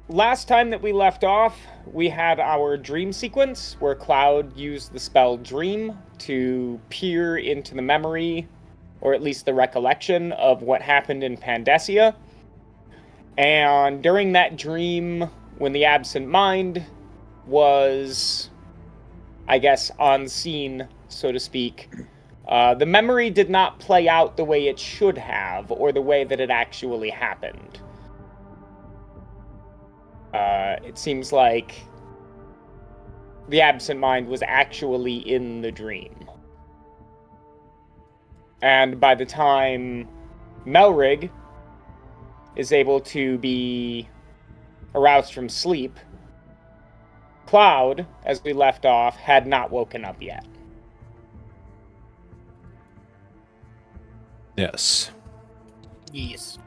last time that we left off, we had our dream sequence where Cloud used the spell Dream to peer into the memory, or at least the recollection, of what happened in Pandacia. And during that dream, when the absent mind was, I guess, on scene, so to speak, the memory did not play out the way it should have, or the way that it actually happened. It seems like the absent mind was actually in the dream. And by the time Melrig is able to be aroused from sleep, Cloud, as we left off, had not woken up yet. Yes. Yes.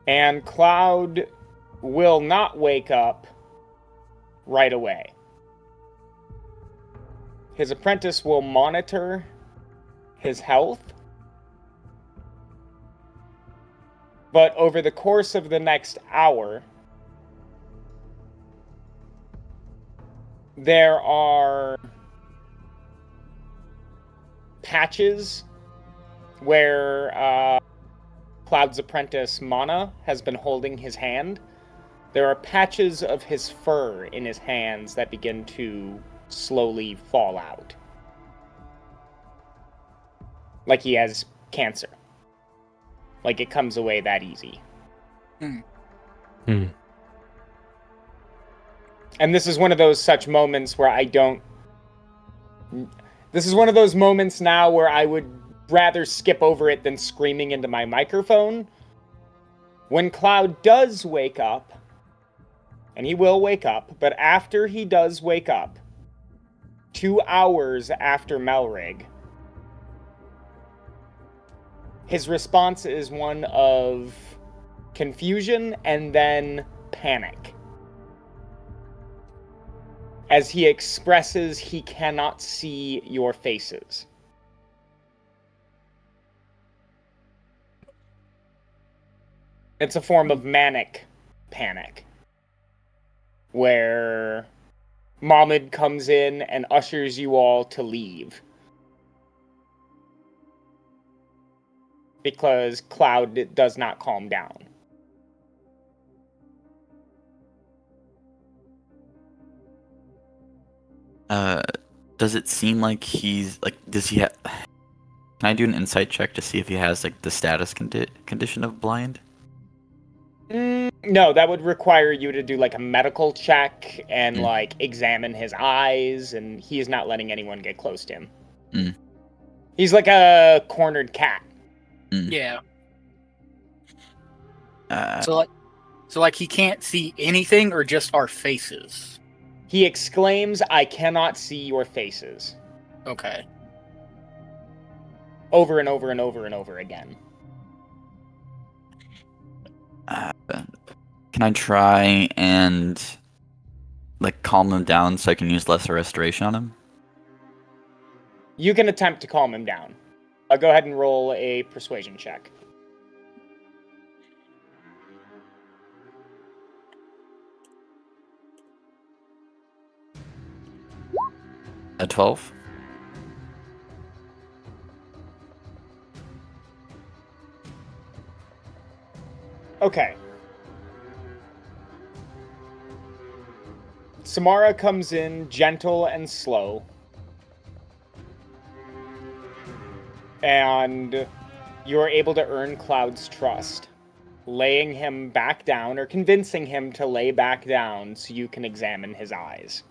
And Cloud will not wake up right away. His apprentice will monitor his health, but over the course of the next hour, there are patches where Cloud's apprentice, Mana, has been holding his hand. There are patches of his fur in his hands that begin to slowly fall out. Like he has cancer. Like it comes away that easy. And this is one of those such moments where This is one of those moments now where I would rather skip over it than screaming into my microphone. When Cloud does wake up, and he will wake up, but after he does wake up, 2 hours after Melrig, his response is one of confusion and then panic, as he expresses he cannot see your faces. It's a form of manic panic, where Mahmud comes in and ushers you all to leave. Because Cloud does not calm down. Does it seem like he's, like, does he have... Can I do an insight check to see if he has, like, the status condition of blind? No, that would require you to do, like, a medical check and, like, examine his eyes, and he is not letting anyone get close to him. He's like a cornered cat. Yeah. So he can't see anything, or just our faces? He exclaims, "I cannot see your faces." Okay. Over and over and over and over again. Can I try and, like, calm him down so I can use lesser restoration on him? You can attempt to calm him down. I'll go ahead and roll a persuasion check. A 12? Okay. Samara comes in gentle and slow. And you're able to earn Cloud's trust, laying him back down, or convincing him to lay back down so you can examine his eyes.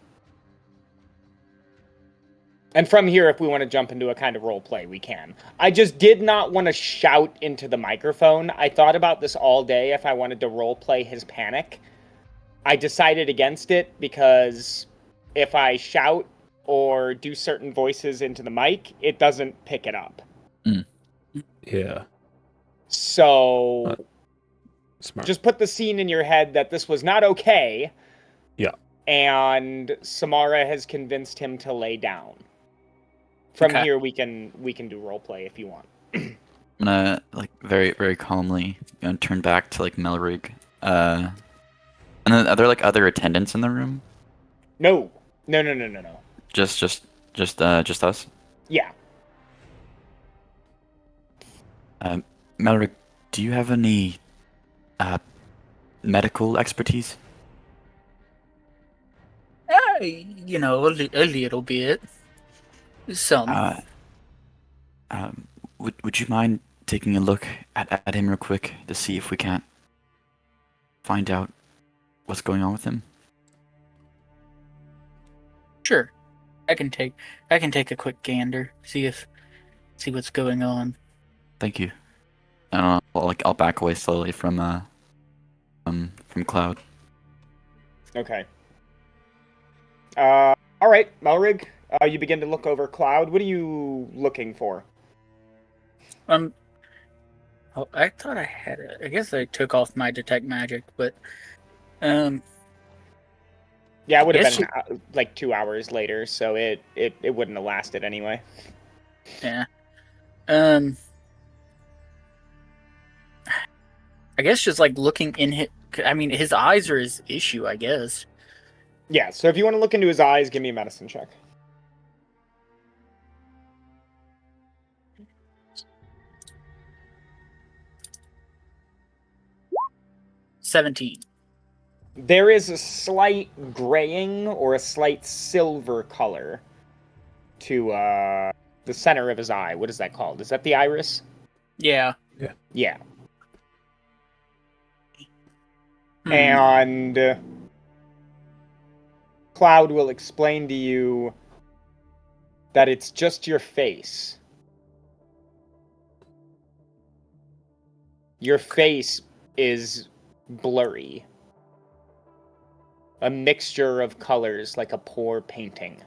And from here, if we want to jump into a kind of role play, we can. I just did not want to shout into the microphone. I thought about this all day if I wanted to role play his panic. I decided against it because if I shout or do certain voices into the mic, it doesn't pick it up. Yeah. So Smart. Just put the scene in your head that this was not okay. Yeah. And Samara has convinced him to lay down. From here, we can do roleplay if you want. I'm gonna like very very calmly turn back to like Melrig. And then are there like other attendants in the room? No. No. Just us. Yeah. Melrig, do you have any medical expertise? You know, a little bit. Some. Uh, would you mind taking a look at him real quick to see if we can't find out what's going on with him? Sure. I can take a quick gander, see what's going on. Thank you. And I'll back away slowly from Cloud. Okay. All right, Melrig. You begin to look over Cloud. What are you looking for? Oh, I thought I had it. I guess I took off my detect magic, but Yeah, it would have Yes, been like 2 hours later, so it wouldn't have lasted anyway. yeah. I guess just like looking in his. I mean, his eyes are his issue, I guess. Yeah, so if you want to look into his eyes, give me a medicine check. 17. There is a slight graying or a slight silver color to the center of his eye. What is that called? Is that the iris? Yeah. Yeah. Hmm. And Cloud will explain to you that it's just your face. Your face is blurry. A mixture of colors like a poor painting.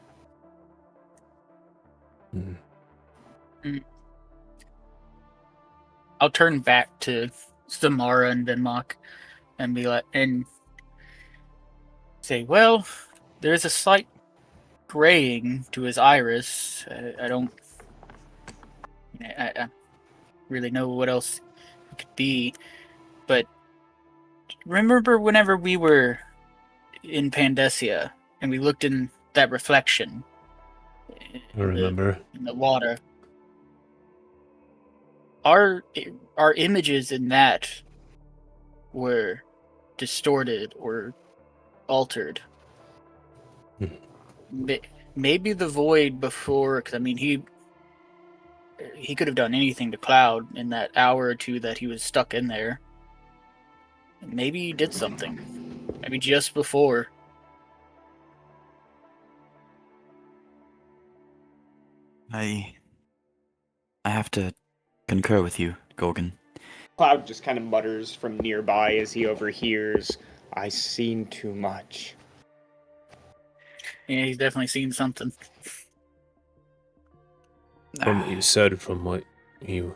I'll turn back to Samara and Denmark and be like, and say, well, there's a slight graying to his iris. I don't really know what else it could be, but remember whenever we were in Pandasia and we looked in that reflection I remember. in the water? Our images in that were distorted or altered. Maybe the void before, because I mean he could have done anything to Cloud in that hour or two that he was stuck in there. Maybe he did something. Maybe just before. I have to concur with you, Gorgon. Cloud just kind of mutters from nearby as he overhears, "I seen too much." Yeah, he's definitely seen something. From what you said, from what you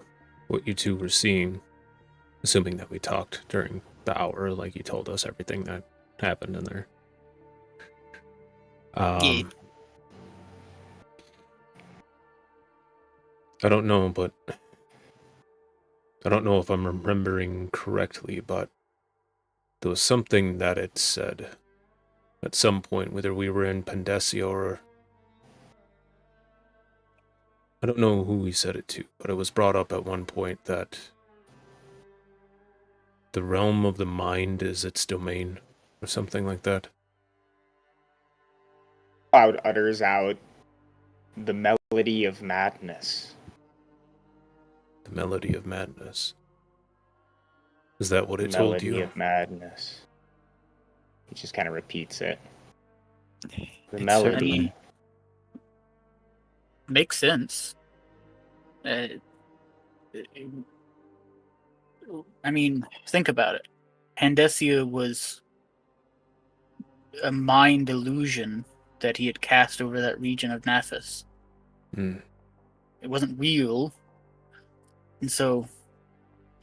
two were seeing, assuming that we talked during the hour, like you told us everything that happened in there. Yeah. I don't know, but I don't know if I'm remembering correctly, but there was something that it said at some point, whether we were in Pandasia or I don't know who we said it to, but it was brought up at one point that the realm of the mind is its domain, or something like that. Cloud utters out, "The melody of madness." The melody of madness. Is that what it told you? Melody of madness. He just kind of repeats it. The melody. Certainly Makes sense. I mean, think about it. Pandasia was a mind illusion that he had cast over that region of Naphis. It wasn't real. And so,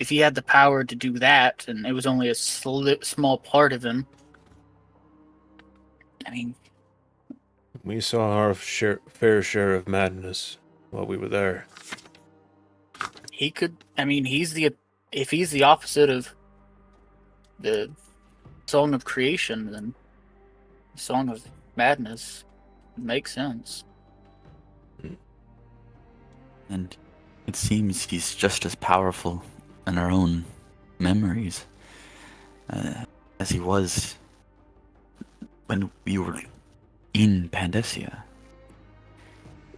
if he had the power to do that, and it was only a small part of him, I mean... We saw our fair share of madness while we were there. He could. I mean, if he's the opposite of the Song of Creation, then the Song of Madness makes sense. And it seems he's just as powerful in our own memories as he was when we were in Pandacia.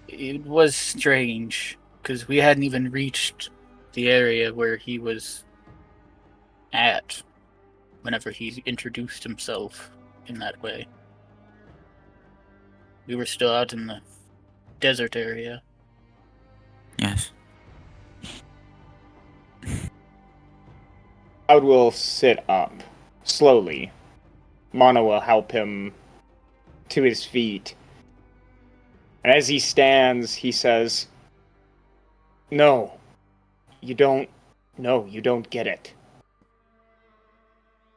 It was strange because we hadn't even reached the area where he was at whenever he introduced himself in that way. We were still out in the desert area. Yes. Cloud will sit up slowly. Mono will help him to his feet. And as he stands, he says, No, you don't get it.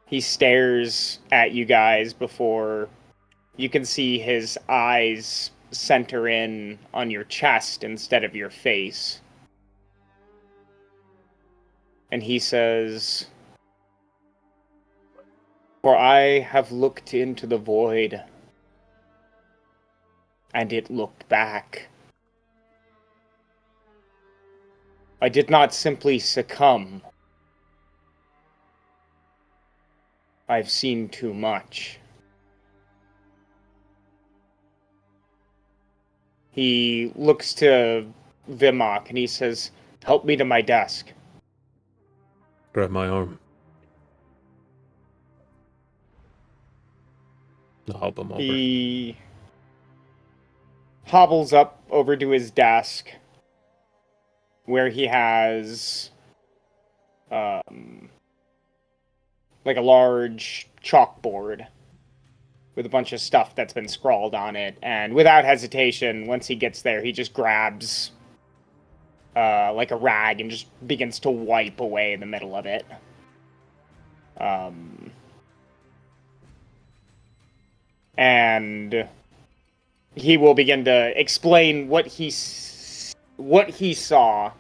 He stares at you guys before you can see his eyes center in on your chest instead of your face. And he says, For I have looked into the void, and it looked back. I did not simply succumb. I've seen too much. He looks to Vimok and he says, Help me to my desk. Grab my arm. I'll help him over. He hobbles up over to his desk where he has like a large chalkboard with a bunch of stuff that's been scrawled on it, and without hesitation, once he gets there, he just grabs like a rag and just begins to wipe away the middle of it. And he will begin to explain what he saw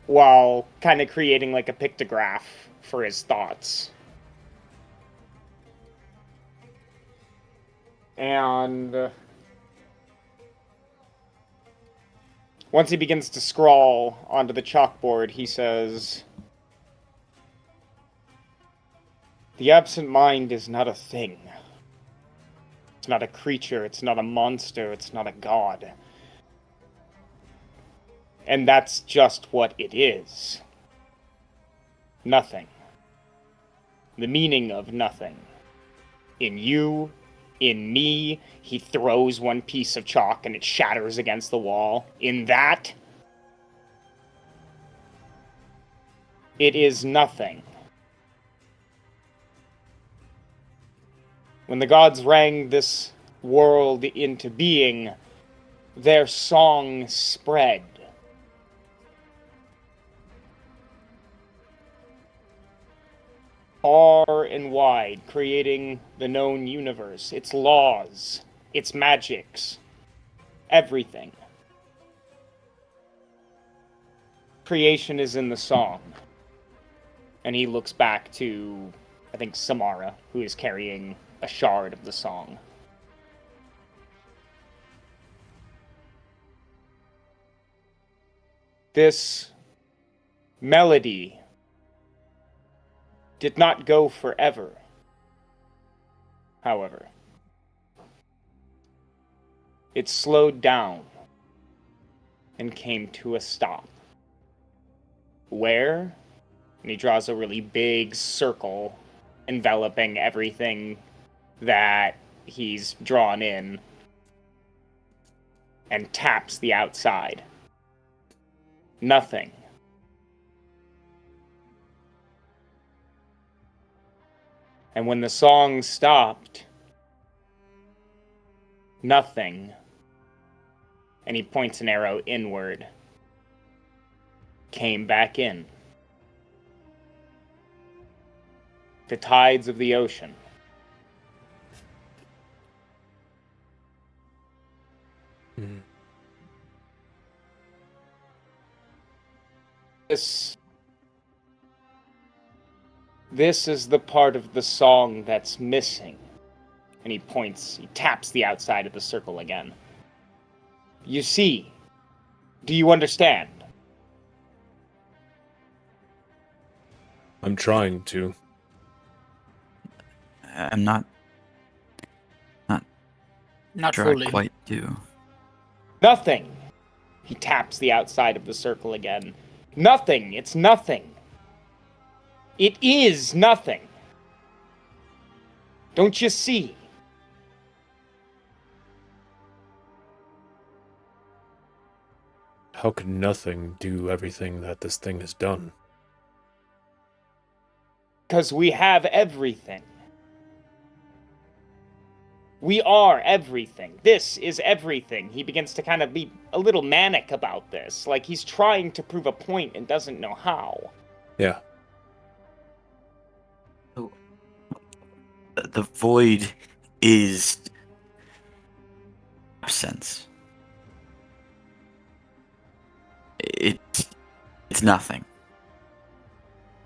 while kind of creating like a pictograph for his thoughts. And once he begins to scrawl onto the chalkboard, he says, The absent mind is not a thing. It's not a creature, it's not a monster, it's not a god. And that's just what it is. Nothing. The meaning of nothing. In you, in me, he throws one piece of chalk and it shatters against the wall. In that, it is nothing. When the gods rang this world into being, their song spread. Far and wide, creating the known universe, its laws, its magics, everything. Creation is in the song. And he looks back to, I think, Samara, who is carrying a shard of the song. This melody did not go forever, however. It slowed down and came to a stop. Where? And he draws a really big circle enveloping everything that he's drawn in and taps the outside. Nothing. And when the song stopped, nothing, and he points an arrow inward, came back in. The tides of the ocean. This is the part of the song that's missing. And he taps the outside of the circle again. You see, do you understand? I'm trying to. I'm not Not sure fully. I quite do. Nothing. He taps the outside of the circle again. Nothing. It's nothing. It is nothing. Don't you see? How could nothing do everything that this thing has done? Because we have everything. We are everything. This is everything. He begins to kind of be a little manic about this. Like he's trying to prove a point and doesn't know how. Yeah. The void is absence. It's nothing.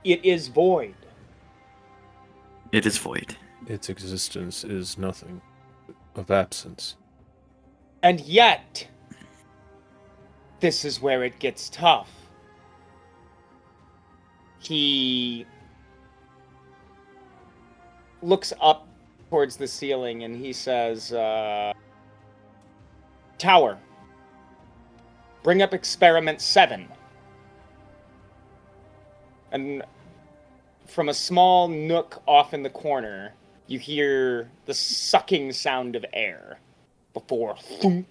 It is void. It is void. Its existence is nothing of absence. And yet, this is where it gets tough. He looks up towards the ceiling and he says, Tower, bring up experiment 7. And from a small nook off in the corner, you hear the sucking sound of air before thunk,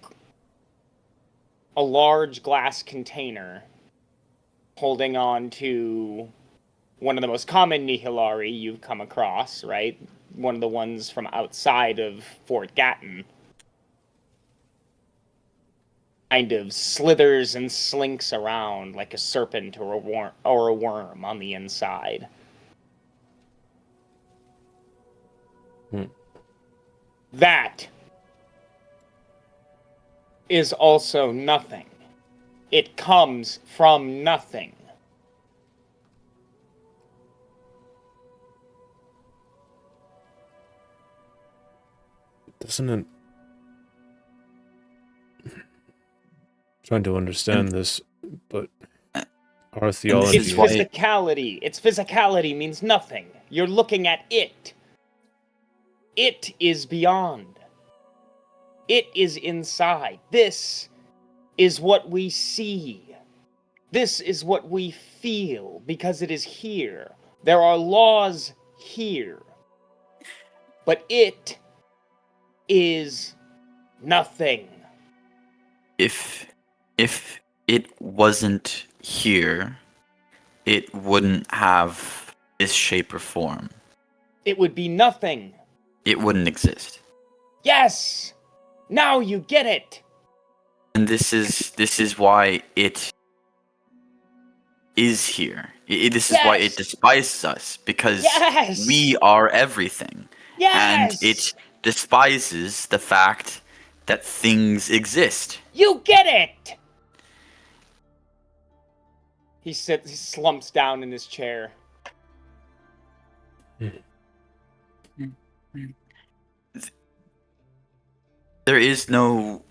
a large glass container holding on to one of the most common Nihilari you've come across, right? One of the ones from outside of Fort Gatton. Kind of slithers and slinks around like a serpent or a worm on the inside. That is also nothing. It comes from nothing. Doesn't it... Trying to understand this, but our theology... Its physicality. Its physicality means nothing. You're looking at it. It is beyond. It is inside. This is what we see. This is what we feel because it is here. There are laws here. But it is nothing. If it wasn't here, it wouldn't have this shape or form. It would be nothing. It wouldn't exist. Yes! Now you get it! And this is why it is here. This is why it despises us, because we are everything. Yes! And it despises the fact that things exist. You get it! He slumps down in his chair. There is no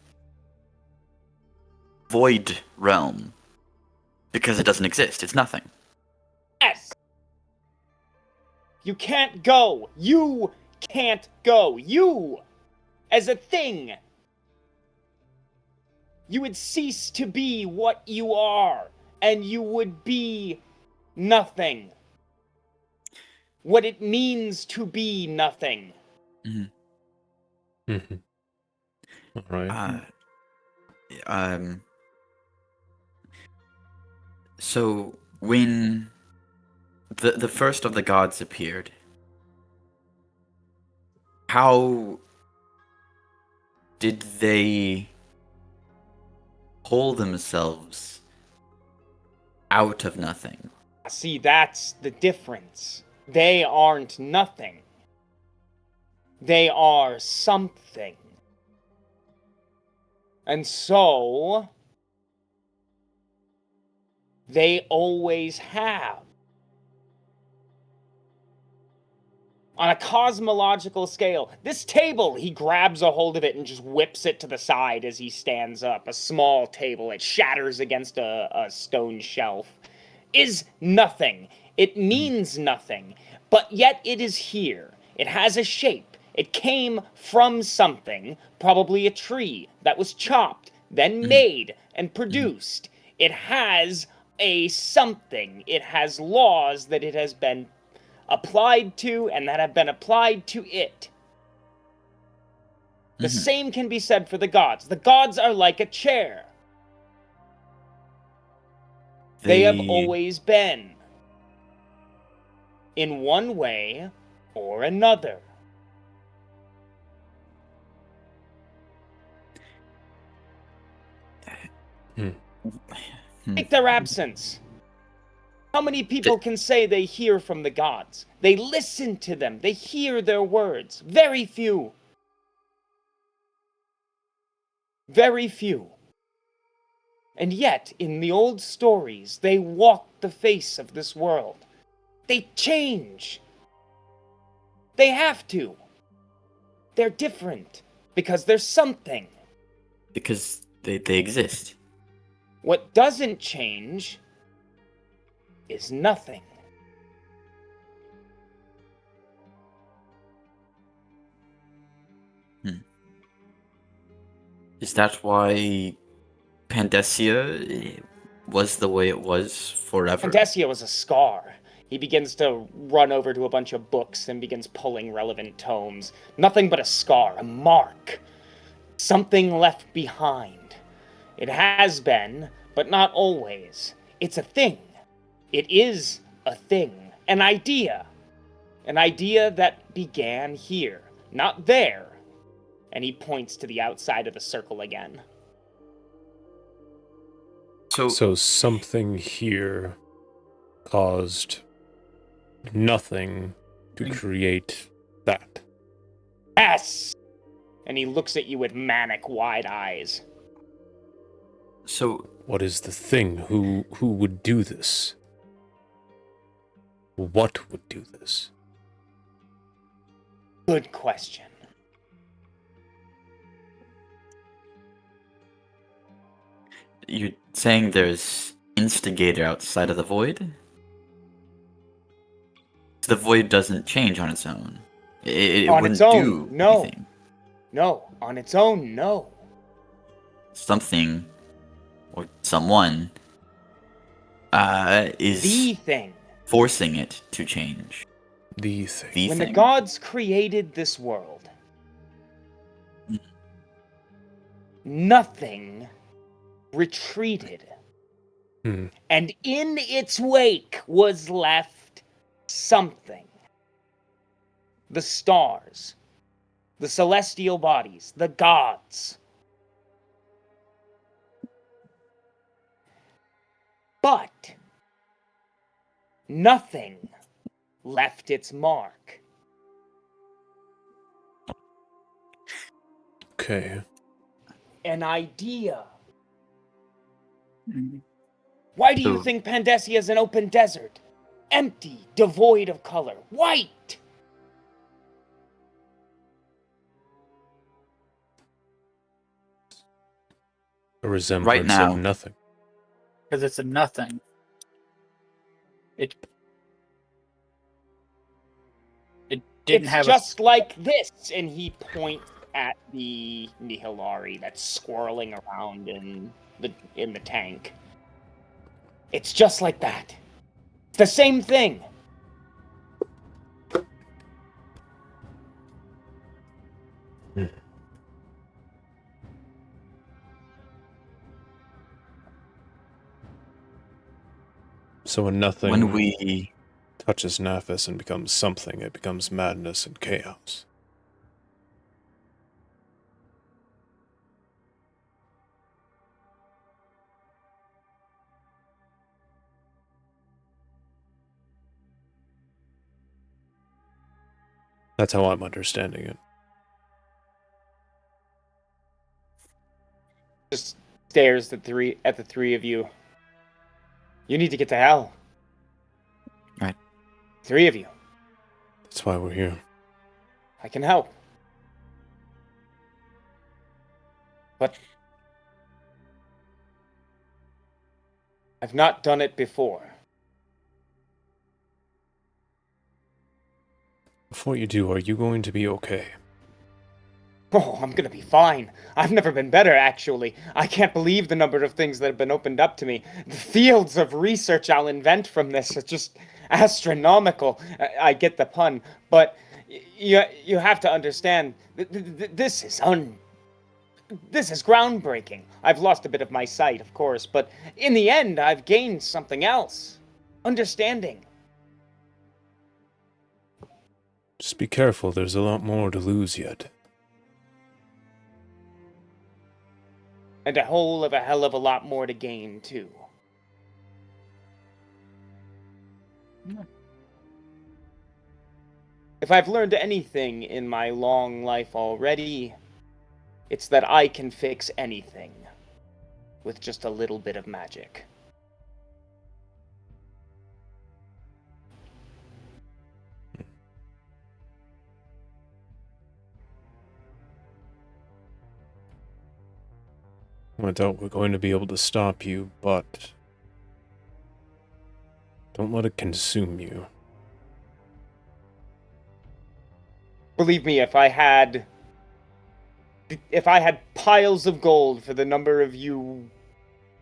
void realm because it doesn't exist. It's nothing. Yes! You can't go. You can't go. You, as a thing, you would cease to be what you are, and you would be nothing. What it means to be nothing. Mm-hmm. Mm-hmm. All right. So when the first of the gods appeared, how did they pull themselves out of nothing? See, that's the difference. They aren't nothing. They are something. And so, They always have. On a cosmological scale, this table, he grabs a hold of it and just whips it to the side as he stands up. A small table, it shatters against a stone shelf, is nothing. It means nothing, but yet it is here. It has a shape. It came from something, probably a tree that was chopped, then made and produced. It has a something. It has laws that it has been applied to and that have been applied to it. The same can be said for the gods. The gods are like a chair. They have always been. In one way or another. Take their absence. How many people can say they hear from the gods? They listen to them. They hear their words. Very few. Very few. And yet, in the old stories, they walk the face of this world. They change. They have to. They're different. Because there's something. Because they exist. What doesn't change is nothing. Is that why Pandacia was the way it was forever? Pandacia was a scar. He begins to run over to a bunch of books and begins pulling relevant tomes. Nothing but a scar, a mark. Something left behind. It has been, but not always. It's a thing. It is a thing. An idea. An idea that began here, not there. And he points to the outside of the circle again. So something here caused nothing to create that. Yes! And he looks at you with manic wide eyes. So what is the thing? Who would do this? What would do this? Good question. you're saying there's instigator outside of the void? The void doesn't change on its own. It On wouldn't its own, do no. anything. No, on its own, no. Something or someone is The thing. forcing it to change. The thing. The When thing. the gods created this world, nothing retreated. Hmm. And in its wake was left something. The stars, the celestial bodies, the gods. But nothing left its mark. Okay. An idea. Mhm. Why do you So- think Pandacia is an open desert? Empty, devoid of color, white. A resemblance now. of nothing. Because it's a nothing. It didn't It's have just like this, and he points at the Nihilari that's swirling around in the tank. It's just like that. It's the same thing. So when nothing When we touches Naphis and becomes something, it becomes madness and chaos. That's how I'm understanding it. Just stares at the three of you. You need to get to hell. Right. 3 of you. That's why we're here. I can help. But I've not done it before. Before you do, are you going to be okay? Oh, I'm gonna be fine. I've never been better, actually. I can't believe the number of things that have been opened up to me. The fields of research I'll invent from this are just astronomical. I get the pun, but you have to understand, this is groundbreaking. I've lost a bit of my sight, of course, but in the end, I've gained something else. Understanding. Just be careful, there's a lot more to lose yet. And a whole of a hell of a lot more to gain, too. If I've learned anything in my long life already, it's that I can fix anything with just a little bit of magic. I doubt we're going to be able to stop you, but don't let it consume you. Believe me, if I had piles of gold for the number of you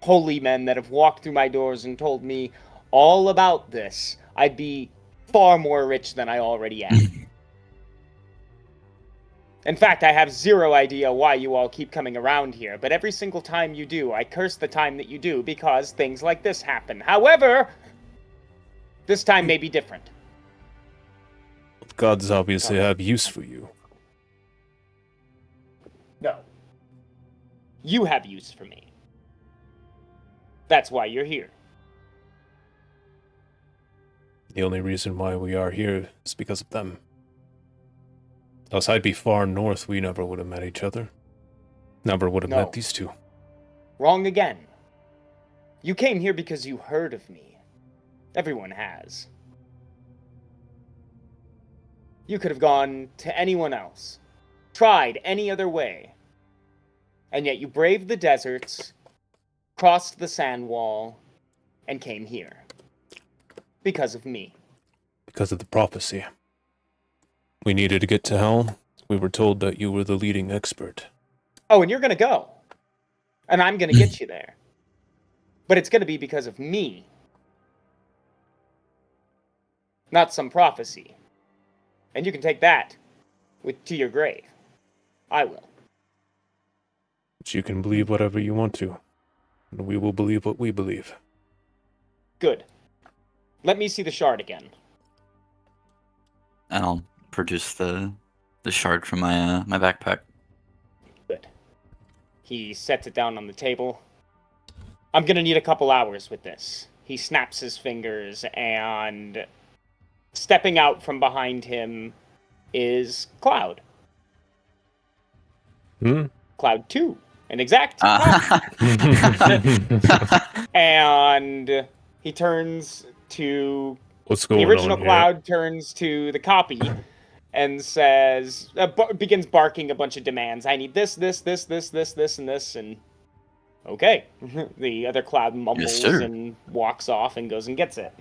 holy men that have walked through my doors and told me all about this, I'd be far more rich than I already am. In fact, I have zero idea why you all keep coming around here, but every single time you do, I curse the time that you do because things like this happen. However, this time may be different. Gods obviously have use for you. No. You have use for me. That's why you're here. The only reason why we are here is because of them. Else I'd be far north, we never would have met each other. Never would have No. met these two. Wrong again. You came here because you heard of me. Everyone has. You could have gone to anyone else, tried any other way, and yet you braved the deserts, crossed the sand wall, and came here. Because of me. Because of the prophecy. We needed to get to hell. We were told that you were the leading expert. Oh, and you're gonna go. And I'm gonna get you there. But it's gonna be because of me. Not some prophecy. And you can take that to your grave. I will. But you can believe whatever you want to. And we will believe what we believe. Good. Let me see the shard again. And I'll produce the shard from my my backpack. Good. He sets it down on the table. I'm gonna need a couple hours with this. He snaps his fingers, and stepping out from behind him is Cloud. Cloud 2, an exact copy. And he turns to What's going the original on here? Cloud turns to the copy and says, begins barking a bunch of demands. I need this, and this, and okay. The other Cloud mumbles and walks off and goes and gets it.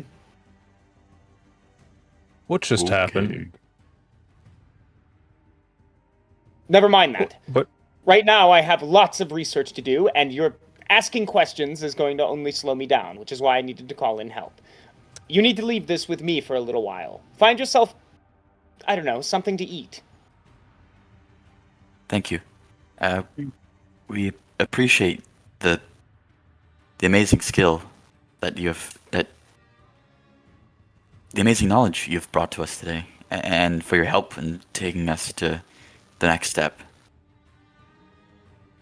What just happened? Never mind that. But Right now, I have lots of research to do, and your asking questions is going to only slow me down, which is why I needed to call in help. You need to leave this with me for a little while. Find yourself, I don't know, something to eat. Thank you. We appreciate the amazing skill that you have, the amazing knowledge you've brought to us today, and for your help in taking us to the next step.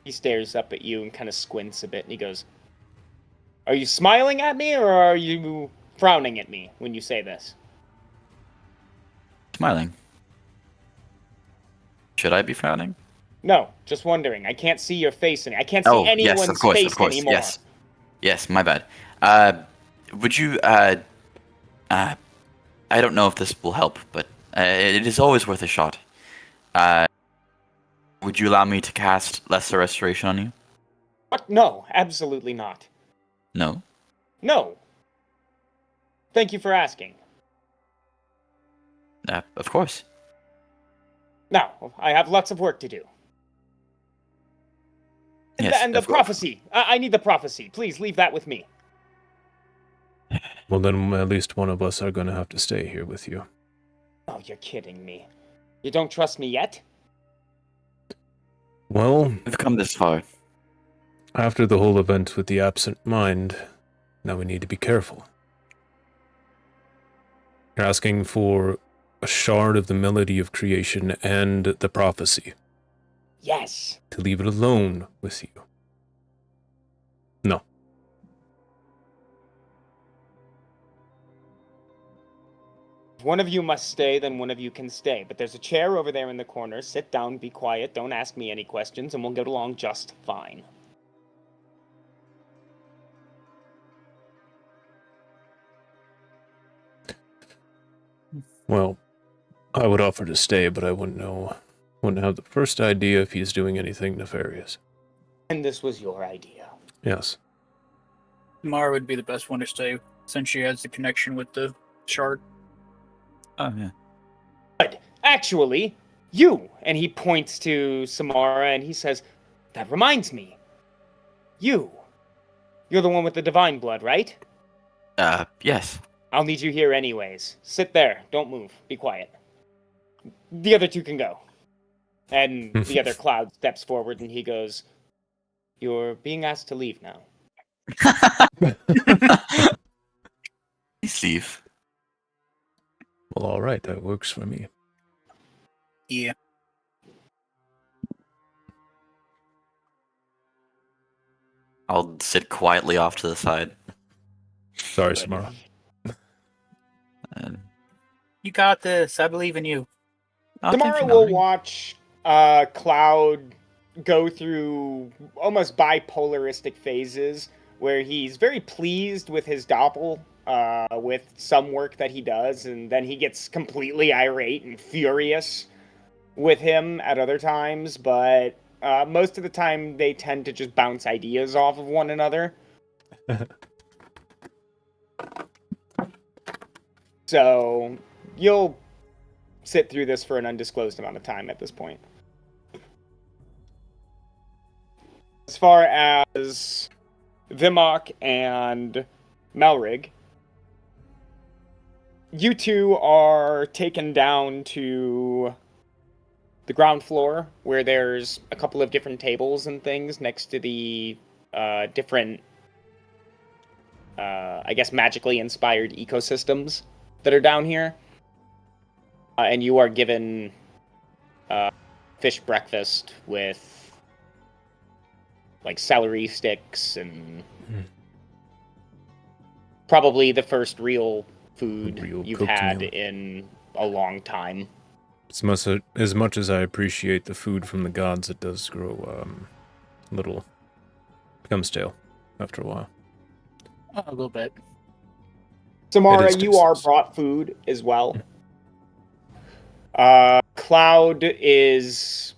He stares up at you and kind of squints a bit, and he goes, "Are you smiling at me, or are you frowning at me when you say this?" Smiling. Should I be frowning? No, just wondering. I can't see your face, and I can't see anyone's face anymore. Yes, my bad. would you, I don't know if this will help, but it is always worth a shot. Would you allow me to cast Lesser Restoration on you? What? No, absolutely not. No? No. Thank you for asking. Of course. Now, I have lots of work to do. Yes, And the of course. prophecy. I need the prophecy. Please leave that with me. Well, then at least one of us are going to have to stay here with you. Oh, you're kidding me. You don't trust me yet? Well, We've come this far. after the whole event with the absent mind, now we need to be careful. You're asking for a shard of the melody of creation and the prophecy. Yes. To leave it alone with you. No. If one of you must stay, then one of you can stay. But there's a chair over there in the corner. Sit down, be quiet, don't ask me any questions, and we'll get along just fine. Well, I would offer to stay, but I wouldn't have the first idea if he's doing anything nefarious. And this was your idea. Yes. Mara would be the best one to stay, since she has the connection with the shard. Oh, yeah. But actually, you! And he points to Samara and he says, that reminds me. You. You're the one with the divine blood, right? Yes. I'll need you here anyways. Sit there. Don't move. Be quiet. The other two can go. And the other cloud steps forward and he goes, you're being asked to leave now. Please leave. Well, all right, that works for me. Yeah. I'll sit quietly off to the side. Sorry, Samara. You got this. I believe in you. Oh, thank Tomorrow you, we'll Mallory. watch Cloud go through almost bipolaristic phases where he's very pleased with his doppel, with some work that he does, and then he gets completely irate and furious with him at other times, but most of the time they tend to just bounce ideas off of one another. So you'll sit through this for an undisclosed amount of time at this point. As far as Vimok and Melrig, you two are taken down to the ground floor where there's a couple of different tables and things next to the different, I guess, magically inspired ecosystems that are down here. And you are given fish breakfast with like celery sticks and probably the first real food you've had in a long time. As much as I appreciate the food from the gods, it does grow become stale after a while. A little bit. Samara, you are brought food as well. Cloud is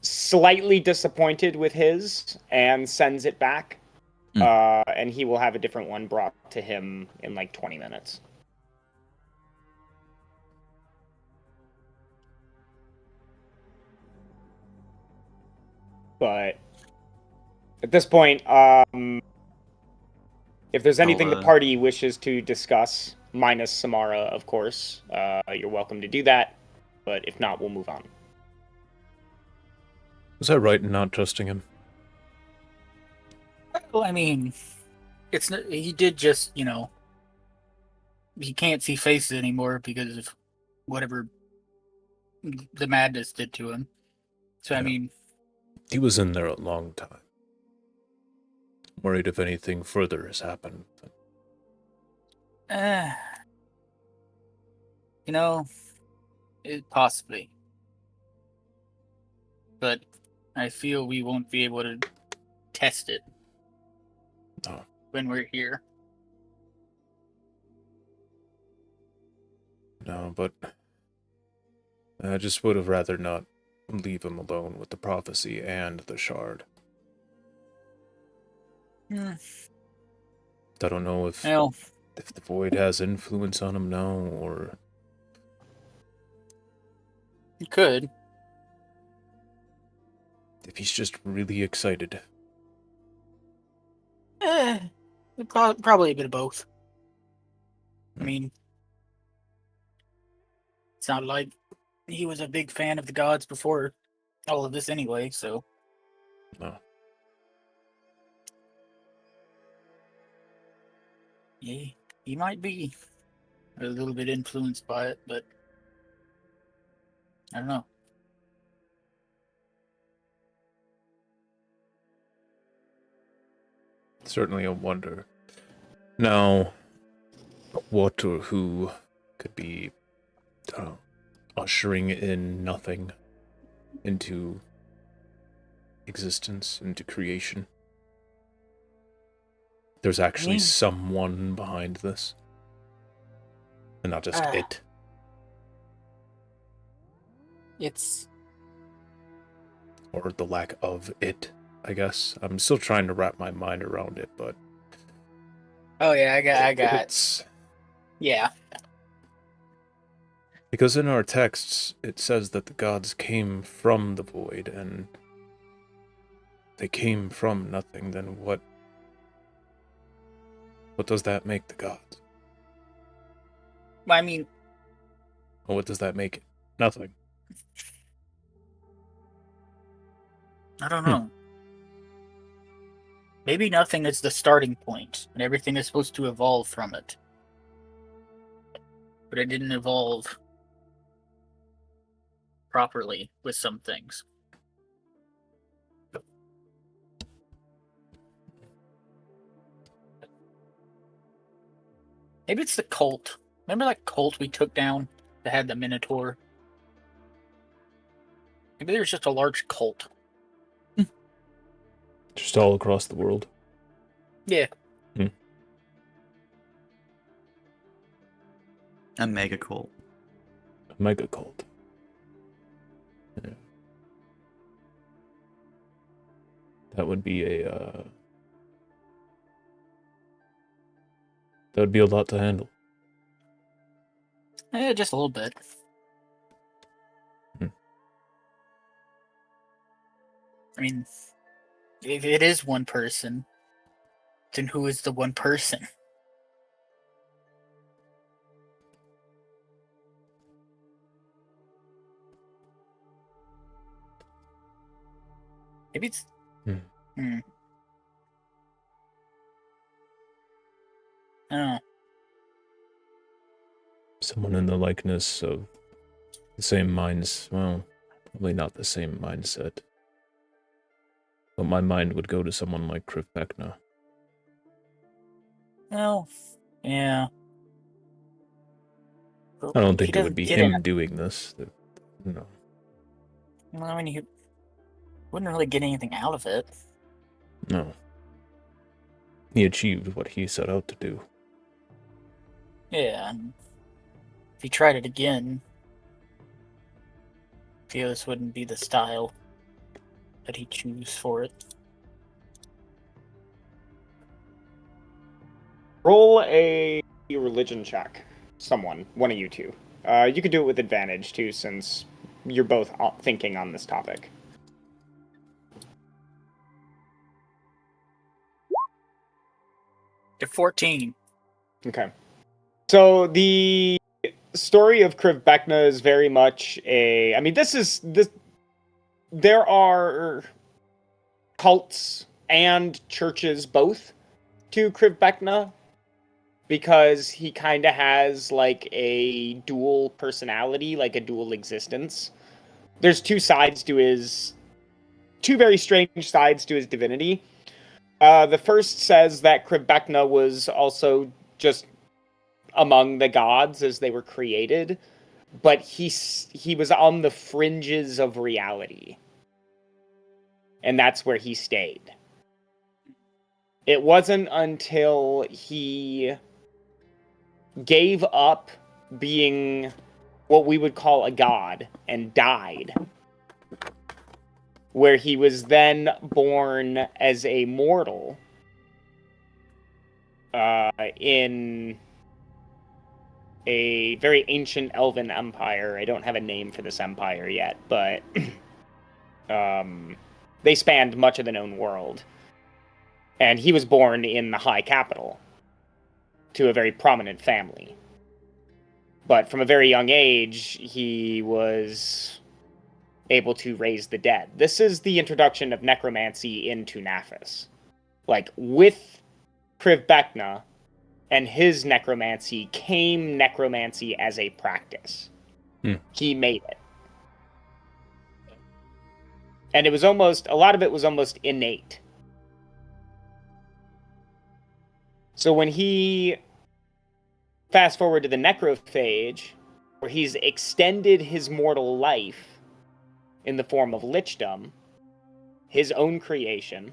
slightly disappointed with his and sends it back. And he will have a different one brought to him in like 20 minutes. But at this point, if there's anything the party wishes to discuss, minus Samara, of course, you're welcome to do that. But if not, we'll move on. Was I right in not trusting him? Well, I mean, it's not, he did just, he can't see faces anymore because of whatever the madness did to him. So, yeah. I mean... He was in there a long time. Worried if anything further has happened. Possibly. But I feel we won't be able to test it when we're here. now, but I just would have rather not leave him alone with the prophecy and the shard. Hmm. I don't know if Well, the void has influence on him now, or you could. if he's just really excited. Probably a bit of both. I mean, it's not like he was a big fan of the gods before all of this anyway, so. No. Yeah, he might be a little bit influenced by it, but I don't know. Certainly a wonder. Now, what or who could be ushering in nothing into existence, into creation? There's actually someone behind this. And not just it. It's... Or the lack of it, I guess. I'm still trying to wrap my mind around it, but... Oh yeah, I got it's... Yeah. Because in our texts, it says that the gods came from the void, and they came from nothing, then what does that make the gods? I mean... Or what does that make it? Nothing. I don't know. Maybe nothing is the starting point, and everything is supposed to evolve from it. But it didn't evolve properly with some things. Maybe it's the cult. Remember that cult we took down that had the Minotaur? Maybe there's just a large cult. Just all across the world. Yeah. A mega cult. A mega cult. Yeah. That would be a that would be a lot to handle. Yeah, just a little bit. I mean, if it is one person, then who is the one person? Maybe it's... I don't know. Someone in the likeness of the same minds. Well, probably not the same mindset. But my mind would go to someone like Krivbekna. Well, yeah. But I don't he think it would doesn't be get him doing this. No. Well, I mean, he wouldn't really get anything out of it. No. He achieved what he set out to do. Yeah, and if he tried it again, this wouldn't be the style that he'd choose for it. Roll a religion check. Someone. One of you two. You could do it with advantage, too, since you're both thinking on this topic. To 14. Okay. So the story of Krivbekna is very much a... I mean, this... There are cults and churches both to Krivbekna, because he kind of has, like, a dual personality, like a dual existence. There's two very strange sides to his divinity. The first says that Krivbekna was also just among the gods as they were created, but he was on the fringes of reality. And that's where he stayed. It wasn't until he gave up being what we would call a god and died, where he was then born as a mortal in a very ancient elven empire. I don't have a name for this empire yet, but they spanned much of the known world. And he was born in the high capital to a very prominent family. But from a very young age, he was able to raise the dead. This is the introduction of necromancy into Nafis. Like, with Krivbekna and his necromancy came necromancy as a practice. He made it. And it was almost, a lot of it was almost innate. So when he fast forward to the necrophage, where he's extended his mortal life in the form of lichdom, his own creation,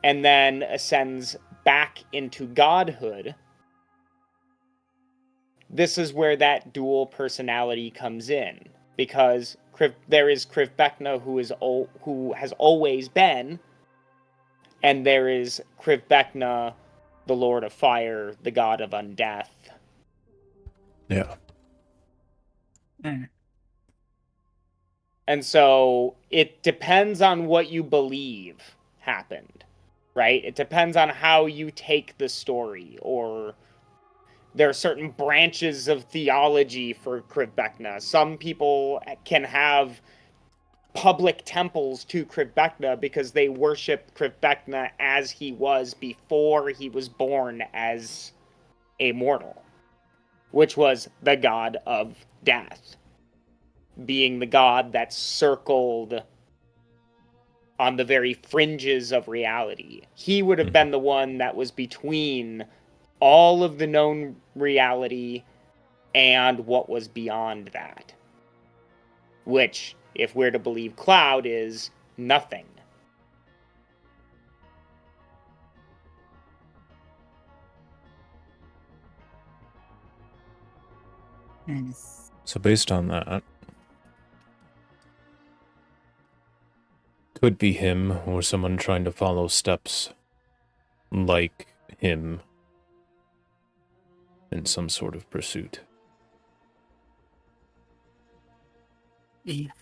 and then ascends back into godhood, this is where that dual personality comes in, because there is Krivbekna who has always been, and there is Krivbekna, the Lord of Fire, the God of Undeath. Yeah. And so it depends on what you believe happened, right? It depends on how you take the story, or there are certain branches of theology for Krivbekna. Some people can have public temples to Krivbekna because they worship Krivbekna as he was before he was born as a mortal, which was the god of death, being the god that circled on the very fringes of reality. He would have been the one that was between all of the known reality and what was beyond that, which, if we're to believe Cloud, is nothing. So based on that, could be him or someone trying to follow steps like him in some sort of pursuit.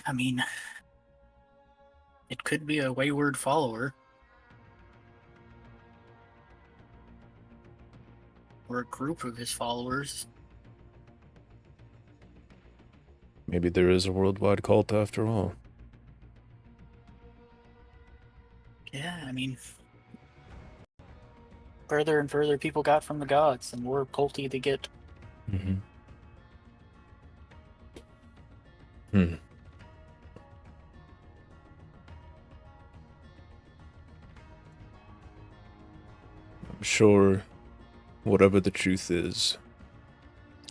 I mean, it could be a wayward follower. Or a group of his followers. Maybe there is a worldwide cult after all. Yeah, I mean, further and further people got from the gods, the more culty they get. I'm sure whatever the truth is,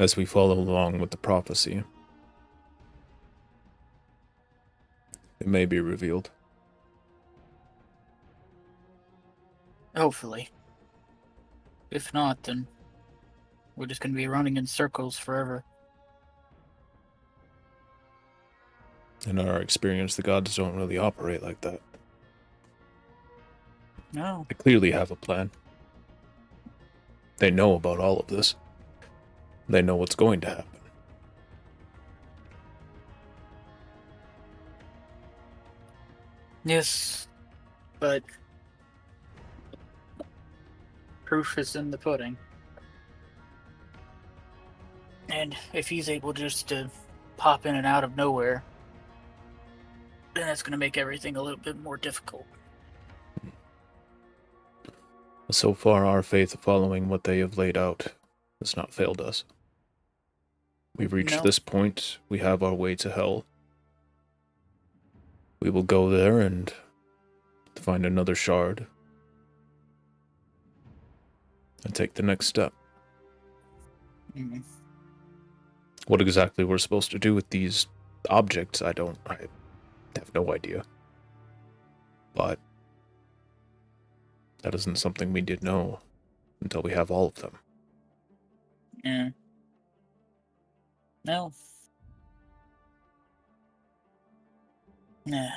as we follow along with the prophecy, it may be revealed. Hopefully. If not, then we're just going to be running in circles forever. In our experience, the gods don't really operate like that. No. They clearly have a plan. They know about all of this. They know what's going to happen. Yes, but proof is in the pudding. And if he's able just to pop in and out of nowhere, then that's going to make everything a little bit more difficult. So far, our faith following what they have laid out has not failed us. We've reached this point. We have our way to hell. We will go there and find another shard and take the next step. Mm-hmm. What exactly we're supposed to do with these objects, I have no idea. But that isn't something we did know until we have all of them. Yeah. No. Nah.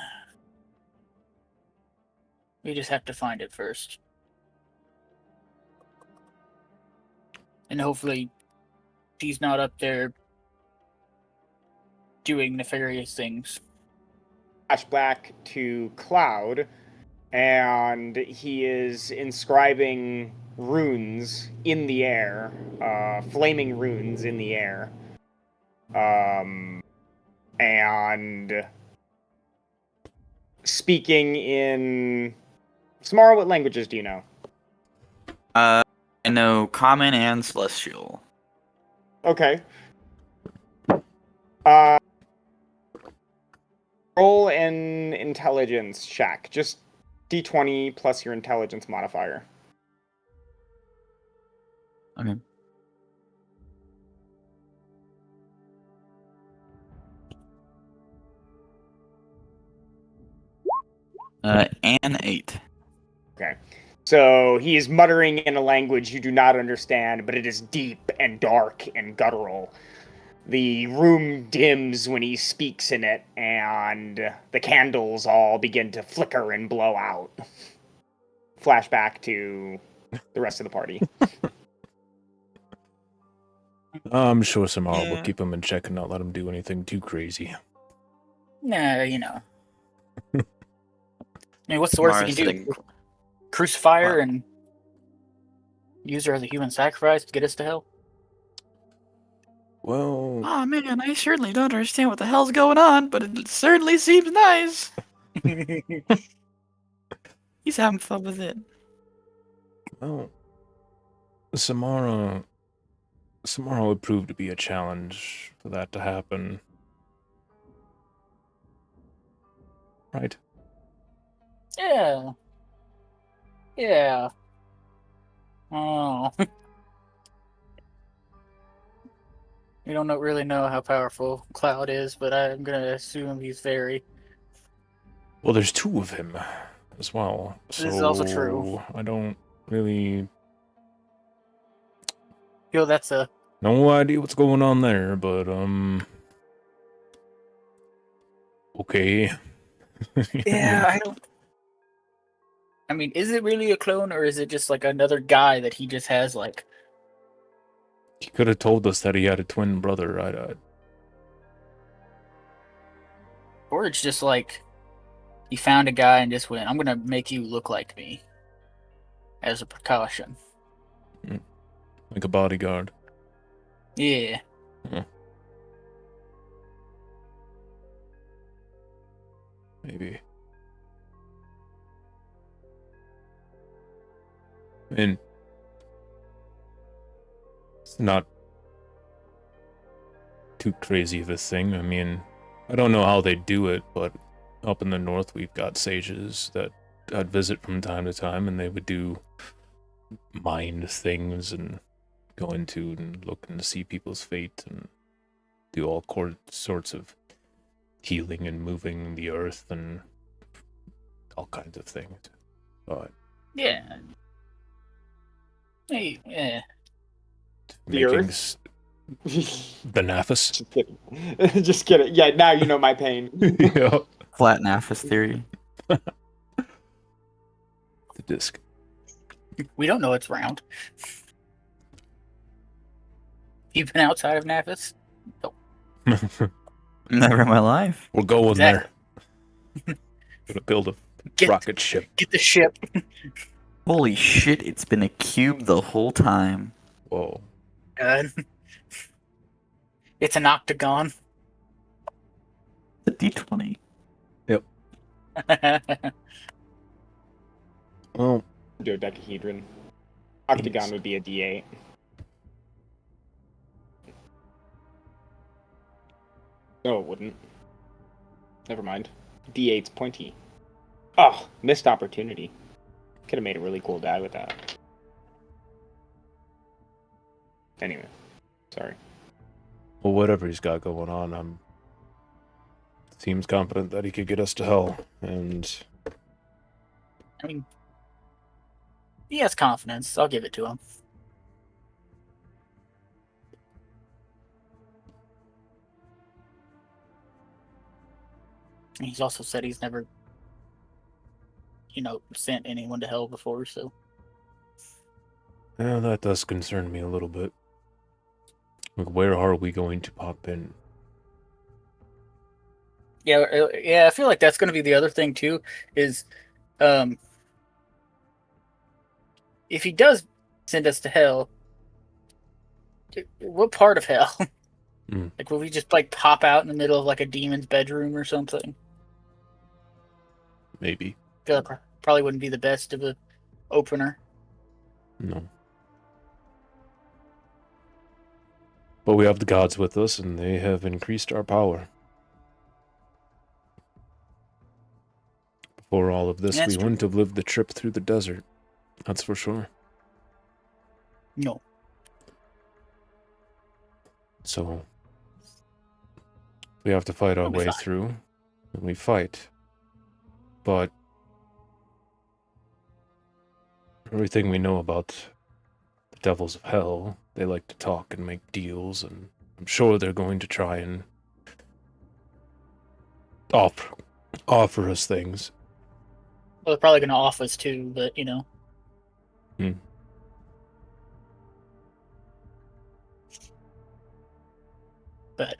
We just have to find it first. And hopefully she's not up there doing nefarious things. Flashback to Cloud, and he is inscribing runes in the air, flaming runes in the air. And speaking in... Samara, what languages do you know? I know Common and Celestial. Okay. Roll an intelligence check. Just d20 plus your intelligence modifier. Okay. An 8. Okay. So he is muttering in a language you do not understand, but it is deep and dark and guttural. The room dims when he speaks in it, and the candles all begin to flicker and blow out. Flashback to the rest of the party. I'm sure Samara will Yeah. keep him in check and not let him do anything too crazy. Nah, you know. I mean, what's the worst he Samara's can do? sitting- Crucify her What? and use her as a human sacrifice to get us to hell? Well, Oh man, I certainly don't understand what the hell's going on, but it certainly seems nice. He's having fun with it. well, Samara would prove to be a challenge for that to happen. Right? Yeah. Yeah. Oh. We don't really know how powerful Cloud is, but I'm gonna assume he's very. Well, there's two of him as well. So This is also true. I don't really Yo, that's a. no idea what's going on there, but okay. Yeah, I don't. I mean, is it really a clone, or is it just like another guy that he just has like? He could have told us that he had a twin brother. Or it's just like he found a guy and just went, "I'm gonna make you look like me," as a precaution. Like a bodyguard. Yeah. Maybe. And it's not too crazy of a thing. I mean, I don't know how they do it, but up in the north we've got sages that I'd visit from time to time, and they would do mind things and go into and look and see people's fate and do all sorts of healing and moving the earth and all kinds of things. But Yeah. Hey, yeah. The making earth? the Nafis. Just kidding. Just kidding. Yeah, now you know my pain. Yeah. Flat Nafis theory. The disc. We don't know it's round. You've been outside of Nafis? Never in my life. We're going Exactly. there. Gonna build a Get rocket ship. get the ship. Holy shit, it's been a cube the whole time. Whoa. Good. It's an octagon. The D20. Well, Dodecahedron. Octagon would be a D8. No, it wouldn't. Never mind. D8's pointy. Oh, missed opportunity. Could have made a really cool die with that. Anyway, sorry. well, whatever he's got going on, seems confident that he could get us to hell. And I mean, he has confidence. I'll give it to him. He's also said he's never, sent anyone to hell before, so. Yeah, that does concern me a little bit. Like, where are we going to pop in? Yeah, I feel like that's going to be the other thing, too, is if he does send us to hell, what part of hell? Like, will we just, pop out in the middle of, a demon's bedroom or something? Maybe. I feel like probably wouldn't be the best of a opener. No. But we have the gods with us, and they have increased our power. Before all of this, we wouldn't have lived the trip through the desert. That's for sure. No. So, we have to fight our way through, and we fight. But everything we know about the devils of hell, they like to talk and make deals, and I'm sure they're going to try and offer us things. Well, they're probably going to off us too, but, But,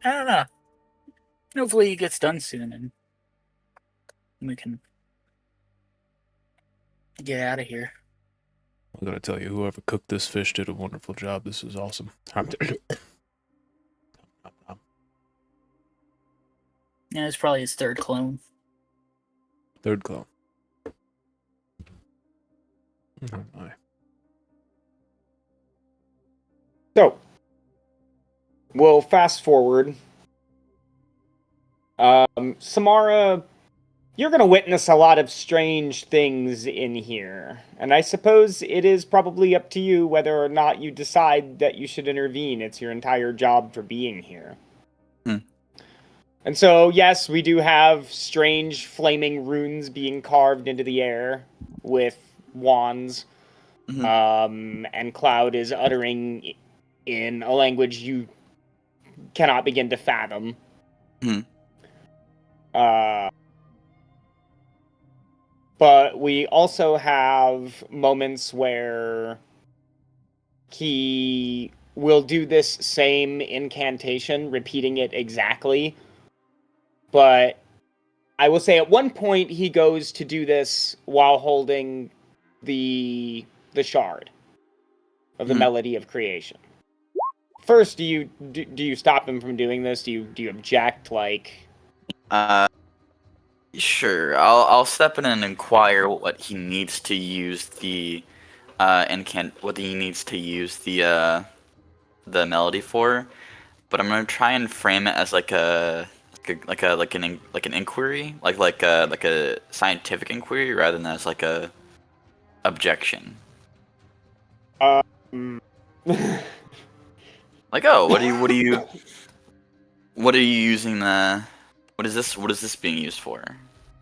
I don't know. Hopefully he gets done soon, and we can get out of here. I gotta tell you, whoever cooked this fish did a wonderful job. This is awesome. Yeah, it's probably his third clone. Third clone. Oh my. So, we'll fast forward. Samara, you're going to witness a lot of strange things in here. And I suppose it is probably up to you whether or not you decide that you should intervene. It's your entire job for being here. And so, yes, we do have strange flaming runes being carved into the air with wands. And Cloud is uttering in a language you cannot begin to fathom. But we also have moments where he will do this same incantation, repeating it exactly. But I will say at one point he goes to do this while holding the shard of the melody of creation. First, do you stop him from doing this? Do you object? Sure. I'll step in and inquire what he needs to use the melody for, but I'm gonna try and frame it as like an inquiry, like a scientific inquiry rather than as like a objection. Like, oh, what are you using the? What is this being used for?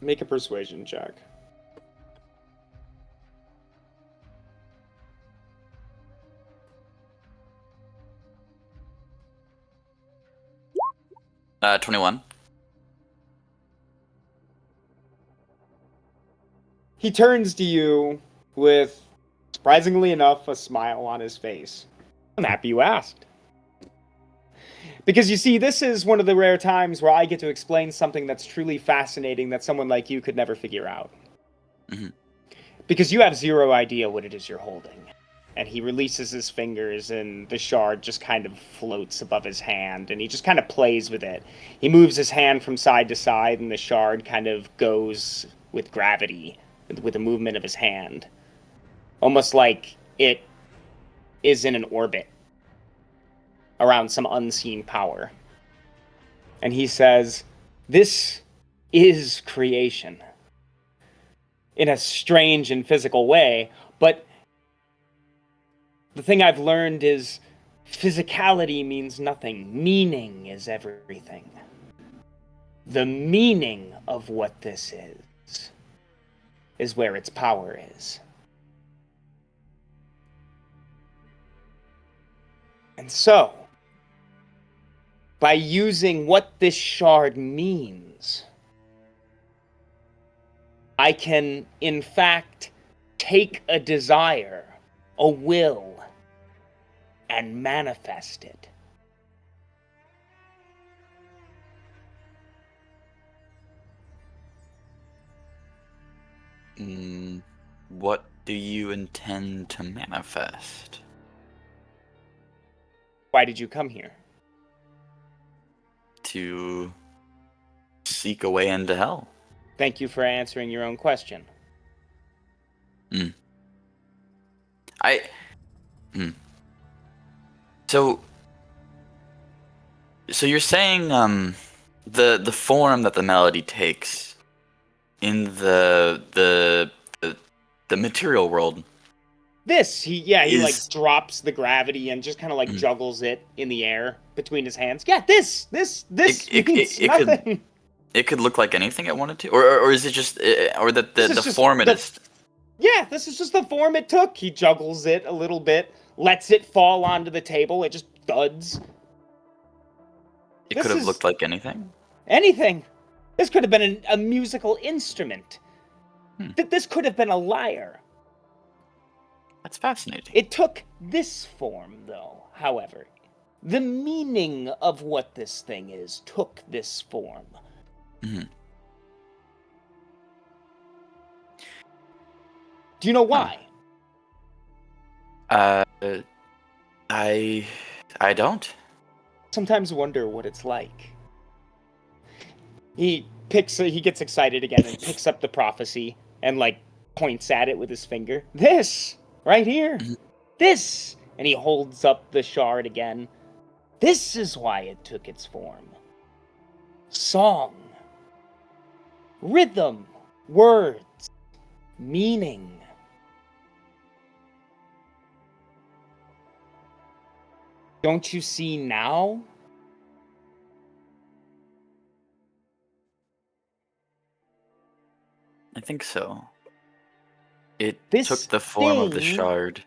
Make a persuasion check. Uh, 21. He turns to you with, surprisingly enough, a smile on his face. I'm happy you asked. Because you see, this is one of the rare times where I get to explain something that's truly fascinating that someone like you could never figure out. Because you have zero idea what it is you're holding. And he releases his fingers, and the shard just kind of floats above his hand, and he just kind of plays with it. He moves his hand from side to side, and the shard kind of goes with gravity, with the movement of his hand. Almost like it is in an orbit around some unseen power. And he says, "This is creation." In a strange and physical way, but the thing I've learned is physicality means nothing. Meaning is everything. The meaning of what this is where its power is. And so, by using what this shard means, I can, in fact, take a desire, a will, and manifest it. What do you intend to manifest? Why did you come here? To seek a way into hell. Thank you for answering your own question. So you're saying the form that the melody takes in the material world. He Is drops the gravity and just kind of like juggles it in the air between his hands. Yeah, this means nothing. It could look like anything it wanted to, or is it just or that the form it is? Yeah, this is just the form it took. He juggles it a little bit, lets it fall onto the table. It just thuds. It could have looked like anything. Anything. This could have been a musical instrument. This could have been a lyre. That's fascinating. It took this form, though, however. The meaning of what this thing is took this form. Mm-hmm. Do you know why? I don't. Sometimes wonder what it's like. He gets excited again and picks up the prophecy and like points at it with his finger. This right here. This, and he holds up the shard again. This is why it took its form. Song, rhythm, words, meaning. Don't you see now? I think so. It This took the form of the thing shard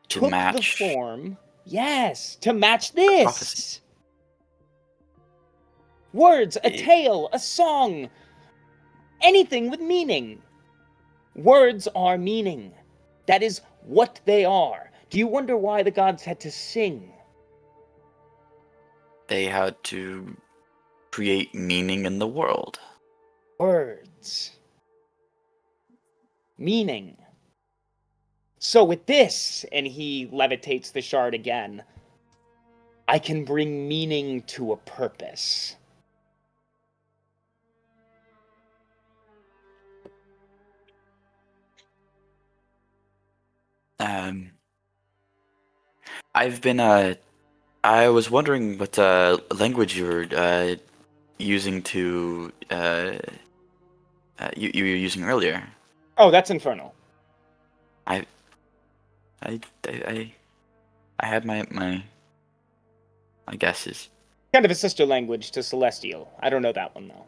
to took match the form. Yes, to match this. prophecy. Words, a tale, a song, anything with meaning. Words are meaning. That is what they are. Do you wonder why the gods had to sing? They had to create meaning in the world. Words. Meaning. So with this, and he levitates the shard again, I can bring meaning to a purpose. I've been I was wondering what language you were using to you were using earlier. Oh, that's Infernal. I had my guesses. Kind of a sister language to Celestial. I don't know that one, though.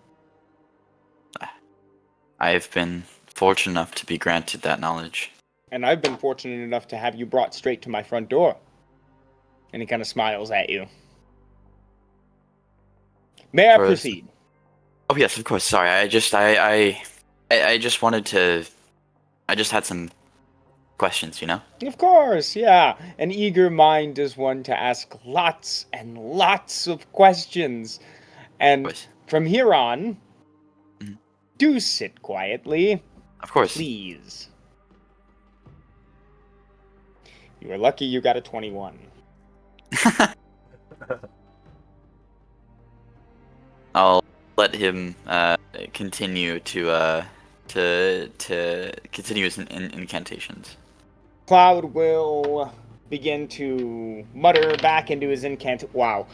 I've been fortunate enough to be granted that knowledge. And I've been fortunate enough to have you brought straight to my front door. And he kind of smiles at you. May I proceed? Oh yes, of course. Sorry, I just wanted to. I just had some questions, you know? Of course, yeah. An eager mind is one to ask lots and lots of questions. And from here on, do sit quietly. Of course. Please. You are lucky you got a 21. I'll let him continue to continue his incantations. Cloud will begin to mutter back into his wow,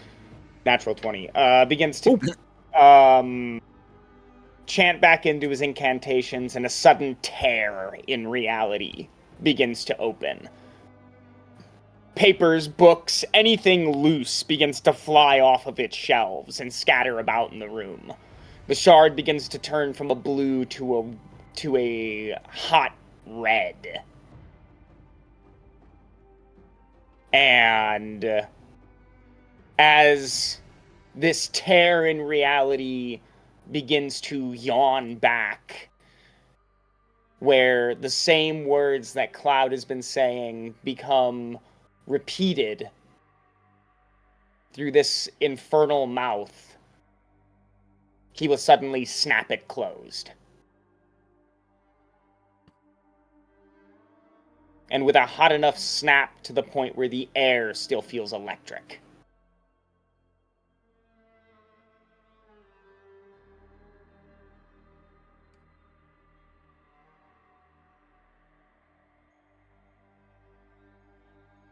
natural 20. Begins to chant back into his incantations, and a sudden tear in reality begins to open. Papers, books, anything loose begins to fly off of its shelves and scatter about in the room. The shard begins to turn from a blue to a hot red. And as this tear in reality begins to yawn back, where the same words that Cloud has been saying become repeated through this infernal mouth. He will suddenly snap it closed. And with a hot enough snap to the point where the air still feels electric.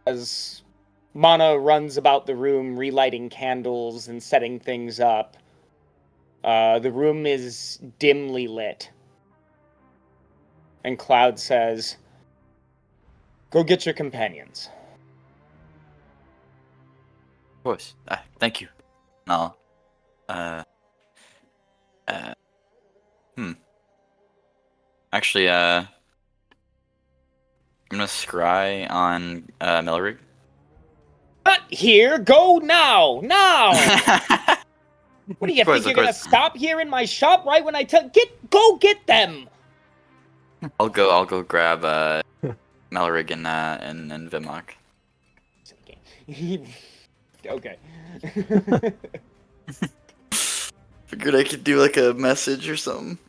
As Mana runs about the room, relighting candles and setting things up, the room is dimly lit. And Cloud says, "Go get your companions." Of course. Thank you. No. Actually, I'm gonna scry on Melrig. Not here! Go now! Now! What do you think? You're gonna stop here in my shop right when I tell go get them? I'll go grab Melrig and Vimok. Okay. Figured I could do like a message or something.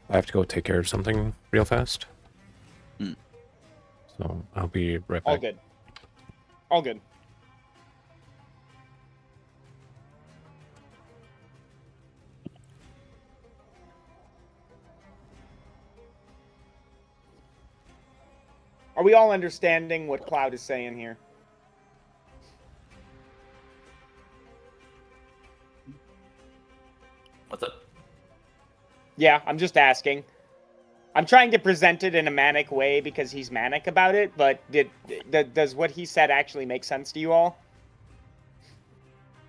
I have to go take care of something real fast. Hmm. So I'll be right back. All good. All good. Are we all understanding what Cloud is saying here? What's up? Yeah, I'm just asking. I'm trying to present it in a manic way because he's manic about it, but does what he said actually make sense to you all?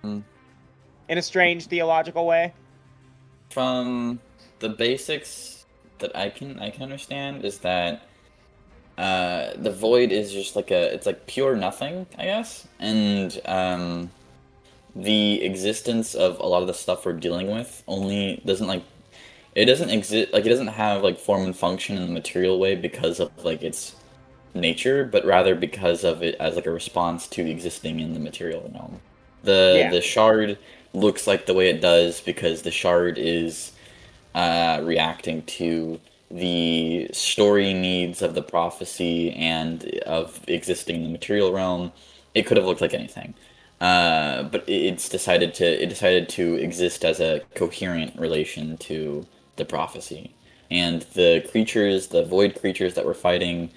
Mm. In a strange theological way? From the basics that I can understand is that the void is just like it's like pure nothing, I guess, and the existence of a lot of the stuff we're dealing with only doesn't like it doesn't exist, like it doesn't have like form and function in the material way because of like its nature, but rather because of it as like a response to existing in the material realm. The shard looks like the way it does because the shard is reacting to the story needs of the prophecy and of existing in the material realm. It could have looked like anything, but it decided to exist as a coherent relation to the prophecy. And the creatures, the void creatures that we're fighting,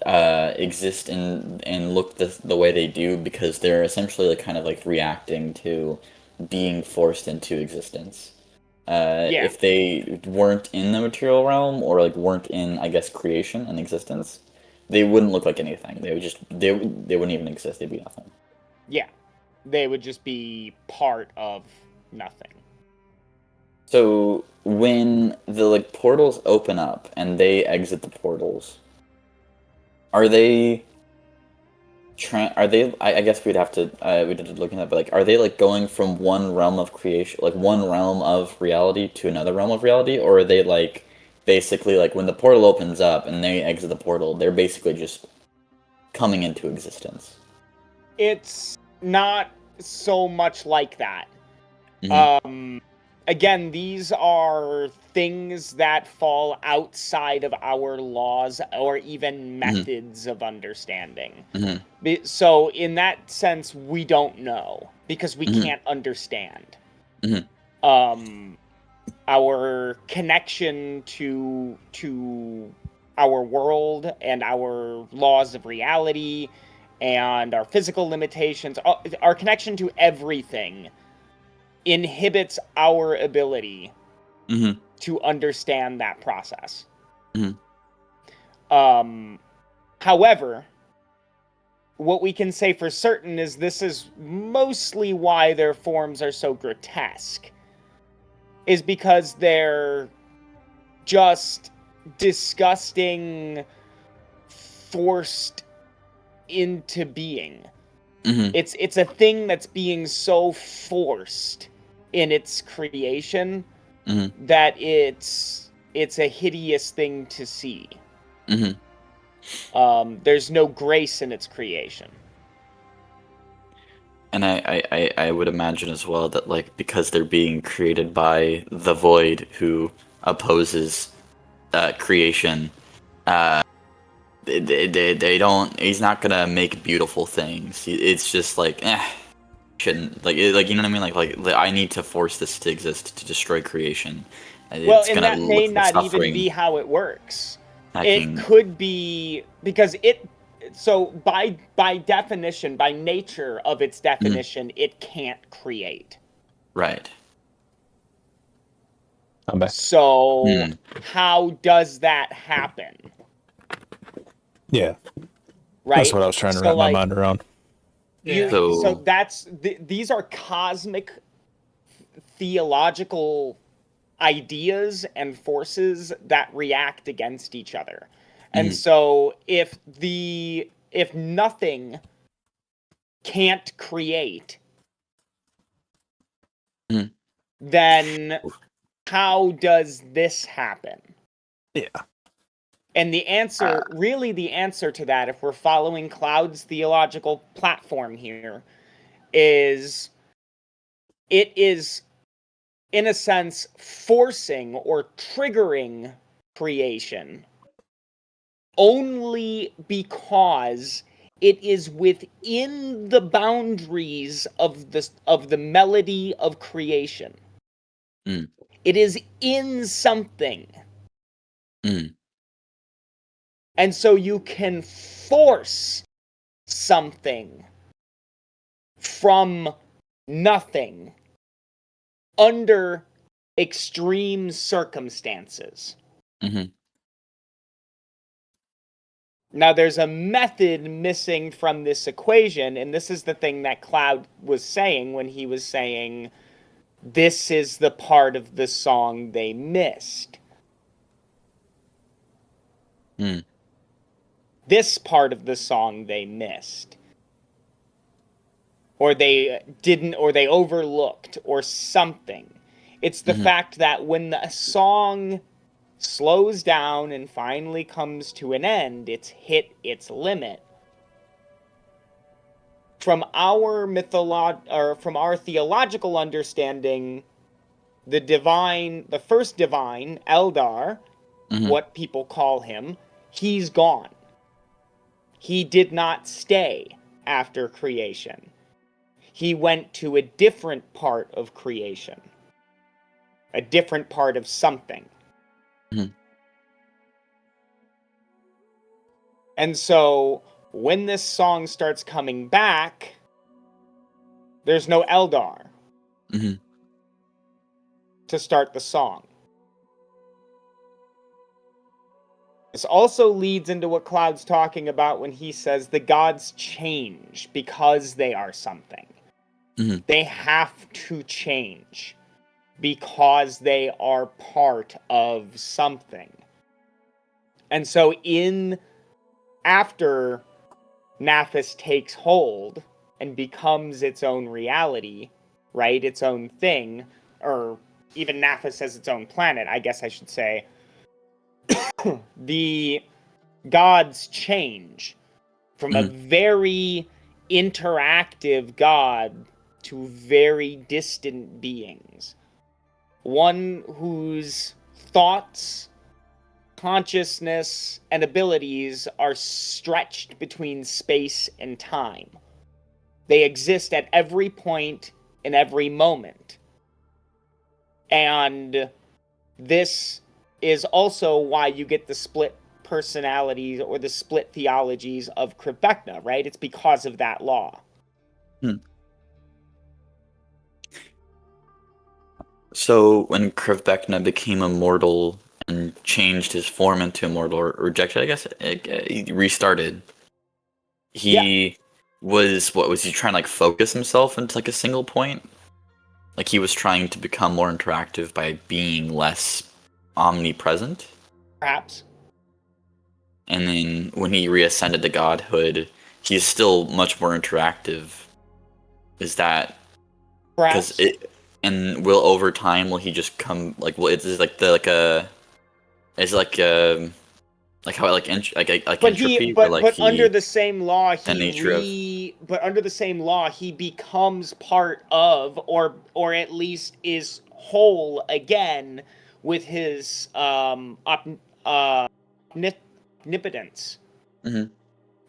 exist and look the way they do because they're essentially like kind of like reacting to being forced into existence. If they weren't in the material realm or like weren't in, I guess, creation and existence, they wouldn't look like anything. They would just they wouldn't even exist. They'd be nothing. Yeah, they would just be part of nothing. So when the like portals open up and they exit the portals, are they? Are they? I guess we'd have to look at that, but like, are they like going from one realm of creation, like one realm of reality, to another realm of reality, or are they like basically like when the portal opens up and they exit the portal, they're basically just coming into existence? It's not so much like that. Mm-hmm. Again, these are things that fall outside of our laws or even methods of understanding. Mm-hmm. So in that sense, we don't know because we can't understand. Our connection to our world and our laws of reality and our physical limitations, our connection to everything inhibits our ability to understand that process. However, what we can say for certain is this is mostly why their forms are so grotesque, is because they're just disgusting, forced into being. Mm-hmm. It's a thing that's being so forced in its creation Mm-hmm. that it's a hideous thing to see. Mm-hmm. There's no grace in its creation. And I would imagine as well that, like, because they're being created by the Void, who opposes creation, they don't. He's not gonna make beautiful things. It's just like, shouldn't like you know what I mean? Like I need to force this to exist to destroy creation. Well, It's and gonna that may look like not even suffering. be how it works. It Hacking. could be because it. So by definition, by nature of its definition, it can't create. Right. I'm back. So how does that happen? Yeah, Right. that's what I was trying to wrap my mind around. So that's these are cosmic theological ideas and forces that react against each other. And so if nothing can't create, then how does this happen? Yeah. And the answer, really the answer to that, if we're following Cloud's theological platform here, is it is, in a sense, forcing or triggering creation only because it is within the boundaries of the melody of creation. It is in something. And so you can force something from nothing under extreme circumstances. Now, there's a method missing from this equation, and this is the thing that Cloud was saying when he was saying, this is the part of the song they missed. This part of the song they missed. Or they didn't, or they overlooked, or something. It's the fact that when the song slows down and finally comes to an end, it's hit its limit. From our from our theological understanding, the first divine, Eldar, what people call him, he's gone. He did not stay after creation. He went to a different part of creation. A different part of something. And so, when this song starts coming back, there's no Eldar to start the song. This also leads into what Cloud's talking about when he says the gods change because they are something. They have to change because they are part of something. And so after Naphis takes hold and becomes its own reality, right, its own thing, or even Naphis as its own planet, I guess I should say, the gods change from a very interactive god to very distant beings. One whose thoughts, consciousness, and abilities are stretched between space and time. They exist at every point in every moment. And this is also why you get the split personalities or the split theologies of Krivbekna, right? It's because of that law. So when Krivbekna became immortal and changed his form into immortal, or rejected, I guess, he restarted. He was he trying to like focus himself into like a single point? Like he was trying to become more interactive by being less omnipresent? Perhaps. And then when he reascended to godhood, he's still much more interactive. Is that Perhaps. because it? And will over time will he just come like? Well, it's like the like a. It's like how like But entropy, or like but under he the same law, the nature of. but under the same law, he becomes part of, or at least is whole again with his omnipotence, Mhm.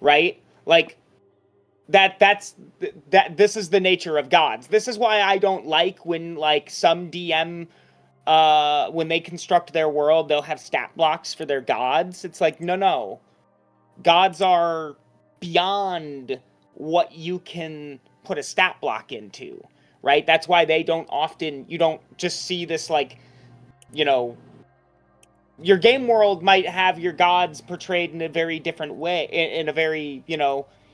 right? Like that. This is the nature of gods. This is why I don't like when like some DM when they construct their world, they'll have stat blocks for their gods. It's like, no. Gods are beyond what you can put a stat block into, right? That's why they don't often, you don't just see this like, you know, your game world might have your gods portrayed in a very different way, in a very,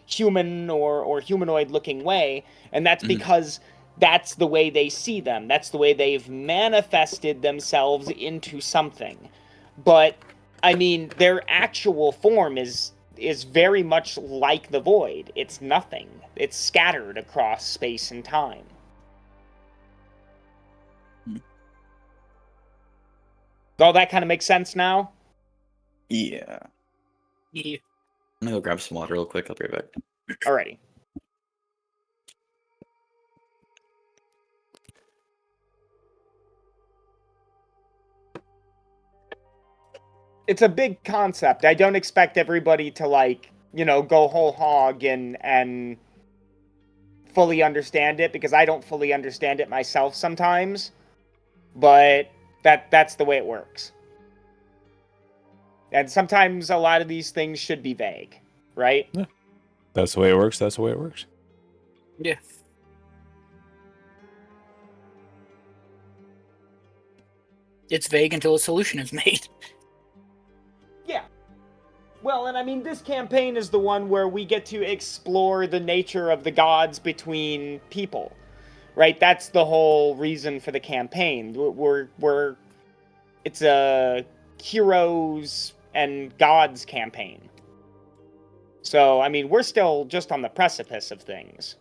human or humanoid looking way. And that's because that's the way they see them. That's the way they've manifested themselves into something. But I mean, their actual form is very much like the void. It's nothing. It's scattered across space and time. All that kind of makes sense now? Yeah. Yeah. I'm gonna go grab some water real quick. I'll be right back. Alrighty. It's a big concept. I don't expect everybody to go whole hog and fully understand it, because I don't fully understand it myself sometimes. But that's the way it works. And sometimes a lot of these things should be vague, right? Yeah. That's the way it works. That's the way it works. Yeah. It's vague until a solution is made. Yeah. Well, and I mean, this campaign is the one where we get to explore the nature of the gods between people, right? That's the whole reason for the campaign. It's a heroes and gods campaign. So, I mean, we're still just on the precipice of things.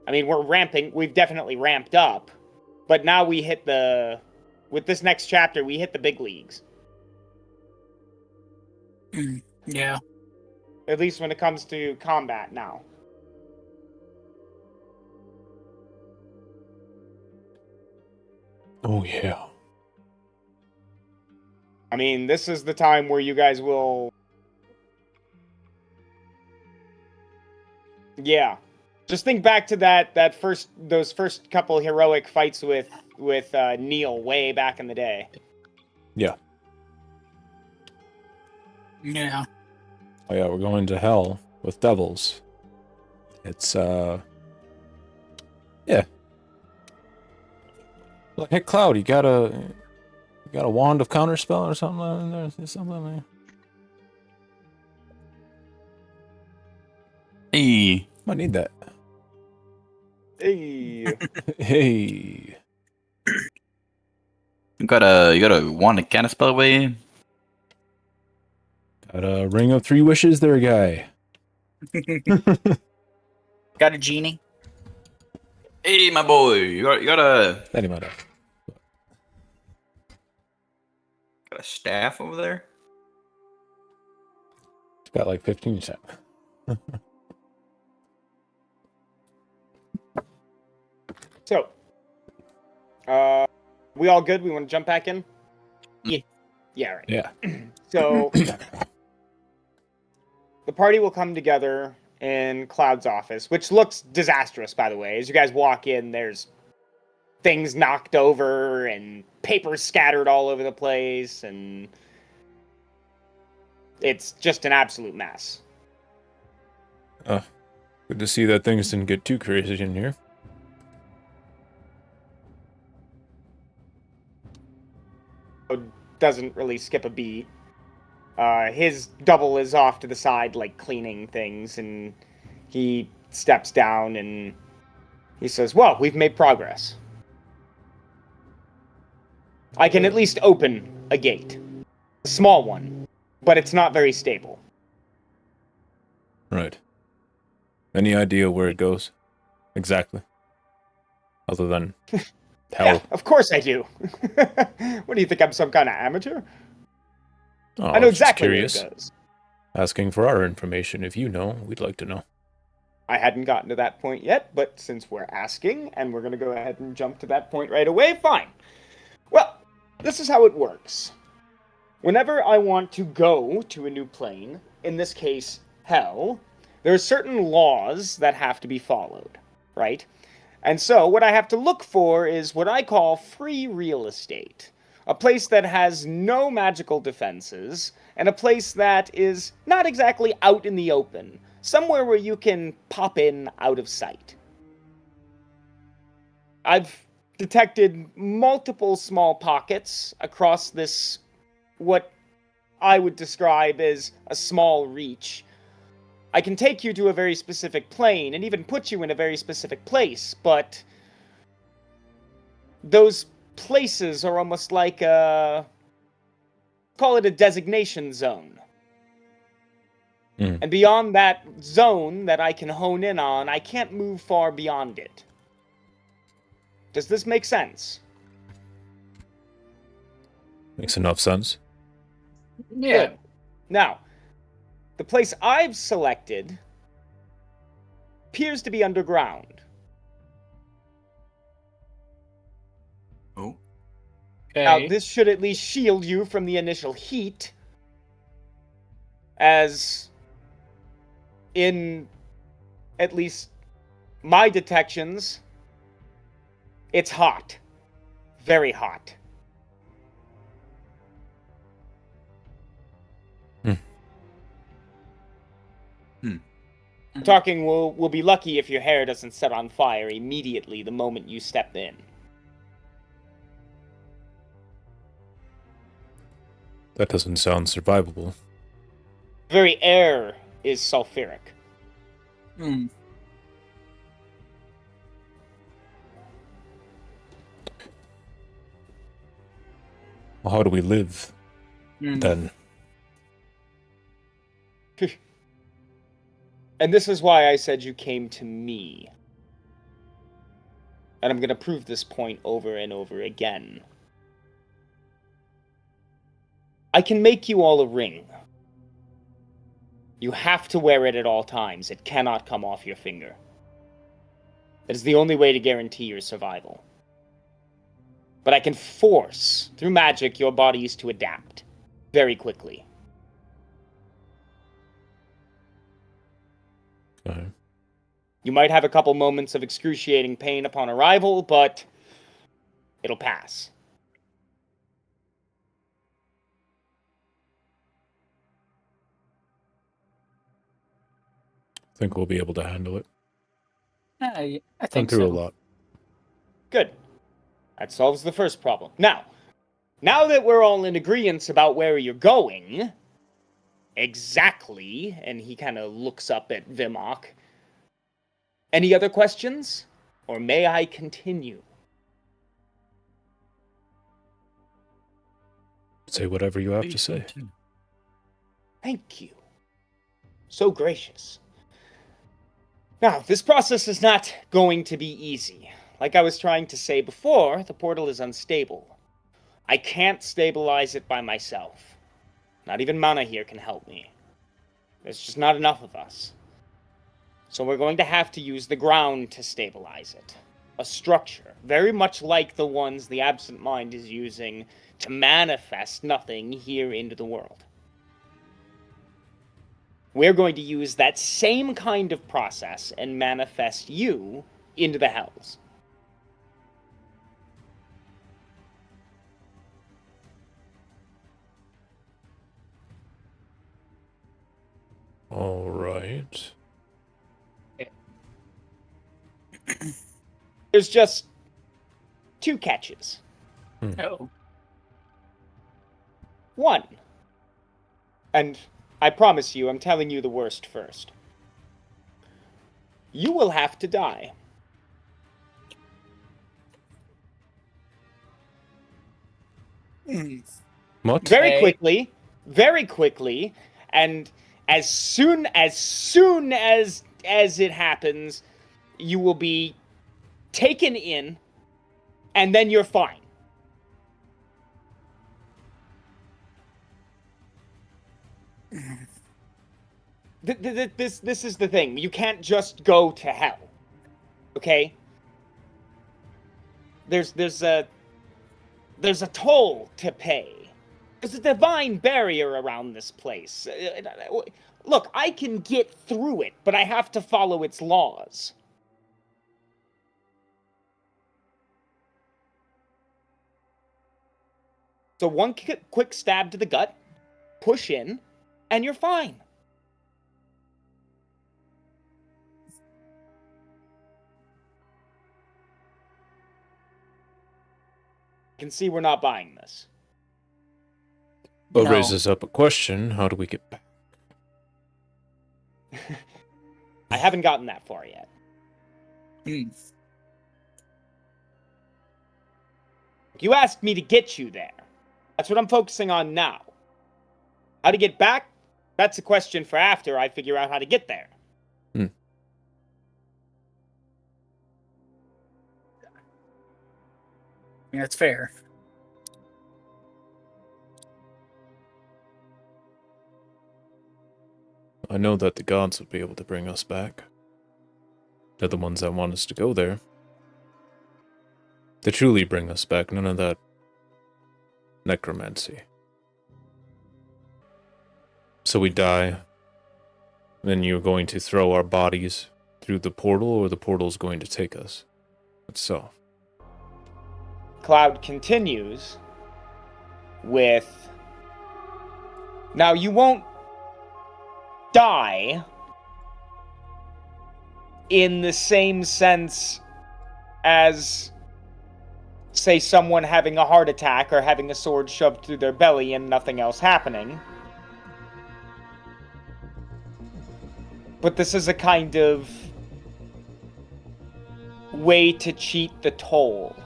I mean, we've definitely ramped up, but now with this next chapter, we hit the big leagues. Yeah. At least when it comes to combat now. Oh, yeah. I mean, this is the time where you guys will... Yeah. Just think back to those first couple heroic fights with Neil way back in the day. Yeah. Yeah. Oh, yeah, we're going to hell with devils. It's, yeah. Like, hey, Cloud, you got a wand of counterspell or something in there? Is there something there? Hey, Might need that. Hey. Hey. you got a wand of cannon spell away? Got a ring of 3 wishes there, guy. Got a genie? Hey, my boy, you got a That he might have. staff over there? It's got like 15%. So, we all good? We want to jump back in? Yeah. Yeah, right. Yeah. So, the party will come together in Cloud's office, which looks disastrous, by the way. As you guys walk in, there's things knocked over and papers scattered all over the place, and it's just an absolute mess. Good to see that things didn't get too crazy in here. Doesn't really skip a beat. His double is off to the side, like cleaning things, and he steps down and he says, "Well, we've made progress. I can at least open a gate." A small one, but it's not very stable. Right. Any idea where it goes? Exactly. Other than hell. Yeah, of course I do. What do you think, I'm some kind of amateur? Oh, I know was just exactly where it curious. goes. Asking for our information. If you know, we'd like to know. I hadn't gotten to that point yet, but since we're asking, and we're going to go ahead and jump to that point right away, fine. Well, this is how it works. Whenever I want to go to a new plane, in this case, hell, there are certain laws that have to be followed, right? And so what I have to look for is what I call free real estate. A place that has no magical defenses, and a place that is not exactly out in the open. Somewhere where you can pop in out of sight. I've detected multiple small pockets across this, what I would describe as a small reach. I can take you to a very specific plane and even put you in a very specific place, but those places are almost like call it a designation zone. And beyond that zone that I can hone in on, I can't move far beyond it. Does this make sense? Makes enough sense. Yeah. Good. Now, the place I've selected appears to be underground. Oh. Okay. Now, this should at least shield you from the initial heat, as in at least my detections, it's hot. Very hot. I'm talking, we'll be lucky if your hair doesn't set on fire immediately the moment you step in. That doesn't sound survivable. Very air is sulfuric. Hmm. Well, how do we live, then? And this is why I said you came to me. And I'm going to prove this point over and over again. I can make you all a ring. You have to wear it at all times. It cannot come off your finger. It is the only way to guarantee your survival. But I can force, through magic, your bodies to adapt very quickly. Okay. You might have a couple moments of excruciating pain upon arrival, but it'll pass. I think we'll be able to handle it. I Been think through so. a lot. Good. That solves the first problem. Now that we're all in agreement about where you're going, exactly, and he kind of looks up at Vimok. Any other questions? Or may I continue? Say whatever you have to say. Thank you. So gracious. Now, this process is not going to be easy. Like I was trying to say before, the portal is unstable. I can't stabilize it by myself. Not even Mana here can help me. There's just not enough of us. So we're going to have to use the ground to stabilize it. A structure, very much like the ones the Absent Mind is using to manifest nothing here into the world. We're going to use that same kind of process and manifest you into the hells. All right. There's just 2 catches. Oh. 1. And I promise you, I'm telling you the worst first. You will have to die. What? Very Okay. quickly, very quickly, and as soon as it happens, you will be taken in, and then you're fine. This is the thing. You can't just go to hell. Okay? There's a toll to pay. There's a divine barrier around this place. Look, I can get through it, but I have to follow its laws. So one quick stab to the gut, push in, and you're fine. I can see we're not buying this. But No. raises up a question, how do we get back? I haven't gotten that far yet. You asked me to get you there. That's what I'm focusing on now. How to get back? That's a question for after I figure out how to get there. Yeah, that's fair. I know that the gods would be able to bring us back. They're the ones that want us to go there. They truly bring us back, none of that necromancy. So we die, then you're going to throw our bodies through the portal, or the portal's going to take us. That's so. Cloud continues with, now you won't die in the same sense as, say, someone having a heart attack or having a sword shoved through their belly and nothing else happening. But this is a kind of way to cheat the toll.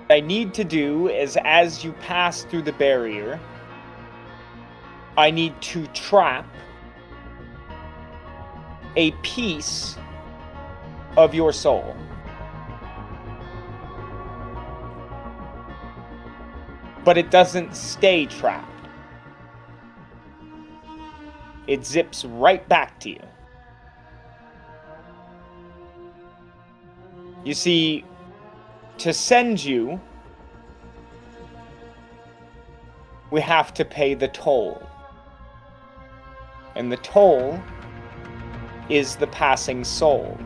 What I need to do is, as you pass through the barrier, I need to trap a piece of your soul. But it doesn't stay trapped. It zips right back to you. You see, to send you, we have to pay the toll. And the toll is the passing soul.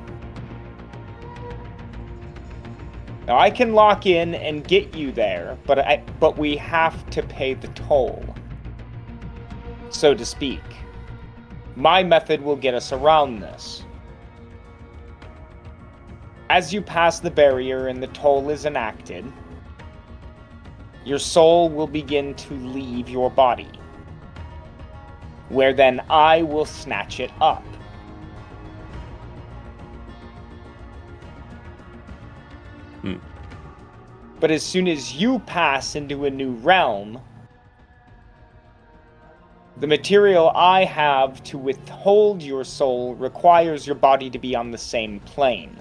Now I can lock in and get you there, but we have to pay the toll, so to speak. My method will get us around this. As you pass the barrier and the toll is enacted, your soul will begin to leave your body, where then I will snatch it up. But as soon as you pass into a new realm, the material I have to withhold your soul requires your body to be on the same plane.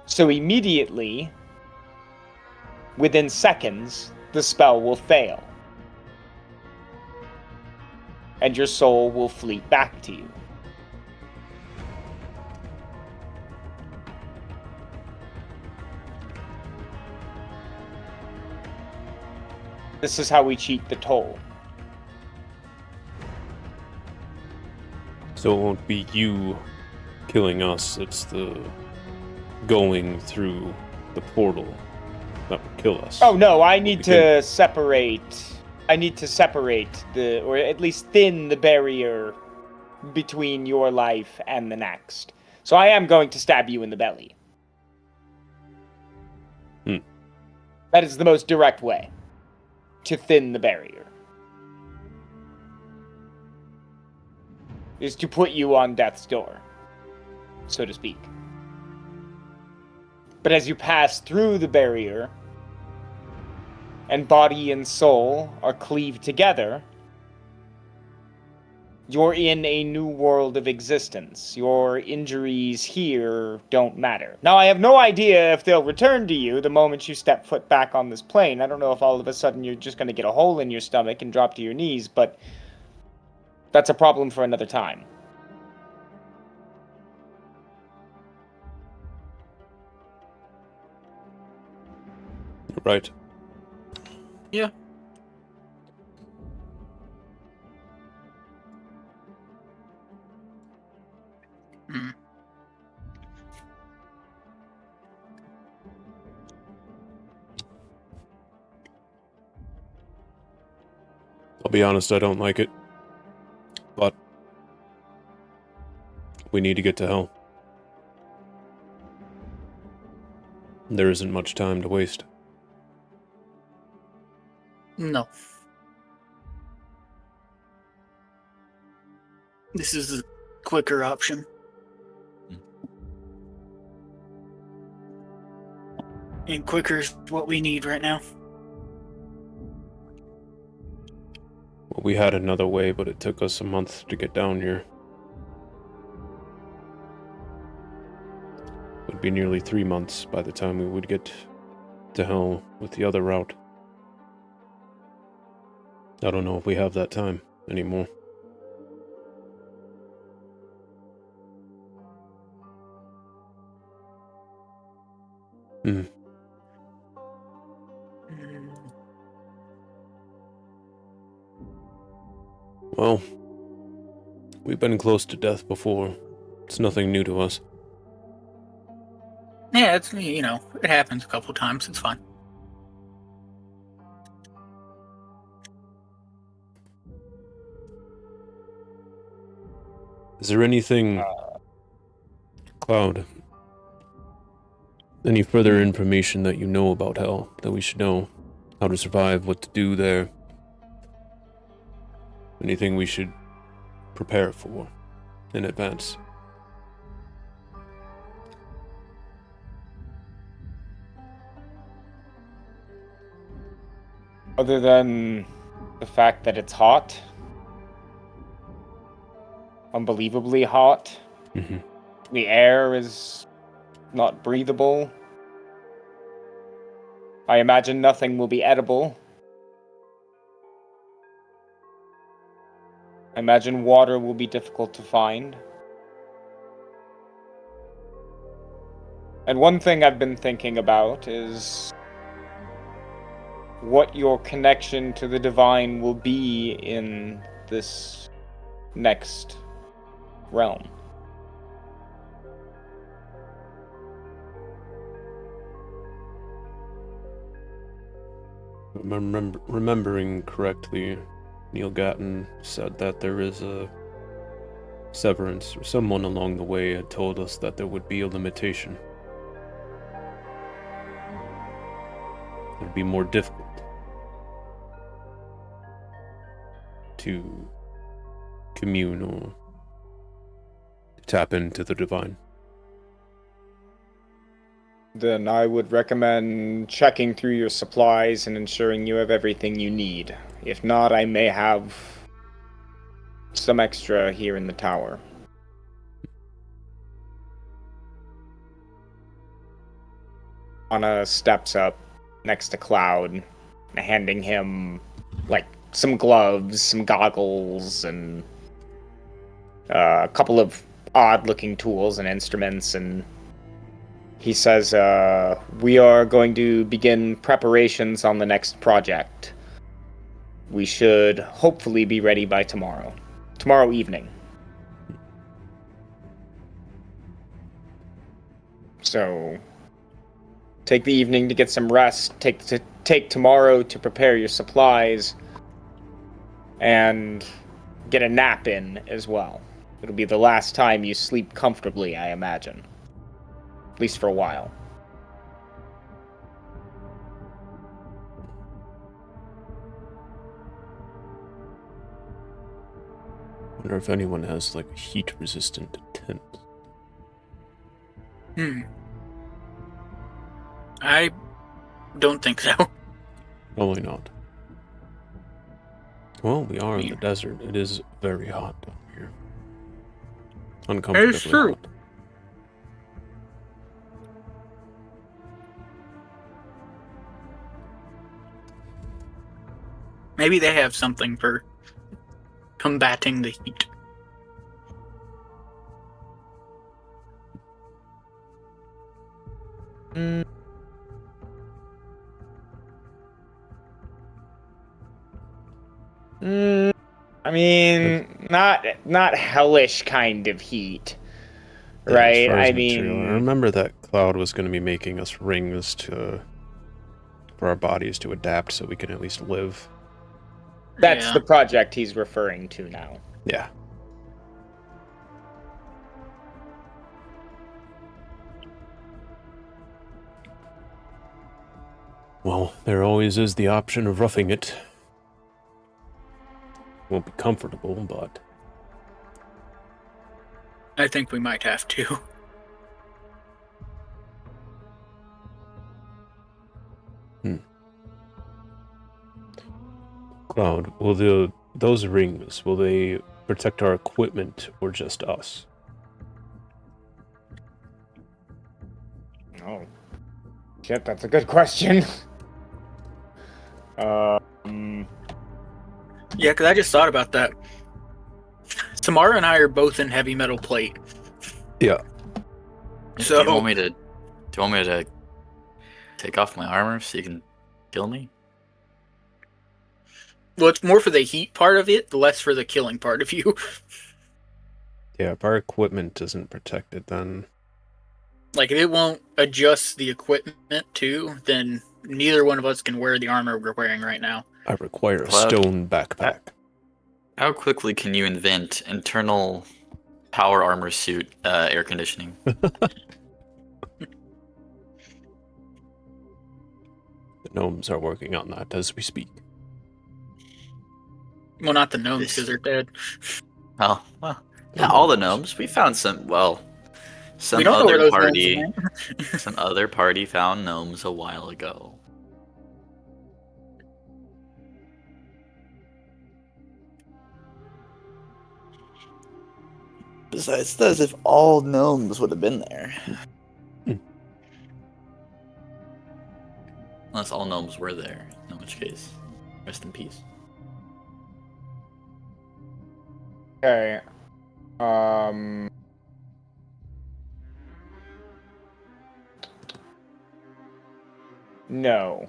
So immediately, within seconds, the spell will fail. And your soul will fleet back to you. This is how we cheat the toll. So it won't be you killing us, it's the going through the portal that will kill us. Oh no, I need to separate the, or at least thin the barrier between your life and the next. So I am going to stab you in the belly. That is the most direct way to thin the barrier. Is to put you on death's door. so to speak. But as you pass through the barrier, and body and soul are cleaved together, you're in a new world of existence. Your injuries here don't matter. Now, I have no idea if they'll return to you the moment you step foot back on this plane. I don't know if all of a sudden you're just going to get a hole in your stomach and drop to your knees, but that's a problem for another time. Right. Yeah. Hmm. I'll be honest, I don't like it. But we need to get to hell. There isn't much time to waste. No. This is the quicker option. And quicker is what we need right now. Well, we had another way, but it took us a month to get down here. It would be nearly 3 months by the time we would get to hell with the other route. I don't know if we have that time anymore. Hmm. Well, we've been close to death before. It's nothing new to us. Yeah, it's, it happens a couple times. It's fine. Is there anything, Cloud, any further information that you know about hell that we should know? How to survive, what to do there? Anything we should prepare for in advance? Other than the fact that it's hot, unbelievably hot, Mm-hmm. the air is not breathable. I imagine nothing will be edible. I imagine water will be difficult to find. And one thing I've been thinking about is what your connection to the divine will be in this next realm. Remembering correctly, Neil Gatton said that there is a severance, or someone along the way had told us that there would be a limitation. It would be more difficult to commune or tap into the divine. Then I would recommend checking through your supplies and ensuring you have everything you need. If not, I may have some extra here in the tower. Anna steps up next to Cloud, handing him, some gloves, some goggles, and a couple of odd-looking tools and instruments, and he says, we are going to begin preparations on the next project. We should hopefully be ready by tomorrow evening. So, take the evening to get some rest, take tomorrow to prepare your supplies, and get a nap in as well. It'll be the last time you sleep comfortably, I imagine. At least for a while. Wonder if anyone has, a heat-resistant tent. I don't think so. Probably not. Well, we are in the desert. It is very hot down here. Uncomfortably true. hot. Maybe they have something for combating the heat. I mean, not hellish kind of heat, Yeah, right? as far as I material, I mean, remember that Cloud was going to be making us rings for our bodies to adapt so we can at least live. that's the project he's referring to now. Yeah. Well, there always is the option of roughing it. Won't be comfortable, but... I think we might have to. Cloud, will those rings, will they protect our equipment or just us? Oh. Shit, that's a good question. Yeah, because I just thought about that. Samara and I are both in heavy metal plate. Yeah. So, do you want me to take off my armor so you can kill me? well, it's more for the heat part of it, less for the killing part of you. Yeah, if our equipment isn't protected, then... Like, if it won't adjust the equipment too, then neither one of us can wear the armor we're wearing right now. I require a Cloud, stone backpack. How quickly can you invent internal power armor suit air conditioning? The gnomes are working on that as we speak. Well, not the gnomes, because they're dead. Oh, well, yeah, all the gnomes. We found some. Well, We some don't know where other those party. gnomes went. Some other party found gnomes a while ago. Besides, it's as if all gnomes would have been there. Unless all gnomes were there, in which case, rest in peace. Okay. No.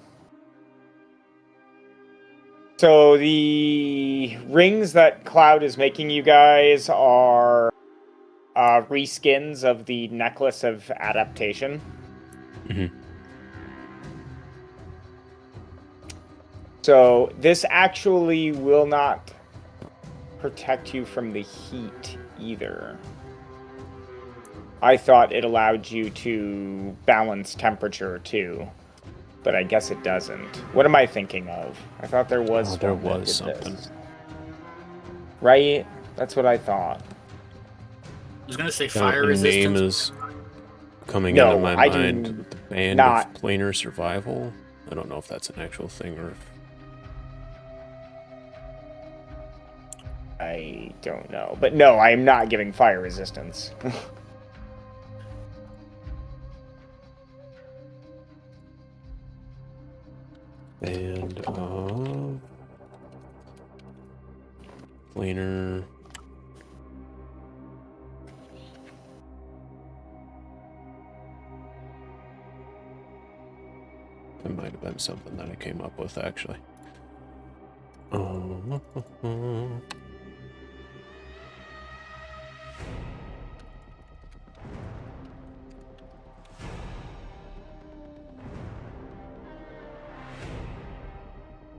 So the rings that Cloud is making you guys are reskins of the Necklace of Adaptation. Mhm. So this actually will not protect you from the heat either. I thought it allowed you to balance temperature too, but I guess it doesn't. What am I thinking of? I thought there was there one that was did something. this. Right? That's what I thought. I was gonna say A fire name resistance. is coming No, into my I do mind. The Band not. of Planar Survival. I don't know if that's an actual thing or if... I don't know. But no, I am not giving fire resistance. And, planar... That might have been something that I came up with, actually.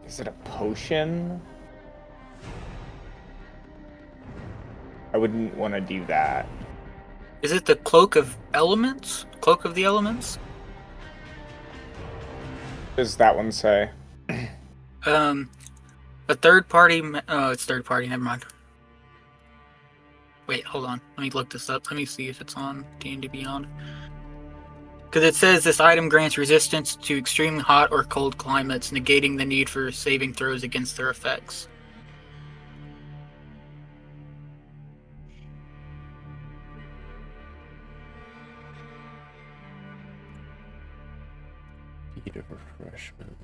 Is it a potion? I wouldn't want to do that. Is it the Cloak of Elements? Cloak of the Elements? What does that one say? A third party. Oh, it's third party. Never mind. Wait, hold on. Let me look this up. Let me see if it's on D&D Beyond. Because it says this item grants resistance to extremely hot or cold climates, negating the need for saving throws against their effects. Heat of refreshment.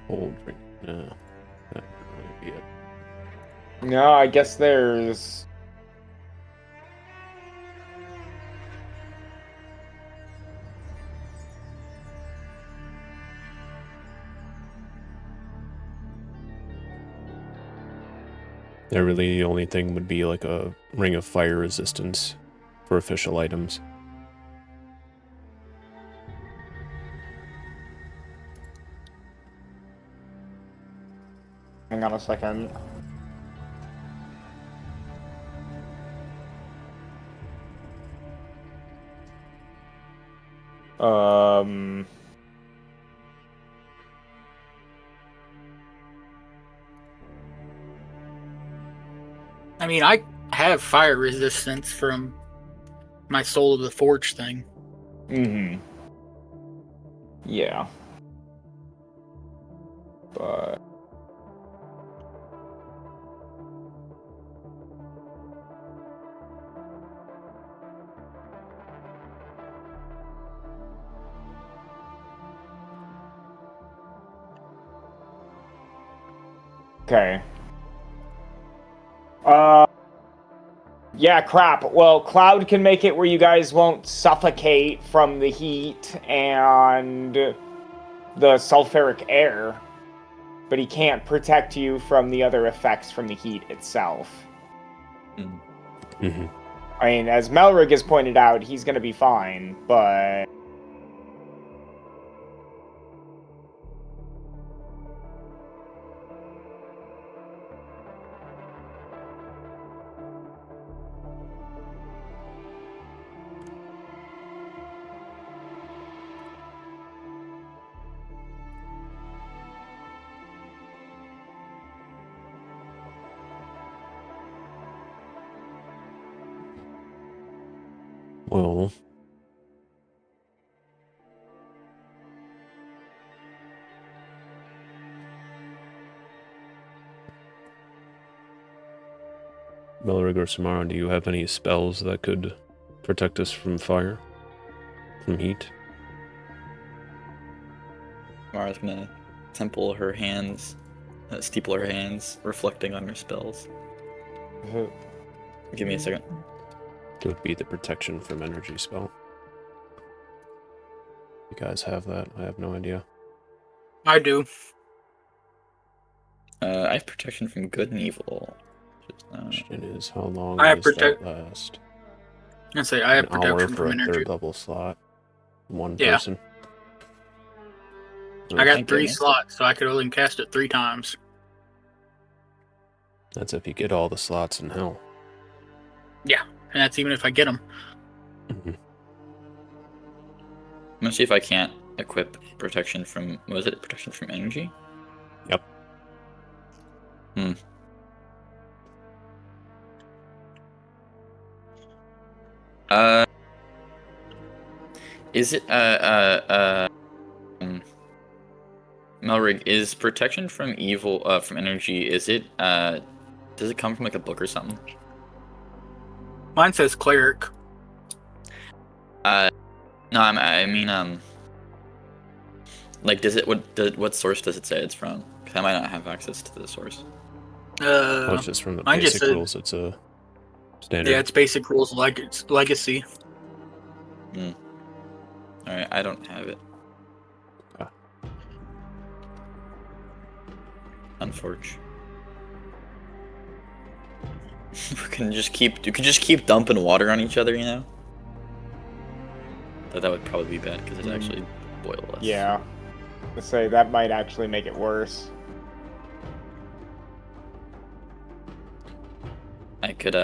Cold drink. No, that would really be it. No, I guess there's... There really the only thing would be like a ring of fire resistance for official items. Hang on a second. I mean, I have fire resistance from my Soul of the Forge thing. Mm-hmm. Yeah. But... Okay. Yeah, crap. Well, Cloud can make it where you guys won't suffocate from the heat and the sulfuric air, but he can't protect you from the other effects from the heat itself. Mm-hmm. I mean, as Melrig has pointed out, he's going to be fine, but... Well, Melrig or Samara, do you have any spells that could protect us from fire? From heat? Mara's gonna steeple her hands, reflecting on her spells. Give me a second. It would be the protection from energy spell. You guys have that? I have no idea. I do. I have protection from good and evil. Question is, how long I have does that last? I say I have An hour protection for from a energy. third level slot. One Yeah. person. I got Thank 3 goodness. slots, so I could only cast it 3 times. That's if you get all the slots in hell. Yeah, and that's even if I get them. Mm-hmm. I'm gonna see if I can't equip protection from. Was it protection from energy? Yep. Is it Melrig, is protection from evil from energy, is it does it come from like a book or something? Mine says cleric. No, I mean like does it what source does it say it's from? Because I might not have access to the source. Oh, it's just from the mine just basic said- rules. It's a standard. Yeah, it's basic rules like it's legacy. Alright, I don't have it. Ah. Unfortunate. You can just keep dumping water on each other, you know? But that would probably be bad because it actually boil less. Yeah. Let's say that might actually make it worse. I could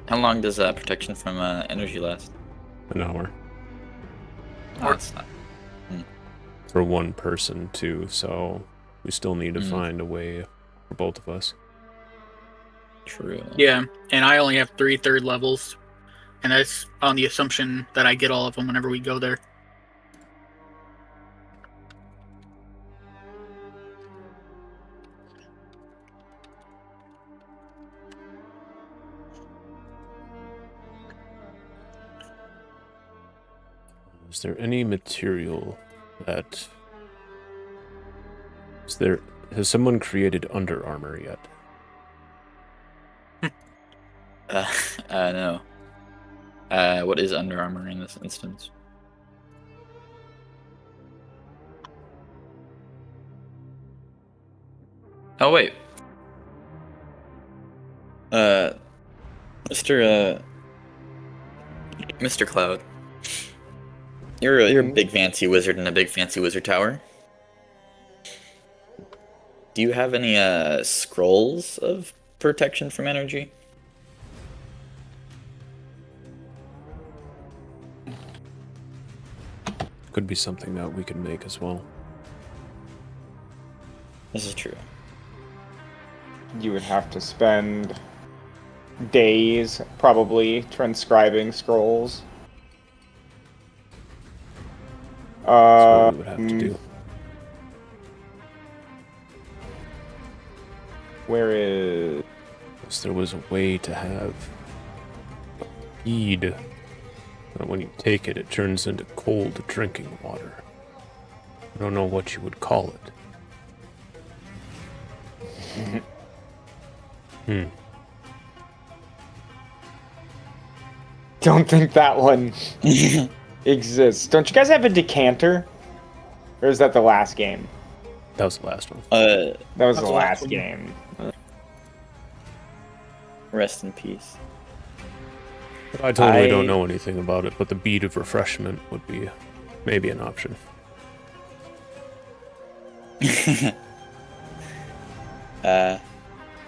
How long does protection from energy last? An hour. Oh, it's not. For one person, too, so we still need to find a way for both of us. True. Yeah, and I only have 3 third levels, and that's on the assumption that I get all of them whenever we go there. Is there any material that... Has someone created Under Armor yet? No. What is Under Armor in this instance? Oh wait. Mr. Cloud. You're a big fancy wizard in a big fancy wizard tower. Do you have any scrolls of protection from energy? Could be something that we could make as well. This is true. You would have to spend days, probably, transcribing scrolls. That's what we would have to do. Where is... If there was a way to have a bead that when you take it, it turns into cold drinking water. I don't know what you would call it. Don't think that one exists. Don't you guys have a decanter? Or is that the last game? That was the last one. That was the the last last game. Rest in peace. I totally don't know anything about it, but the bead of refreshment would be maybe an option.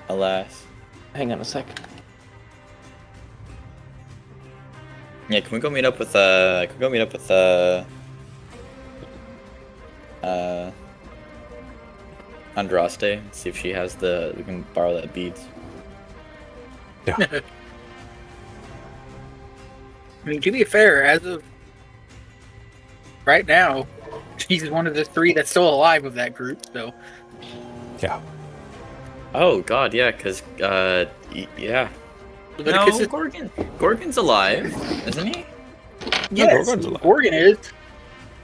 Alas. Hang on a sec. Yeah, can we go meet up with Andraste and see if she has we can borrow that beads. Yeah. I mean, to be fair, as of right now, she's one of the 3 that's still alive of that group, so... Yeah. Oh god, yeah, cause yeah. Leviticus No, Gorgon's alive, isn't he? Yes, Gorgon's alive. Gorgon is.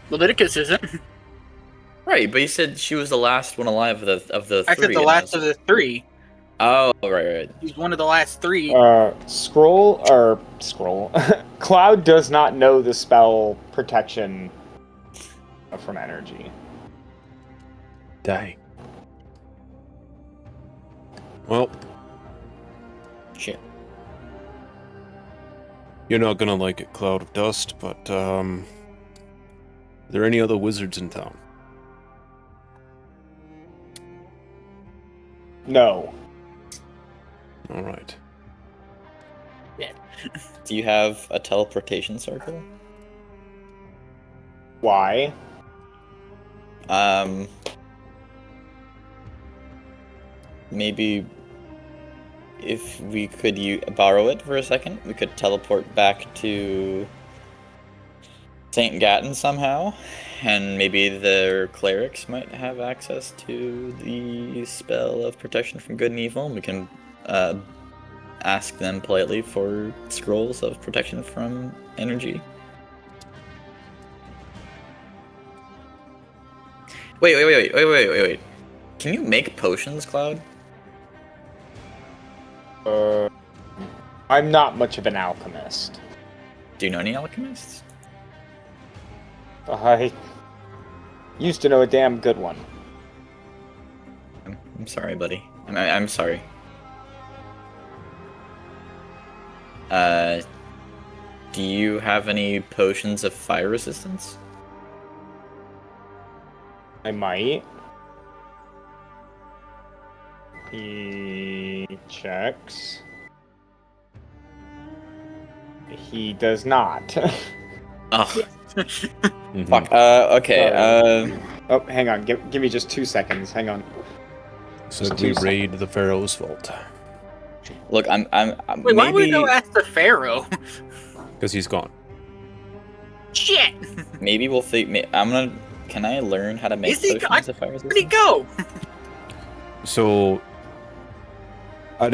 Leviticus isn't. Right, but you said she was the last one alive of the 3. I said the last of the 3. Oh, right. He's one of the last 3. Scroll. Cloud does not know the spell protection from energy. Dang. Well, Shit. you're not gonna like it, Cloud of Dust, but, are there any other wizards in town? No. Alright. Do you have a teleportation circle? Why? Maybe if we could borrow it for a second, we could teleport back to St. Gatton somehow, and maybe their clerics might have access to the spell of protection from good and evil, and we can ask them politely for scrolls of protection from energy. Wait. Can you make potions, Cloud? I'm not much of an alchemist. Do you know any alchemists? I used to know a damn good one. I'm sorry, buddy. I'm sorry. Do you have any potions of fire resistance? I might. checks. He does not. Oh, Mhm. fuck. Okay. Oh, hang on. Give me just 2 seconds. Hang on. Said Just we 2 raid the Pharaoh's vault. Look, I'm Wait, why would we maybe go ask the Pharaoh? Because he's gone. Shit! maybe we'll think. I'm gonna. Can I learn how to make Is he? potions of fire resistance? Where'd he go? So, I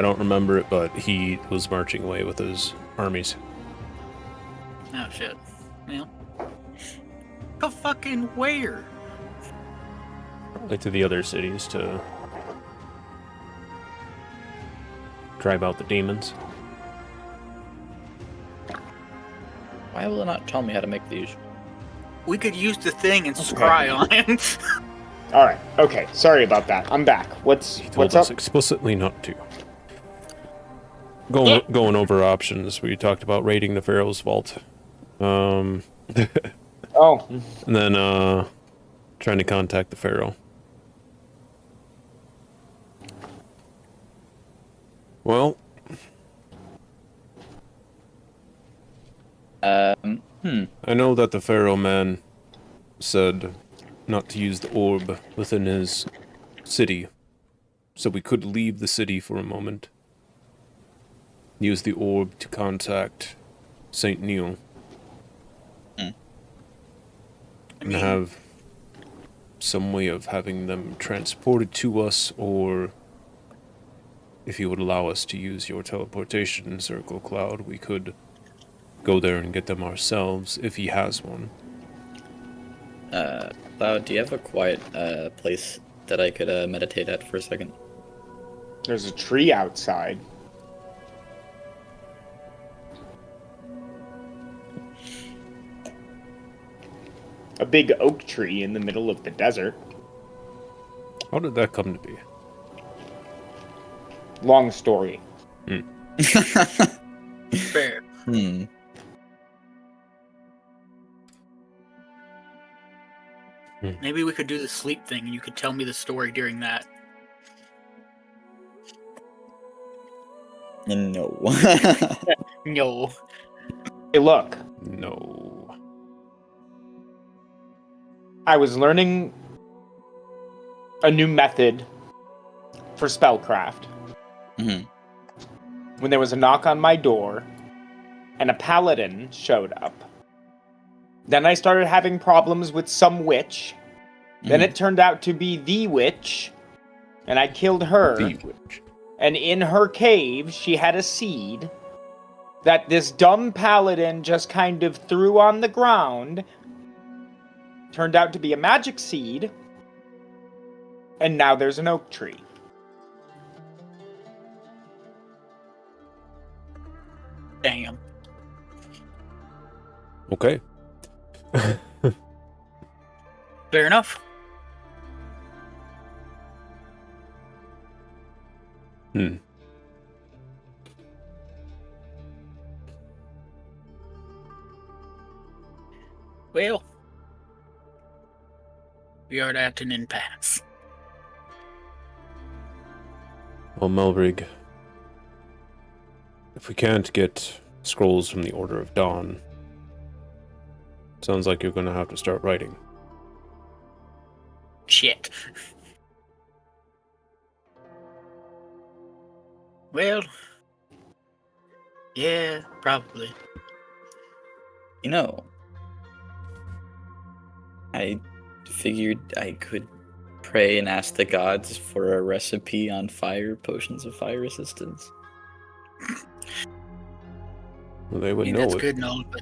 don't remember it, but he was marching away with his armies. Oh shit. Well, go fucking where? Like to the other cities to drive out the demons. Why will it not tell me how to make these? We could use the thing and scry on him. All right. Okay. Sorry about that. I'm back. What's He told us up? explicitly not to. Going over options, we talked about raiding the Pharaoh's vault. Oh, And then trying to contact the Pharaoh. Well, I know that the Pharaoh man said not to use the orb within his city, so we could leave the city for a moment. Use the orb to contact Saint Neil. And have some way of having them transported to us, or if you would allow us to use your teleportation circle, Cloud, we could go there and get them ourselves, if he has one. Cloud, do you have a quiet place that I could meditate at for a second? there's a tree outside. A big oak tree in the middle of the desert. How did that come to be? Long story. Fair. Maybe we could do the sleep thing and you could tell me the story during that. No. No. Hey, look. No. I was learning a new method for spellcraft when there was a knock on my door and a paladin showed up. Then I started having problems with some witch. Then it turned out to be the witch, and I killed her. The witch. And in her cave, she had a seed that this dumb paladin just kind of threw on the ground. Turned out to be a magic seed. And now there's an oak tree. Damn. Okay. Fair enough. Well, we are at an impasse. Well, Melrig, if we can't get scrolls from the Order of Dawn, sounds like you're gonna have to start writing. Shit. Well, yeah, probably. You know, I figured I could pray and ask the gods for a recipe on fire potions of fire resistance. Well, they I would mean, know that's it. good and all, but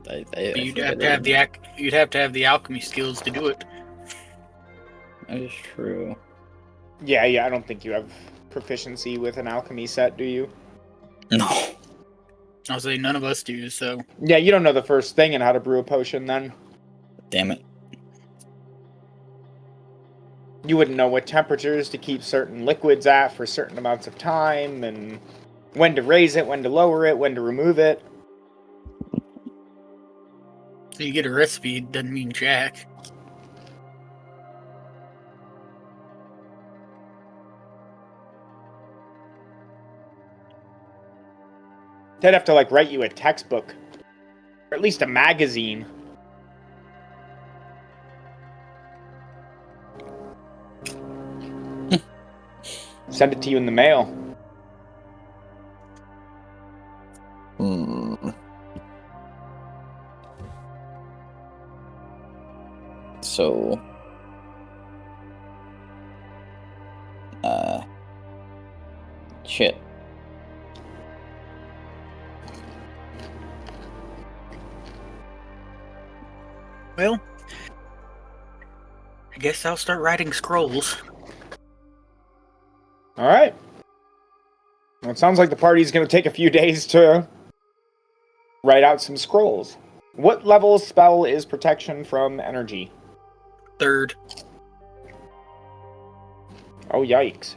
I you'd think have I to have did. you'd have to have the alchemy skills to do it. That is true. Yeah, I don't think you have proficiency with an alchemy set, do you? No. I'll say none of us do, so Yeah, you don't know the first thing in how to brew a potion then. Damn it. You wouldn't know what temperatures to keep certain liquids at for certain amounts of time, and when to raise it, when to lower it, when to remove it. so you get a recipe doesn't mean jack. They'd have to like write you a textbook, or at least a magazine. Send it to you in the mail. So, shit. Well, I guess I'll start writing scrolls. All right. Well, it sounds like the party's going to take a few days to write out some scrolls. What level spell is protection from energy? 3rd. Oh, yikes.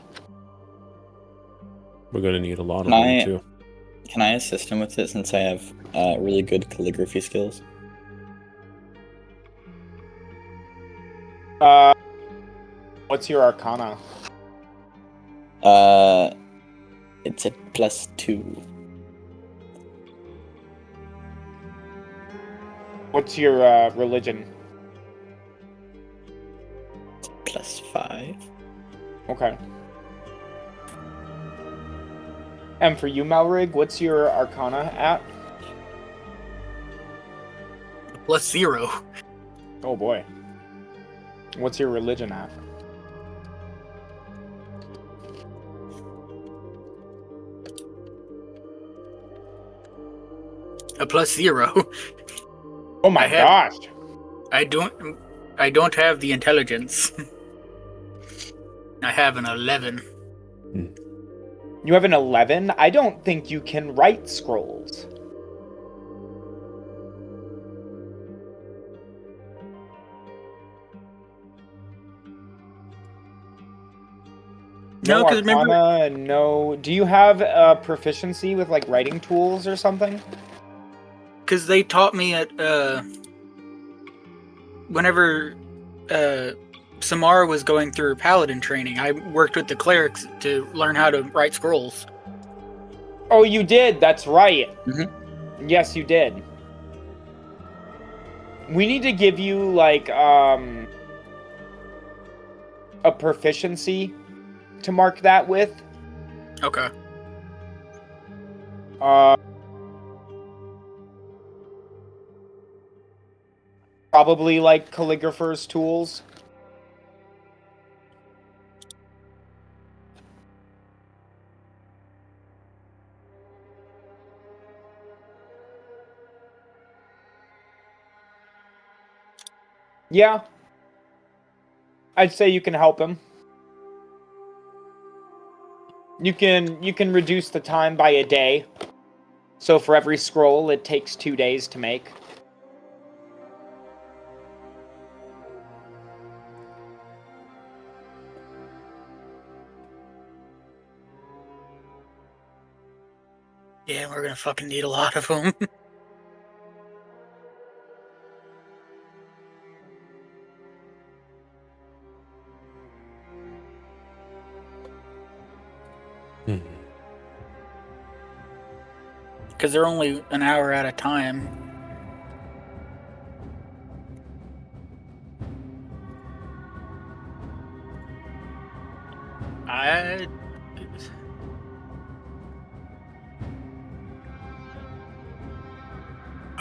We're gonna need a lot of Can them I- too. Can I assist him with it since I have really good calligraphy skills? What's your arcana? It's a +2. What's your religion? +5. Okay. And for you, Malrig, what's your arcana at? +0. Oh boy. What's your religion at? A +0. Oh my I have- gosh. I don't have the intelligence. I have an 11. You have an 11? I don't think you can write scrolls. No, 'cause remember- arcana, no. Do you have a proficiency with like writing tools or something? Because they taught me at whenever Samara was going through paladin training, I worked with the clerics to learn how to write scrolls. Oh, you did. That's right. Mhm. Yes, you did. We need to give you like a proficiency to mark that with. Okay. Probably like calligrapher's tools. Yeah. I'd say you can help him. You can reduce the time by a day. So for every scroll, it takes 2 days to make. Yeah, we're gonna fucking need a lot of them. Because they're only an hour at a time.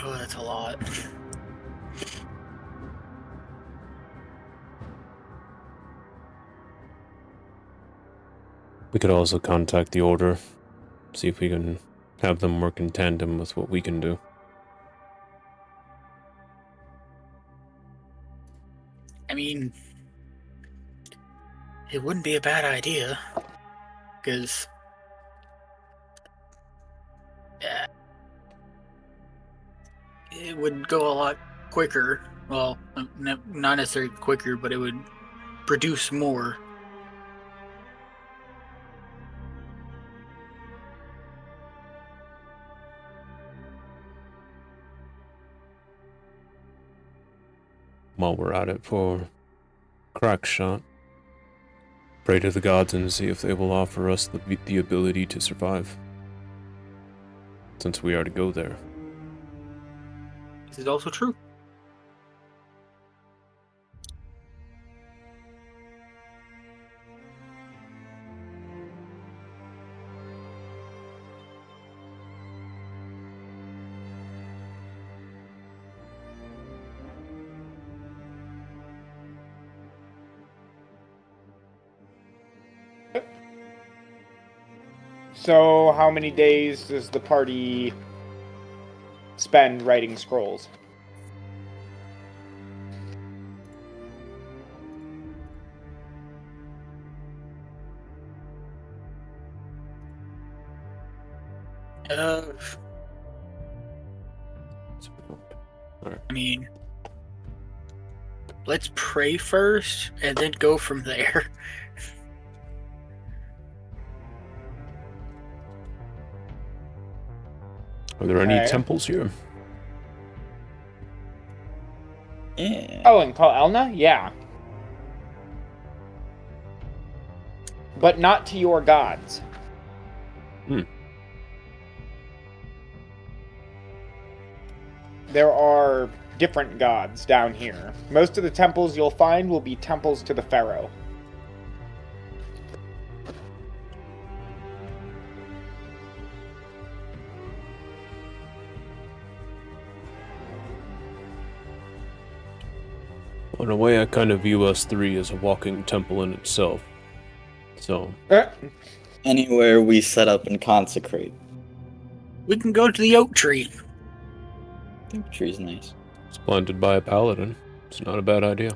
Oh, that's a lot. We could also contact the Order, see if we can have them work in tandem with what we can do. I mean, it wouldn't be a bad idea, because it would go a lot quicker. Well, not necessarily quicker, but it would produce more. While we're at it for crack shot, pray to the gods and see if they will offer us the ability to survive. since we are to go there. This is also true. So, how many days does the party spend writing scrolls? I mean, let's pray first and then go from there. Are there any Okay. temples here? Yeah. Oh, in Kal Elna? Yeah. But not to your gods. There are different gods down here. Most of the temples you'll find will be temples to the pharaoh. In a way, I kind of view us three as a walking temple in itself. So, Anywhere we set up and consecrate. We can go to the oak tree. I think the tree's nice. it's planted by a paladin. It's not a bad idea.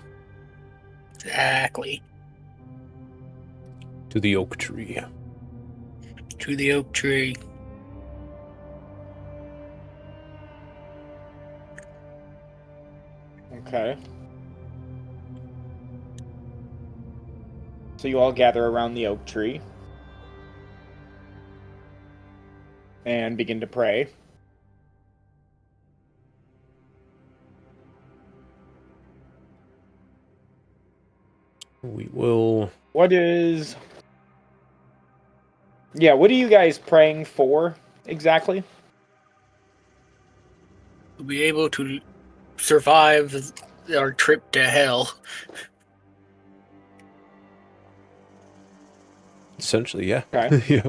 Exactly. To the oak tree. To the oak tree. Okay. So you all gather around the oak tree and begin to pray. We will... What are you guys praying for exactly? We'll be able to survive our trip to hell. Essentially, yeah. Okay. Yeah.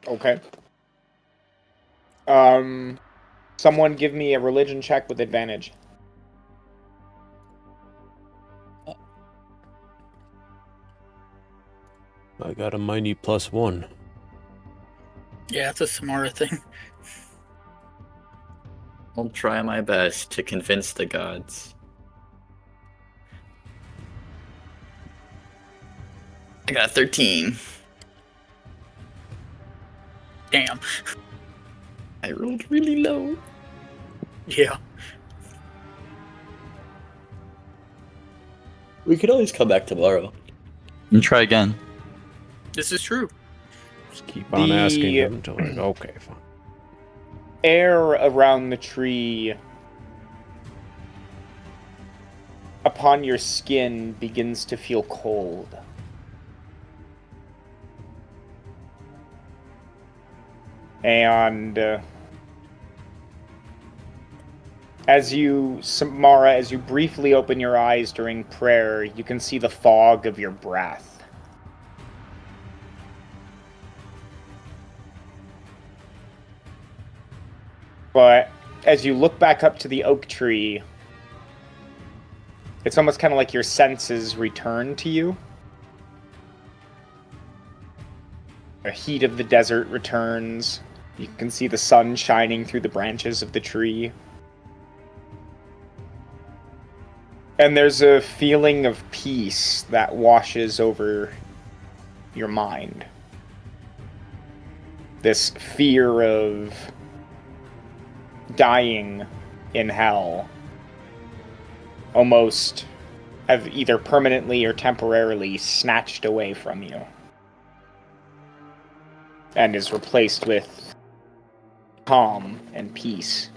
Okay. Someone give me a religion check with advantage. I got a mighty +1. Yeah, that's a smart thing. I'll try my best to convince the gods. I got 13. Damn. I rolled really low. Yeah. We could always come back tomorrow. And try again. This is true. Just keep on asking them until like, okay, fine. Air around the tree upon your skin begins to feel cold. And as you briefly open your eyes during prayer, you can see the fog of your breath. But as you look back up to the oak tree, it's almost kind of like your senses return to you. The heat of the desert returns. You can see the sun shining through the branches of the tree. And there's a feeling of peace that washes over your mind. This fear of dying in hell almost have either permanently or temporarily snatched away from you and is replaced with calm and peace.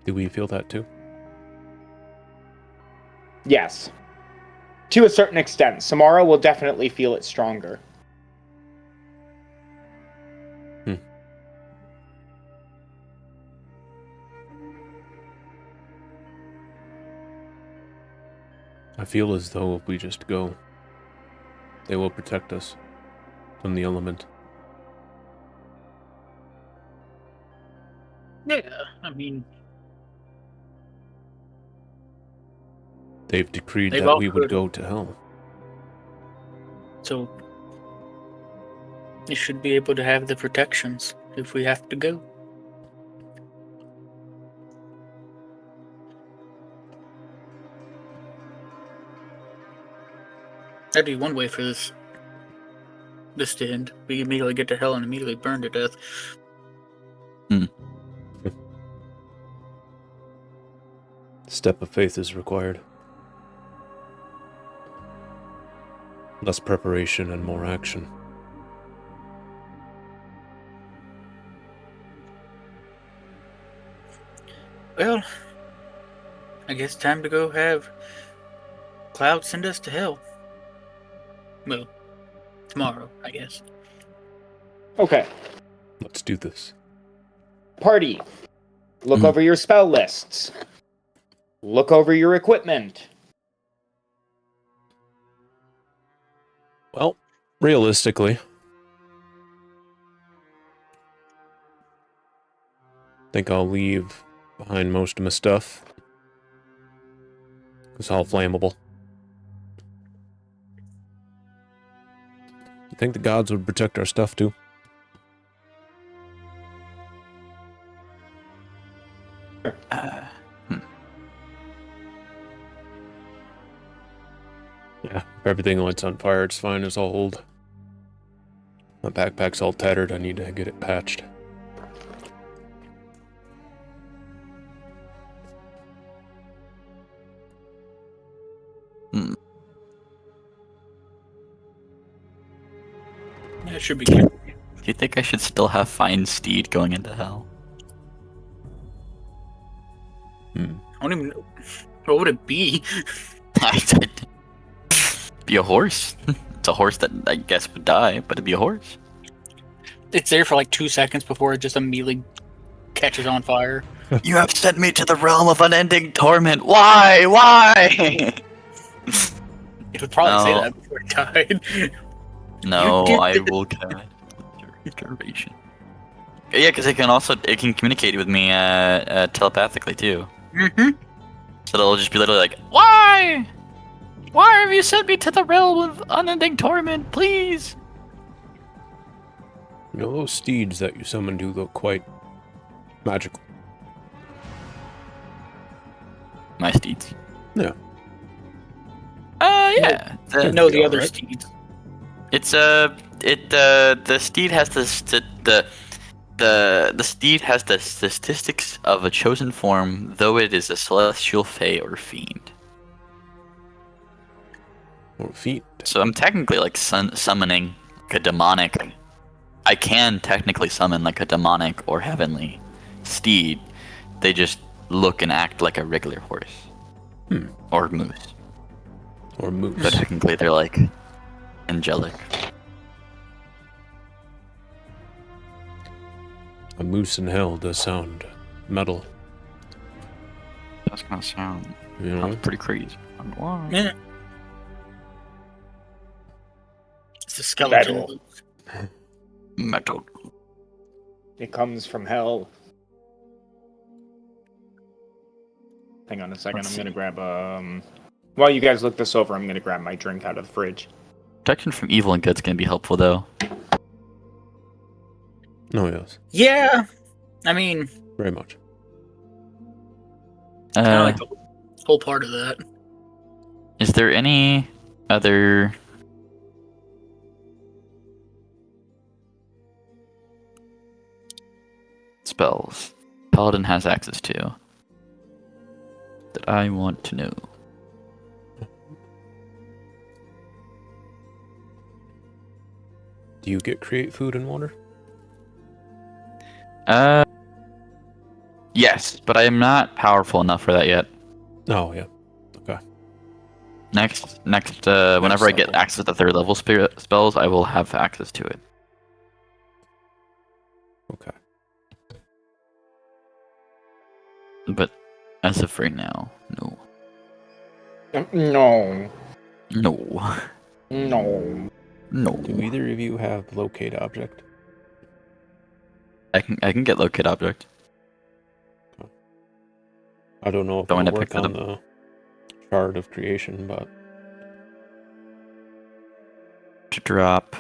Do we feel that too? Yes. To a certain extent. Samara will definitely feel it stronger. I feel as though if we just go, they will protect us from the element. Yeah, I mean, They've decreed They've that we would offered- go to hell. so you should be able to have the protections if we have to go. That'd be one way for this to end. We immediately get to hell and immediately burn to death. Step of faith is required. Less preparation and more action. Well, I guess time to go have Cloud send us to hell. Well, tomorrow, I guess. Okay. Let's do this. Party. Look Mhm. over your spell lists. Look over your equipment. Well, realistically, I think I'll leave behind most of my stuff. It's all flammable. You think the gods would protect our stuff too? Uh, Yeah, if everything lights on fire, it's fine as old. My backpack's all tattered, I need to get it patched. Yeah, it should be good. do you think I should still have Fine Steed going into hell? I don't even know. What would it be? Be a horse. It's a horse that I guess would die, but it'd be a horse. It's there for like 2 seconds before it just immediately catches on fire. You have sent me to the realm of unending torment. Why? Why? It would probably say No. that before it died. No, did I it. will cast duration. Yeah, because it can communicate with me telepathically too. Mm-hmm. So it'll just be literally like, why? Why have you sent me to the realm of unending torment? Please. You know, those steeds that you summon do look quite magical. My steeds. Yeah. Yeah. No, the Yeah, other right. steeds. It's the steed has the steed has the statistics of a chosen form, though it is a celestial fae or fiend. Or feet. So I'm technically like summoning like a demonic. I can technically summon like a demonic or heavenly steed. They just look and act like a regular horse. Or moose. Or moose. But technically they're like angelic. A moose in hell does sound metal. That's gonna sound You know? pretty crazy. Why? Yeah. It's a skeleton. Metal. It comes from hell. Hang on a second. Let's I'm gonna grab While you guys look this over, I'm gonna grab my drink out of the fridge. Protection from evil and good's gonna be helpful though. No, yes. Yeah. I mean, Very much. kind of like the whole part of that. Is there any other spells Paladin has access to that I want to know? Do you get create food and water? Yes, but I am not powerful enough for that yet. Oh, yeah. Okay. Next, whenever I get cycle. access to third level spells, I will have access to it. Okay. But as of right now, no. No. No. No. No. Do either of you have locate object? I can get locate object. I don't know if Don't it'll wanna pick work that on the shard of creation, but To drop.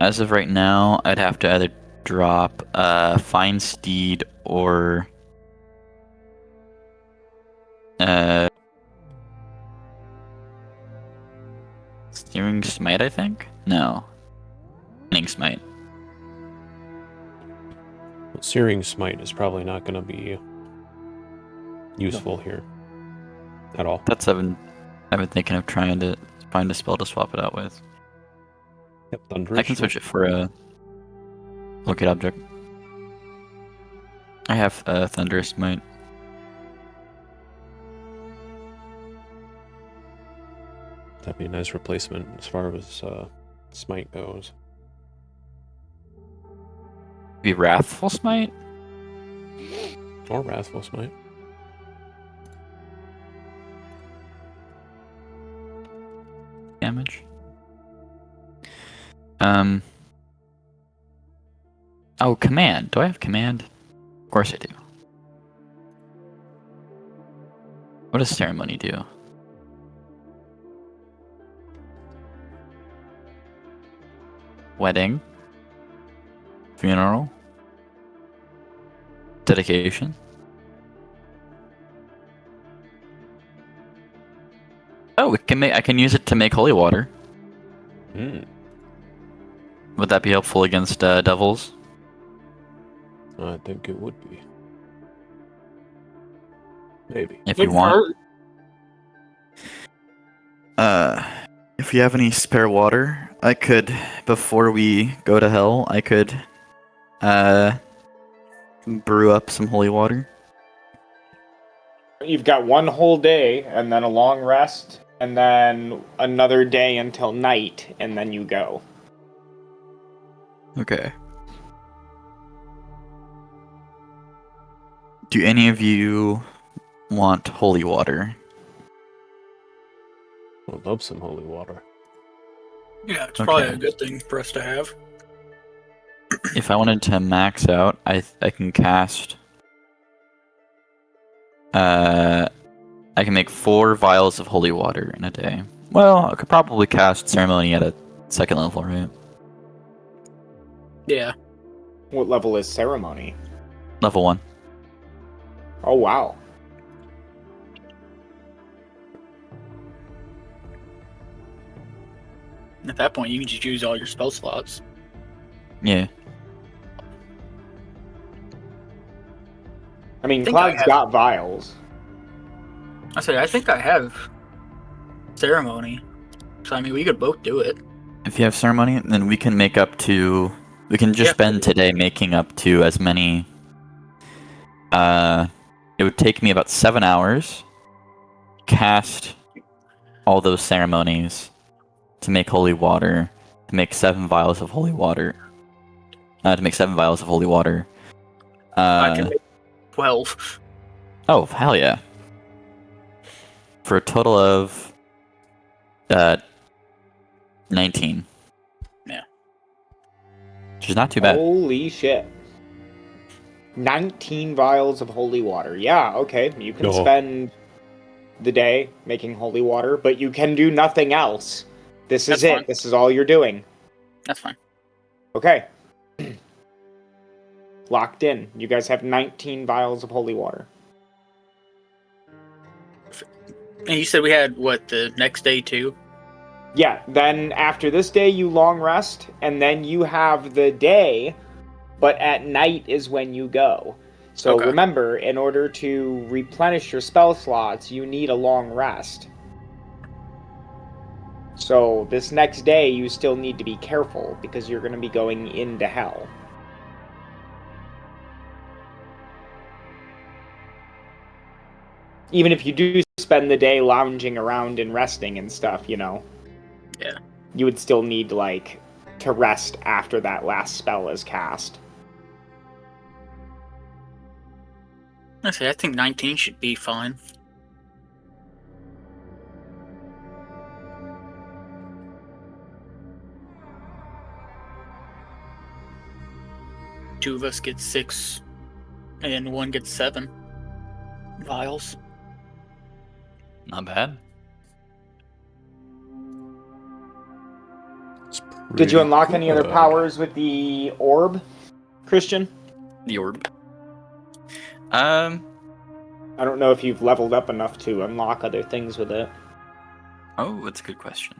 As of right now, I'd have to either drop Find Steed or Steering Smite, I think? No. Lightning Smite. Searing Smite is probably not going to be useful here at all. That's I've been thinking of trying to find a spell to swap it out with. Yep, Thunderous. I can switch it for a locate object. I have Thunderous Smite. That'd be a nice replacement as far as Smite goes. Maybe Wrathful Smite? Or Wrathful Smite. Damage. Oh, command. Do I have command? Of course I do. What does ceremony do? Wedding. Funeral. Dedication. Oh, I can use it to make holy water. Hmm. Would that be helpful against devils? I think it would be. Maybe. If you want. If you have any spare water, I could, before we go to hell, I could brew up some holy water. You've got one whole day, and then a long rest, and then another day until night, and then you go. Okay. Do any of you want holy water? I'd love some holy water. Yeah, it's probably Okay. a good thing for us to have. If I wanted to max out, I can cast. I can make 4 vials of holy water in a day. Well, I could probably cast ceremony at a 2nd level, right? Yeah. What level is ceremony? Level 1. Oh, wow. At that point, you can just use all your spell slots. Yeah. I mean, think I Cloud's have- got vials. I think I have ceremony. So, I mean, we could both do it. If you have ceremony, then we can make up to. We can just Yeah. spend today making up to as many. It would take me about 7 hours. Cast all those ceremonies to make holy water. To make 7 vials of holy water. To make 7 vials of holy water. I can make 12. Oh, hell yeah. For a total of 19. Yeah. Which is not too bad. Holy shit. 19 vials of holy water. Yeah, okay. You can No. spend the day making holy water, but you can do nothing else. This is That's it. fine. This is all you're doing. That's fine. Okay. Locked in. You guys have 19 vials of holy water. And you said we had, what, the next day too? Yeah, then after this day, you long rest, and then you have the day, but at night is when you go. So Okay. remember, in order to replenish your spell slots, you need a long rest. So this next day, you still need to be careful, because you're going to be going into hell. even if you do spend the day lounging around and resting and stuff, Yeah. you would still need like to rest after that last spell is cast. I think 19 should be fine. Two of us get 6, and one gets 7 vials. Not bad. It's Did you pretty unlock any other good. powers with the orb, Christian? The orb. I don't know if you've leveled up enough to unlock other things with it. Oh, that's a good question.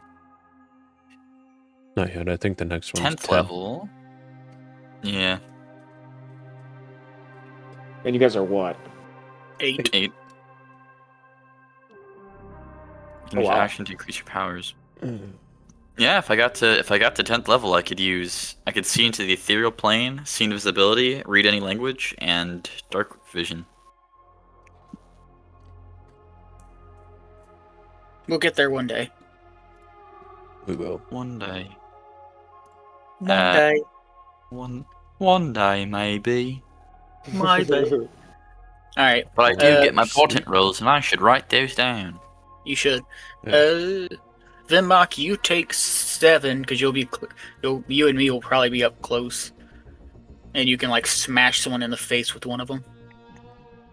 Not yet. I think the next one's 10th 10. level. Yeah, And you guys are what? 8. 8. You can Oh, use wow. action to increase your powers. Yeah, if I got to 10th level, I could see into the ethereal plane, see invisibility, read any language, and dark vision. We'll get there one day. We will. One day. One Uh, day. One day, maybe. Maybe. Alright, But I do get my sweet. portent rolls, and I should write those down. you should. Yeah. Venmark, you take 7, because you and me will probably be up close. And you can, like, smash someone in the face with one of them.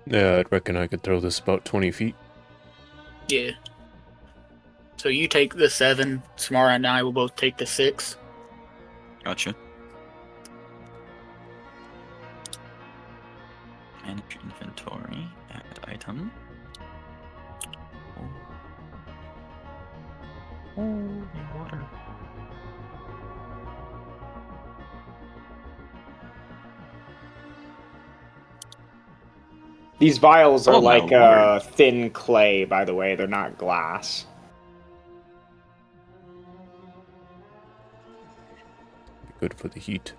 Yeah, I'd reckon I could throw this about 20 feet. Yeah. So you take the 7, Samara and I will both take the 6. Gotcha. Manage inventory. Add item. Holy water. These vials are Oh, my like lord. thin clay, by the way. They're not glass. Good for the heat.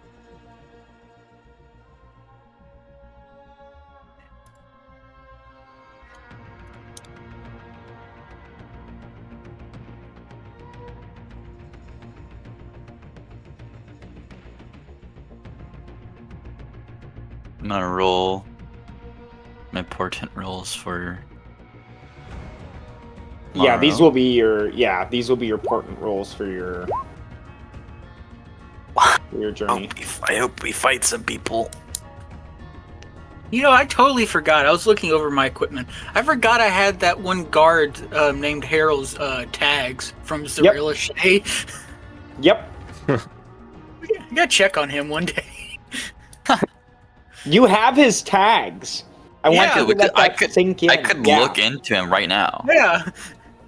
I'm gonna roll my portent rolls for. Yeah, these tomorrow. will be your portent rolls for your journey. I hope we fight some people. You know, I totally forgot. I was looking over my equipment. I forgot I had that one guard named Harold's tags from Zarilla Shea. Yep. I gotta check on him one day. You have his tags. I want Yeah, you to let that sink in. I could Yeah. look into him right now. Yeah.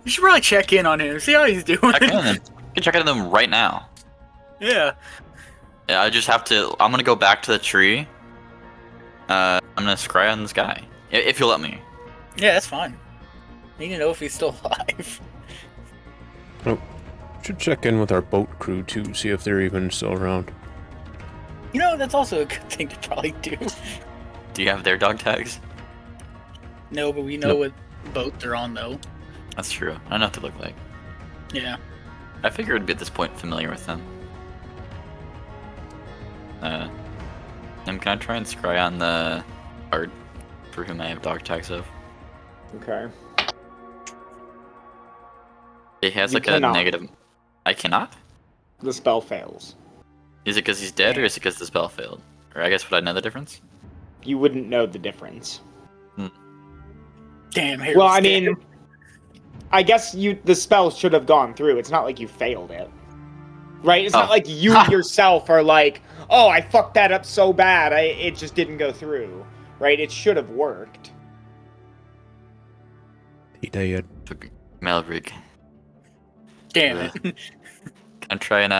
You should probably check in on him, see how he's doing. Check in on him. You can check in on him right now. Yeah. Yeah, I just have to. I'm gonna go back to the tree. I'm gonna scry on this guy, if you'll let me. Yeah, that's fine. I need to know if he's still alive. Should check in with our boat crew too, see if they're even still around. You know, that's also a good thing to probably do. Do you have their dog tags? No, but we know what boat they're on, though. That's true. I know what they look like. Yeah. I figured I'd be at this point familiar with them. Can I try and scry on the guard for whom I have dog tags of? Okay. It has You like cannot. a negative. I cannot? The spell fails. Is it because he's dead or is it because the spell failed? Or I guess would I know the difference? You wouldn't know the difference. Damn, Well, I mean, I guess the spell should have gone through. It's not like you failed it. Right? It's not like you yourself are like, oh, I fucked that up so bad, it just didn't go through. Right? It should have worked. He did. Malbrig. Damn it. Can I try and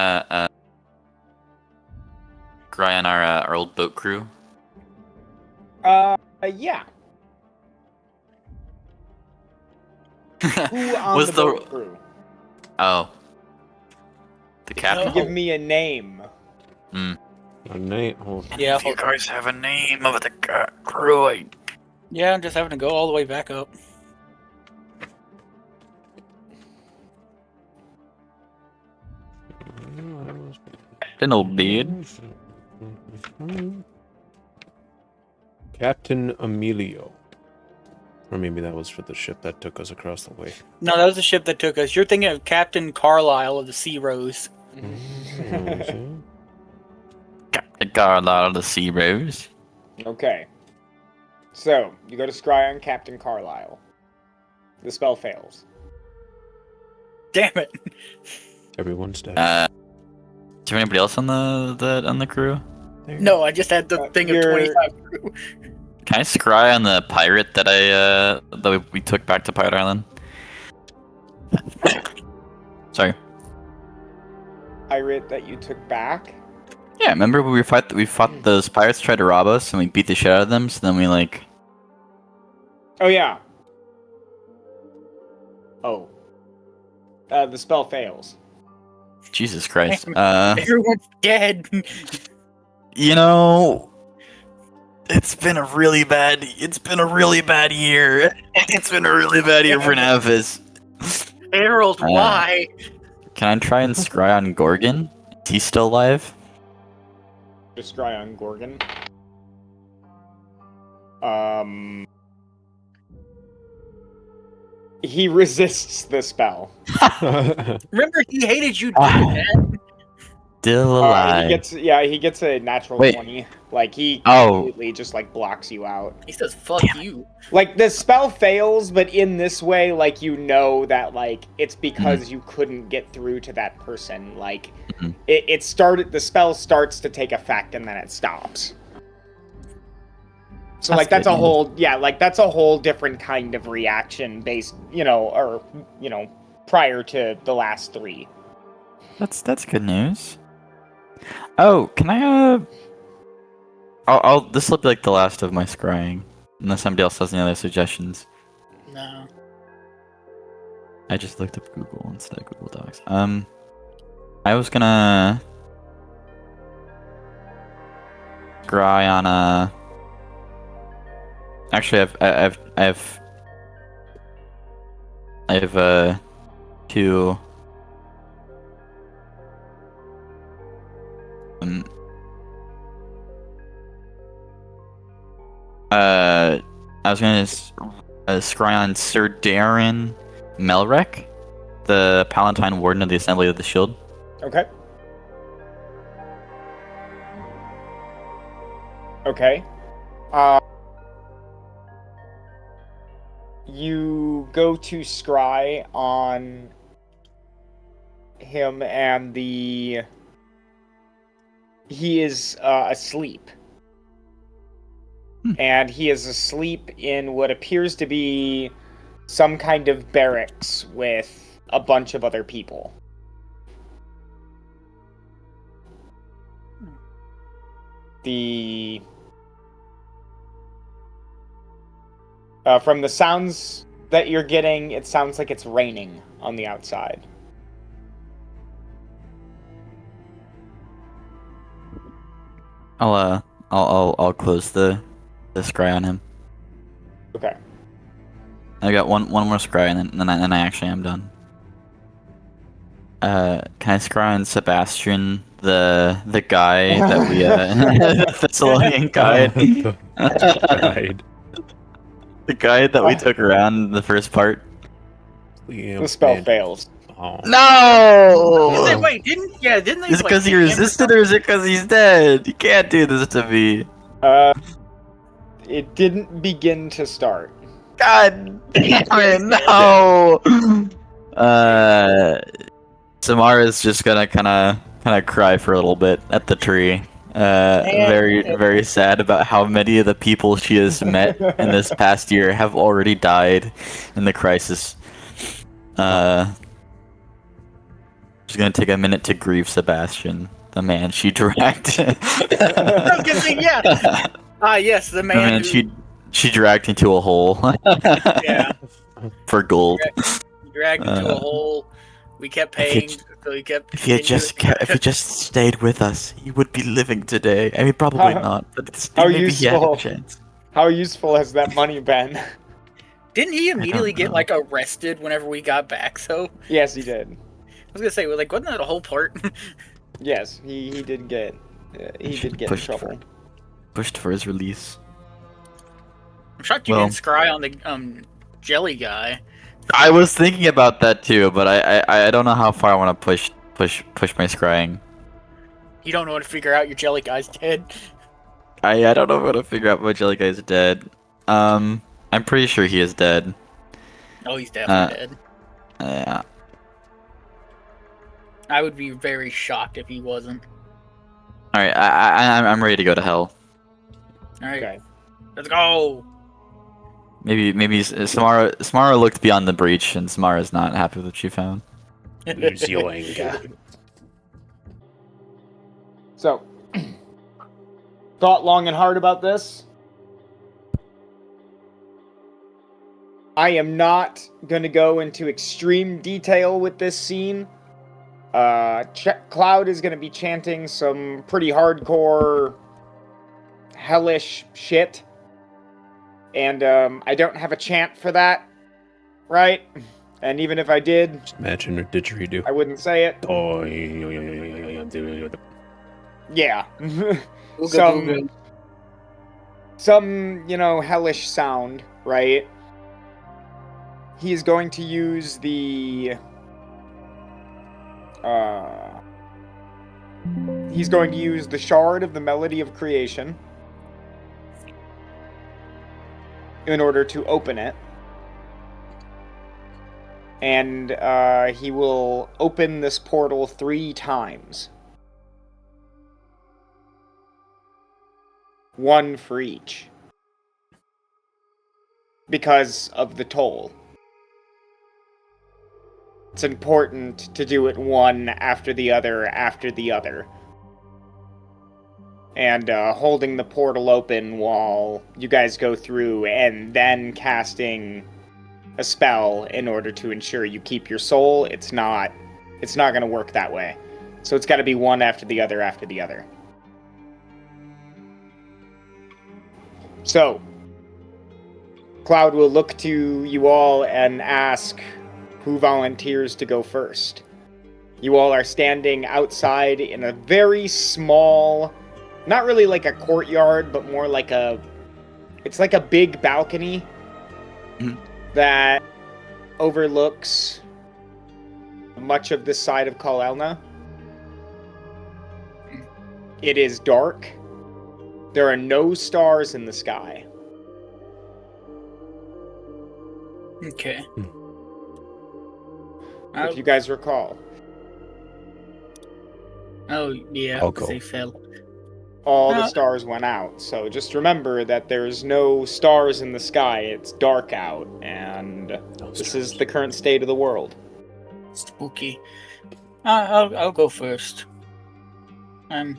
scry on our old boat crew? Yeah. Who on Was the the boat crew? oh the captain? Give me a name. A name. Oh, Yeah, If you guys have a name of the crew, yeah, I'm just having to go all the way back up. Captain, old dude. Captain Emilio. Or maybe that was for the ship that took us across the way. No, that was the ship that took us. You're thinking of Captain Carlisle of the Sea Rose. Captain Carlisle of the Sea Rose. Okay. So, you go to scry on Captain Carlisle. The spell fails. Damn it. Everyone's dead. Do you have anybody else on the crew? No, I just had the thing of you're- 25 crew. Can I scry on the pirate that we took back to Pirate Island? Sorry. Pirate that you took back? Yeah, remember we fought those pirates tried to rob us and we beat the shit out of them. So then we like. Oh, yeah. Oh. The spell fails. Jesus Christ. Everyone's dead. You know, it's been a really bad year. It's been a really bad year for Nephis. Harold, why? Can I try and scry on Gorgon? Is he still alive? Just scry on Gorgon. He resists the spell. Remember, he hated you, man. Still alive. He gets a natural Wait. 20. Like, he Oh. completely just, like, blocks you out. He says, fuck you. Like, the spell fails, but in this way, like, you know that, like, it's because you couldn't get through to that person. Like, Mhm. the spell starts to take effect, and then it stops. So, like, That's that's a good. that's a whole different kind of reaction based, prior to the last 3. That's good news. Oh, can I I'll this will be like the last of my scrying, unless somebody else has any other suggestions. No. I just looked up Google instead of Google Docs. I was gonna scry on a. Actually, I have 2. I was gonna scry on Sir Darren Melrek, the Palatine Warden of the Assembly of the Shield. Okay. Okay. You go to scry on him, and he is asleep. And he is asleep in what appears to be some kind of barracks with a bunch of other people. From the sounds that you're getting, it sounds like it's raining on the outside. I'll close the scry on him. Okay. I got one more scry and then I actually am done. Can I scry on Sebastian, the guy that we the Thessalonian guide? Died. The guy that we took around the first part. The spell fails. Oh. No! Wait, didn't they? Is it because he resisted or is it because he's dead? You can't do this to me. It didn't begin to start. God damn it, no! Samara's just gonna kind of cry for a little bit at the tree. Very, very sad about how many of the people she has met in this past year have already died in the crisis. She's gonna take a minute to grieve Sebastian, the man she dragged. Yeah. Yes, the man. She dragged into a hole. Yeah. For gold. Dragged into a hole. We kept paying, so he kept. If he just stayed with us, he would be living today. I mean, probably not, but maybe he had a chance. How useful has that money been? Didn't he immediately get like arrested whenever we got back? So Yes, he did. I was gonna say, like, wasn't that a whole part? Yes, he did get he should did get in push trouble. Pushed for his release. I'm shocked you Well- didn't scry on the jelly guy. I was thinking about that too, but I don't know how far I want to push my scrying. You don't know how to figure out your jelly guy's dead. I don't know how to figure out what Jelly Guy's dead. I'm pretty sure he is dead. Oh, he's definitely dead. Yeah. I would be very shocked if he wasn't. All right, I'm ready to go to hell. Alright, Okay. let's go! Maybe Samara looked beyond the breach, and Samara's not happy with what she found. Lose your anger. So, thought long and hard about this. I am not going to go into extreme detail with this scene. Cloud is going to be chanting some pretty hardcore, hellish shit. And I don't have a chant for that, right? And even if I did, Just imagine a didgeridoo. I wouldn't say it. Oh, Yeah. Ooga some, hellish sound, right? He's going to use the... he's going to use the Shard of the Melody of Creation in order to open it. And he will open this portal 3 times. 1 for each. Because of the toll. It's important to do it one after the other after the other. And holding the portal open while you guys go through and then casting a spell in order to ensure you keep your soul, it's not going to work that way. So it's got to be one after the other after the other. So, Cloud will look to you all and ask who volunteers to go first. You all are standing outside in a very small, not really like a courtyard, but more like it's like a big balcony that overlooks much of this side of Kal Elna. It is dark. There are no stars in the sky. Okay. If you guys recall. Oh, yeah, I'll 'cause go. they fell. All the stars went out. So just remember that there's no stars in the sky. It's dark out. And this is the current state of the world. Spooky. I'll go first. I'm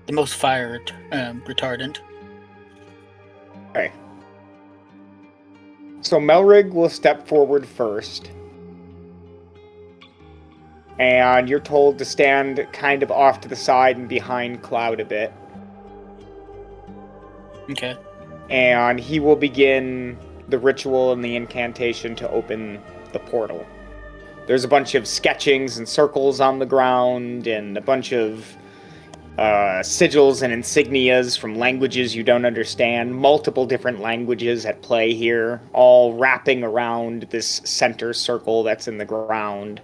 the most fire retardant. Okay. So Melrig will step forward first. And you're told to stand kind of off to the side and behind Cloud a bit. Okay. And he will begin the ritual and the incantation to open the portal. There's a bunch of sketchings and circles on the ground and a bunch of sigils and insignias from languages you don't understand. Multiple different languages at play here, all wrapping around this center circle that's in the ground.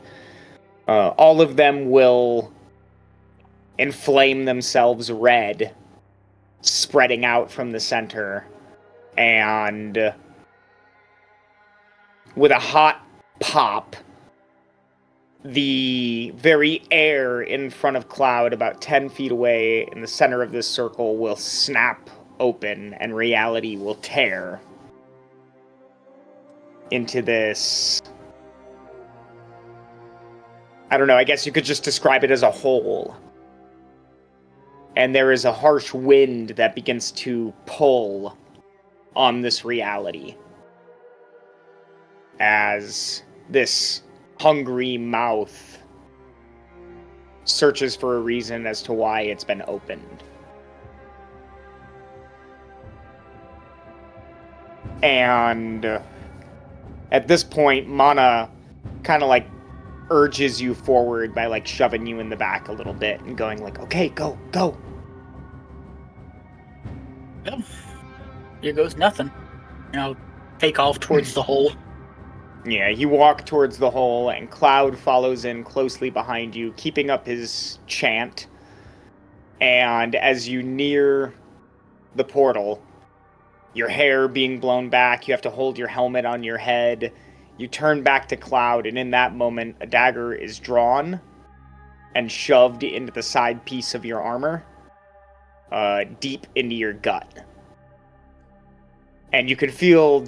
All of them will inflame themselves red, spreading out from the center, and with a hot pop, the very air in front of Cloud, about 10 feet away in the center of this circle, will snap open, and reality will tear into this... I don't know, I guess you could just describe it as a hole. And there is a harsh wind that begins to pull on this reality as this hungry mouth searches for a reason as to why it's been opened. And at this point, Mana kind of like urges you forward by like shoving you in the back a little bit and going like, okay, go. Well, here goes nothing. And I'll take off towards the hole. Yeah, you walk towards the hole, and Cloud follows in closely behind you, keeping up his chant. And as you near the portal, your hair being blown back, you have to hold your helmet on your head. You turn back to Cloud, and in that moment, a dagger is drawn and shoved into the side piece of your armor, deep into your gut. And you can feel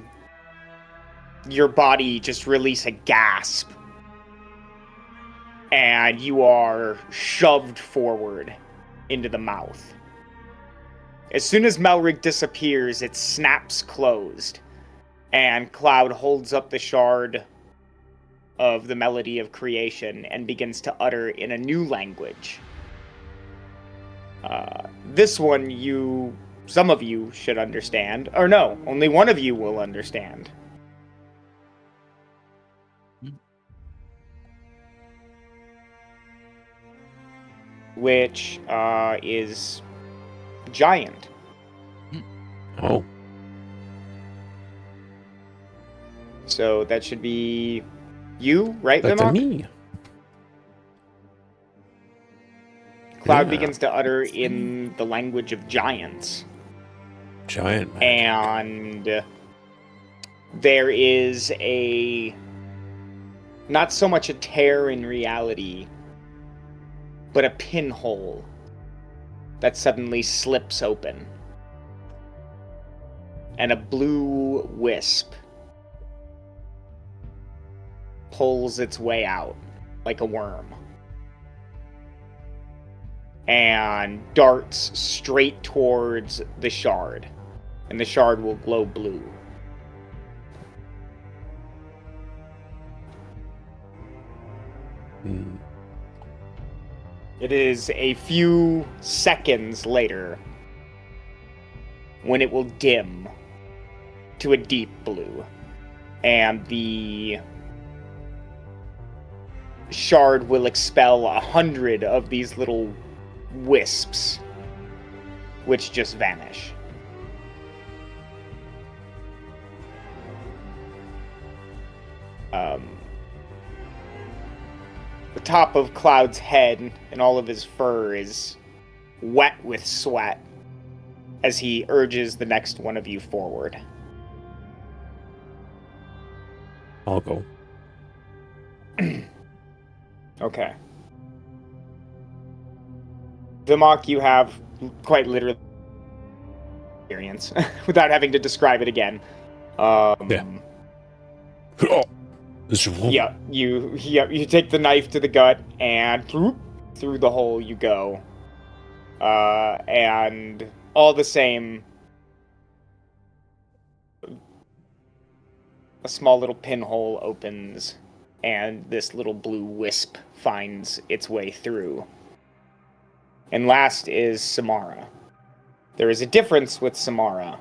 your body just release a gasp, and you are shoved forward into the mouth. As soon as Melrig disappears, it snaps closed, and Cloud holds up the shard of the melody of creation and begins to utter in a new language. This one some of you should understand, or no, only one of you will understand. Which is giant. Oh. So that should be you, right, That's Vimok? me. Cloud Yeah. begins to utter in the language of giants. Giant man. And there is not so much a tear in reality, but a pinhole that suddenly slips open. And a blue wisp pulls its way out like a worm and darts straight towards the shard. And the shard will glow blue. It is a few seconds later when it will dim to a deep blue, and the shard will expel 100 of these little wisps, which just vanish. The top of Cloud's head and all of his fur is wet with sweat as he urges the next one of you forward. I'll go. Okay. Vimok, you have quite literally experience without having to describe it again. Yeah. Oh, Yeah, you take the knife to the gut and through the hole you go. And all the same, a small little pinhole opens and this little blue wisp finds its way through. And last is Samara. There is a difference with Samara,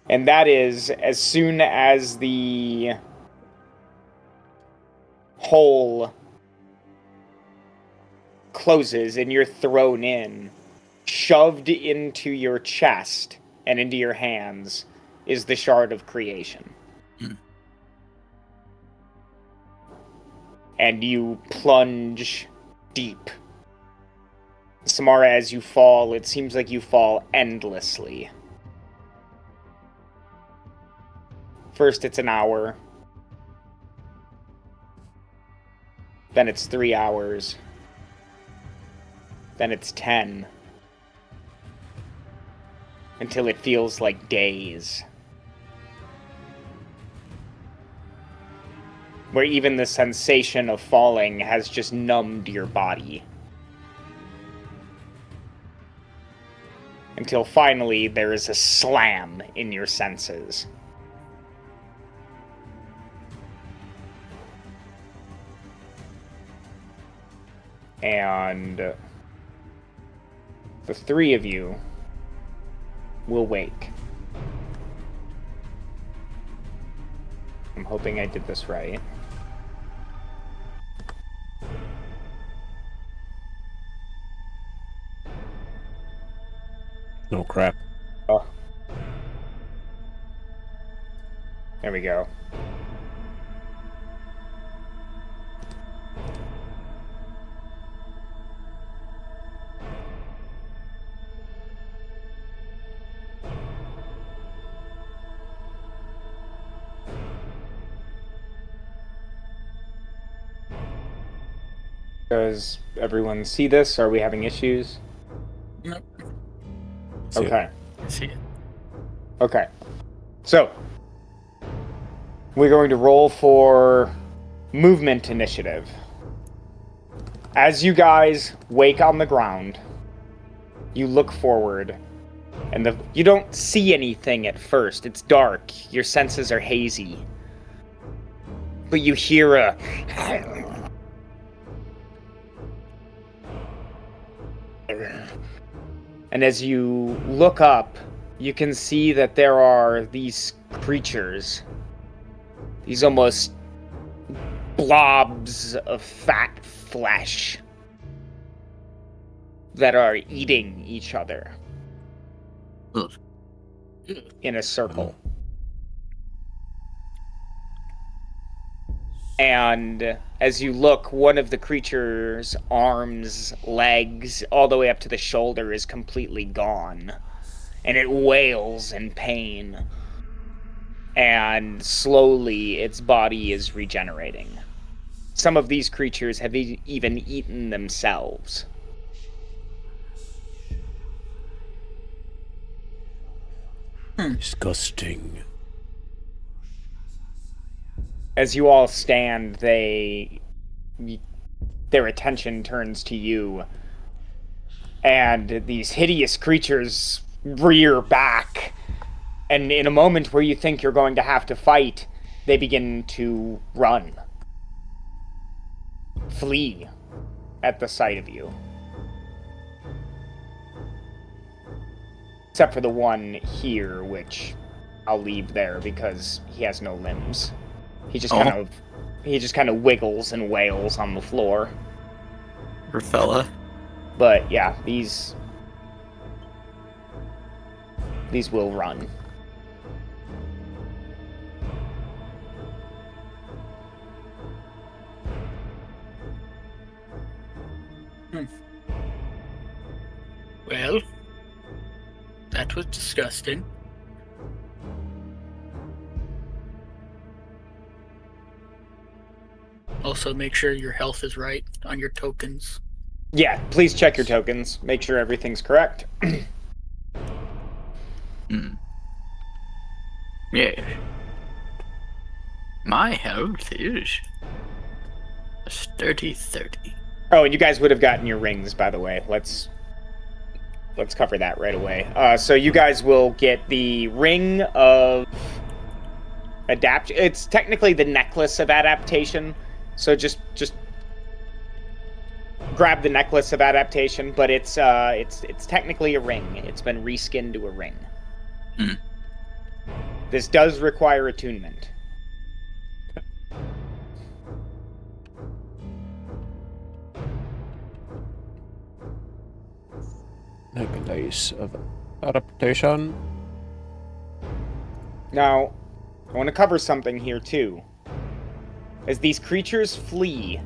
and that is as soon as the hole closes and you're thrown in, shoved into your chest and into your hands is the shard of creation. And you plunge deep. Samara, as you fall, it seems like you fall endlessly. First it's an hour. Then it's 3 hours. Then it's 10. Until it feels like days. Where even the sensation of falling has just numbed your body. Until finally there is a slam in your senses. And the three of you will wake. I'm hoping I did this right. There we go. Does everyone see this? Are we having issues? Nope. See it. Okay. See it. Okay. So, we're going to roll for movement initiative. As you guys wake on the ground, you look forward, and you don't see anything at first. It's dark. Your senses are hazy. But you hear a... And as you look up, you can see that there are these creatures. These almost blobs of fat flesh that are eating each other Ugh. in a circle. And as you look, one of the creature's arms, legs, all the way up to the shoulder is completely gone. And it wails in pain. And slowly its body is regenerating. Some of these creatures have even eaten themselves. Disgusting. As you all stand, their attention turns to you. And these hideous creatures rear back. And in a moment where you think you're going to have to fight, they begin to run. Flee at the sight of you. Except for the one here, which I'll leave there because he has no limbs. He just kind of wiggles and wails on the floor. Poor fella. But yeah, these will run. Well, that was disgusting. Also, make sure your health is right on your tokens. Yeah, please check your tokens. Make sure everything's correct. Yeah. My health is a sturdy 30. Oh, and you guys would have gotten your rings, by the way. Let's cover that right away. So you guys will get the ring of adapt. It's technically the necklace of adaptation. So just grab the necklace of adaptation, but it's technically a ring. It's been reskinned to a ring. This does require attunement. Necklace of adaptation. Now, I want to cover something here too. As these creatures flee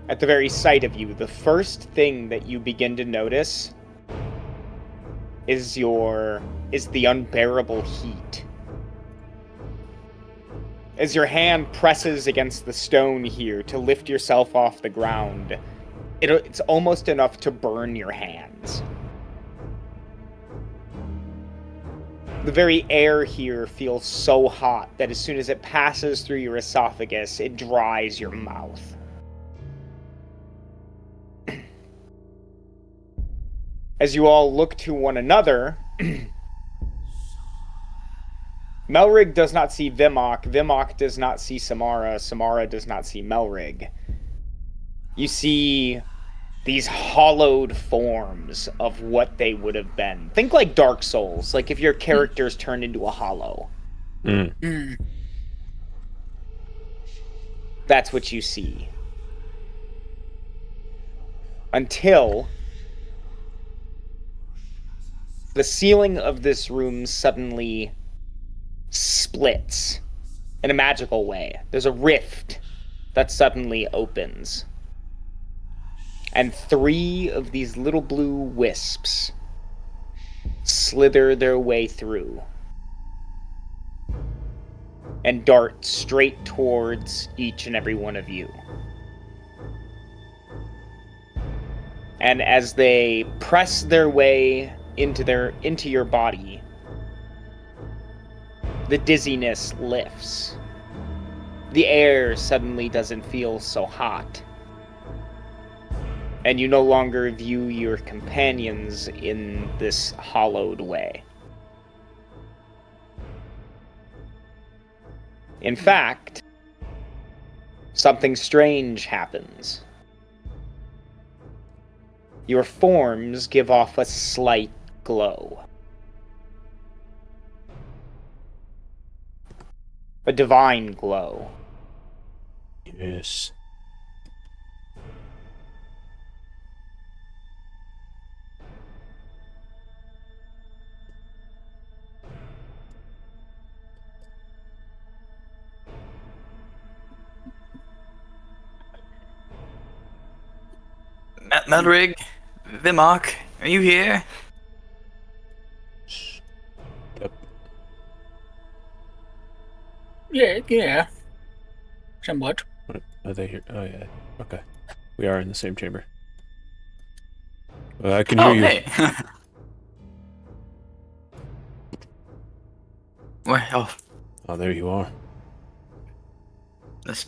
at the very sight of you, the first thing that you begin to notice is the unbearable heat. As your hand presses against the stone here to lift yourself off the ground, it's almost enough to burn your hands. The very air here feels so hot that as soon as it passes through your esophagus, it dries your mouth. As you all look to one another, Melrig does not see Vimok, Vimok does not see Samara, Samara does not see Melrig. You see these hollowed forms of what they would have been. Think like Dark Souls, like if your characters turned into a hollow. That's what you see. Until the ceiling of this room suddenly splits in a magical way. There's a rift that suddenly opens. And 3 of these little blue wisps slither their way through and dart straight towards each and every one of you. And as they press their way into your body, the dizziness lifts. The air suddenly doesn't feel so hot. And you no longer view your companions in this hollowed way. In fact, something strange happens. Your forms give off a slight glow. A divine glow. Yes. Melrig, Vimark, are you here? Yep. Yeah. Somewhat. Are they here? Oh, yeah. Okay. We are in the same chamber. I can hear you. Hey. Well, Oh, there you are. this,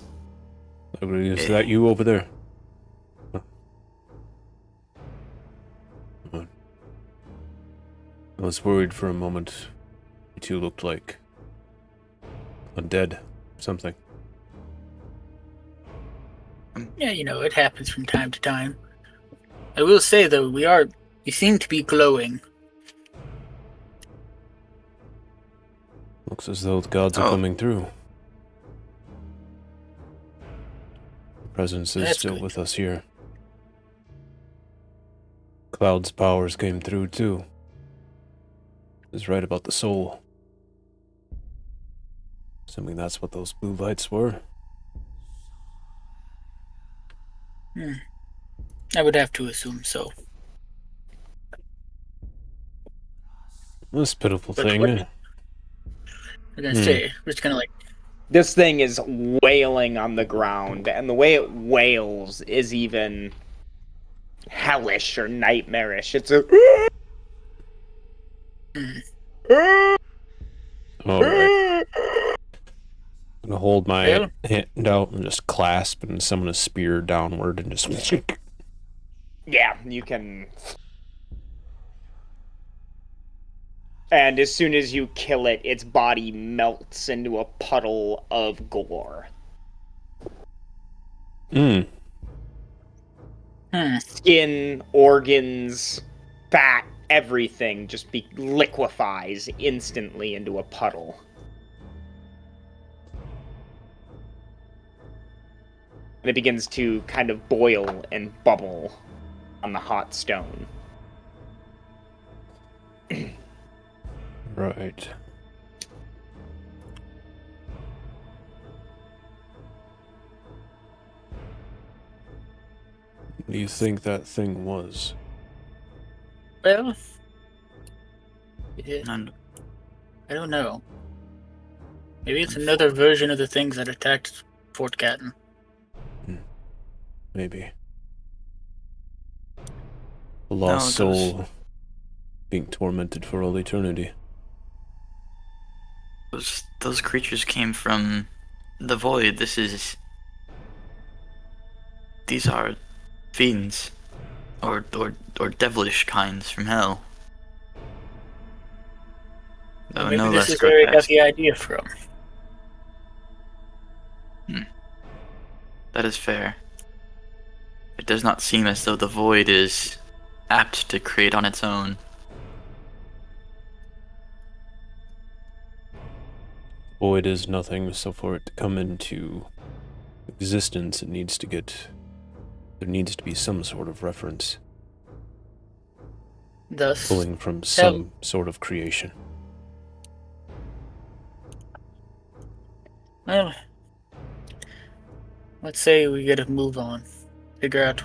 Is that you over there? Huh. I was worried for a moment. You two looked like undead or something. Yeah, it happens from time to time. I will say, though, we seem to be glowing. Looks as though the gods are coming through. The presence is That's still good. with us here. Cloud's powers came through too. Is right about the soul. Assuming that's what those blue lights were. I would have to assume so. This pitiful But thing. what- I was gonna say, we're just kind of like, This thing is wailing on the ground, and the way it wails is even hellish or nightmarish. It's a... Alright. I'm gonna hold my Well. hand out and just clasp and summon a spear downward and just... Yeah, you can... And as soon as you kill it, its body melts into a puddle of gore. Skin, organs, fat, everything just liquefies instantly into a puddle. And it begins to kind of boil and bubble on the hot stone. Right. What do you think that thing was? well, yeah, and I don't know. Maybe it's another version of the things that attacked Fort Gatton. Maybe. A lost soul being tormented for all eternity. those creatures came from the void. These are fiends, or devilish kinds from hell. Though Maybe no this less is where I got grotesque. the idea from. That is fair. It does not seem as though the void is apt to create on its own. Void is nothing, so for it to come into existence, there needs to be some sort of reference. Thus, Pulling from some sort of creation. Well, let's say we get a move on. Figure out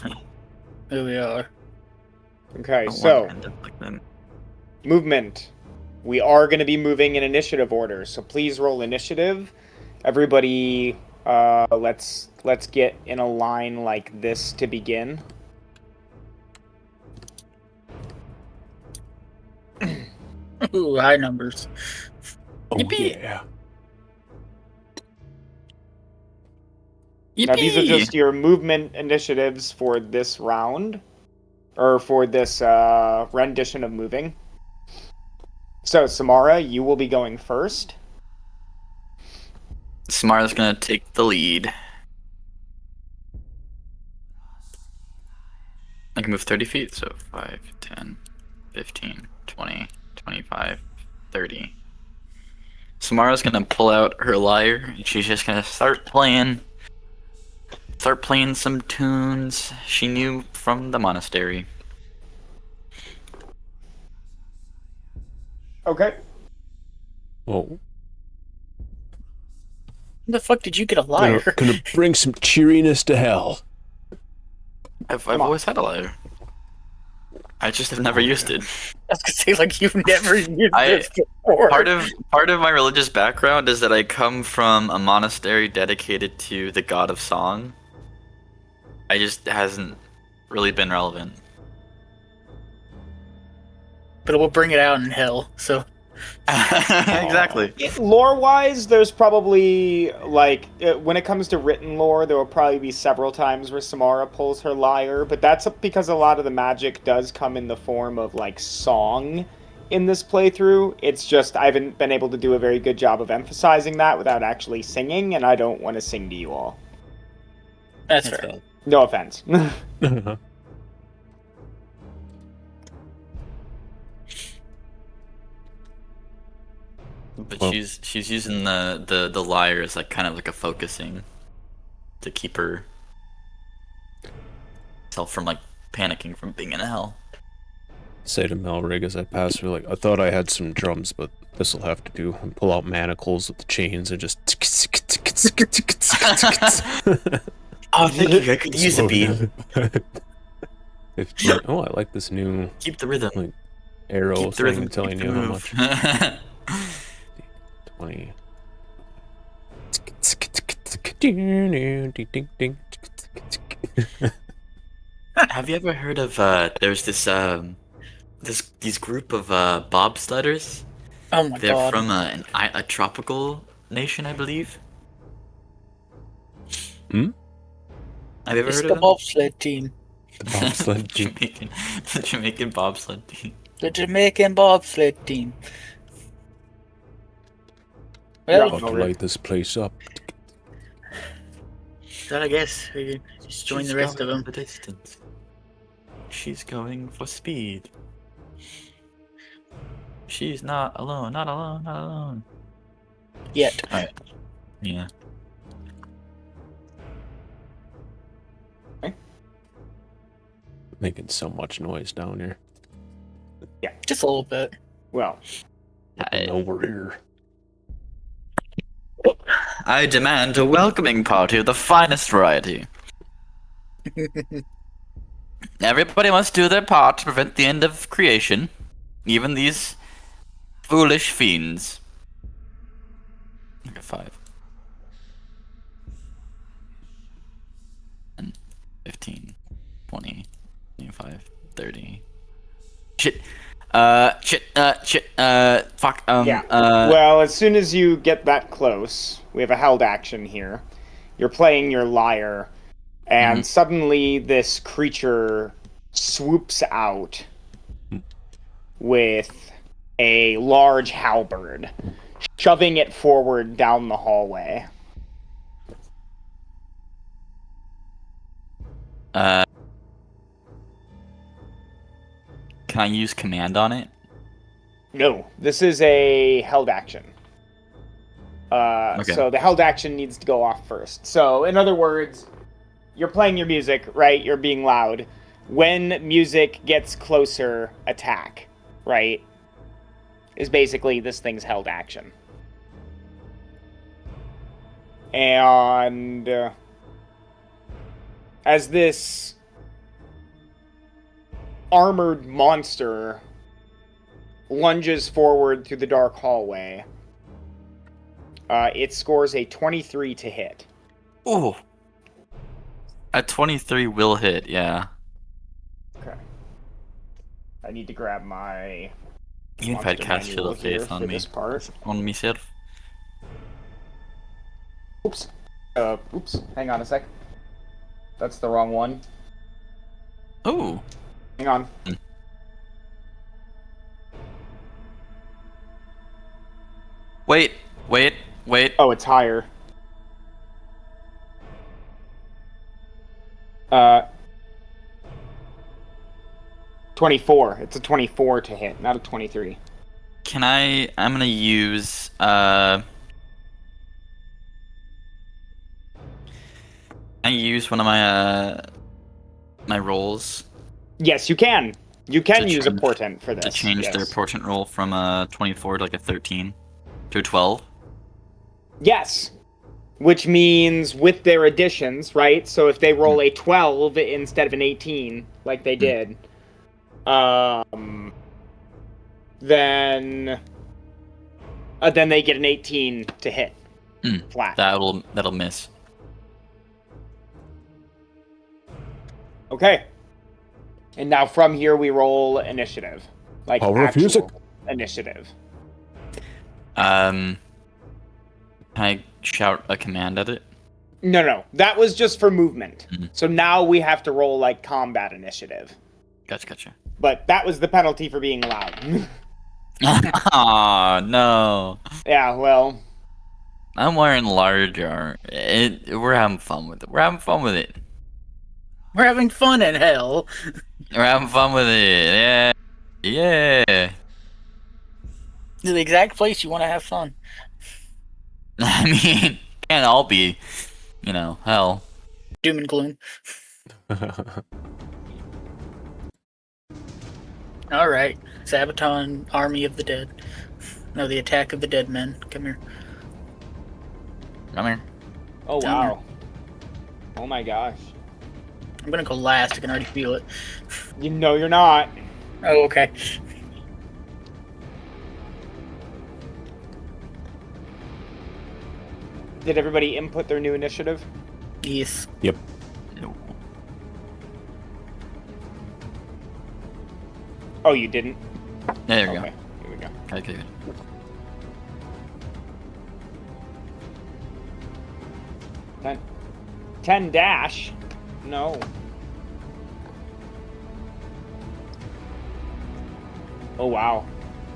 who we are. Okay, I don't so want to end up like them. movement. We are going to be moving in initiative order, so please roll initiative. Everybody, let's get in a line like this to begin. Ooh, high numbers. Oh, Yippee! yeah. Now, these are Yippee! just your movement initiatives for this round, or for this rendition of moving. So, Samara, you will be going first. Samara's gonna take the lead. I can move 30 feet, so 5, 10, 15, 20, 25, 30. Samara's gonna pull out her lyre, and she's just gonna start playing some tunes she knew from the monastery. Okay. Oh, When the fuck did you get a lyre? gonna bring some cheeriness to hell. I've on. always had a lyre. I just have never used it. I was gonna say, like, you've never used I- this before. Part of my religious background is that I come from a monastery dedicated to the god of song. I just hasn't really been relevant. But we'll bring it out in hell, so... Exactly. Lore-wise, there's probably, like, when it comes to written lore, there will probably be several times where Samara pulls her lyre, but that's because a lot of the magic does come in the form of, like, song in this playthrough. It's just I haven't been able to do a very good job of emphasizing that without actually singing, and I don't want to sing to you all. That's fair. No offense. But Well- she's using the lyre as like kind of like a focusing to keep her self from like panicking from being in hell. Say to Melrig as I pass her, like, I thought I had some drums, but this'll have to do. And pull out manacles with the chains and just. Oh, thank you. I could use a beat. 15. Oh, I like this new Keep the rhythm. like arrow Keep the thing rhythm. telling keep you the how move. much. 20. Have you ever heard of there's these group of bobsledders? Oh my They're god. from a tropical nation, I believe. Hmm? Have you ever It's heard the of them? bobsled team. The bobsled team. The Jamaican bobsled team. The Jamaican bobsled team. Yeah. Well, About to light this place up. then I guess we can just join the rest of them. The distance. She's going for speed. She's not alone, not alone, not alone. Yet. Yeah. Making so much noise down here. Just a little bit. Well, I know we're here. I demand a welcoming party of the finest variety. Everybody must do their part to prevent the end of creation, even these foolish fiends. Okay, 5. 10, 15, 20, 25, 30. Shit. Fuck. yeah. Well, as soon as you get that close, we have a held action here. You're playing your lyre, and suddenly this creature swoops out with a large halberd, shoving it forward down the hallway. Can I use command on it? No, this is a held action. Okay. So the held action needs to go off first. So, in other words, you're playing your music, right? You're being loud. When music gets closer, attack, right? Is basically this thing's held action. And as this armored monster lunges forward through the dark hallway, it scores a 23 to hit. Ooh. A 23 will hit, yeah. Okay. I need to grab my Even if I'd monster cast Shield manual of here Faith for on me. this part. On myself. Oops. Oops. Hang on a sec. That's the wrong one. Ooh. Hang on. Wait. Oh, it's higher. 24. It's a 24 to hit, not a 23. I'm gonna use, I use one of my rolls Yes, you can. You can To use a change- portent for this. to change their yes. portent roll from a 24 to like a 13 to a 12. Yes. Which means with their additions, right? So if they roll a 12 instead of an 18, like they did, then they get an 18 to hit. Flat. That'll miss. Okay. And now from here we roll initiative. Like Power of actual music. initiative. Can I shout a command at it? No. That was just for movement. Mhm. So now we have to roll like combat initiative. Gotcha. But that was the penalty for being loud. Aw, no. Yeah, well, I'm wearing large armor. We're having fun with it. We're having fun with it. in hell. We're having fun with it. Yeah. The exact place you want to have fun. I mean, can't all be, hell. Doom and gloom. All right, Sabaton, Army of the Dead. No, the Attack of the Dead Men. Come here. Come here. oh Down wow. Oh my gosh. I'm gonna go last. I can already feel it. You know you're not. Oh, okay. Did everybody input their new initiative? Yes. Yep. No. Oh, you didn't? There we Okay, here we go. go. Okay, good. Ten. 10 dash? No. Oh wow.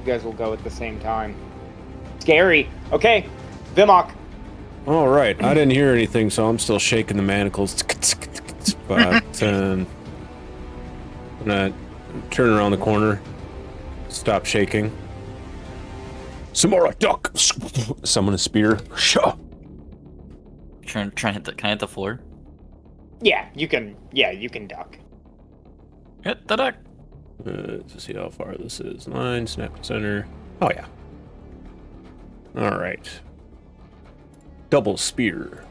You guys will go at the same time. Scary. Okay, Vimok. All right, I didn't hear anything, so I'm still shaking the manacles. But I'm gonna turn around the corner, stop shaking. Samurai duck. Summon a spear. Shah. Try and hit the. Can I hit the floor? Yeah, you can duck. Hit the duck. To see how far this is. Line, snap center. Oh yeah. All right. Double spear.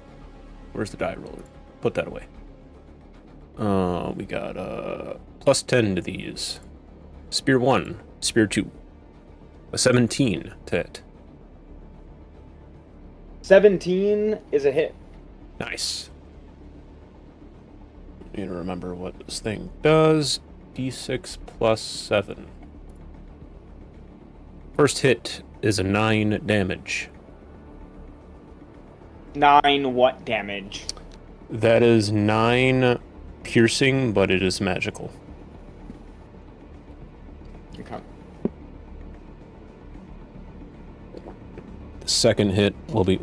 Where's the die roller? Put that away. We got plus 10 to these. Spear 1, spear 2. A 17 to hit. 17 is a hit. Nice. Need to remember what this thing does. D6 plus 7. First hit is a 9 damage. 9 what damage? That is 9 piercing, but it is magical. Okay. The second hit will be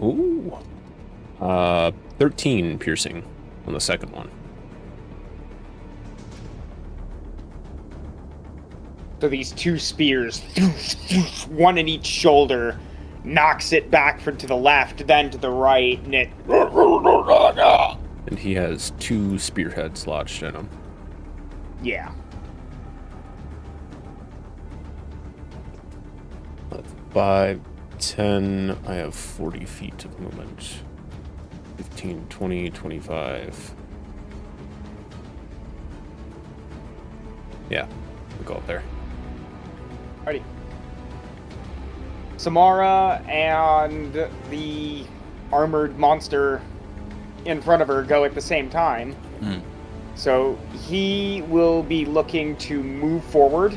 13 piercing on the second one. So these two spears, one in each shoulder, knocks it back to the left, then to the right, and it... And he has 2 spearheads lodged in him. Yeah. 5, 10, I have 40 feet of movement. 15, 20, 25. Yeah, we'll go up there. Alrighty. Samara and the armored monster in front of her go at the same time. So he will be looking to move forward.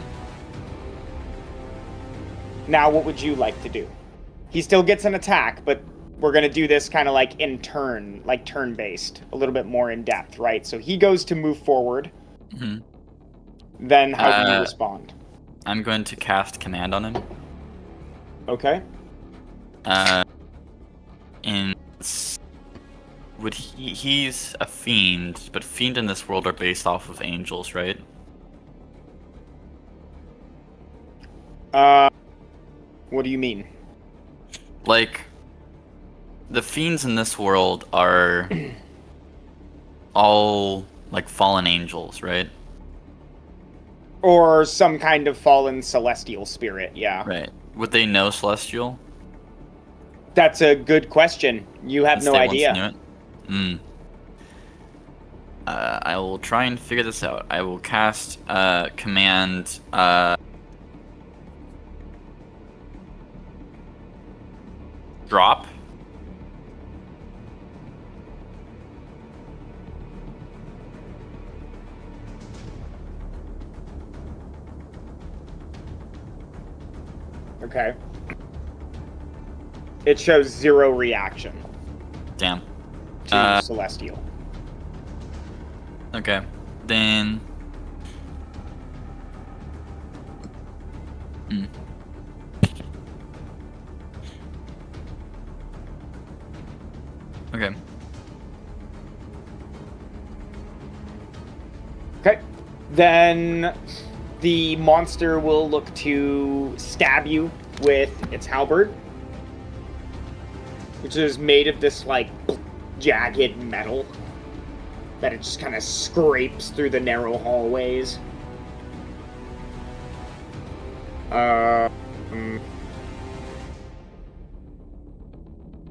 Now, what would you like to do? He still gets an attack, but we're going to do this kind of like in turn, like turn-based, a little bit more in depth, right? So he goes to move forward. Mm-hmm. Then how do you respond? I'm going to cast command on him. Okay. And would he's a fiend, but fiend in this world are based off of angels, right? What do you mean? Like, the fiends in this world are all like fallen angels, right? Or some kind of fallen celestial spirit, yeah. Right. Would they know celestial? That's a good question. You have Since no they once idea. knew it? I will try and figure this out. I will cast command drop. Okay. It shows 0 reaction Damn. to celestial. Okay. Then. Okay. Okay. Then the monster will look to stab you with its halberd, which is made of this, like, jagged metal that it just kind of scrapes through the narrow hallways.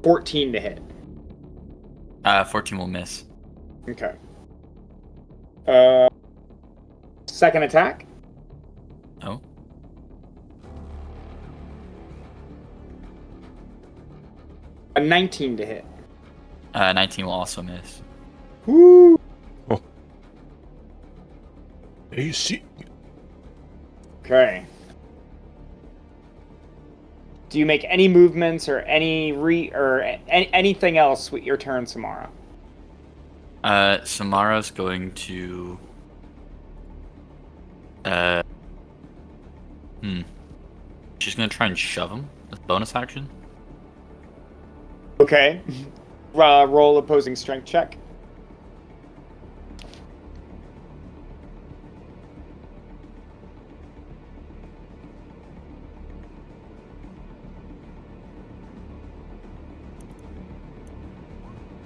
14 to hit. 14 will miss. Okay. Second attack. Oh. A 19 to hit. 19 will also miss. Woo! Oh. AC. Okay. Do you make any movements or anything else with your turn, Samara? Samara's going to. She's gonna try and shove him as bonus action. Okay. Roll opposing strength check.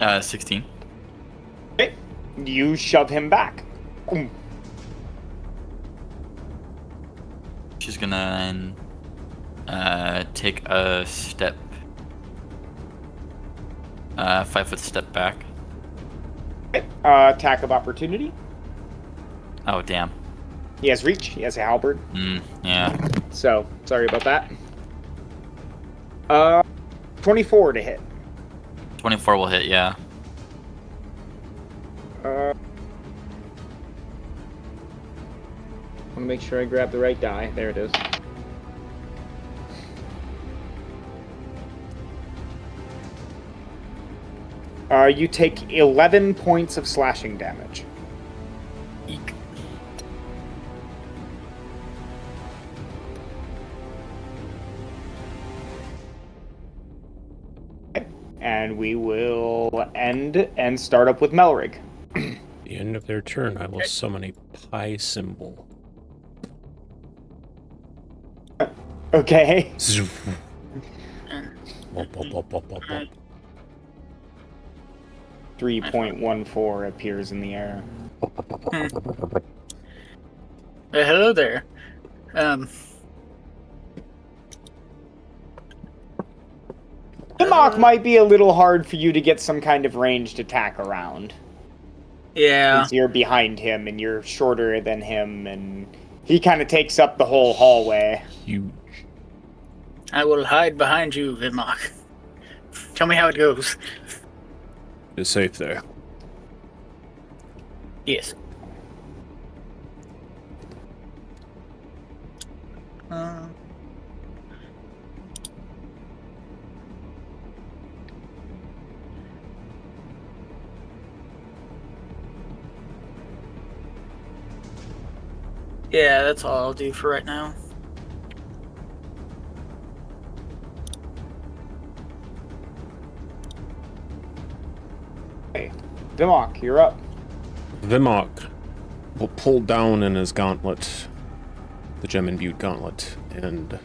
Uh, 16. Okay. You shove him back. She's gonna take a step. 5-foot step back. Okay. Attack of opportunity. Oh, damn. He has reach. He has a halberd. Yeah. So, sorry about that. 24 to hit. 24 will hit, yeah. Want to make sure I grab the right die. There it is. You take 11 points of slashing damage. Eek. And we will end and start up with Melrig. At the end of their turn, I will summon a pi symbol. Okay. 3.14 appears in the air. Hello there. Come Vimok might be a little hard for you to get some kind of ranged attack around. Yeah. Since you're behind him and you're shorter than him, and he kind of takes up the whole hallway. Huge. I will hide behind you, Vimok. Tell me how it goes. It's safe there. Yes. Yeah, that's all I'll do for right now. Hey, Vimok, you're up. Vimok will pull down in his gauntlet, the gem imbued gauntlet, and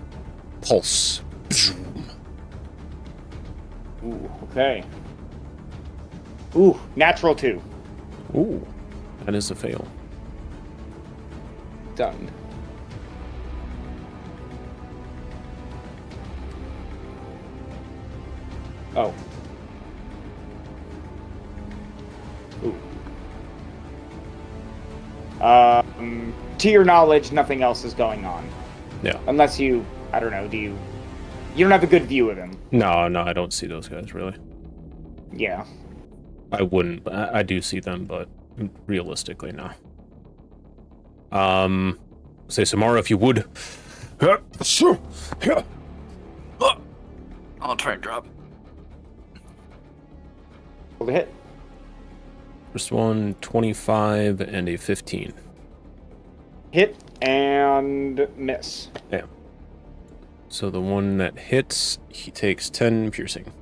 pulse. Ooh, okay. Ooh, natural 2. Ooh, that is a fail. Done. Oh. Ooh. To your knowledge, nothing else is going on. Yeah. Unless you, I don't know, you don't have a good view of him. No, I don't see those guys, really. Yeah. I wouldn't. I do see them, but realistically, no. Say Samara, if you would. I'll try and drop. Roll the hit. First one, 25 and a 15. Hit and miss. Yeah. So the one that hits, he takes 10 piercing.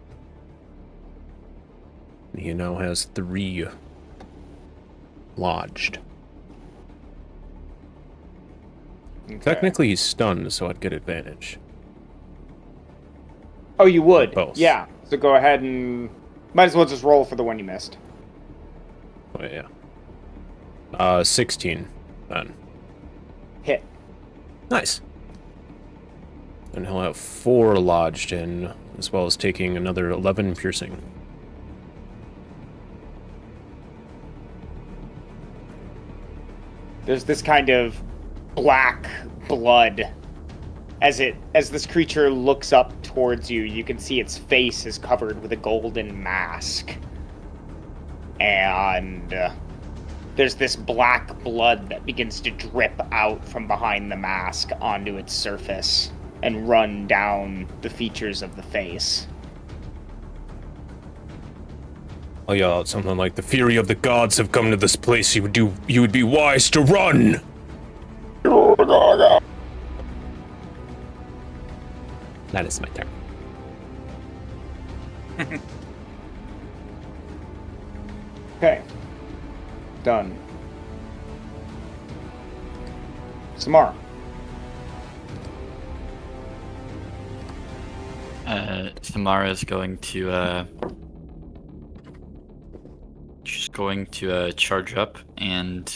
He now has 3 lodged. Okay. Technically, he's stunned, so I'd get advantage. Oh, you would? Both. Yeah. So go ahead and... Might as well just roll for the one you missed. Oh, yeah. 16, then. Hit. Nice. And he'll have 4 lodged in, as well as taking another 11 piercing. There's this kind of black blood as this creature looks up towards you. You can see its face is covered with a golden mask, and there's this black blood that begins to drip out from behind the mask onto its surface and run down the features of the face. I'll yell out something like, "The fury of the gods have come to this place. You would be wise to run." That is my turn. Okay. Done. Samara. Samara's going to she's going to charge up, and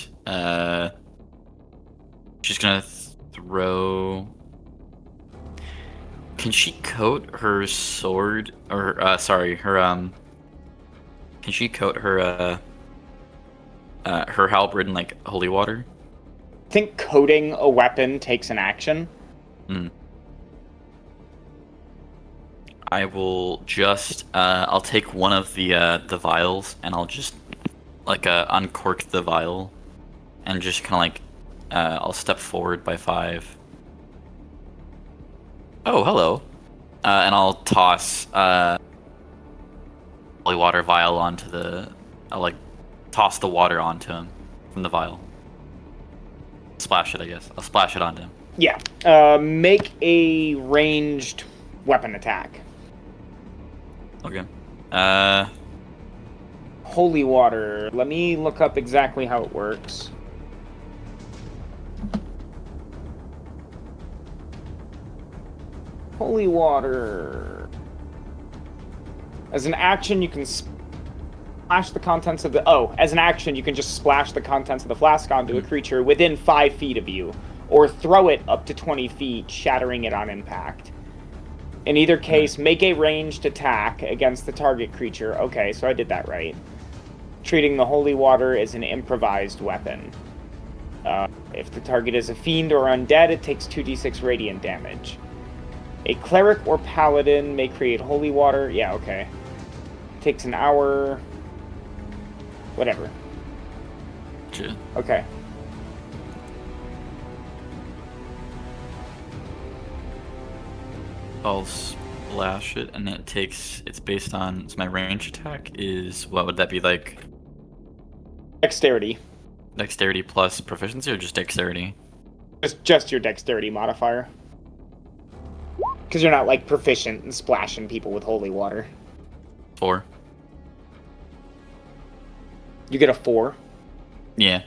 she's gonna throw. Can she coat her sword, or sorry, her Can she coat her her halberd in like holy water? I think coating a weapon takes an action. I will just I'll take one of the vials, and I'll just like uncork the vial, and just kind of like I'll step forward by 5. Oh, hello. And I'll toss holy water vial onto the. I'll like toss the water onto him from the vial. Splash it, I guess. I'll splash it onto him. Yeah. Make a ranged weapon attack. Okay. Holy water. Let me look up exactly how it works. Holy water. As an action, you can splash the contents of the... Oh, as an action, you can just splash the contents of the flask onto a creature within 5 feet of you, or throw it up to 20 feet, shattering it on impact. In either case, make a ranged attack against the target creature. Okay, so I did that right. Treating the holy water as an improvised weapon. If the target is a fiend or undead, it takes 2d6 radiant damage. A cleric or paladin may create holy water. Yeah, okay. Takes an hour. Whatever. Sure. Okay. I'll splash it, and it's based on, so my range attack is, what would that be, like Dexterity. dexterity plus proficiency, or just dexterity? Just your dexterity modifier. Because you're not, like, proficient in splashing people with holy water. 4. You get a 4. Yeah.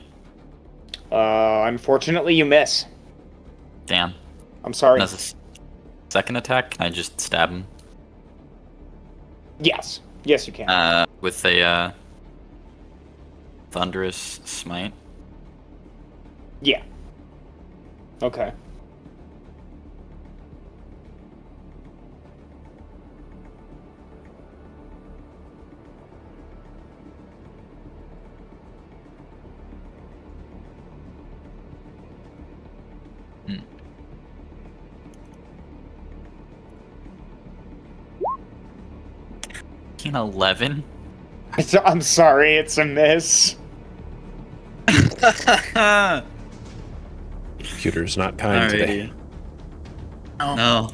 Unfortunately, you miss. Damn. I'm sorry. That's a second attack. Can I just stab him? Yes. Yes, you can. With a thunderous smite. Yeah. Okay. An 11. I'm sorry, it's a miss. Computer's not kind today. Oh. No.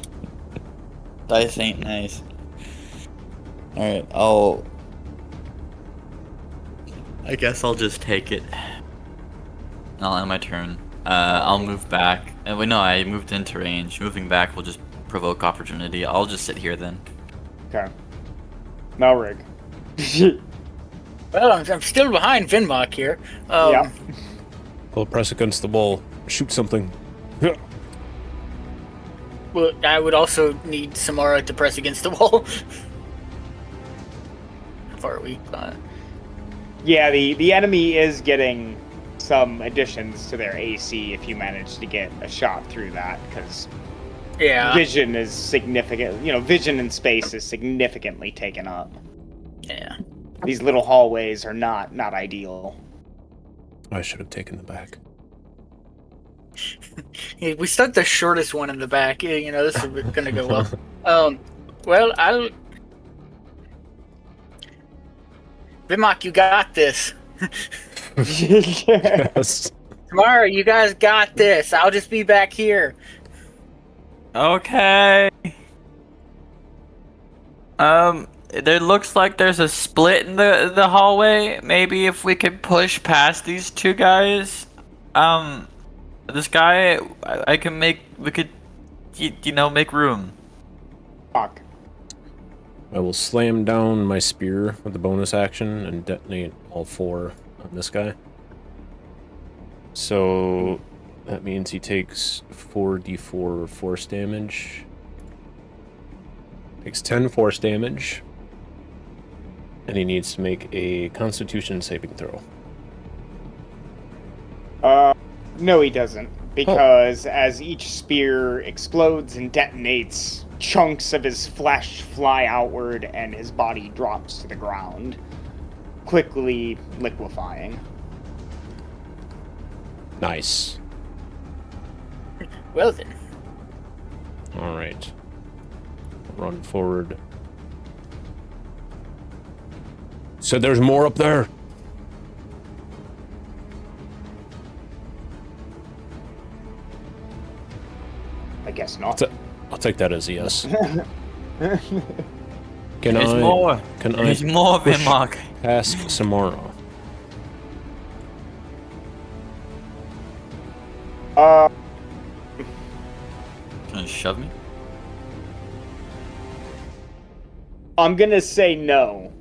Dice ain't nice. Alright, I guess I'll just take it. I'll end my turn. I'll move back. Wait, no, I moved into range. Moving back will just provoke opportunity. I'll just sit here then. Okay. Melrig. Well, I'm still behind Vinmock here. Yeah. Pull press against the wall. Shoot something. Well, I would also need Samara to press against the wall. How far are we? Yeah, the enemy is getting some additions to their AC if you manage to get a shot through that, because Yeah. vision is significant. Vision in space is significantly taken up. Yeah. These little hallways are not ideal. I should have taken the back. Yeah, we stuck the shortest one in the back. This is gonna go well. Well, Vinmock, you got this. Yes. Samara, you guys got this. I'll just be back here. Okay. There looks like there's a split in the hallway. Maybe if we could push past these two guys. This guy, we could make room. Fuck. I will slam down my spear with the bonus action and detonate all 4 on this guy. So that means he takes 4d4 force damage. Takes 10 force damage. And he needs to make a Constitution saving throw. No, he doesn't. Because as each spear explodes and detonates, chunks of his flesh fly outward and his body drops to the ground, quickly liquefying. Nice. Well then. Alright. Run forward. So there's more up there. I guess not. I'll take that as a yes. Can There's I? more. Can There's I more, push Vinmock. past Samara? Can you shove me? I'm gonna say no.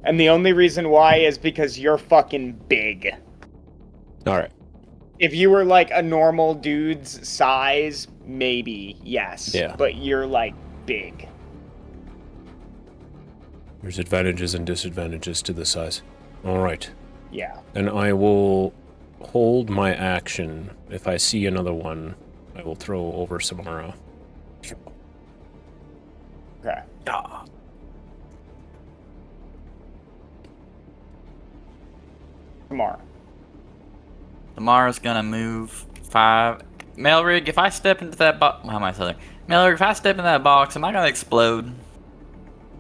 And the only reason why is because you're fucking big. All right. If you were like a normal dude's size, maybe, yes. Yeah. But you're like big. There's advantages and disadvantages to the size. All right. Yeah. And I will hold my action. If I see another one, I will throw over Samara. Okay. Ah. Tomorrow. Tomorrow's gonna move 5. Melrig, if I step into that box, how am I saying? Melrig, if I step in that box, am I gonna explode?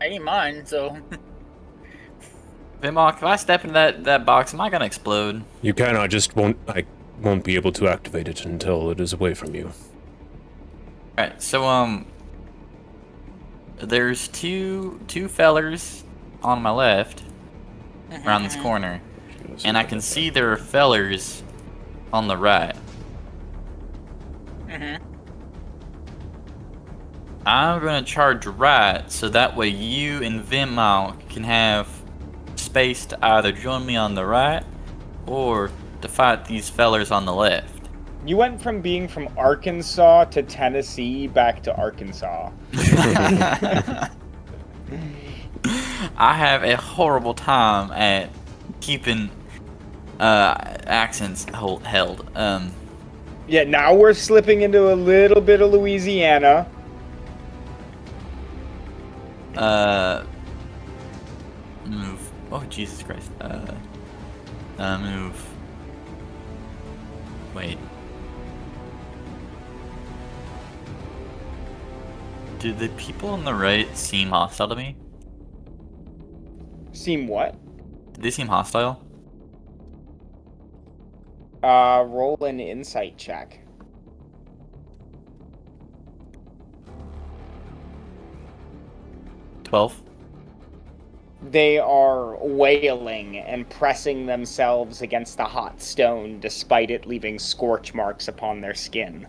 I ain't mine, so Vimok, if I step into that box, am I gonna explode? You can, I won't be able to activate it until it is away from you. Alright, so, there's two fellers on my left, around this corner, and I can see there are fellers on the right. I'm gonna charge right, so that way you and Vimok can have space to either join me on the right, or to fight these fellers on the left. You went from being from Arkansas to Tennessee back to Arkansas. I have a horrible time at keeping accents held. Yeah, now we're slipping into a little bit of Louisiana. Move. Oh, Jesus Christ. Move. Wait. Do the people on the right seem hostile to me? Seem what? Do they seem hostile? Roll an insight check. $12. They are wailing and pressing themselves against the hot stone despite it leaving scorch marks upon their skin.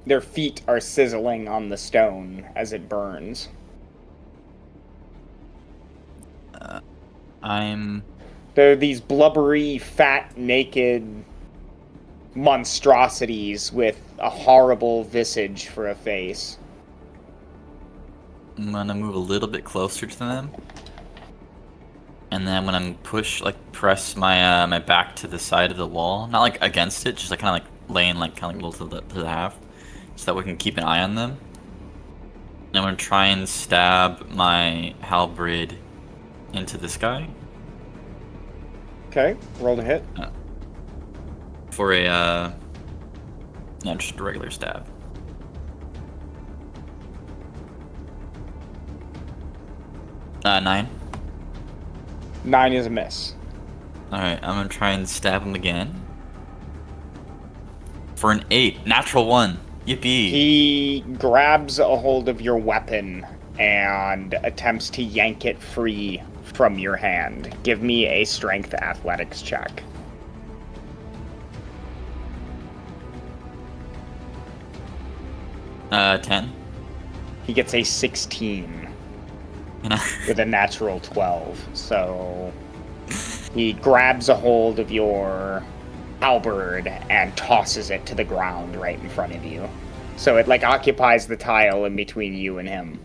Their feet are sizzling on the stone as it burns. They're these blubbery, fat, naked monstrosities with a horrible visage for a face. I'm gonna move a little bit closer to them, and then I'm gonna press my my back to the side of the wall, not like against it, just like kind of like laying like kind of a little to the half, so that we can keep an eye on them. And I'm gonna try and stab my halberd into this guy. Okay, roll to hit. For a no, just a regular stab. Nine. 9 is a miss. Alright, I'm gonna try and stab him again. For an 8. Natural 1. Yippee. He grabs a hold of your weapon and attempts to yank it free from your hand. Give me a strength athletics check. $10. He gets a 16 And with a natural 12. So he grabs a hold of your halberd and tosses it to the ground right in front of you. So it like occupies the tile in between you and him.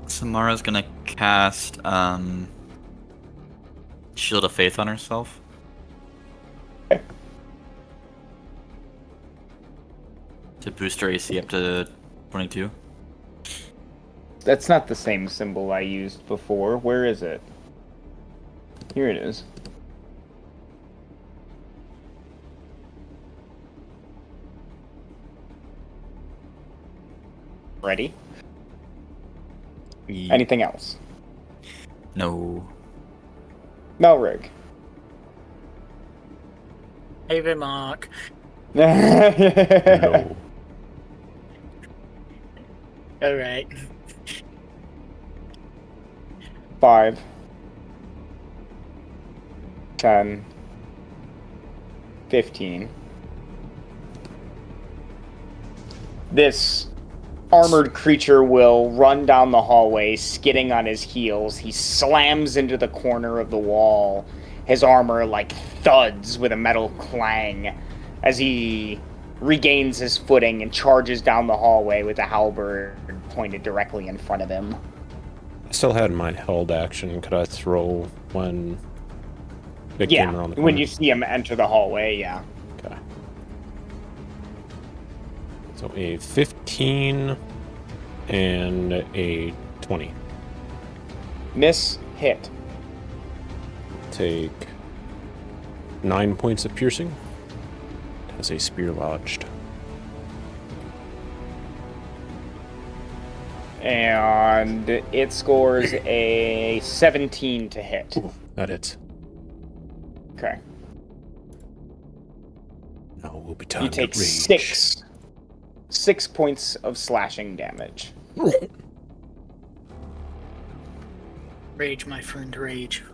Samara's gonna cast Shield of Faith on herself. Okay. To boost her AC up to 22. That's not the same symbol I used before. Where is it? Here it is. Ready? Anything else? No. Melrig. Hey, Vimok. No. Alright. 5, 10, 15. This armored creature will run down the hallway, skidding on his heels. He slams into the corner of the wall. His armor, like, thuds with a metal clang as he regains his footing and charges down the hallway with a halberd pointed directly in front of him. still had my held action. Could I throw when it came around the corner? When you see him enter the hallway, yeah. Okay. So a 15 and a 20. Miss, hit. Take 9 points of piercing. Has a spear lodged. And it scores a 17 to hit. Ooh, that hits. Okay. Now will be time You take to rage. six points of slashing damage. Rage, my friend, rage.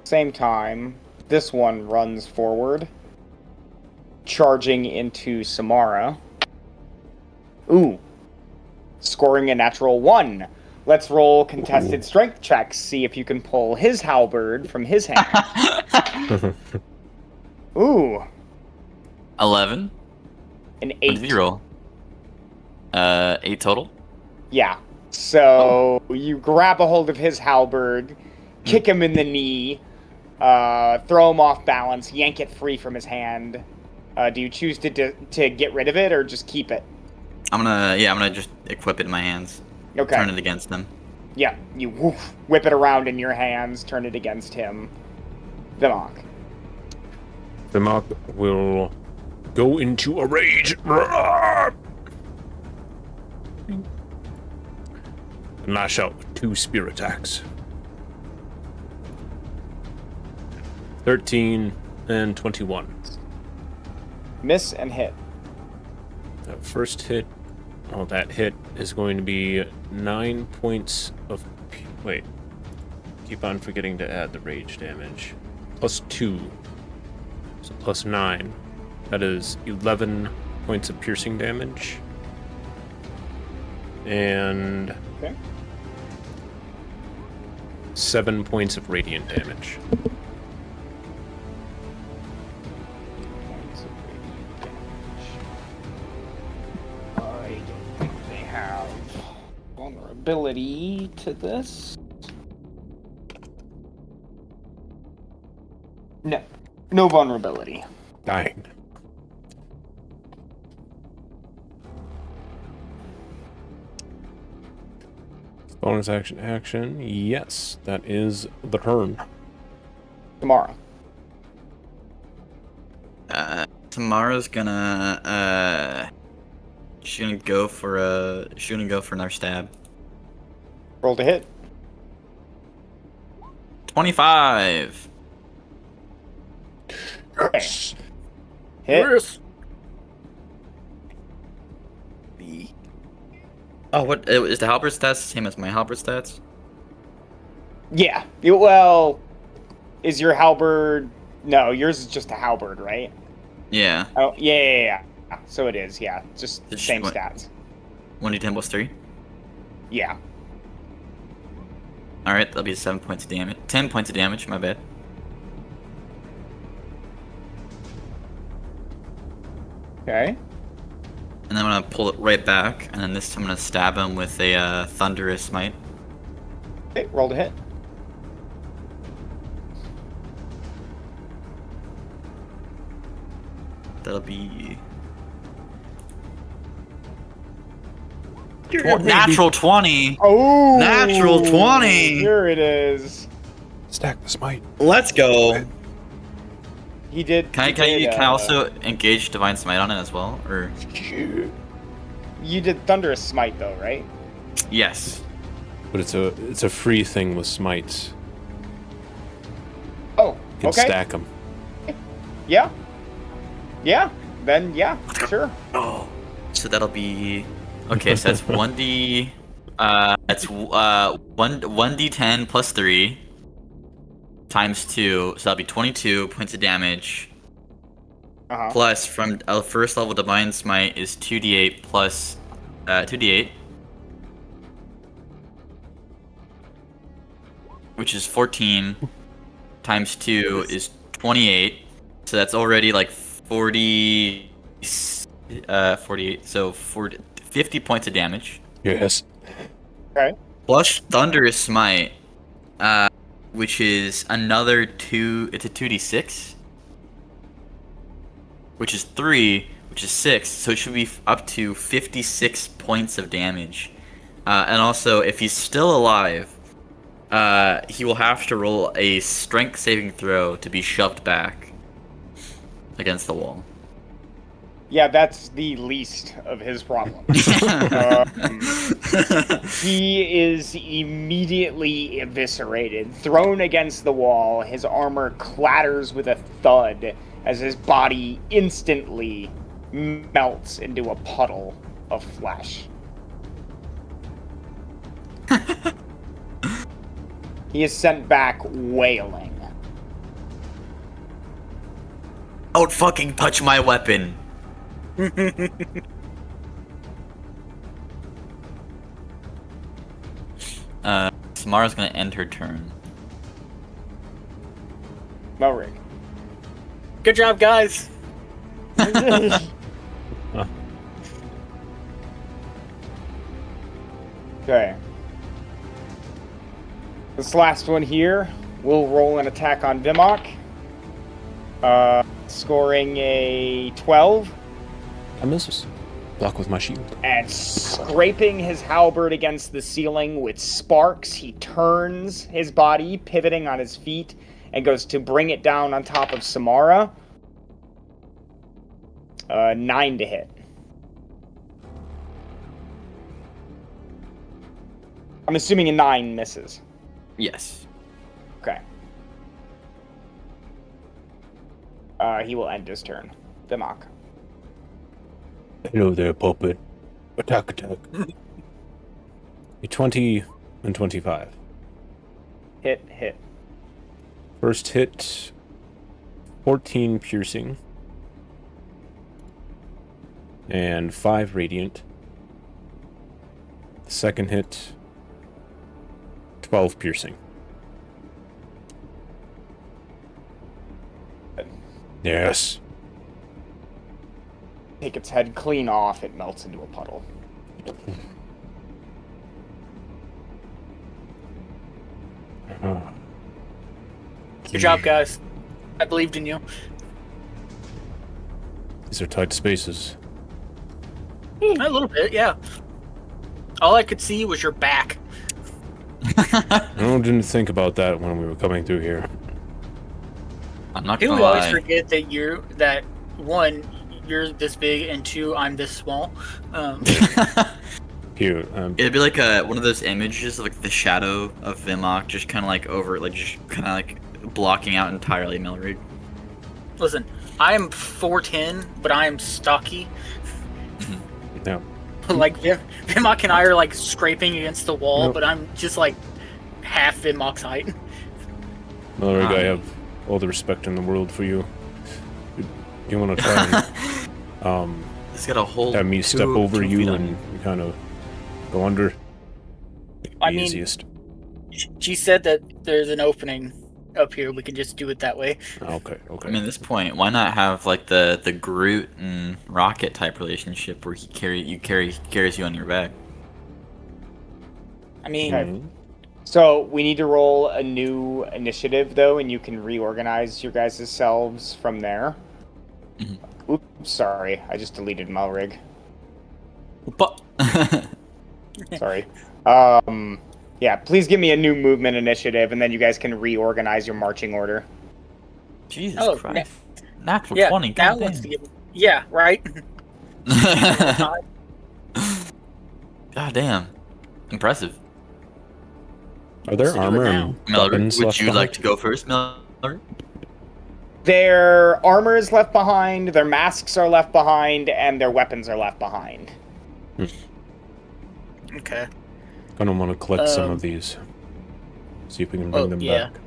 Same time, this one runs forward, charging into Samara. Ooh. Scoring a natural 1. Let's roll contested strength checks, see if you can pull his halberd from his hand. Ooh. 11. An What 8. did you roll? 8 total? Yeah. So you grab a hold of his halberd, kick him in the knee, throw him off balance, yank it free from his hand. Do you choose to get rid of it or just keep it? I'm gonna just equip it in my hands. Okay. Turn it against them. Yeah, you whip it around in your hands, turn it against him. Vimok. Vimok will go into a rage. And lash out with 2 spear attacks. 13 and 21. Miss and hit. That first hit, that hit is going to be 9 points of... Wait. Keep on forgetting to add the rage damage. Plus 2. So plus 9. That is 11 points of piercing damage. And... Okay. 7 points of radiant damage. Points of radiant damage. I don't think they have vulnerability to this. No. No vulnerability. Dying. Bonus action. Yes, that is the turn. Tomorrow. Tamara's gonna she's gonna go for another stab. Roll to hit. 25. Yes. Hit. Oh, what is the halberd stats the same as my halberd stats? Yeah. Well, is your halberd... No, yours is just a halberd, right? Yeah. Oh, yeah. So it is, yeah. Just It's same what- stats. 1d10 plus 3. Yeah. All right, that'll be 7 points of damage. 10 points of damage. My bad. Okay. And then I'm gonna pull it right back, and then this time I'm gonna stab him with a thunderous smite. Okay, roll to hit. That'll be You're natural 20. Oh! Natural 20. Here it is. Stack the smite. Let's go. He did... Can he I also engage divine smite on it as well, or? You did Thunderous Smite, though, right? Yes. But it's a free thing with smites. Oh, You can okay. stack them. Yeah. Yeah. Then, yeah, sure. Oh. So that'll be okay. So that's 1d. That's 1d10 plus 3 times 2. So that'll be 22 points of damage. Uh-huh. Plus from first level divine smite is 2d8 plus 2d8, which is 14 times 2 is 28. So that's already like 48. So 50 points of damage. Yes. Okay. Plus Thunderous Smite, which is another 2. It's a 2d6, which is 3, which is 6. So it should be up to 56 points of damage. And also, if he's still alive, he will have to roll a strength saving throw to be shoved back against the wall. Yeah, that's the least of his problems. He is immediately eviscerated, thrown against the wall. His armor clatters with a thud as his body instantly melts into a puddle of flesh. He is sent back wailing. Don't fucking touch my weapon. Samara's gonna end her turn. Melrig. Good job, guys. Okay. This last one here, we'll roll an attack on Vimok. Scoring a 12. I misses. Block with my shield. And scraping his halberd against the ceiling with sparks, he turns his body, pivoting on his feet, and goes to bring it down on top of Samara. 9 to hit. I'm assuming a 9 misses. Yes. Okay. He will end his turn. Vimok. Hello there, puppet. Attack. A 20 and 25. Hit. First hit, 14 piercing. And 5 radiant. The second hit, 12 piercing. Yes. Take its head clean off, it melts into a puddle. Good job, guys. I believed in you. These are tight spaces. A little bit, yeah. All I could see was your back. I didn't think about that when we were coming through here. I'm not People gonna always lie. forget that one, you're this big, and 2, I'm this small. Here, It'd be like one of those images of like the shadow of Vimok just kind of like over, like just kind of like blocking out entirely Melrig. Listen, I am 4'10", but I am stocky. yeah. Like Vimok and I are like scraping against the wall, Nope. but I'm just like half Vimok's height. Mallory, I have all the respect in the world for you. You want to try and It's got a whole. have me step over you and you kind of go under? I The mean, easiest. she said that there's an opening up here. We can just do it that way. Okay. I mean, at this point, why not have like the Groot and Rocket type relationship where he carries you on your back? I mean, Okay. So we need to roll a new initiative, though, and you can reorganize your guys' selves from there. Mm-hmm. Oops, sorry. I just deleted Melrig. But Sorry. Yeah, please give me a new movement initiative, and then you guys can reorganize your marching order. Jesus Oh, Christ, natural yeah, 20. now God let's damn. give. Yeah, right. God damn, impressive. Are there Let's do it armor now. and Miller, weapons would left you behind? like to go first, Miller? Their armor is left behind, their masks are left behind, and their weapons are left behind. Okay. Gonna want to collect some of these. See if we can bring them yeah. back.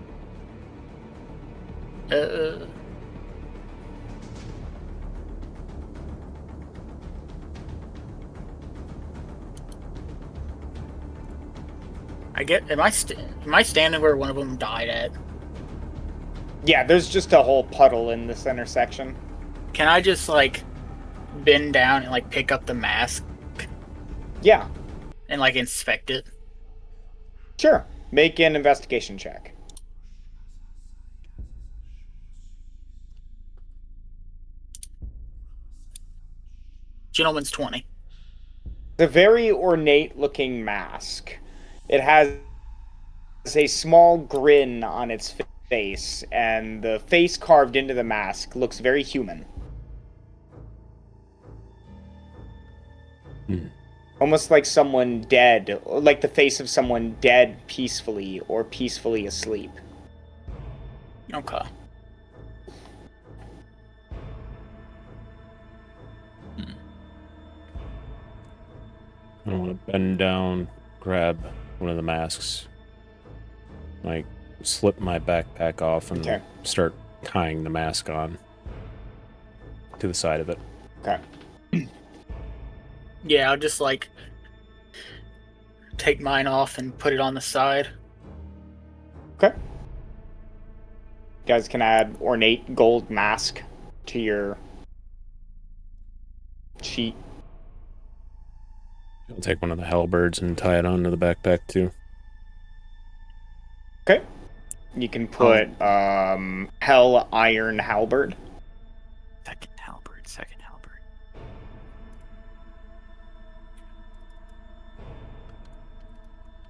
Am I standing where one of them died at? Yeah, there's just a whole puddle in this intersection. Can I just like bend down and like pick up the mask? Yeah, and like inspect it. sure. Make an investigation check. Gentleman's 20. It's a very ornate looking mask. It has a small grin on its face, and the face carved into the mask looks very human. Almost like someone dead, or like the face of someone dead peacefully or peacefully asleep. Okay. I want to bend down, grab one of the masks, like slip my backpack off and Okay. start tying the mask on to the side of it. Okay. Yeah, I'll just like take mine off and put it on the side. Okay. You guys can add ornate gold mask to your sheet. I'll take one of the halberds and tie it onto the backpack too. Okay. You can put Hell Iron Halberd. Second halberd.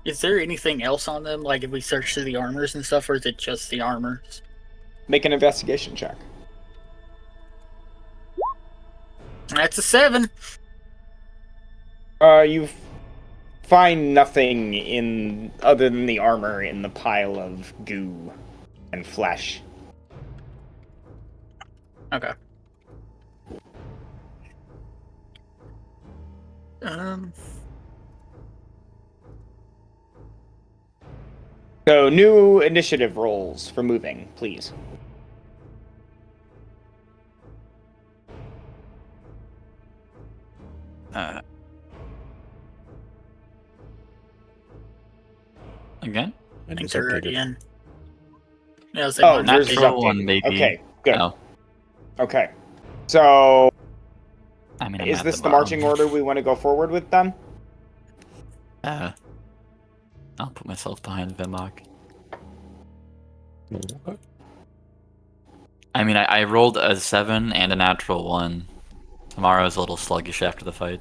Is there anything else on them? Like if we search through the armors and stuff, or is it just the armors? Make an investigation check. That's a 7. You find nothing in other than the armor in the pile of goo and flesh. Okay. So, new initiative rolls for moving, please. Again? I just They're updated. already in. Yeah, I was Oh, like, yours is natural updated. one, maybe. Okay, good. No. Okay. So, I mean, I'm is at this the bottom. marching order we want to go forward with then? I'll put myself behind Vimok. Okay. I mean, I rolled a 7 and a natural 1. Tomorrow's a little sluggish after the fight.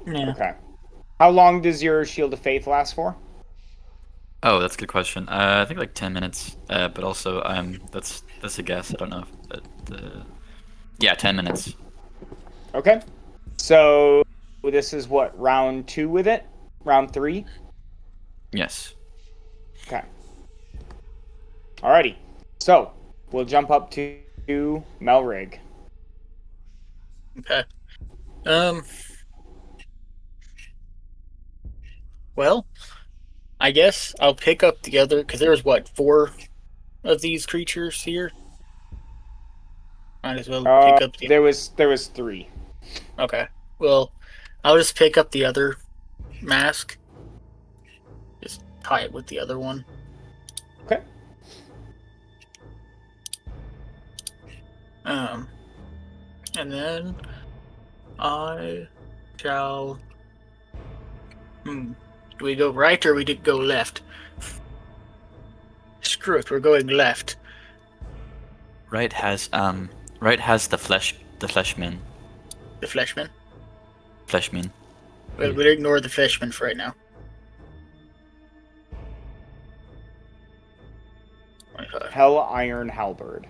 yeah. Okay. How long does your Shield of Faith last for? Oh, that's a good question. I think like 10 minutes. But also, that's a guess. I don't know. Yeah, 10 minutes. Okay. So, this is what, round 2 with it? Round 3? Yes. Okay. Alrighty. So, we'll jump up to Melrig. Okay. Well, I guess I'll pick up the other, because there's what, 4 of these creatures here? Might as well pick up the... There was 3. Okay. Well, I'll just pick up the other mask. Just tie it with the other one. Okay. And then I shall... Do we go right or we did go left? Screw it, we're going left. Right has the fleshman. The fleshman? Fleshman. Well, we'll ignore the fleshman for right now. 25. Hell Iron Halberd.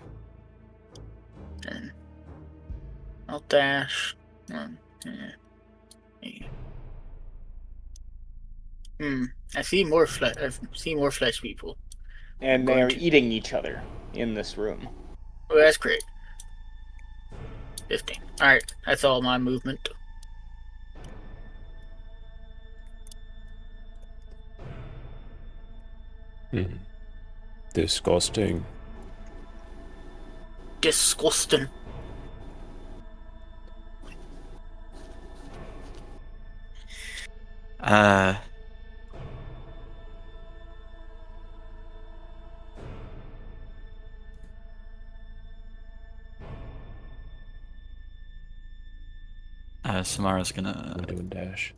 And I'll dash. I see more flesh. I see more flesh people. And they Going are to- eating each other in this room. Oh, that's great. 15. Alright, that's all my movement. Disgusting. Disgusting. Samara's I'm gonna doing dash.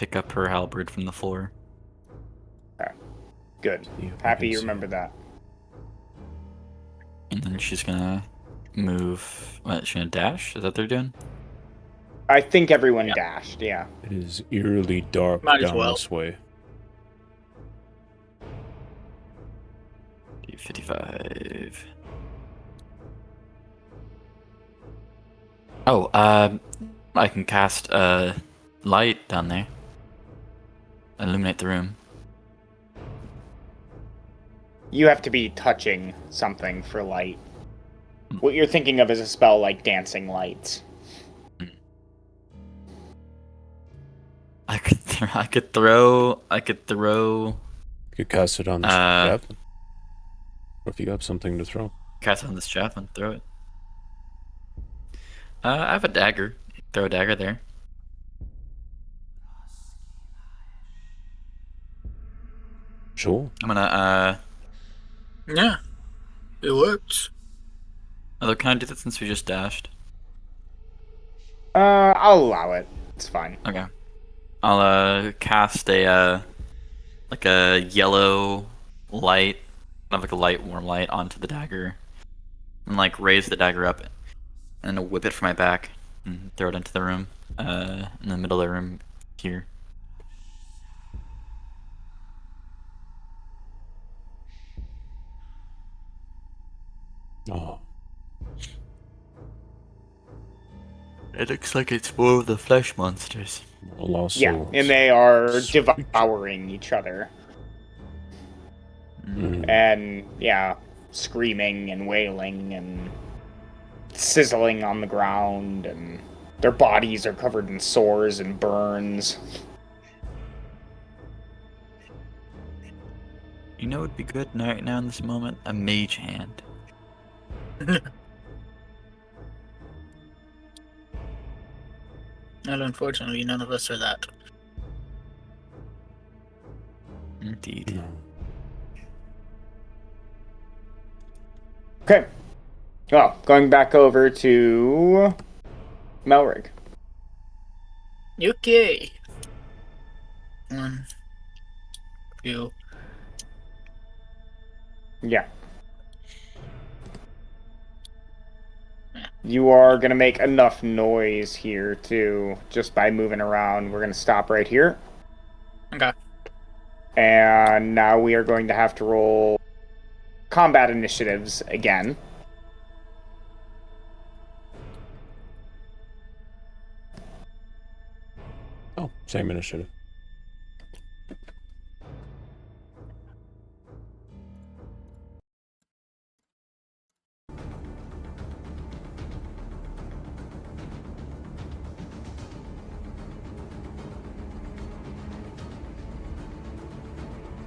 pick up her halberd from the floor. Good. See if I Happy can you see remember it. that. And then she's gonna move. What, she's gonna dash? Is that what they're doing? I think everyone Yeah. dashed, yeah. It is eerily dark Might as down well. this way. 55. Oh, I can cast light down there. Illuminate the room. You have to be touching something for light. What you're thinking of is a spell like Dancing Lights. I could throw. You could cast it on the javelin. Or if you got something to throw. Cast it on this javelin. Throw it. I have a dagger. Throw a dagger there. Sure. I'm gonna. Yeah, it works. Although, can I do that since we just dashed? I'll allow it. It's fine. Okay. I'll cast a like a yellow light, kind of like a light warm light onto the dagger, and like raise the dagger up, and then whip it from my back and throw it into the room, in the middle of the room here. Oh. It looks like it's more of the flesh monsters. Well, also, Yeah, and they are devouring each other. And, yeah, screaming and wailing and sizzling on the ground, and their bodies are covered in sores and burns. You know what would be good right now in this moment? A mage hand. And unfortunately, none of us are that. Indeed. No. Okay. Well, going back over to Melrig. Okay. 1, 2. Yeah. You are going to make enough noise here, too, just by moving around. We're going to stop right here. Okay. And now we are going to have to roll combat initiatives again. Oh, same initiative.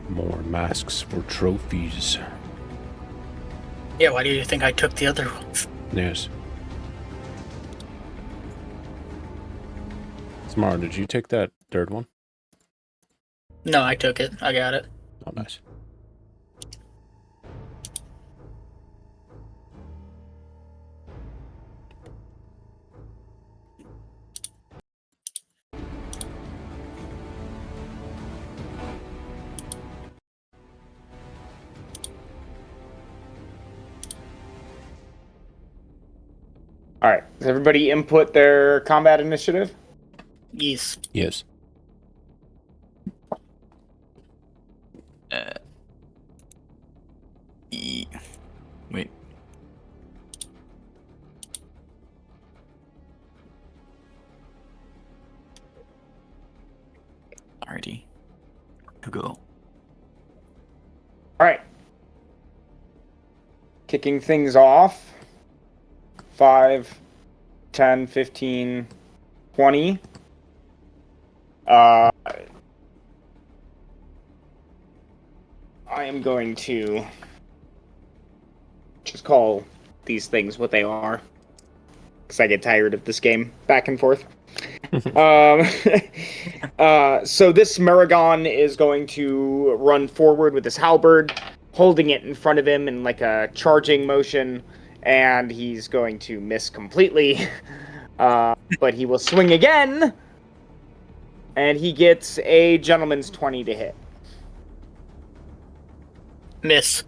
More masks for trophies. Yeah, why do you think I took the other ones? Yes. Samara, did you take that third one? No, I took it. I got it. Oh, nice. Alright, does everybody input their combat initiative? Yes. Yes. Wait. Alrighty. To go. Alright. Kicking things off. 5, 10, 15, 20. I am going to just call these things what they are, because I get tired of this game back and forth. So this Maragon is going to run forward with his halberd, holding it in front of him in like a charging motion, and he's going to miss completely. But he will swing again And he gets a gentleman's 20 to hit. Miss.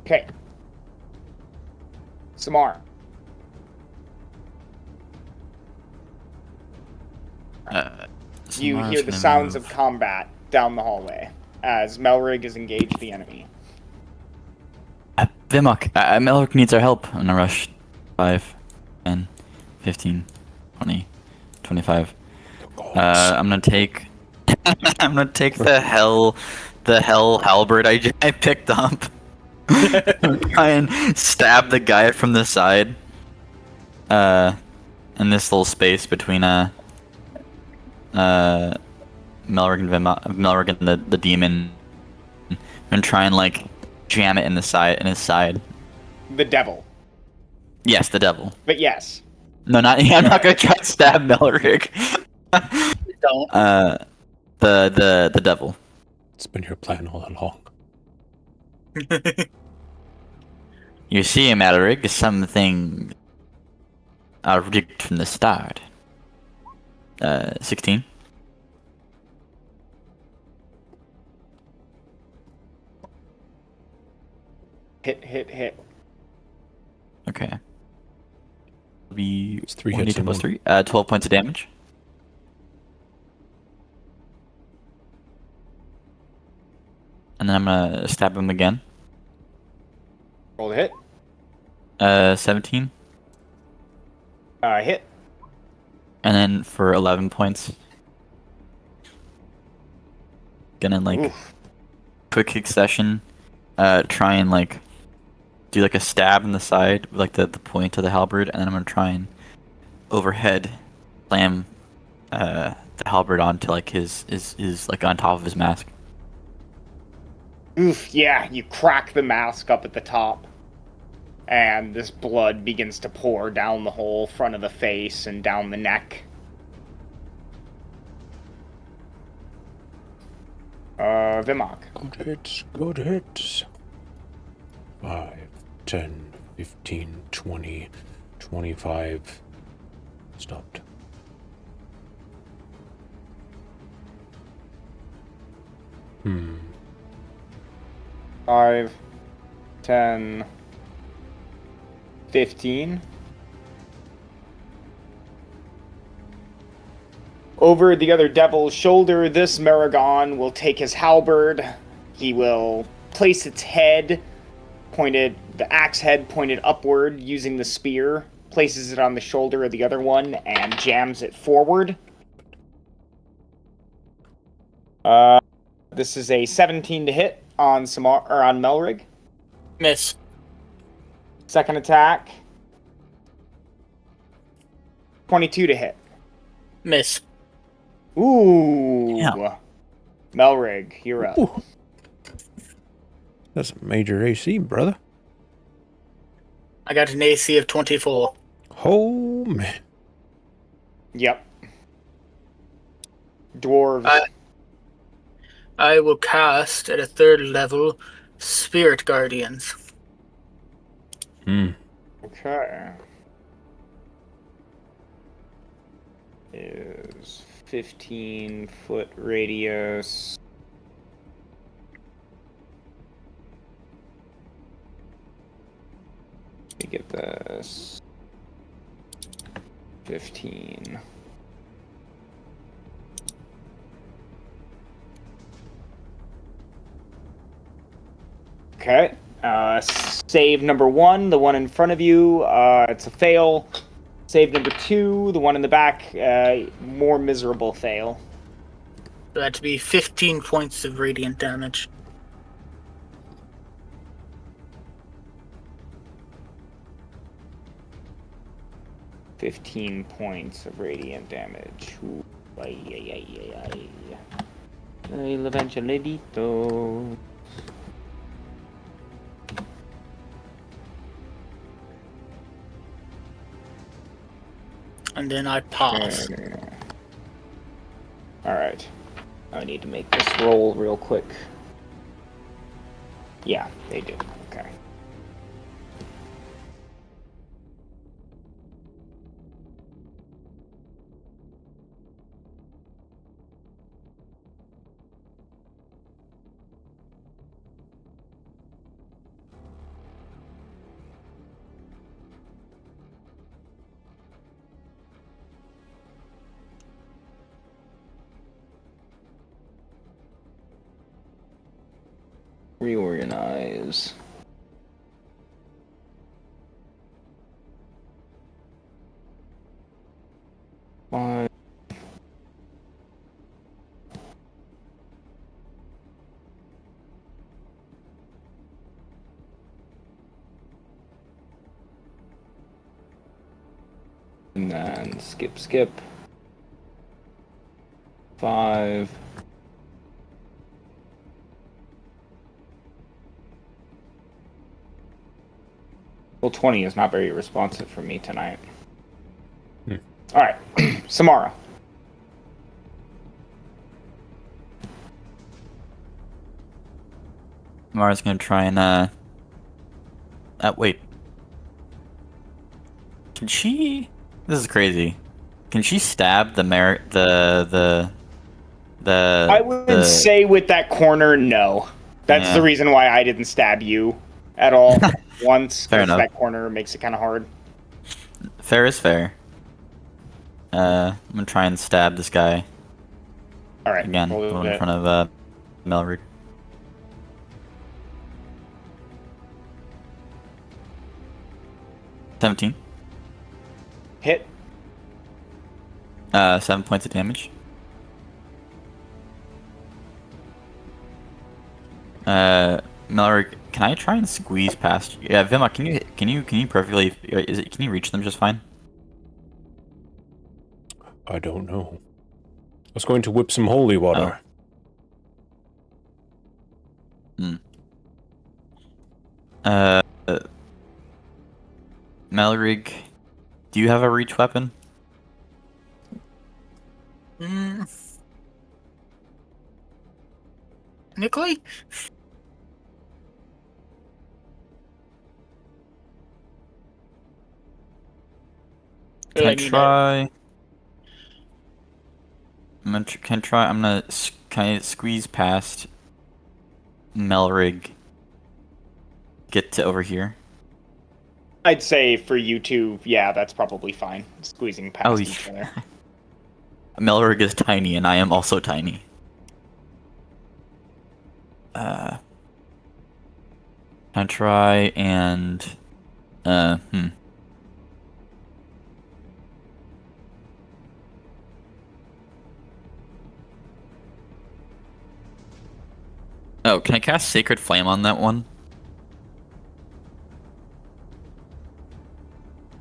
Okay. Samar. You Samara's hear the gonna sounds move. of combat down the hallway as Melrig has engaged the enemy. Vimok, Melrick needs our help. I'm gonna rush 5, 10, 15, 20, 25. I'm gonna take. I'm gonna take the hell halberd I picked up. Try and stab the guy from the side. In this little space between Melrick and Melrick and the demon, and try and like jam it in his side. The devil. Yes, the devil. But yes. No, not. I'm not gonna try to stab Melrick. Don't. The devil. It's been your plan all along. You see, Melrick, something are rigged from the start. 16. Hit. Okay. Be It's 3 hits 1d10 and plus one. 3. 12 points of damage. And then I'm gonna stab him again. Roll the hit. 17. Hit. And then for 11 points. Gonna like Oof. quick succession. Try and like do like a stab in the side with like the point of the halberd, and then I'm gonna try and overhead slam the halberd onto like his like on top of his mask. Oof, yeah, you crack the mask up at the top. And this blood begins to pour down the whole front of the face and down the neck. Vimok. Good hits. 5, 10, 15, 20, 25. Stopped. Hmm. 5, 10, 15. Over the other devil's shoulder, this Maragon will take his halberd. He will place its head pointed, the axe head pointed upward using the spear, places it on the shoulder of the other one, and jams it forward. This is a 17 to hit on Samar or on Melrig. Miss. Second attack. 22 to hit. Miss. Ooh. Yeah. Melrig, you're up. Ooh. That's a major AC, brother. I got an AC of 24. Oh, man. Yep. Dwarves. I will cast at a 3rd level Spirit Guardians. Okay. Is 15-foot radius. Let me get this. 15. Okay. Save number 1, the one in front of you. It's a fail. Save number 2, the one in the back. More miserable fail. So that'd be 15 points of radiant damage. $15 points of radiant damage. Ooh. Ay. El evangelito. And then I pass. Alright. I need to make this roll real quick. Yeah, they do. Okay. Reorganize. One. And then skip. 5. Well, 20 is not very responsive for me tonight. All right, Samara. Mara's gonna try and wait. Can she? This is crazy. Can she stab the I would say with that corner, no. That's the reason why I didn't stab you at all once. Fair enough. That corner makes it kind of hard. Fair is fair. I'm gonna try and stab this guy All right. again. Go in front of Melrick. $17. Hit. 7 points of damage. Melrick, can I try and squeeze past? Yeah, Vima, can you perfectly? Can you reach them just fine? I don't know. I was going to whip some holy water. Melrig, do you have a reach weapon? Nicolai? Can I try? I'm gonna kind of squeeze past Melrig. Get to over here. I'd say for you two, yeah, that's probably fine. Squeezing past each other. Melrig is tiny, and I am also tiny. Can I try and Oh, can I cast Sacred Flame on that one?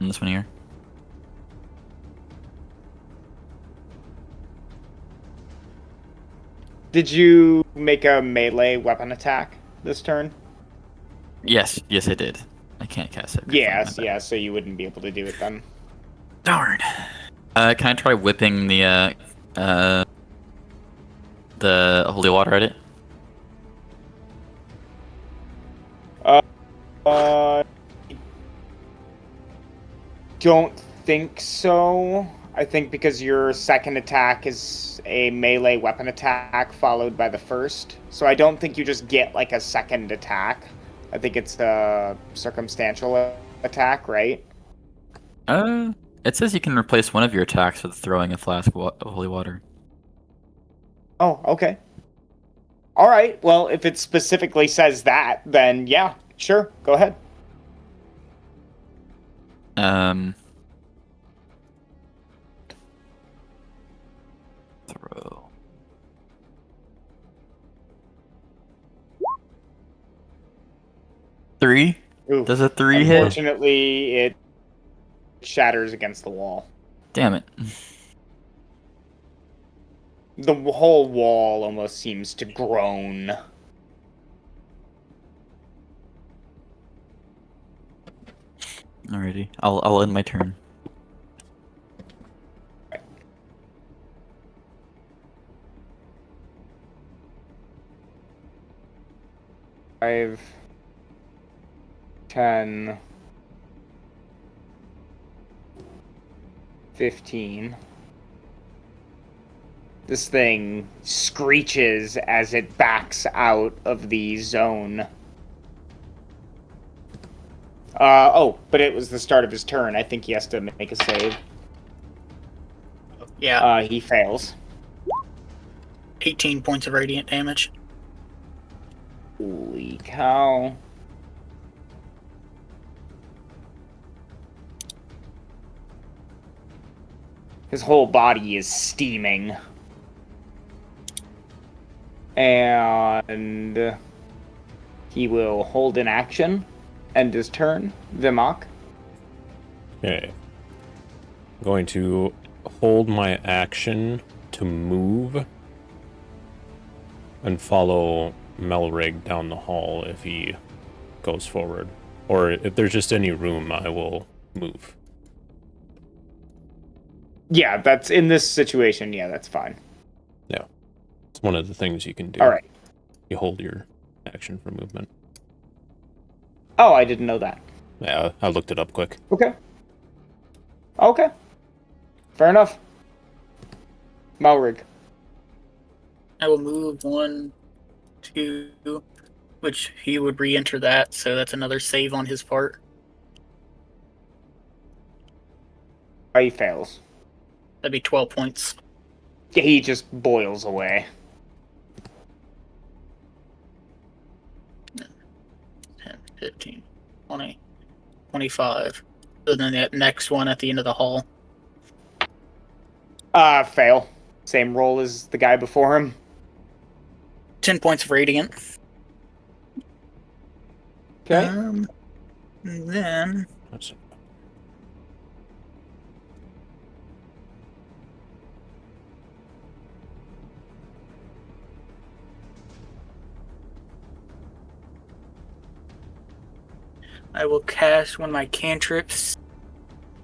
On this one here. Did you make a melee weapon attack this turn? Yes, I did. I can't cast it. Yes, so you wouldn't be able to do it then. Darn. Can I try whipping the holy water at it? Don't think so. I think because your second attack is a melee weapon attack followed by the first. So I don't think you just get like a second attack. I think it's a circumstantial attack, right? It says you can replace one of your attacks with throwing a flask of holy water. Oh, okay. All right. Well, if it specifically says that, then yeah, sure. Go ahead. Throw. Three? Ooh, Does a 3 hit? Unfortunately, it shatters against the wall. Damn it. The whole wall almost seems to groan. Alrighty, I'll end my turn. Five, 10, 15. This thing screeches as it backs out of the zone. But it was the start of his turn. I think he has to make a save. Yeah. He fails. 18 points of radiant damage. Holy cow. His whole body is steaming. And he will hold an action, end his turn. Vimak. Okay. I'm going to hold my action to move and follow Melrig down the hall if he goes forward. Or if there's just any room, I will move. Yeah, that's in this situation. Yeah, that's fine. Yeah. It's one of the things you can do. All right. You hold your action for movement. Oh, I didn't know that. Yeah, I looked it up quick. Okay. Okay. Fair enough. Malrig. I will move 1, 2, which he would re-enter that, so that's another save on his part. He fails. That'd be 12 points. He just boils away. 10, 15, 20, 25. So then that next one at the end of the hall. Fail. Same roll as the guy before him. 10 points of radiant. Okay. And then That's I will cast one of my cantrips.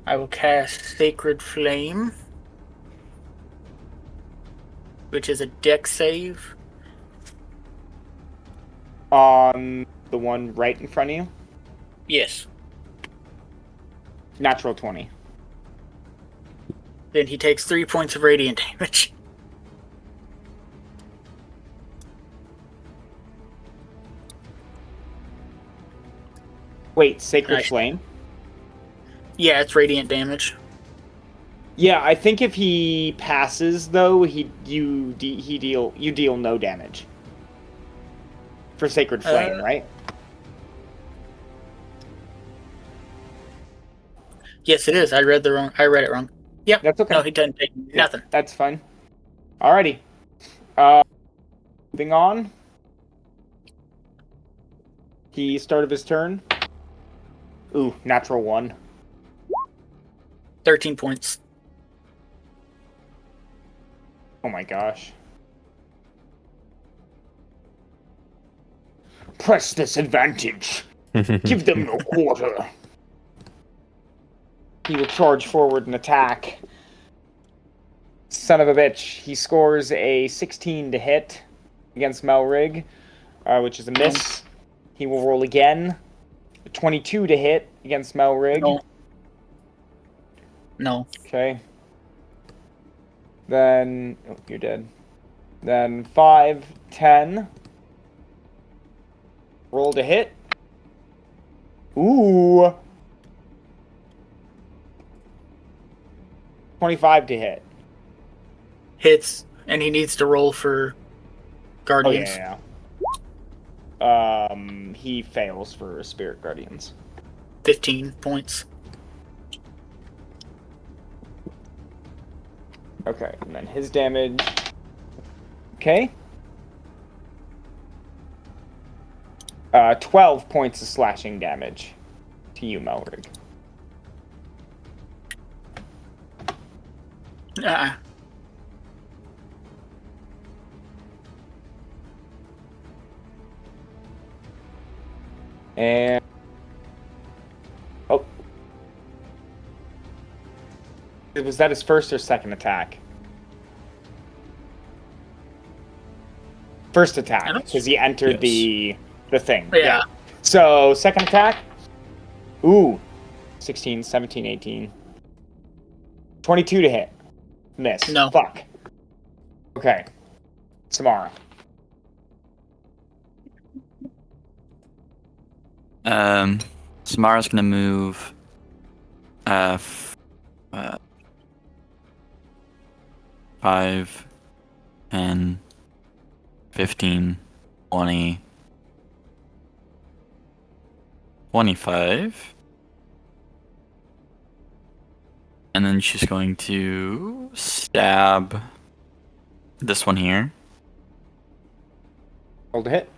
I will cast Sacred Flame, which is a dex save. On the one right in front of you. Yes. Natural 20. Then he takes 3 points of radiant damage. Wait, Sacred Nice. Flame? Yeah, it's radiant damage. Yeah, I think if he passes though, you deal no damage. For Sacred Flame, right? Yes, it is. I read it wrong. Yep. That's okay. No, he doesn't take nothing. That's fine. Alrighty. Moving on. He started his turn. Ooh, natural 1. 13 points. Oh my gosh. Press this advantage. Give them no quarter. He will charge forward and attack. Son of a bitch. He scores a 16 to hit against Melrig, which is a miss. He will roll again. A 22 to hit against Melrig. No. Okay. Then... Oh, you're dead. Then 5, 10. Roll to hit. Ooh. 25 to hit. Hits, and he needs to roll for Guardians. Oh, yeah. He fails for Spirit Guardians. 15 points. Okay, and then his damage. Okay. 12 points of slashing damage to you, Melrig. And... Oh. Was that his first or second attack? First attack, because he entered the thing. Yeah. So, second attack. Ooh. 16, 17, 18. 22 to hit. Miss. No. Fuck. Okay. Samara. Samara's gonna move 5, 10, 15, 20, 25. And then she's going to stab this one here. Roll to hit.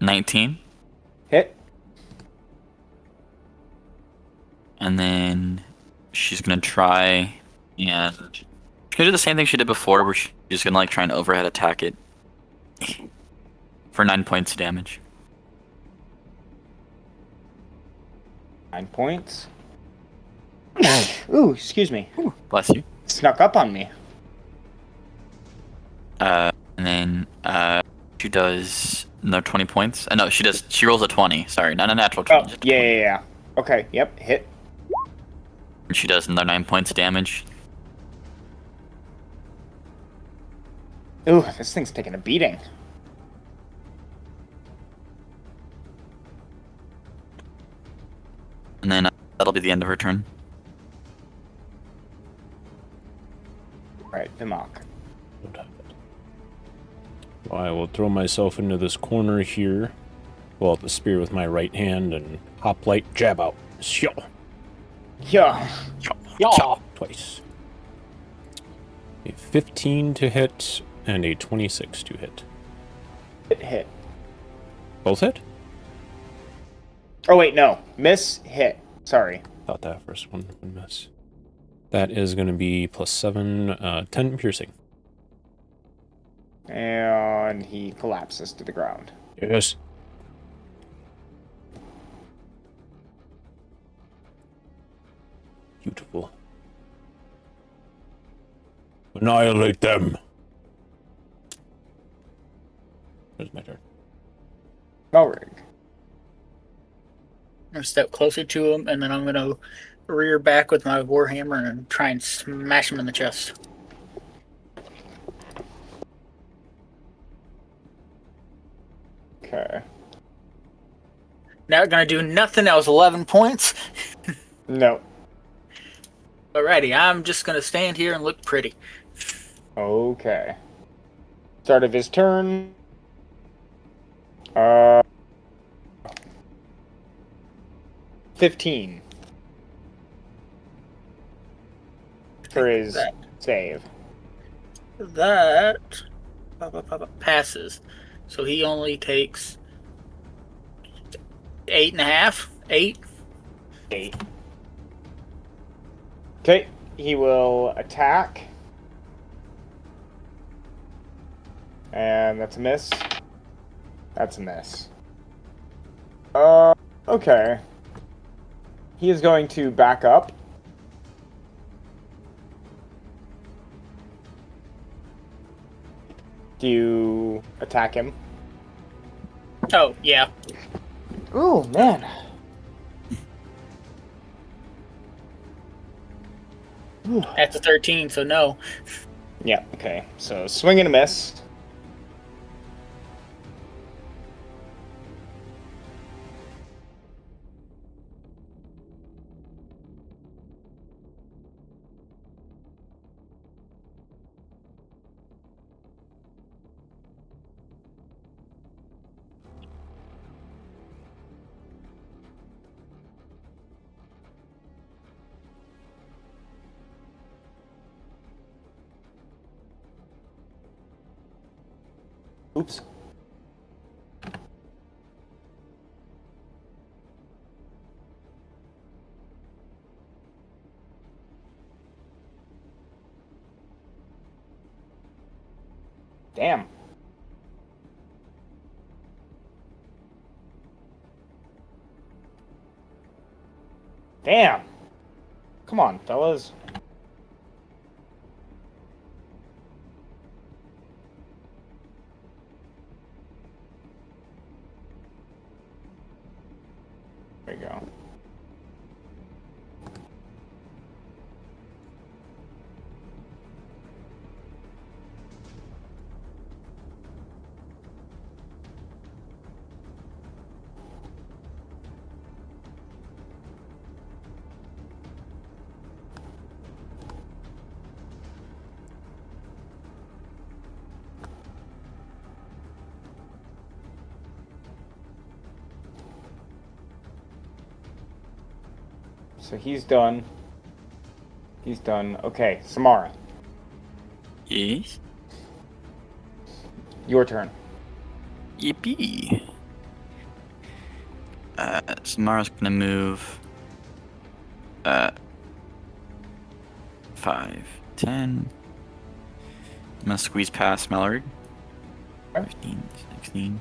19. Hit. And then she's gonna try and she's gonna do the same thing she did before, where she's gonna like try and overhead attack it for 9 points of damage. 9 points. Ooh, excuse me. Ooh, bless you. Snuck up on me. And then she does another 20 points. No, she does. She rolls a 20. Sorry, not a natural 20. Oh, just a yeah, 20. yeah, yeah. Okay, yep, hit. And she does another 9 points of damage. Ooh, this thing's taking a beating. And then that'll be the end of her turn. Alright, Vimok. I will throw myself into this corner here. Pull out the spear with my right hand and hoplite jab out. Shoo. Yeah. Yeah. Twice. A 15 to hit and a 26 to hit. Hit. Both hit? Oh, wait, no. Miss, hit. Sorry. Thought that first one would miss. That is going to be +7, 10 piercing. And he collapses to the ground. Yes. Beautiful. Annihilate them. There's my turn. Melrig. I'm gonna step closer to him, and then I'm gonna rear back with my warhammer and try and smash him in the chest. Okay. Now gonna do nothing. That was 11 points. No. Alrighty, I'm just gonna stand here and look pretty. Okay. Start of his turn. 15. For his That- save. That passes. So he only takes 8.5. 8. 8. Okay, he will attack. And that's a miss. That's a miss. Okay. He is going to back up. Do you attack him? Oh, yeah. Ooh, man. That's a 13, so no. Yeah, okay. So swing and a miss. Oops. Damn. Damn. Come on, fellas. There you go. So he's done. He's done. Okay, Samara, Yes. your turn. Yippee. Samara's gonna move 5, 10. I'm gonna squeeze past Mallory. Okay. 15, 16.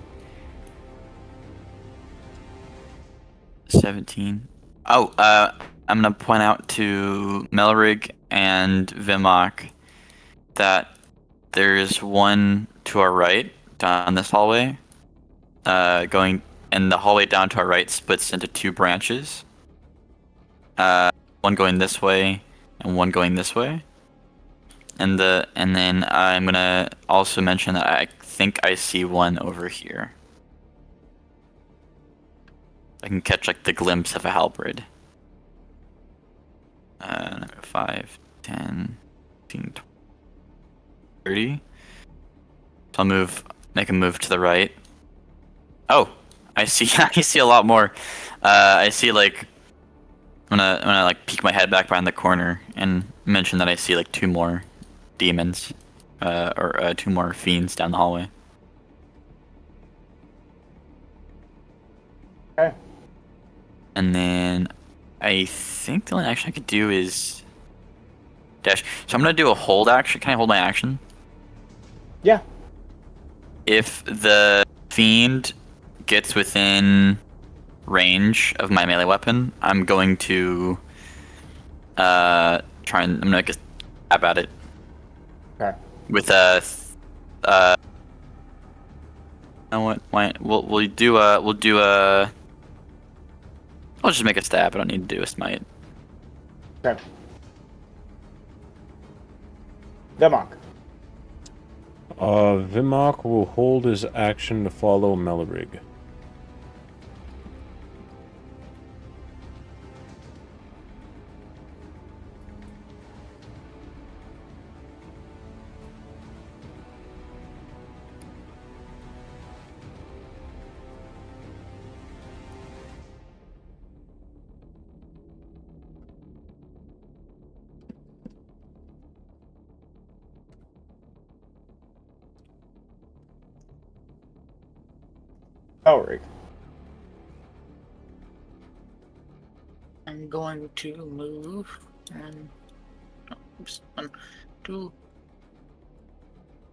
17. Oh, I'm gonna point out to Melrig and Vimok that there's one to our right down this hallway. And the hallway down to our right splits into 2 branches. One going this way and one going this way. And then I'm gonna also mention that I think I see one over here. I can catch like the glimpse of a halberd. 5, 10, 15, 20, 30. So I'll make a move to the right. Oh, I see. I see a lot more. I see like I'm gonna like peek my head back behind the corner and mention that I see like 2 more demons, or 2 more fiends down the hallway. Okay. And then I think the only action I could do is dash. So I'm gonna do a hold action. Can I hold my action? Yeah. If the fiend gets within range of my melee weapon, I'm going to I'm gonna make a stab at it. Okay. With a you know what? Why we'll do a I'll just make a stab. I don't need to do a smite. Okay. Vimok. Vimok will hold his action to follow Melrig. Elric. I'm going to move and oops, 1, 2.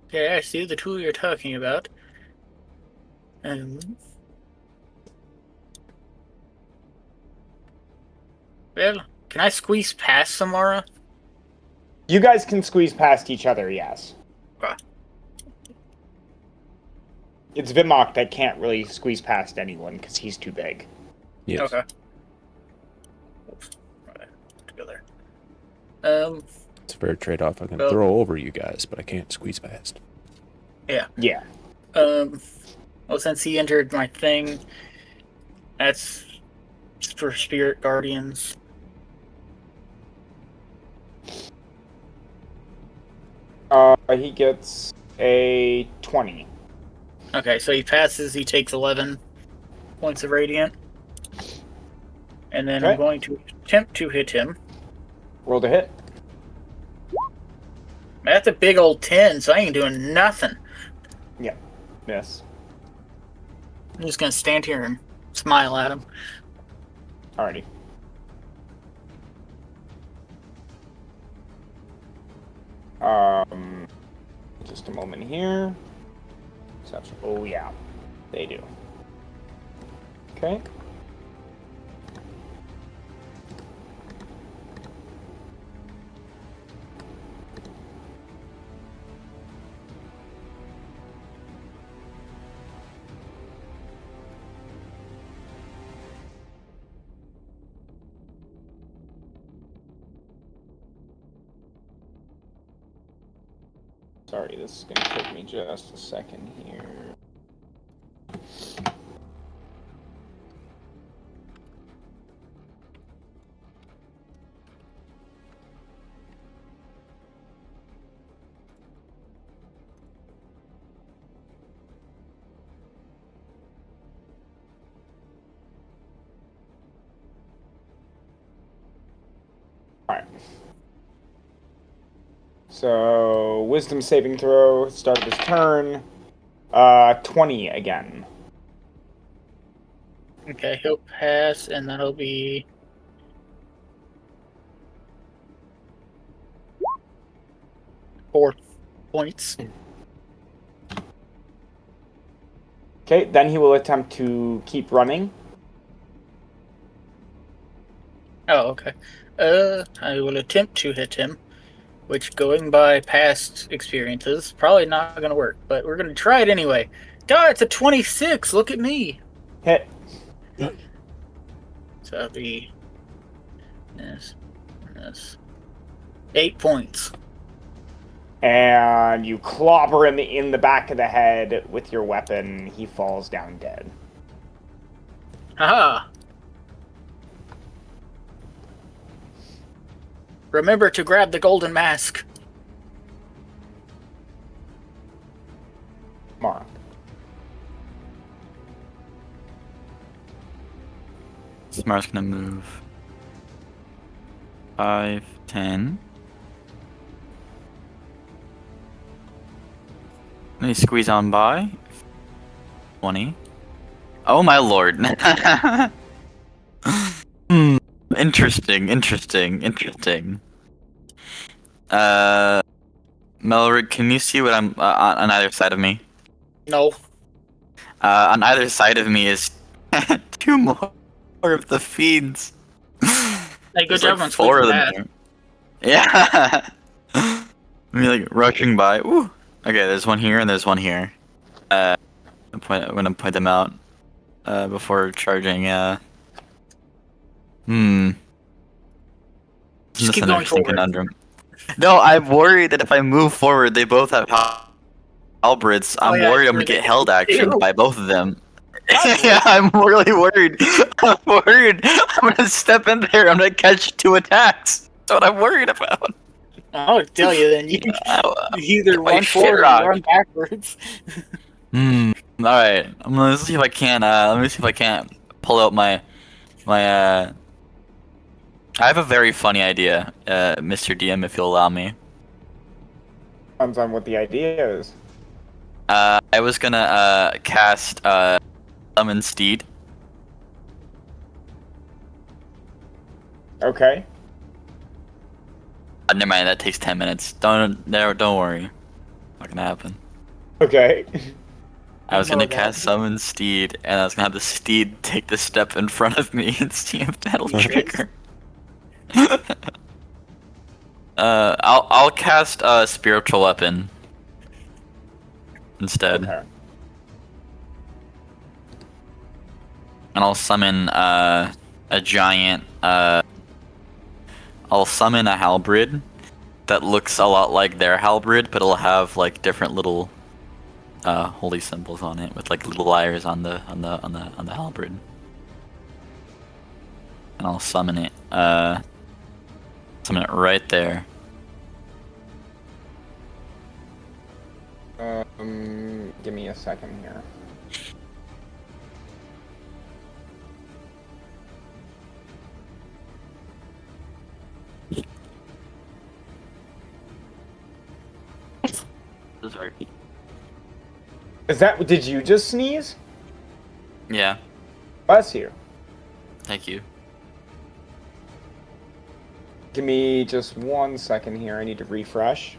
Okay, I see the 2 you're talking about. Well, can I squeeze past Samara? You guys can squeeze past each other, yes. Okay. It's Vimok that can't really squeeze past anyone because he's too big. Yes. Okay. Oops. Right. Together. It's a fair trade-off. I can Well- throw over you guys, but I can't squeeze past. Yeah. Yeah. Well, since he entered my thing, that's for Spirit Guardians. He gets a 20. Okay, so he passes, he takes 11 points of Radiant. And then Okay. I'm going to attempt to hit him. Roll to hit. That's a big old 10, so I ain't doing nothing. Yeah. Miss. I'm just gonna stand here and smile at him. Alrighty. Just a moment here. Oh yeah, they do. Okay. Sorry, this is gonna take me just a second here. Alright. So, wisdom saving throw, start of his turn. 20 again. Okay, he'll pass, and that'll be 4 points. Okay, then he will attempt to keep running. Oh, okay. I will attempt to hit him, which, going by past experiences, probably not going to work, but we're going to try it anyway. God, it's a 26! Look at me! Hit. So that'll be this. 8 points. And you clobber him in the back of the head with your weapon. He falls down dead. Haha! Remember to grab the golden mask. Mara. Smart's gonna move 5, 10. Let me squeeze on by. 20. Oh my lord. Interesting. Melrick, can you see what I'm on either side of me? No. On either side of me is 2 more of the fiends. Hey, good There's job like on 4 of squeezing them past. there. Yeah. I mean, like rushing by. Ooh. Okay, there's one here and there's one here. I'm gonna point them out before charging. Just This is keep an going interesting forward. conundrum. No, I'm worried that if I move forward, they both have halberds. I'm yeah, worried I'm gonna they get held action do. by both of them. Yeah, I'm really worried. I'm worried. I'm gonna step in there. I'm gonna catch 2 attacks. That's what I'm worried about. I'll tell you then. You either my run forward or Shirok. run backwards. All right. Let's see if I can. Let me see if I can't pull out my. I have a very funny idea, Mr. DM, if you'll allow me. Depends on what the idea is. I was gonna cast Summon Steed. Okay. Never mind. That takes 10 minutes. Don't worry. Not gonna happen. Okay. I was gonna know that. cast Summon Steed, and I was gonna have the steed take the step in front of me and see if that'll trigger. I'll cast Spiritual Weapon instead, Okay. and I'll summon a giant. I'll summon a halberd that looks a lot like their halberd, but it'll have like different little holy symbols on it with like little lyres on the halberd. And I'll summon it right there. Give me a second here. Sorry. Did you just sneeze? Yeah, Bless you. thank you. Give me just 1 second here. I need to refresh.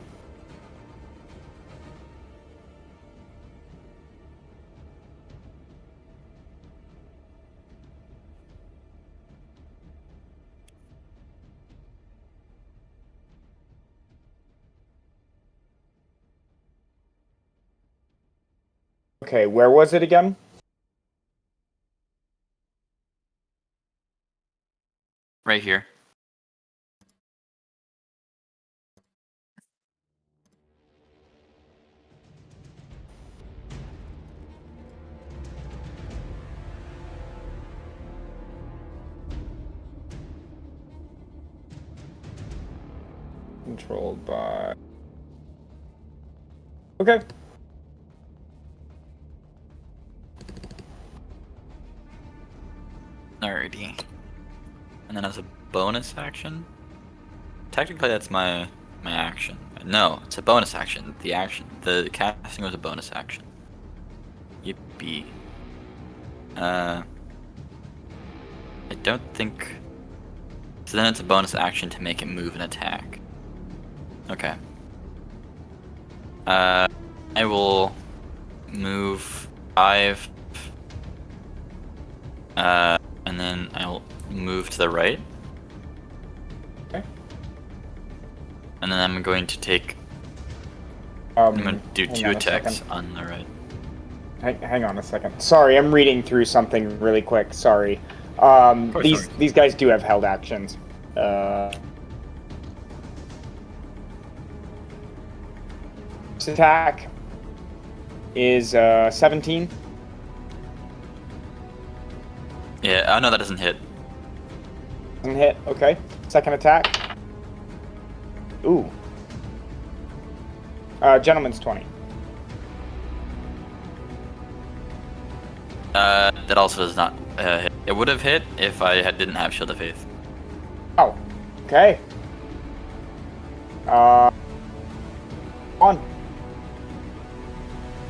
Okay, where was it again? Right here. Controlled by... Okay. Alrighty. And then as a bonus action, technically that's my action. No, it's a bonus action. The casting was a bonus action. Yippee. I don't think. So then it's a bonus action to make it move and attack. Okay. I will move 5. And then I'll move to the right. Okay. And then I'm going to take. Um, I'm going to do hang 2 on a attacks second. on the right. Hang on a second. Sorry, I'm reading through something really quick. Sorry. These guys do have held actions. This attack is 17. Yeah, oh no, that doesn't hit. Doesn't hit. Okay. Second attack. Ooh. Gentleman's 20. That also does not hit. It would have hit if I didn't have Shield of Faith. Oh. Okay. On.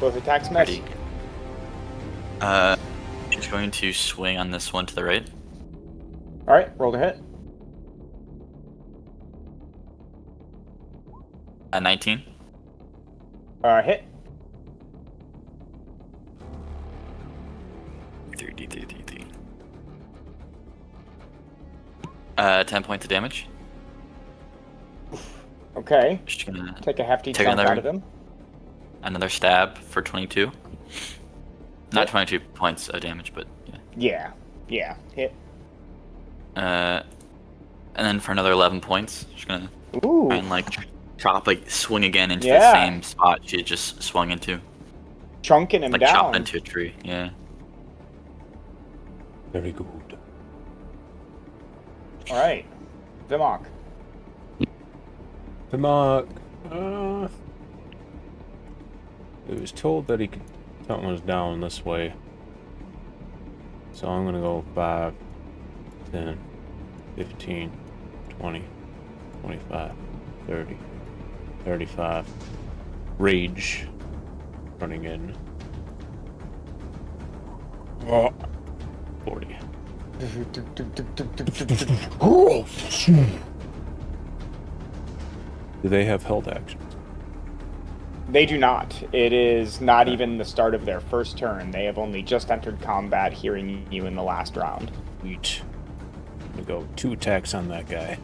Both attacks miss. Ready. Just going to swing on this one to the right. All right. Roll to hit. A 19. Hit. 3d3. 10 points of damage. Okay. Just gonna Take a hefty Take chunk another- out of him. another stab for 22. Not 22 points of damage, but yeah. Yeah. Hit. And then for another 11 points, just gonna Ooh. try and swing again into Yeah. the same spot she had just swung into. Chunking him Like down. chopped into a tree, yeah. Very good. All right. Vimok. The mark. It was told that something was down this way. So I'm gonna go 5, 10, 15, 20, 25, 30, 35. Rage. Running in. 40. Do they have held actions? They do not. It is not even the start of their first turn. They have only just entered combat, hearing you in the last round. Sweet. I'm gonna go 2 attacks on that guy.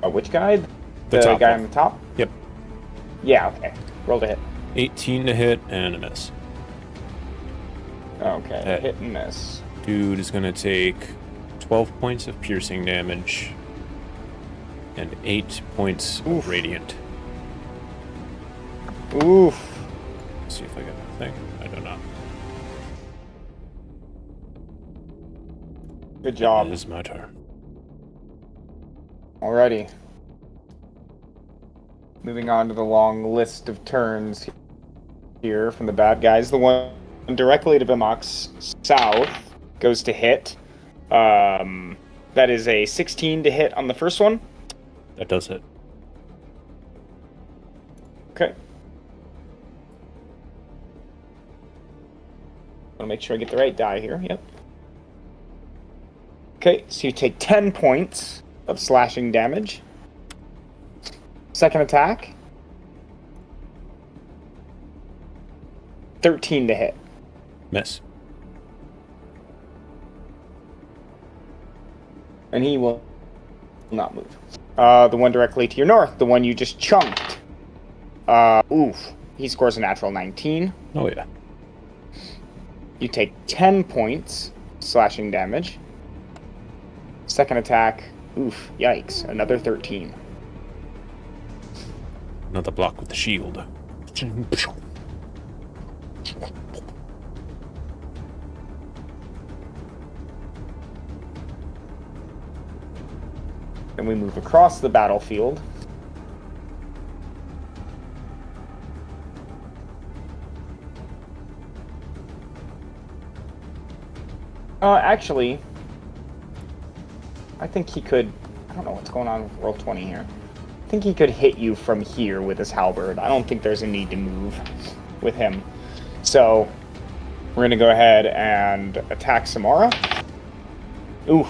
Which guy? The top guy one. on the top? Yep. Yeah, okay. Roll to hit. 18 to hit and a miss. Okay, That- hit and miss. Dude is gonna take 12 points of piercing damage and 8 points Oof. of radiant. Oof. Let's see if I got that thing. I do not. Good job. It is my turn. Alrighty. Moving on to the long list of turns here from the bad guys. The one directly to Vimok's south goes to hit. That is a 16 to hit on the first one. That does hit. Okay. Want to make sure I get the right die here. Yep. Okay, so you take 10 points of slashing damage. Second attack. 13 to hit. Miss. And he will not move. The one directly to your north, the one you just chunked. Oof. He scores a natural 19. Oh yeah. You take 10 points slashing damage. Second attack. Oof. Yikes. Another 13. Another block with the shield. Then we move across the battlefield. Actually, I think he could. I don't know what's going on with roll 20 here. I think he could hit you from here with his halberd. I don't think there's a need to move with him. So we're going to go ahead and attack Samara. Ooh.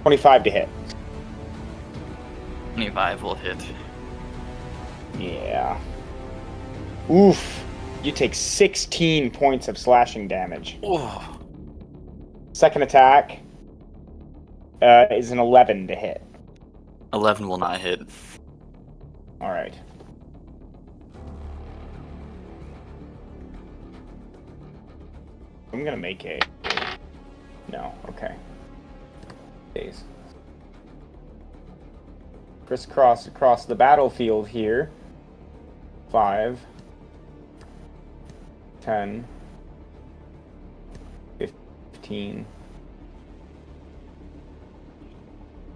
25 to hit. 25 will hit. Yeah. Oof. You take 16 points of slashing damage. Oh. Second attack is an 11 to hit. 11 will not hit. All right. I'm gonna make a... No, okay. Days. Crisscross across the battlefield here. 5, 10, 15.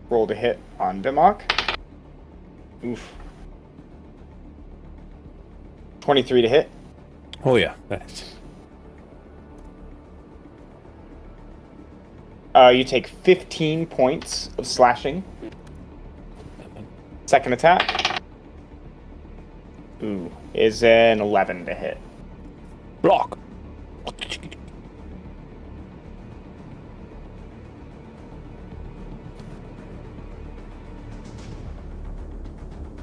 Roll to hit on Vimok. Oof. 23 to hit. Oh yeah. You take 15 points of slashing. Second attack. Ooh, is an 11 to hit. Block.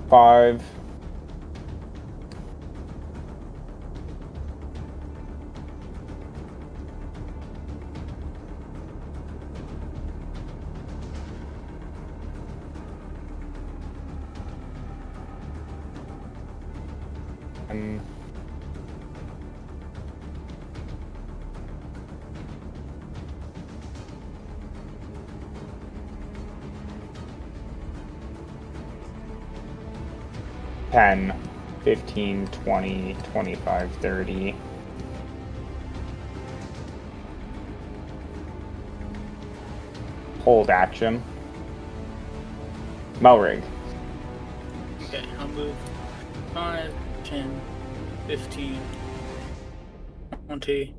5. And 10, 15, 20, 25, 30. Hold action. Melrig. Okay, I'll move 5, 10, 15, 20,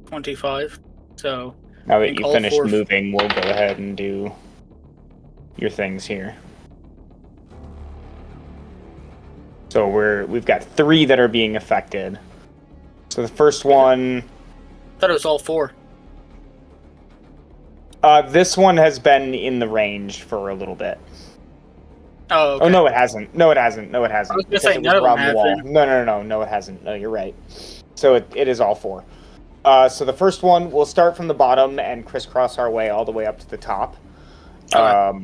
25. So Now I that think you all finished four- moving, we'll go ahead and do your things here. So we've got 3 that are being affected. So the first one, I thought it was all 4. this one has been in the range for a little bit. Oh, okay. Oh no, it hasn't. No, it hasn't. No, it hasn't. I was gonna Because say, it was none of them around the have wall. been. No, it hasn't. No, you're right. So it is all 4. So the first one, we'll start from the bottom and crisscross our way all the way up to the top. Okay.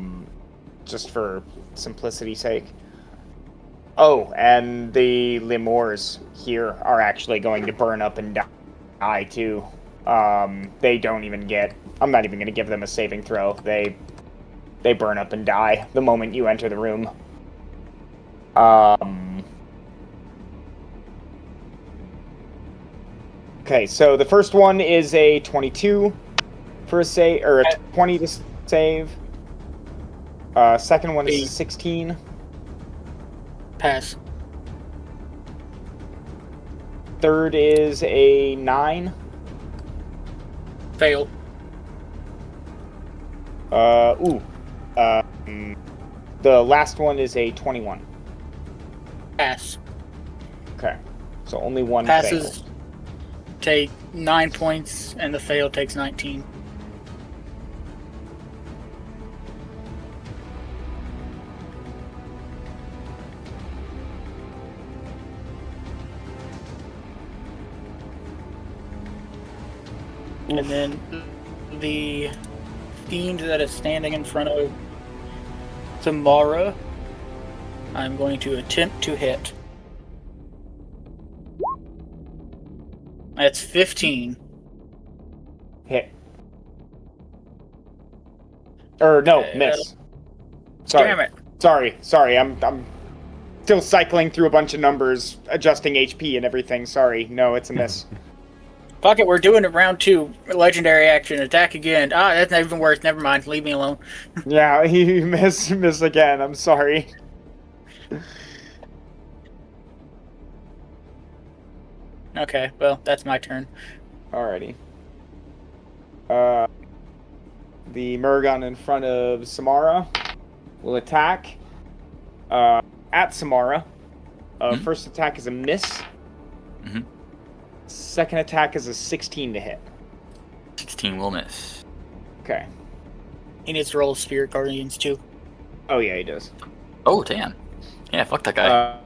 Just for simplicity's sake. Oh, and the lemurs here are actually going to burn up and die too. They don't even get... I'm not even going to give them a saving throw. They burn up and die the moment you enter the room. Okay, so the first one is a 22 for a save, or a 20 to save. Second one is a 16. Pass. Third is a 9. Fail. The last one is a 21. Pass. Okay, so only one Passes fail. take 9 points, and the fail takes 19. And then the fiend that is standing in front of Samara, I'm going to attempt to hit. That's 15. Hit. Or no, Okay, miss. Sorry. Damn it. Sorry. I'm still cycling through a bunch of numbers, adjusting HP and everything. Sorry. No, it's a miss. Fuck it, we're doing it round 2. Legendary action, attack again. Ah, that's not even worse. Never mind. Leave me alone. Yeah, you miss again. I'm sorry. Okay, well, that's my turn. Alrighty. The Murgon in front of Samara will attack at Samara. First attack is a miss. Mm-hmm. Second attack is a 16 to hit. 16 will miss. Okay. He needs to roll Spirit Guardians too. Oh yeah, he does. Oh, damn. Yeah, fuck that guy.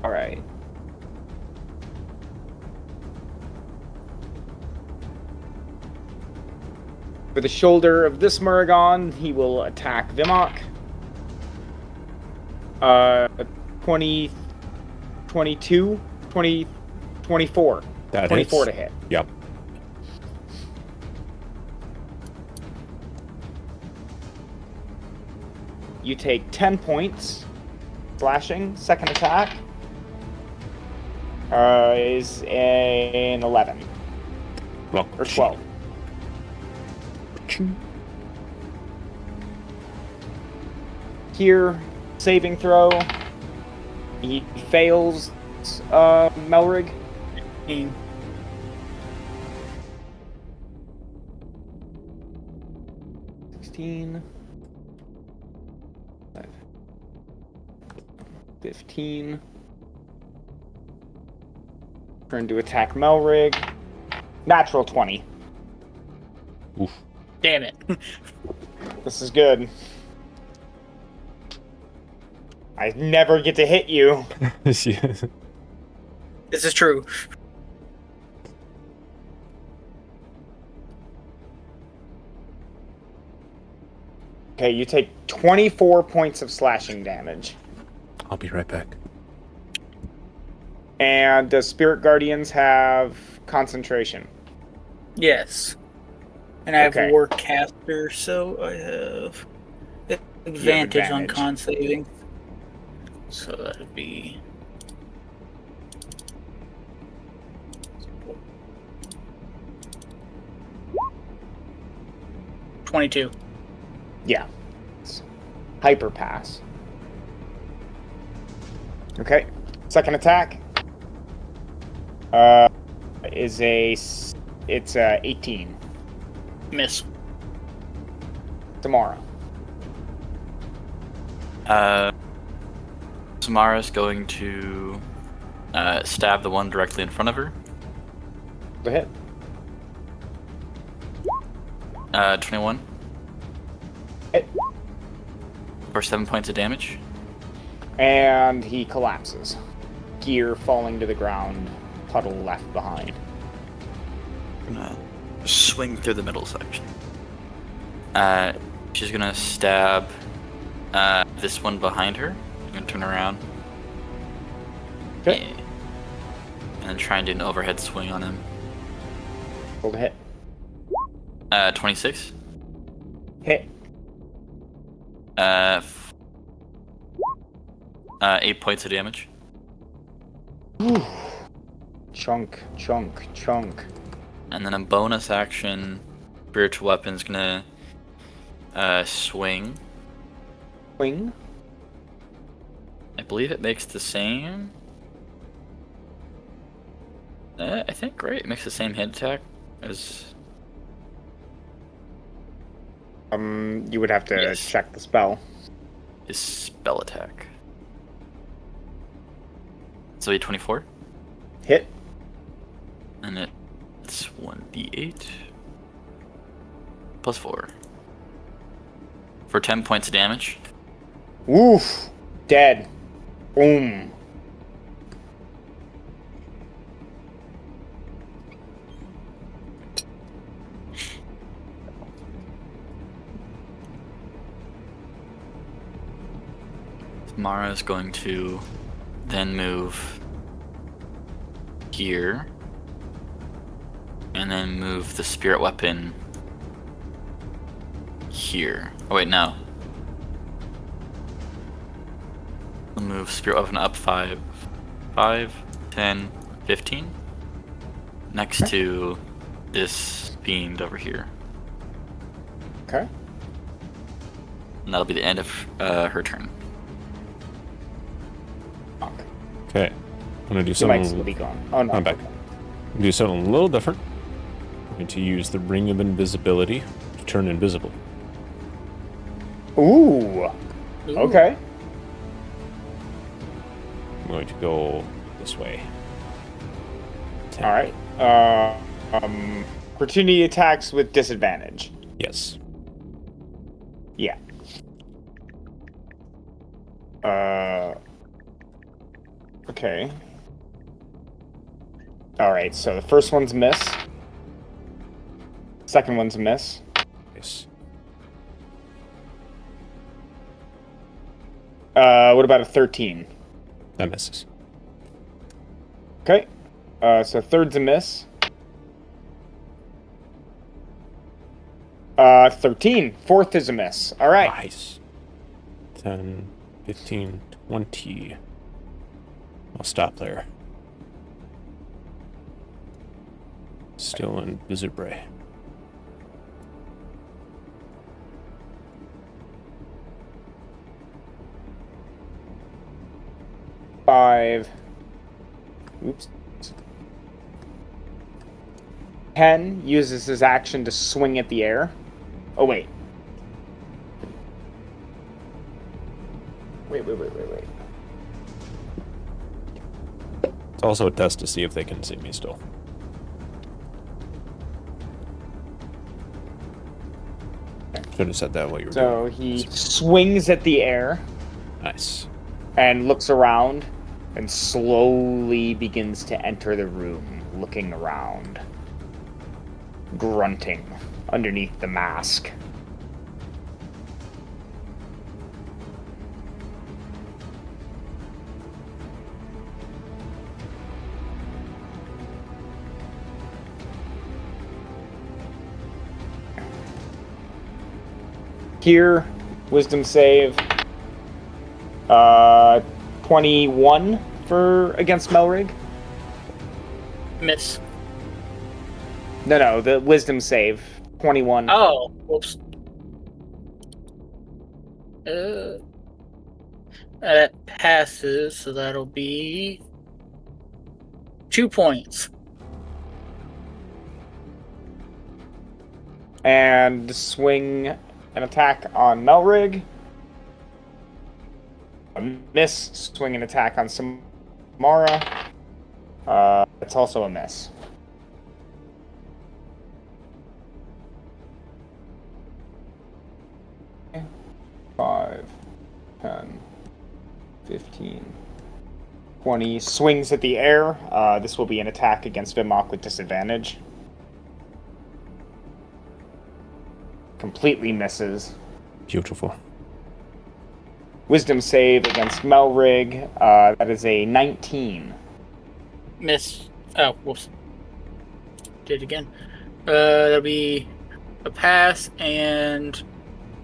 All right. For the shoulder of this Murgon, he will attack Vimok. 20, 22, 20, 24. That 24 hits. to hit. Yep. You take 10 points slashing. Second attack is an 11 Well, or 12. Here, saving throw. He fails. Melrig. 15. 16. 15. Turn to attack Melrig. Natural 20. Oof. Damn it. This is good. I never get to hit you. Yeah. This is true. Okay, you take 24 points of slashing damage. I'll be right back. And does Spirit Guardians have concentration? Yes. And I have Okay. Warcaster, so I have advantage on advantage. con saving. So that would be... $22. Yeah. It's hyper pass. Okay. Second attack. It's a 18. Miss. Tomorrow. Samara's going to stab the one directly in front of her. The hit. 21 Hit. for 7 points of damage. And he collapses. Gear falling to the ground. Puddle left behind. Gonna swing through the middle section. She's gonna stab this one behind her. I'm gonna turn around. Okay. And then try and do an overhead swing on him. Roll the hit. 26. Hit. 8 points of damage. Whew. Chunk, chunk, chunk. And then a bonus action, spiritual weapon's gonna swing. Wing. I believe it makes the same. I think, right? It makes the same hit attack as. You would have to Yes. check the spell. His spell attack. So a 24, Hit. and it's 1d8 plus 4 for 10 points of damage. Woof. Dead. Boom. Mara is going to then move here, and then move the spirit weapon here. Oh wait, no. We'll move spirit weapon up 5, 10, 15. Next to this fiend over here. Okay. And that'll be the end of her turn. Okay. I'm gonna do She might something. still be gone. Oh no. I'm back. Do something a little different. I'm going to use the Ring of Invisibility to turn invisible. Ooh. Okay. I'm going to go this way. All right. Opportunity attacks with disadvantage. Yes. Yeah. Okay. All right. So the first one's a miss. Second one's a miss. Yes. What about a 13? That misses. Okay. So third's a miss. 13. Fourth is a miss. All right. Nice. 10, 15, 20. I'll stop there. Still in Visibre. Five. Oops. 10 uses his action to swing at the air. Oh, wait. Wait. It's also a test to see if they can see me still. Should have said that while you were So he swings at the air Nice. and looks around and slowly begins to enter the room, looking around, grunting underneath the mask. Here, wisdom save. 21 for against Melrig. Miss. No, the wisdom save. 21. Oh, whoops. That passes, so that'll be 2 points. And swing an attack on Melrig. A miss, swing an attack on Samara. It's also a miss. Okay. 5, 10, 15, 20. Swings at the air. This will be an attack against Vimok with disadvantage. Completely misses. Beautiful. Wisdom save against Melrig. That is a 19. Miss. Oh, whoops. Did it again. That'll be a pass and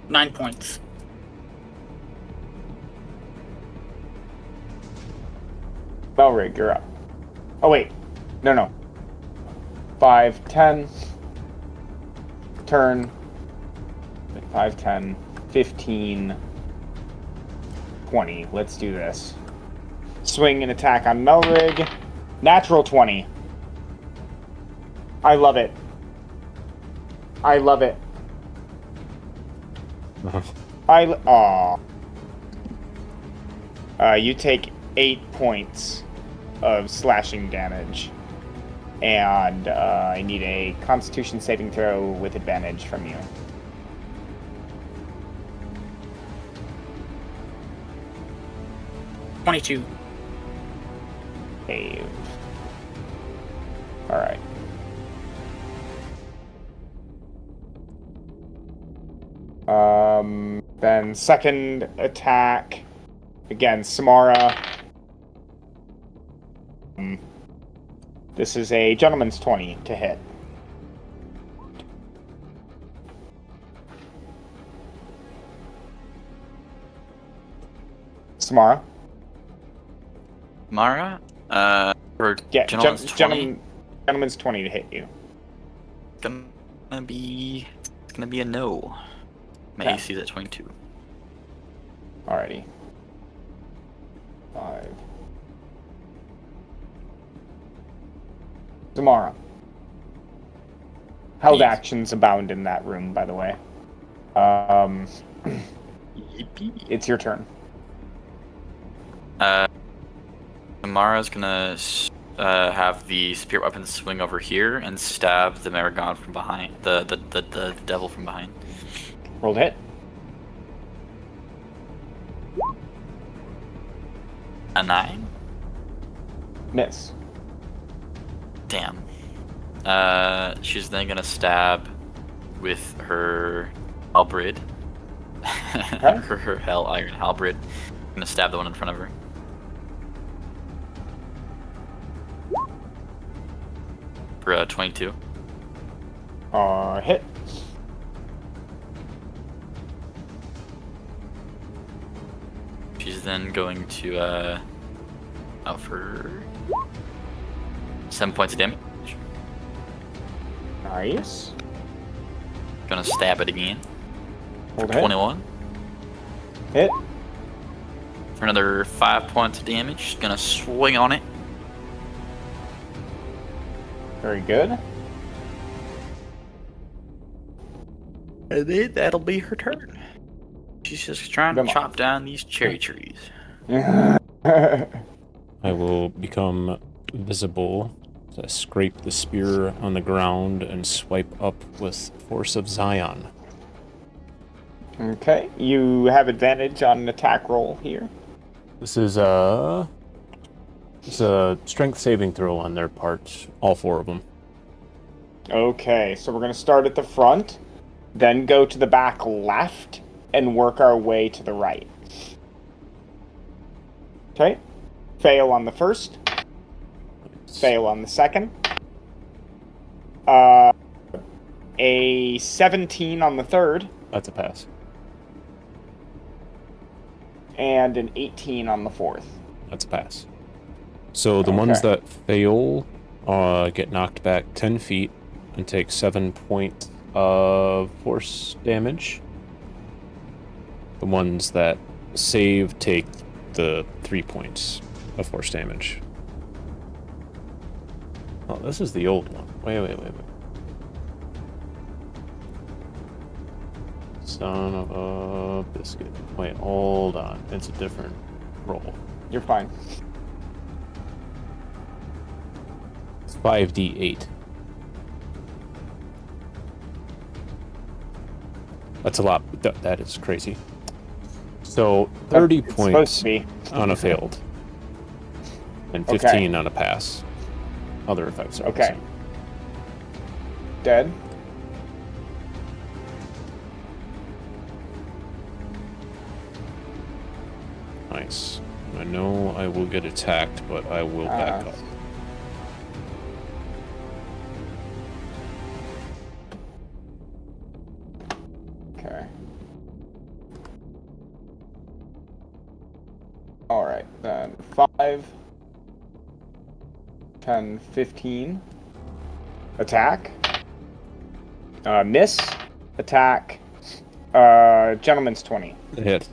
9 points. Melrig, you're up. Oh, wait. No. 5, 10. Turn. 5, 10, 15, 20. Let's do this. Swing and attack on Melrig. Natural 20. I love it. Aw. You take 8 points of slashing damage. And I need a Constitution saving throw with advantage from you. $22. Save. Alright. Then second attack against Samara. This is a gentleman's 20 to hit. Samara? Mara? For Yeah, gentleman's 20? Gentleman's 20 to hit you. It's gonna be a no. My Yeah. AC is at 22. Alrighty. 5. Zamara. Held Yes. actions abound in that room, by the way. It's your turn. Amara's gonna have the spirit weapon swing over here and stab the Maragon from behind, the devil from behind. Rolled hit. A 9? Miss. Damn. She's then gonna stab with her halberd. Okay. her hell iron halberd. Gonna stab the one in front of her. For 22. Hit. She's then going to out for 7 points of damage. Nice. Gonna stab it again. Rolled hit. 21. Hit. For another 5 points of damage. Gonna swing on it. Very good. And then that'll be her turn. She's just trying to Come on. chop down these cherry trees. I will become visible. So I scrape the spear on the ground and swipe up with Force of Zion. Okay, you have advantage on an attack roll here. This is it's a strength saving throw on their part, all 4 of them. Okay, so we're going to start at the front, then go to the back left, and work our way to the right. Okay, fail on the first, fail on the second, a 17 on the third, That's a pass. and an 18 on the fourth. That's a pass. So the ones Okay. that fail get knocked back 10 feet and take 7 points of force damage. The ones that save take the 3 points of force damage. Oh, this is the old one. Wait. Son of a biscuit. Wait, hold on. It's a different roll. You're fine. It's 5d8. That's a lot. That is crazy. So 30 It's points supposed to be. on a failed, and Okay. 15 on a pass. Other effects are the Okay. same. Dead. Nice. I know I will get attacked, but I will back up. Okay. Alright, then 5, 10, 15. Attack. Miss. Attack. Gentleman's 20. Hit.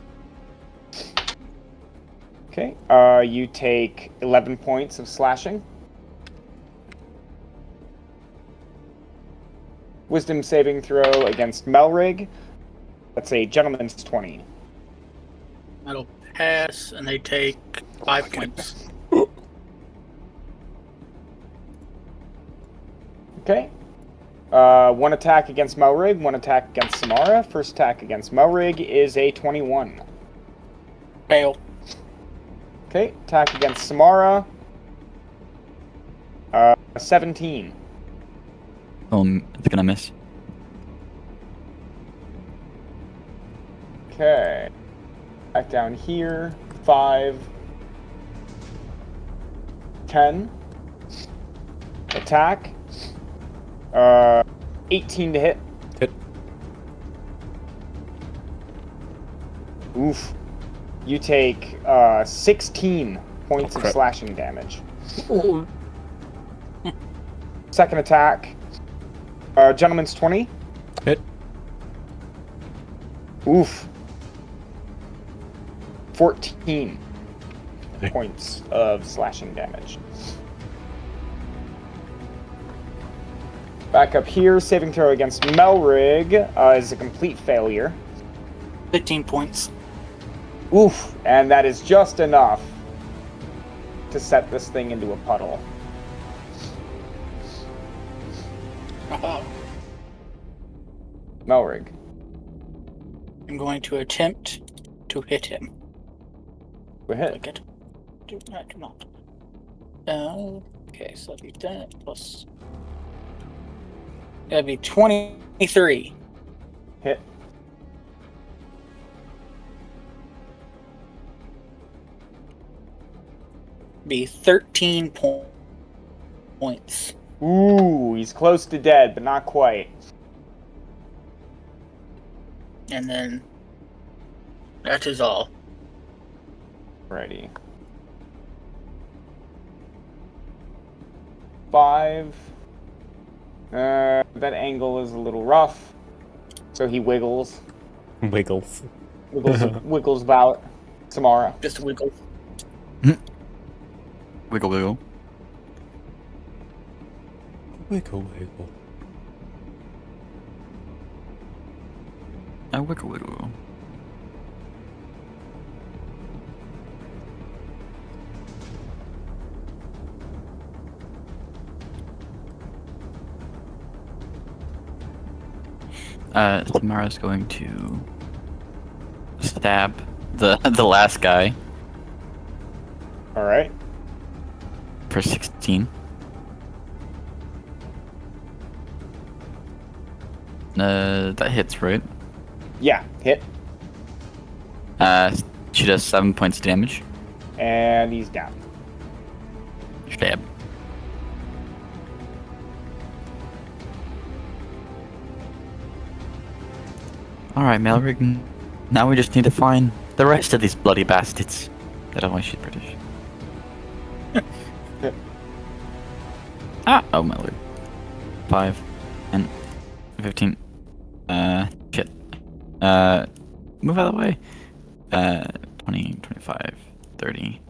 Okay. You take 11 points of slashing. Wisdom saving throw against Melrig. That's a gentleman's 20. That'll pass, and they take 5 points. Okay. One attack against Melrig, one attack against Samara. First attack against Melrig is a 21. Fail. Okay, attack against Samara. 17. It's gonna miss. Okay. Back down here. 5. 10. Attack. 18 to hit. Hit. Oof. You take 16 points of crap. slashing damage. Second attack. Gentleman's 20. Hit. Oof. 14 points of slashing damage. Back up here, saving throw against Melrig is a complete failure. 15 points. Oof, and that is just enough to set this thing into a puddle. Melrig. I'm going to attempt to hit him. Go ahead. Do not. Okay, so that'd be that plus. That'd be 23. Hit. Be 13 points. Ooh, he's close to dead, but not quite. And then that is all. Ready. 5. That angle is a little rough, so he wiggles. Wiggles. Wiggles about. Samara. Just wiggle. Wiggle, wiggle. Wiggle, wiggle. Wiggle, wiggle. Samara's going to stab the last guy All right. for 16. That hits, right? Yeah, hit. She does 7 points of damage. And he's down. Stab. Alright, Melrig. Now we just need to find the rest of these bloody bastards. I don't know why she's British. Oh, Melrig. 5 and 15. Shit. Move out of the way. 20, 25, 30.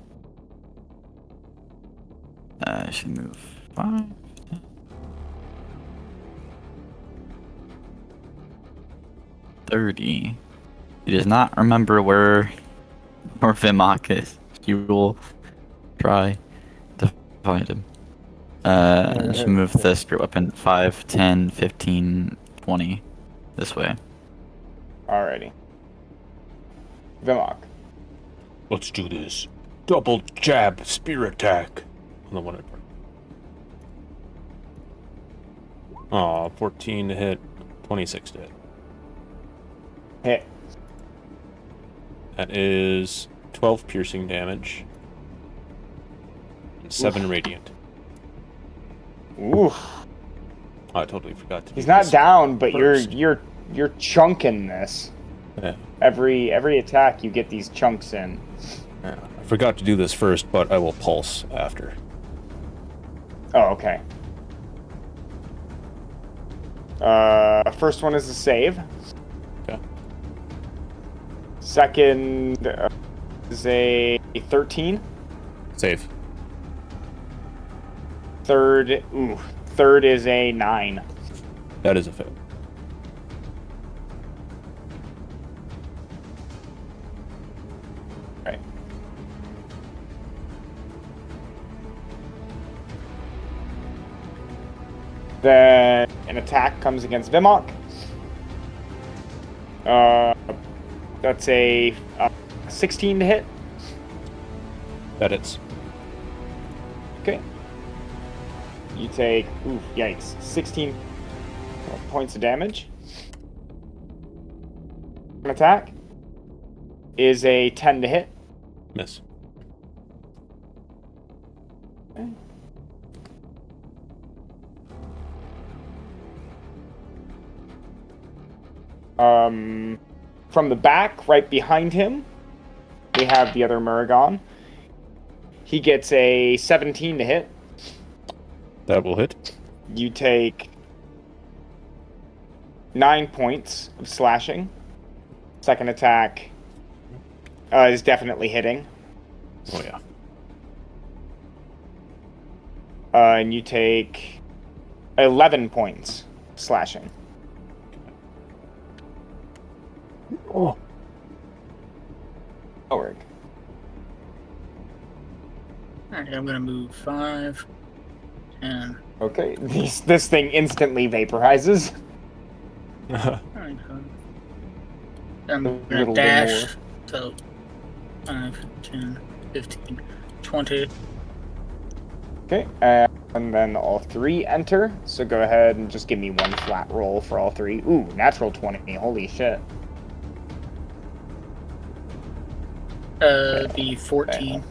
Should move 5. 30. He does not remember where Vimok is. You will try to find him. Should move the spirit weapon 5, 10, 15, 20 this way. Alrighty. Vimok. Let's do this. Double jab spear attack on the one at Aw, 14 to hit, 26 to hit. Hit. That is 12 piercing damage. And 7 radiant. Oof. I totally forgot to do He's not this down, but first. you're chunking this. Yeah. Every attack you get these chunks in. Yeah. I forgot to do this first, but I will pulse after. Oh, okay. First one is a save. Okay. Second is a 13. Save. Third is a 9. That is a fail. Right. Then an attack comes against Vimok. That's a 16 to hit. That hits. Okay. You take, yikes, 16 points of damage. An attack is a 10 to hit. Miss. Okay. From the back, right behind him, we have the other Muragon. He gets a 17 to hit. That will hit. You take 9 points of slashing. Second attack, is definitely hitting. Oh yeah. And you take 11 points slashing. Oh. Forward. Alright, I'm gonna move 5, 10. Okay, this thing instantly vaporizes. Alright, I'm A gonna little bit dash. more. So 5, 10, 15, 20. Okay, and then all 3 enter. So go ahead and just give me one flat roll for all 3. Ooh, natural 20. Holy shit. Be 14.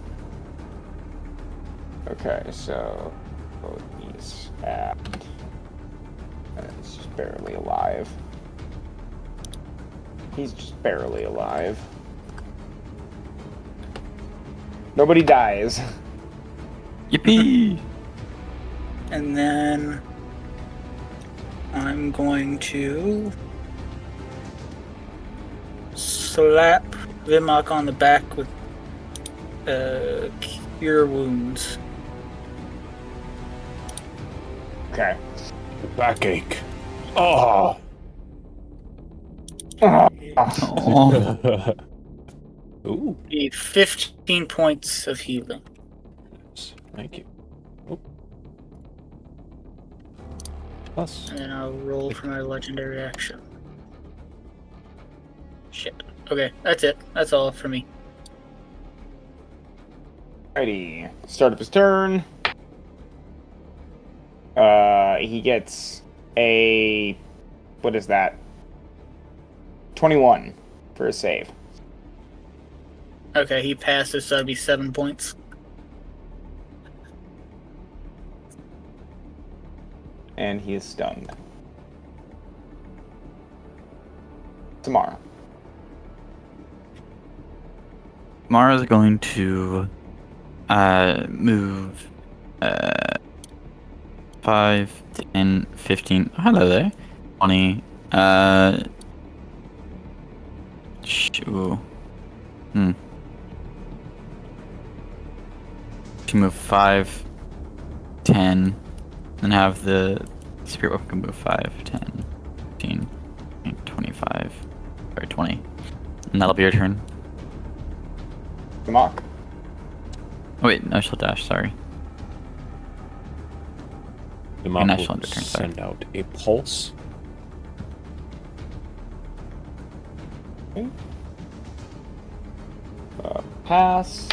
Okay, so both these and it's just barely alive. He's just barely alive. Nobody dies. Yippee! And then I'm going to slap Vimok on the back with Cure Wounds. Okay. Backache. Oh. Oh. Ooh. Be 15 points of healing. Thank you. Oh. Plus. And then I'll roll for my legendary action. Shit. Okay, that's it. That's all for me. Alrighty. Start of his turn. He gets a... What is that? 21 for a save. Okay, he passes, so that'd be 7 points. And he is stunned. Tomorrow. Mara's going to move 5, 10, 15. Hello there. 20. To move 5, 10, and have the spirit weapon move 5, 10, 15, 25, or 20. And that'll be your turn. Mock. Oh wait, no, she'll dash, sorry. The mob National will Underturn, sorry. send out a pulse. Pass.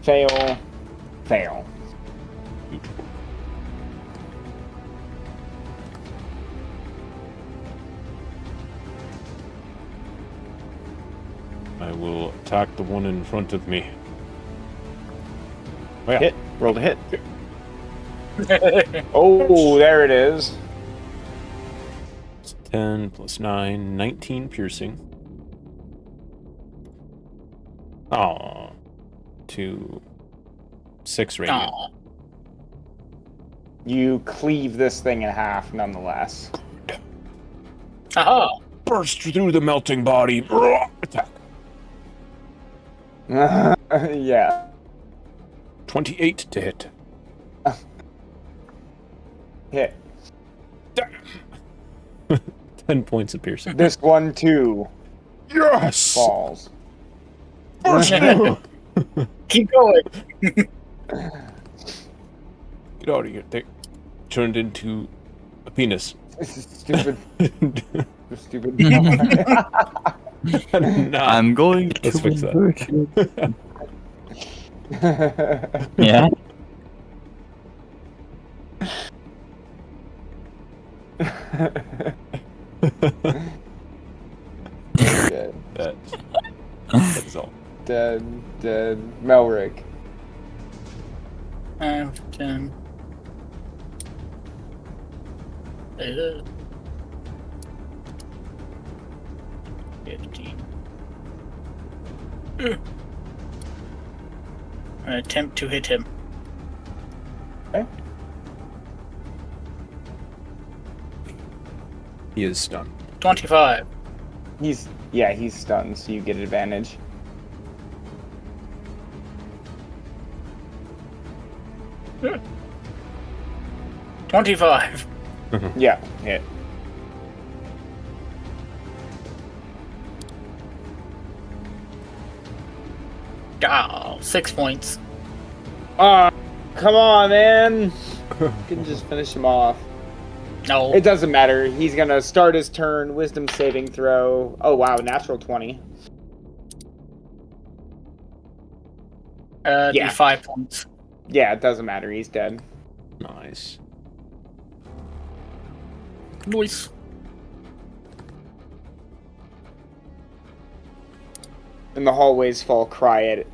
Fail. Fail. I will attack the one in front of me. Oh, yeah. Hit. Roll to hit. Oh, there it is. It's 10 plus 9, 19 piercing. Oh, to 6 radiant. Aw. You cleave this thing in half, nonetheless. Aha! Burst through the melting body. Attack. Yeah. 28 to hit. Hit. 10 points of piercing. This one, too, Yes! falls. Burst through! Keep going! Get out of here. They turned into a penis. Stupid. Stupid. Nah, I'm going to let's fix that. invert you. Yeah? Dead. That's all. Dead. Melrick. 5, 10. 15. I'm gonna attempt to hit him. Okay. He is stunned. 25. He's stunned, so you get advantage. 25. Yeah, hit. Oh, 6 points. Come on, man. You can just finish him off. No. It doesn't matter. He's gonna start his turn. Wisdom saving throw. Oh wow, natural 20. Be Yeah. 5 points. Yeah, it doesn't matter. He's dead. Nice. Noise. And the hallways fall quiet,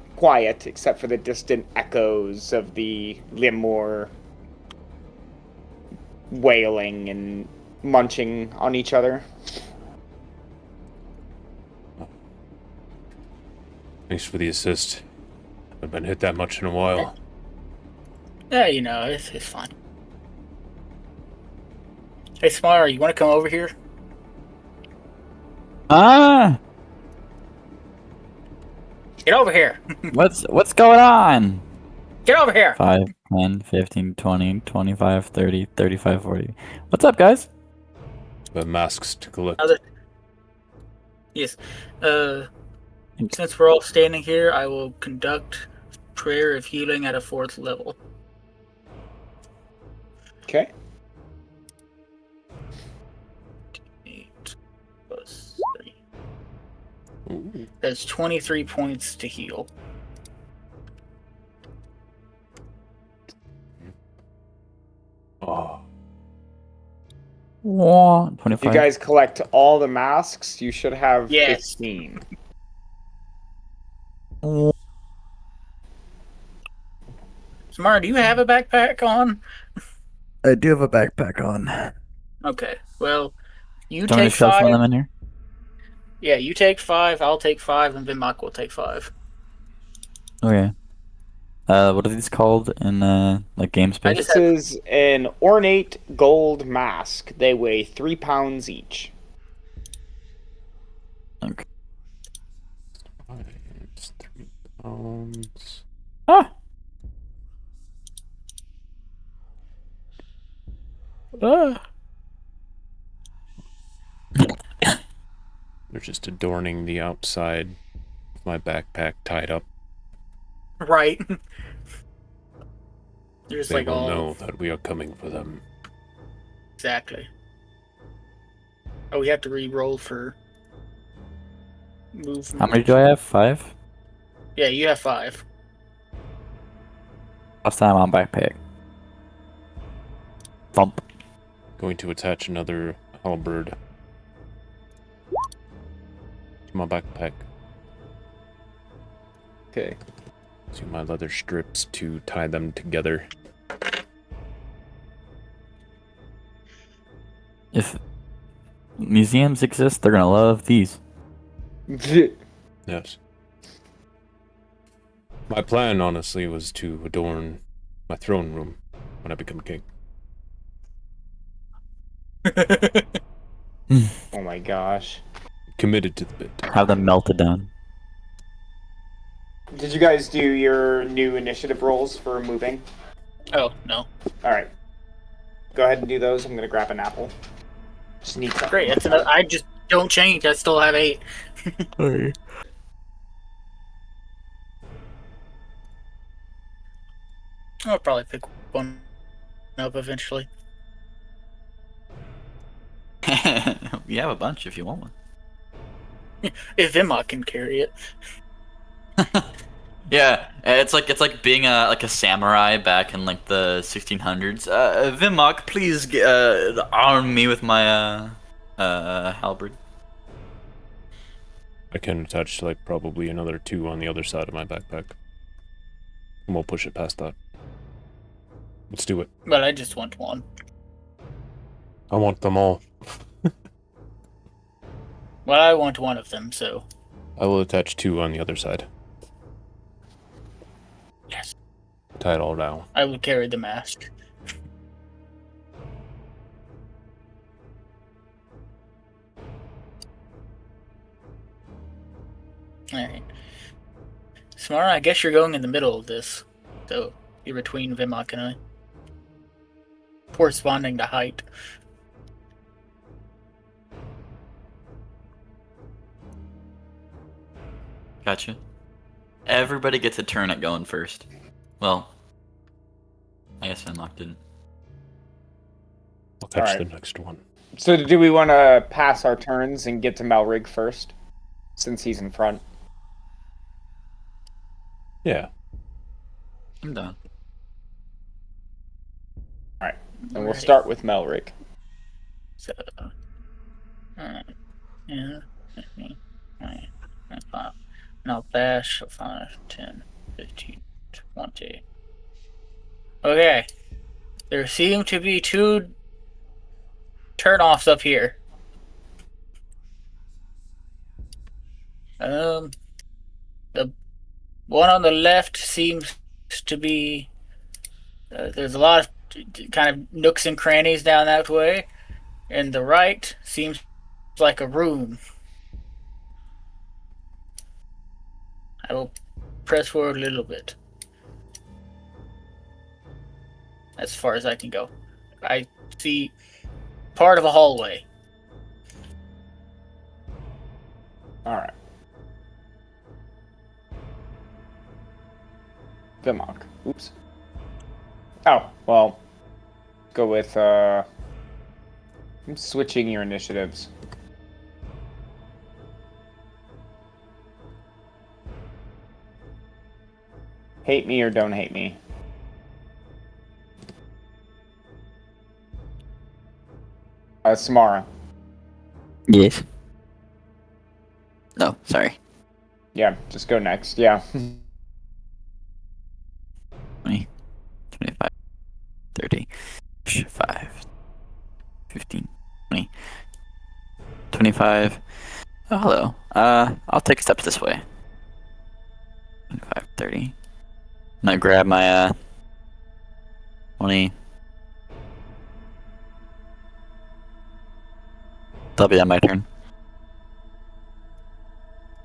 except for the distant echoes of the Limor wailing and munching on each other. Thanks for the assist. I've been hit that much in a while. Yeah, you know, it's fine. Hey, Smar, you want to come over here? Ah! Get over here. What's going on? Get over here. 5, 10, 15, 20, 25, 30, 35, 40. What's up, guys? The masks to collect. Yes. Since we're all standing here, I will conduct prayer of healing at a 4th level. Okay. 8 plus 3. Ooh. That's 23 points to heal. Oh. Whoa, If 25. you guys collect all the masks, you should have Yes. 15. Samara, do you have a backpack on? I do have a backpack on. Okay. Well, you Do you want me take to shove 5. some of them in here? Yeah, you take 5, I'll take 5, and Vimak will take 5. Okay. What are these called in like game space? just This is an ornate gold mask. They weigh 3 pounds each. Okay. It's 3 pounds. Ah. Ah. They're just adorning the outside of my backpack tied up. Right. There's They like will all know that we are coming for them. exactly. Oh, we have to re-roll for movement. How many do I have? 5? Yeah, you have 5. Last time on backpack. Thump. Going to attach another halberd to my backpack. Okay. Using my leather strips to tie them together. If museums exist, they're gonna love these. Yes. My plan, honestly, was to adorn my throne room when I become king. Oh my gosh. Committed to the bit. Have them melted down. Did you guys do your new initiative rolls for moving? Oh, no. Alright. Go ahead and do those. I'm gonna grab an apple. Just need something. Great. That's another, I just don't change. I still have 8. Okay. I'll probably pick one up eventually. We have a bunch if you want one. If Vimak can carry it. Yeah, it's like being a samurai back in like the 1600s. Vimok, please arm me with my halberd. I can attach like probably another 2 on the other side of my backpack. And we'll push it past that. Let's do it. But I just want one. I want them all. Well, I want one of them, so. I will attach 2 on the other side. Yes. Tie it all down. I will carry the mask. Alright. Samara, I guess you're going in the middle of this. So, You're between Vimok and I. Corresponding to height. Gotcha. Everybody gets a turn at going first. Well, I guess Unlock didn't. I'll catch Alright. the next one. So do we want to pass our turns and get to Melrig first, since he's in front? Yeah. I'm done. Alright, and we'll Alright. start with Melrig. So, yeah, 5. Now bash 5, 10, 15, 20. Okay. There seem to be 2 turnoffs up here. The one on the left seems to be. There's a lot of kind of nooks and crannies down that way, and the right seems like a room. I will press forward a little bit. As far as I can go. I see part of a hallway. Alright. Vimok. Oops. Oh, well. Go with, I'm switching your initiatives. Hate me or don't hate me. Samara. Yes. No, sorry. Yeah, just go next. Yeah. 20, 25, 30, 5, 15, 20, 25. Oh, hello. I'll take steps this way. 25, 30. I'm gonna grab my, 20. That'll be on my turn.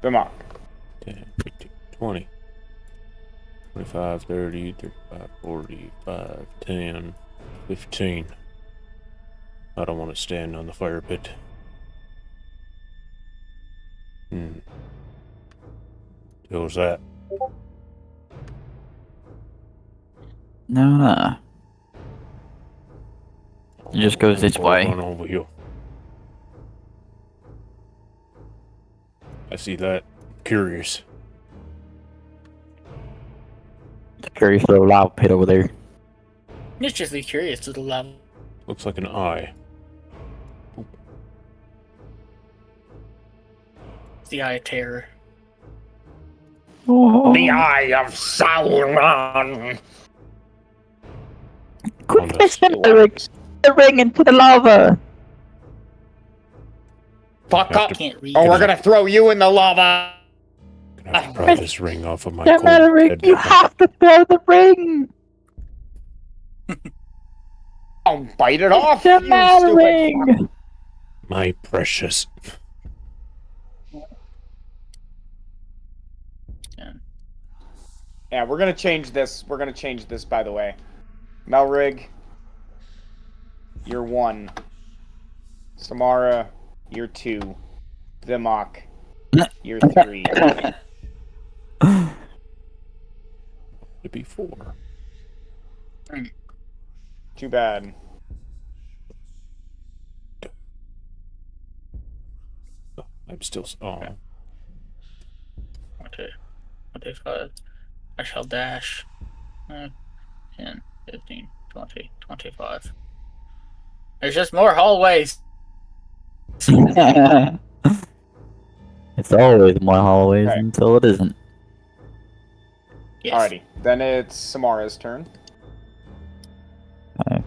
Vimok. 10, 15, 20. 25, 30, 35, 45, 10, 15. I don't want to stand on the fire pit. Who's that? No. It just goes this way. Run over here. I see that. Curious. Curious little lava pit over there. It's just a curious little lava. Looks like an eye. It's the Eye of Terror. Oh. The Eye of Sauron! On The ring into the lava. Fuck Have up! to- Can't read. Or we're gonna throw you in the lava! Gonna have to pry this ring off of my The cold ring. dead You hand. have to throw the ring. I'll bite it off, The you stupid fuck. ring. My precious. Yeah, we're gonna change this. We're gonna change this, by the way. Melrig, you're 1. Samara, you're 2. Vimok, you're 3. It'd be 4. Too bad. I'm still. Oh. Okay. 25. I shall dash. 10, 15, 20, 25. There's just more hallways. It's always more hallways Okay. until it isn't. Yes. Alrighty, then it's Samara's turn. 5,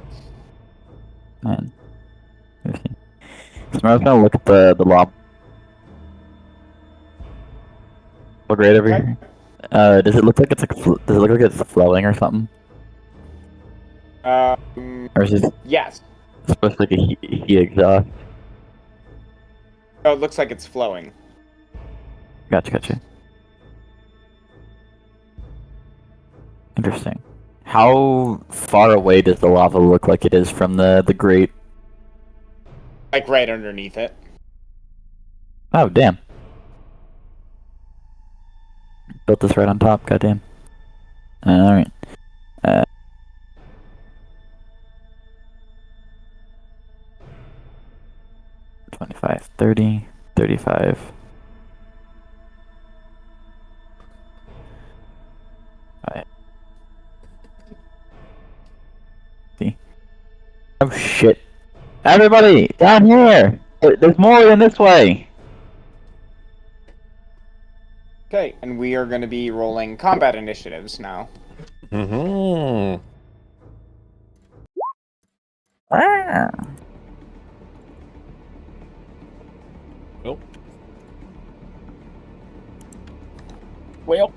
9, 15. Samara's gonna look at the lava. Look right over Okay. here. Does it look like it's does it look like it's flowing or something? Or is it Yes. supposed to like a heat exhaust? Oh, it looks like it's flowing. Gotcha. Interesting. How far away does the lava look like it is from the grate? Like right underneath it. Oh, damn. Built this right on top, goddamn. Alright. 25, 30, 35. Alright. See? Oh shit. Everybody! Down here! There's more than this way! Okay, and we are going to be rolling combat initiatives now. Mm-hmm. Well, Well,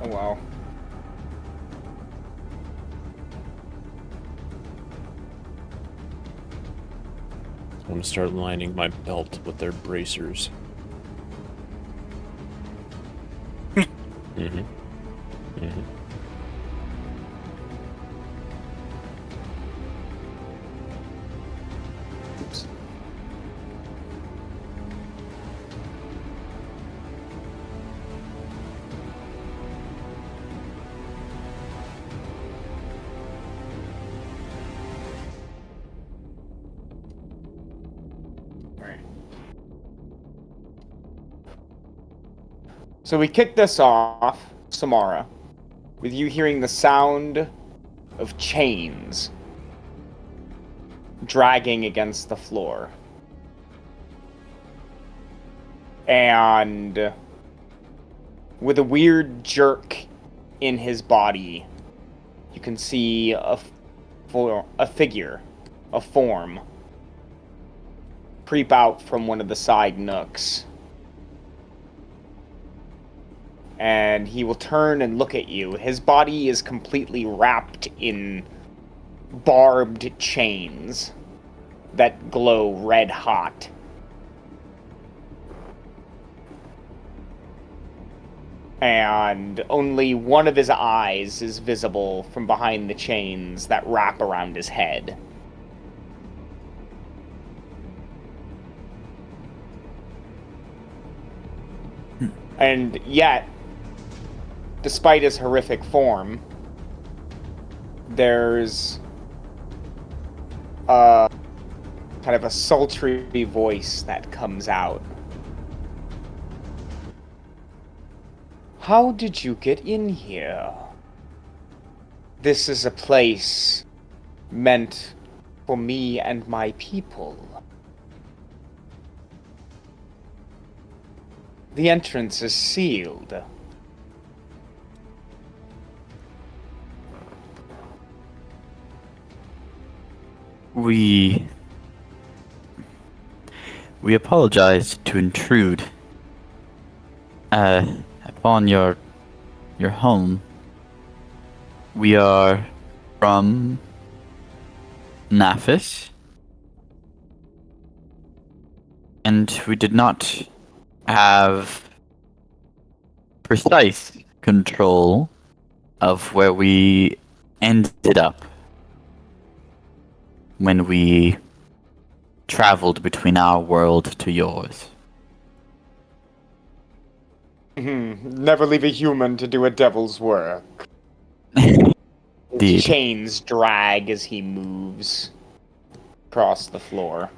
Oh, wow. I want to start lining my belt with their bracers. Mm-hmm. Mm-hmm. Oops. Alright. So we kick this off, Samara, with you hearing the sound of chains dragging against the floor. And with a weird jerk in his body, you can see a figure, a form, creep out from one of the side nooks. And he will turn and look at you. His body is completely wrapped in barbed chains that glow red hot. And only one of his eyes is visible from behind the chains that wrap around his head. And yet, despite his horrific form, there's a kind of a sultry voice that comes out. How did you get in here? This is a place meant for me and my people. The entrance is sealed. We apologize to intrude upon your home. We are from Nafis, and we did not have precise control of where we ended up when we traveled between our world to yours. Never leave a human to do a devil's work. Indeed. Chains drag as he moves across the floor.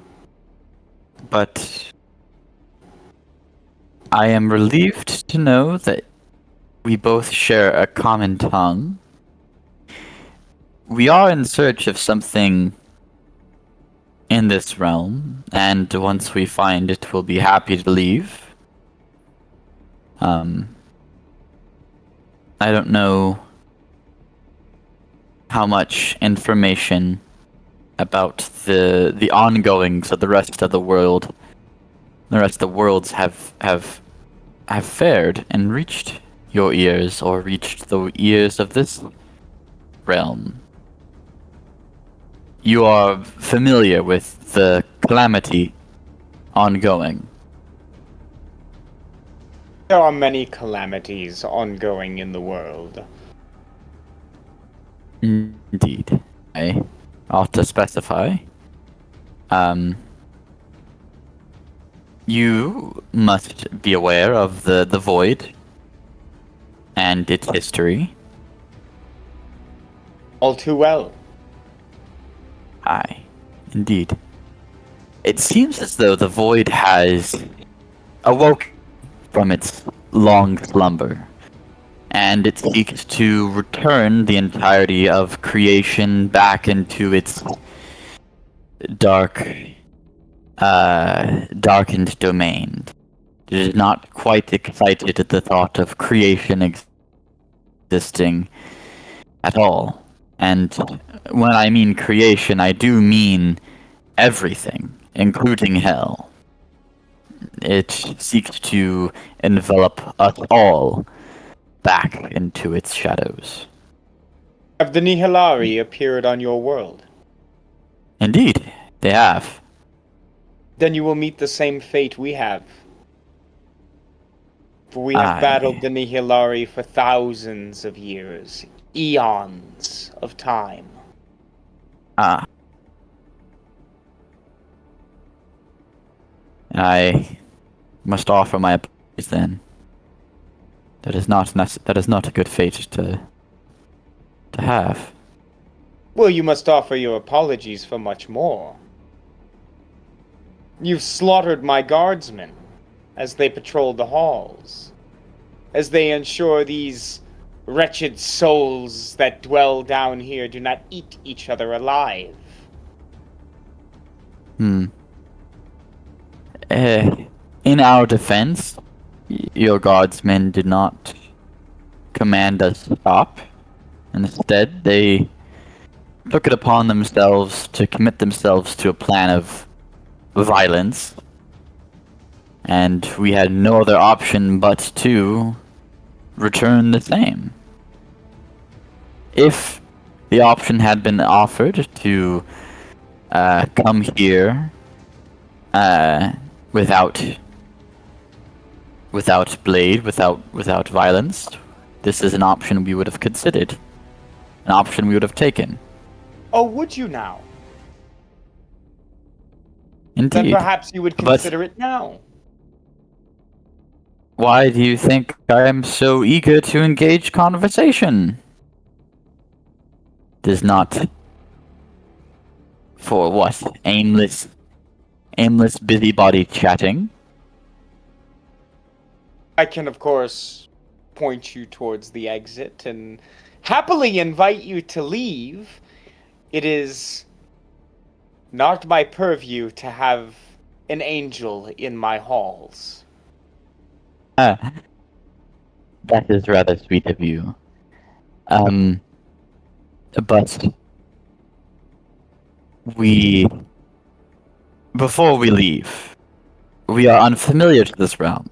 But I am relieved to know that we both share a common tongue. We are in search of something in this realm, and once we find it, we'll be happy to leave. I don't know how much information about the ongoings of the rest of the world the rest of the worlds have fared and reached your ears or reached the ears of this realm. You are familiar with the calamity ongoing. There are many calamities ongoing in the world. Indeed. I ought to specify. You must be aware of the void and its history. All too well. Aye, indeed. It seems as though the void has awoke from its long slumber, and it seeks to return the entirety of creation back into its darkened domain. It is not quite excited at the thought of creation existing at all. And when I mean creation, I do mean everything, including hell. It seeks to envelop us all back into its shadows. Have the Nihilari appeared on your world? Indeed, they have. Then you will meet the same fate we have. For we have Aye. battled the Nihilari for thousands of years, eons of time. Ah. I must offer my apologies then. That is not a good fate to have. Well, you must offer your apologies for much more. You've slaughtered my guardsmen as they patrol the halls, as they ensure these wretched souls that dwell down here do not eat each other alive. In our defense, your guardsmen did not command us to stop. Instead, they took it upon themselves to commit themselves to a plan of violence. And we had no other option but to return the same. If the option had been offered to come here without blade, without violence, this is an option we would have considered. An option we would have taken. Oh, would you now? Indeed. Then perhaps you would consider it now. Why do you think I am so eager to engage conversation? It is not for what? Aimless busybody chatting? I can, of course, point you towards the exit and happily invite you to leave. It is not my purview to have an angel in my halls. That is rather sweet of you. But before we leave, we are unfamiliar to this realm,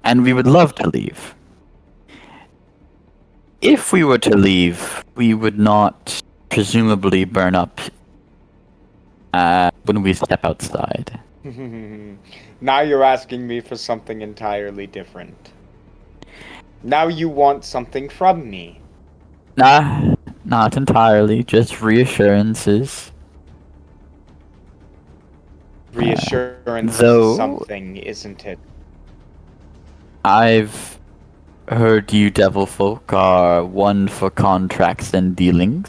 and we would love to leave. If we were to leave, we would not presumably burn up when we step outside. Now you're asking me for something entirely different. Now you want something from me. Nah, not entirely, just reassurances. Reassurance though- is something, isn't it? I've heard you devil folk are one for contracts and dealings.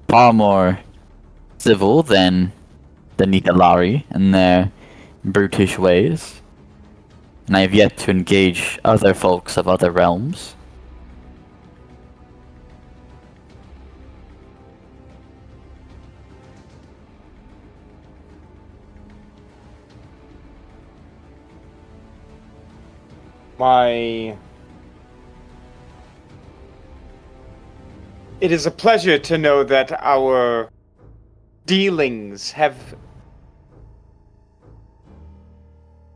Far more civil than the Nihilari and their brutish ways. And I have yet to engage other folks of other realms. It is a pleasure to know that our dealings have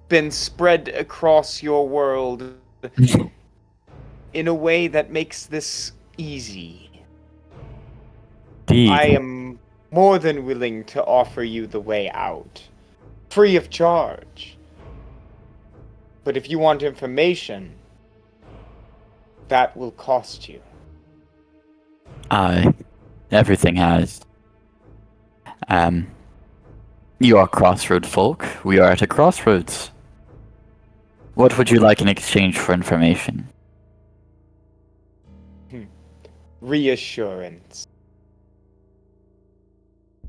been spread across your world in a way that makes this easy. Indeed. I am more than willing to offer you the way out, free of charge. But if you want information, that will cost you. Aye. Everything has. You are crossroad folk. We are at a crossroads. What would you like in exchange for information? Reassurance.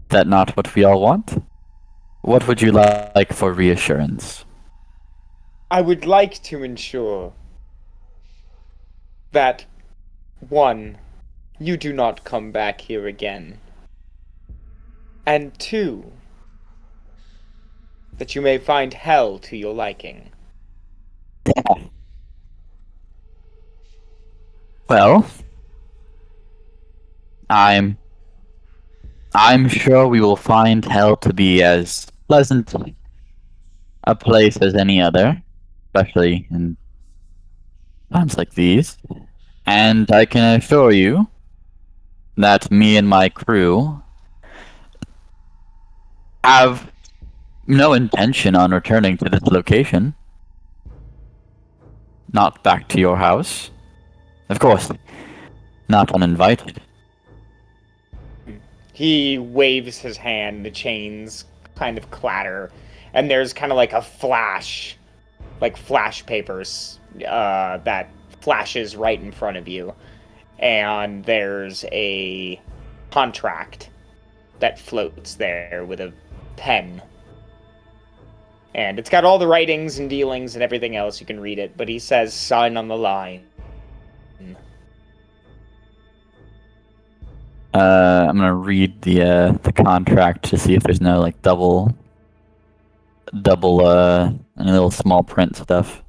That not what we all want? What would you like for reassurance? I would like to ensure that, 1, you do not come back here again, and 2, that you may find hell to your liking. Well, I'm sure we will find hell to be as pleasant a place as any other, especially in times like these. And I can assure you that me and my crew have no intention on returning to this location. Not back to your house. Of course, not uninvited. He waves his hand, the chains kind of clatter, and there's kind of like a flash, like flash papers, that flashes right in front of you. And there's a contract that floats there with a pen. And it's got all the writings and dealings and everything else. You can read it, but he says, sign on the line. I'm gonna read the contract to see if there's no like double any little small print stuff.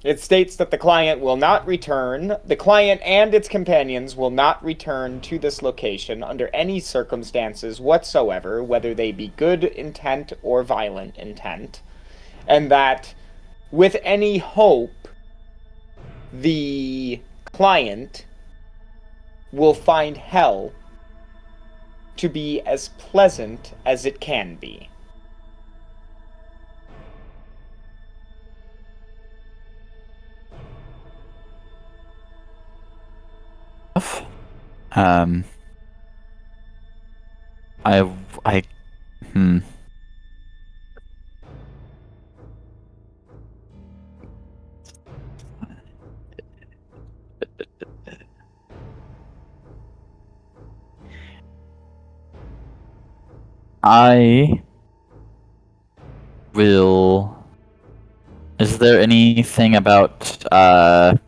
It states that the client will not return, the client and its companions will not return to this location under any circumstances whatsoever, whether they be good intent or violent intent, and that with any hope, the client will find hell to be as pleasant as it can be. I I will. Is there anything about I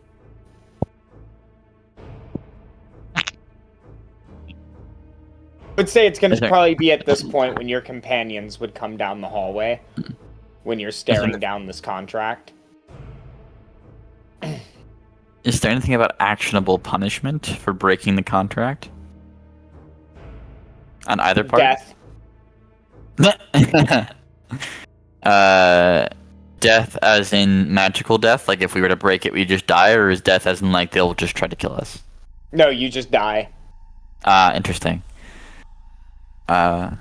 would say it's going Is to there- probably be at this point when your companions would come down the hallway, when you're staring down this contract. Is there anything about actionable punishment for breaking the contract? On either part? Death. Death as in magical death? Like if we were to break it, we just die, or is death as in like they'll just try to kill us? No, you just die. Interesting. You're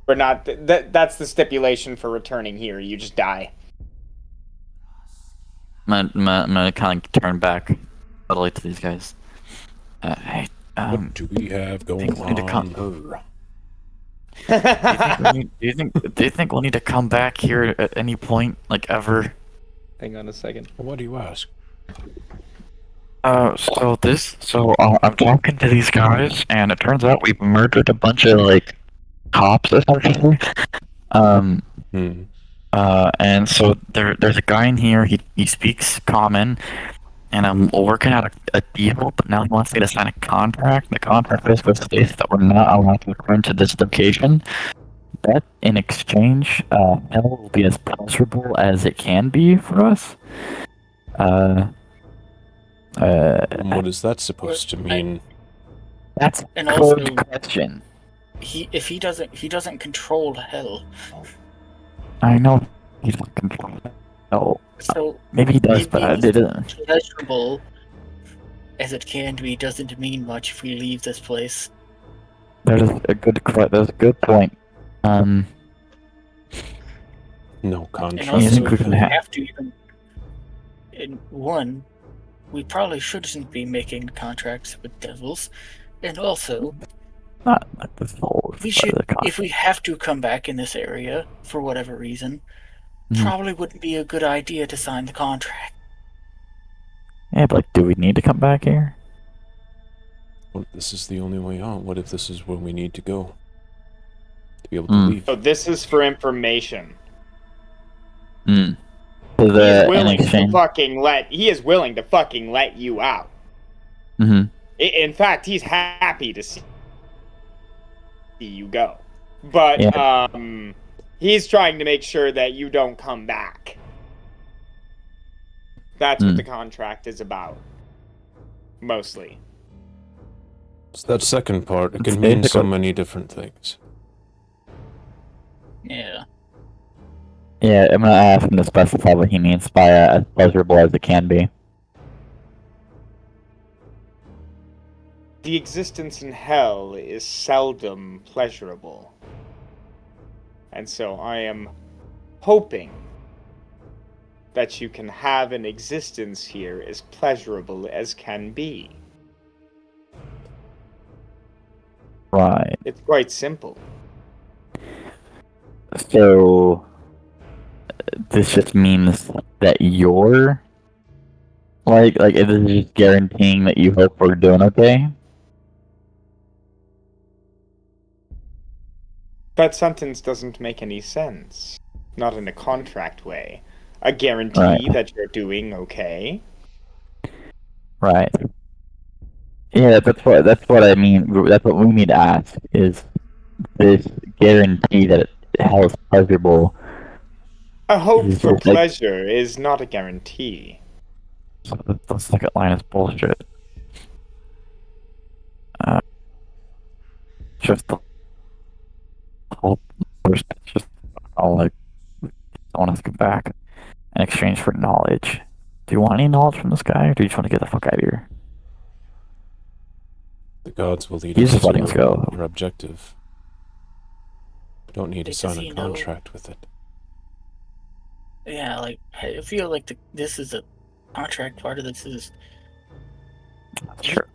not. That's the stipulation for returning here. You just die. I'm gonna kind of turn back subtly to these guys. Hey, What do we have going think we need to on? do you think we'll need to come back here at any point, like ever? Hang on a second. What do you ask? I'm talking to these guys, and it turns out we've murdered a bunch of like cops essentially. And so there's a guy in here. He speaks common, and I'm working out a deal. But now he wants me to sign a contract. The contract basically states that we're not allowed to return to this location. That in exchange, hell will be as pleasurable as it can be for us. What is that supposed to mean? That's a And also- good question. He doesn't control hell. I know he fucking no. So Maybe he does, it but I being didn't. pleasurable as it can be doesn't mean much if we leave this place. That is a good. That's a good point. No And contract. You think also, we if can we have? have to even, in one, we probably shouldn't be making contracts with devils, and also, Not this whole. we part should, of the if we contract. have to come back in this area for whatever reason, Mhm. probably wouldn't be a good idea to sign the contract. Yeah, but like, do we need to come back here? What if this is the only way out? What if this is where we need to go to be able to Mm. leave? So this is for information. Hmm. So He is the in willing to exchange. he is willing to fucking let you out. Mm-hmm. In fact, he's happy to see you go. But Yeah. he's trying to make sure that you don't come back. That's what the contract is about. Mostly. So that second part, it It's can mean so basically- many different things. Yeah. Yeah, I'm gonna ask him to specify what he means by as pleasurable as it can be. The existence in hell is seldom pleasurable. And so I am hoping that you can have an existence here as pleasurable as can be. Right. It's quite simple. So this just means that you're like it is just guaranteeing that you hope we're doing okay. That sentence doesn't make any sense. Not in a contract way. A guarantee Right. that you're doing okay. Right. Yeah, that's what I mean. That's what we need to ask is this guarantee that hell is pleasurable. A hope Is for like- pleasure is not a guarantee. So the second line is bullshit. Just the whole first. Just all like I want us to get back in exchange for knowledge. Do you want any knowledge from this guy, or do you just want to get the fuck out of here? The gods will lead He's us just to letting us go. our objective. We don't need to Because sign a he know- contract with it. Yeah, like, I feel like this is a contract part of this is... Sure.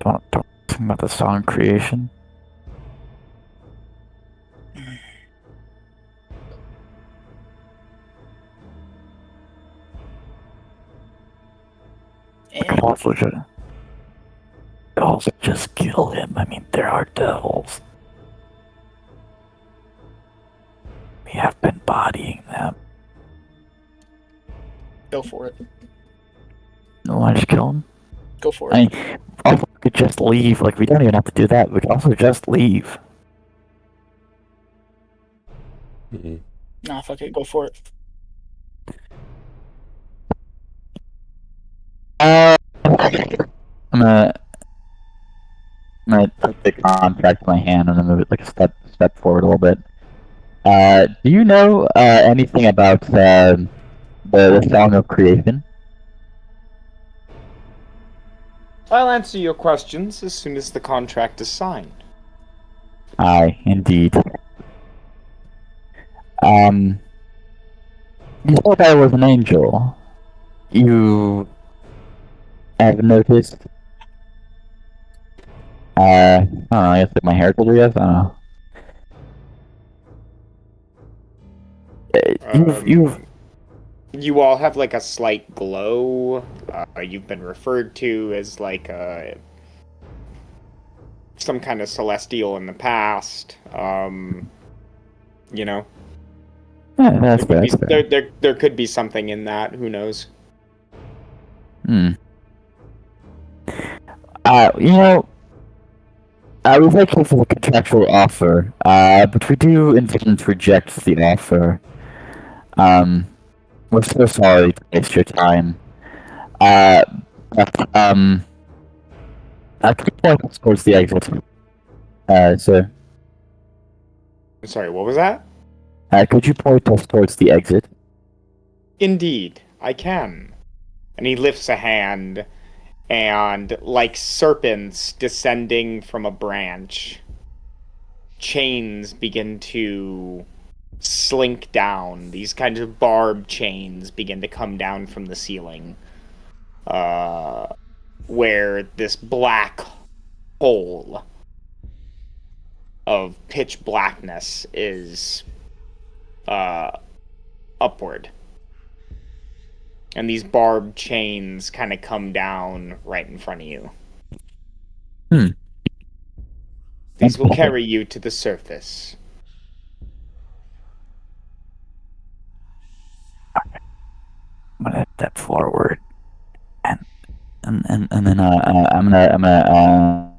Don't talk about the song creation. And Also just kill him. I mean, there are devils. We have been bodying them. go for it. No, why just kill him? Go for it. I mean, also we could just leave. Like, we don't even have to do that. We could also just leave. Mm-mm. Nah, fuck it, go for it. I'm gonna take the contract in my hand and then move it like a step forward a little bit. Do you know anything about the Song of Creation? I'll answer your questions as soon as the contract is signed. Aye, indeed. You thought I was an angel. You have noticed. I don't know. I guess like my hair color. Yes, I don't know. You've You all have like a slight glow. You've been referred to as like some kind of celestial in the past. You know, yeah, that's fair. That's fair. there could be something in that. Who knows? Hmm. You know, we thank you for the contractual offer, but we do intend to reject the offer. We're so sorry to waste your time. But, I could point us towards the exit. So, Sorry, what was that? Could you point us towards the exit? Indeed, I can. And he lifts a hand, and like serpents descending from a branch, chains begin to slink down. These kinds of barbed chains begin to come down from the ceiling, where this black hole of pitch blackness is upward. And these barbed chains kind of come down right in front of you. These will carry you to the surface. I'm gonna step forward, and then I'm gonna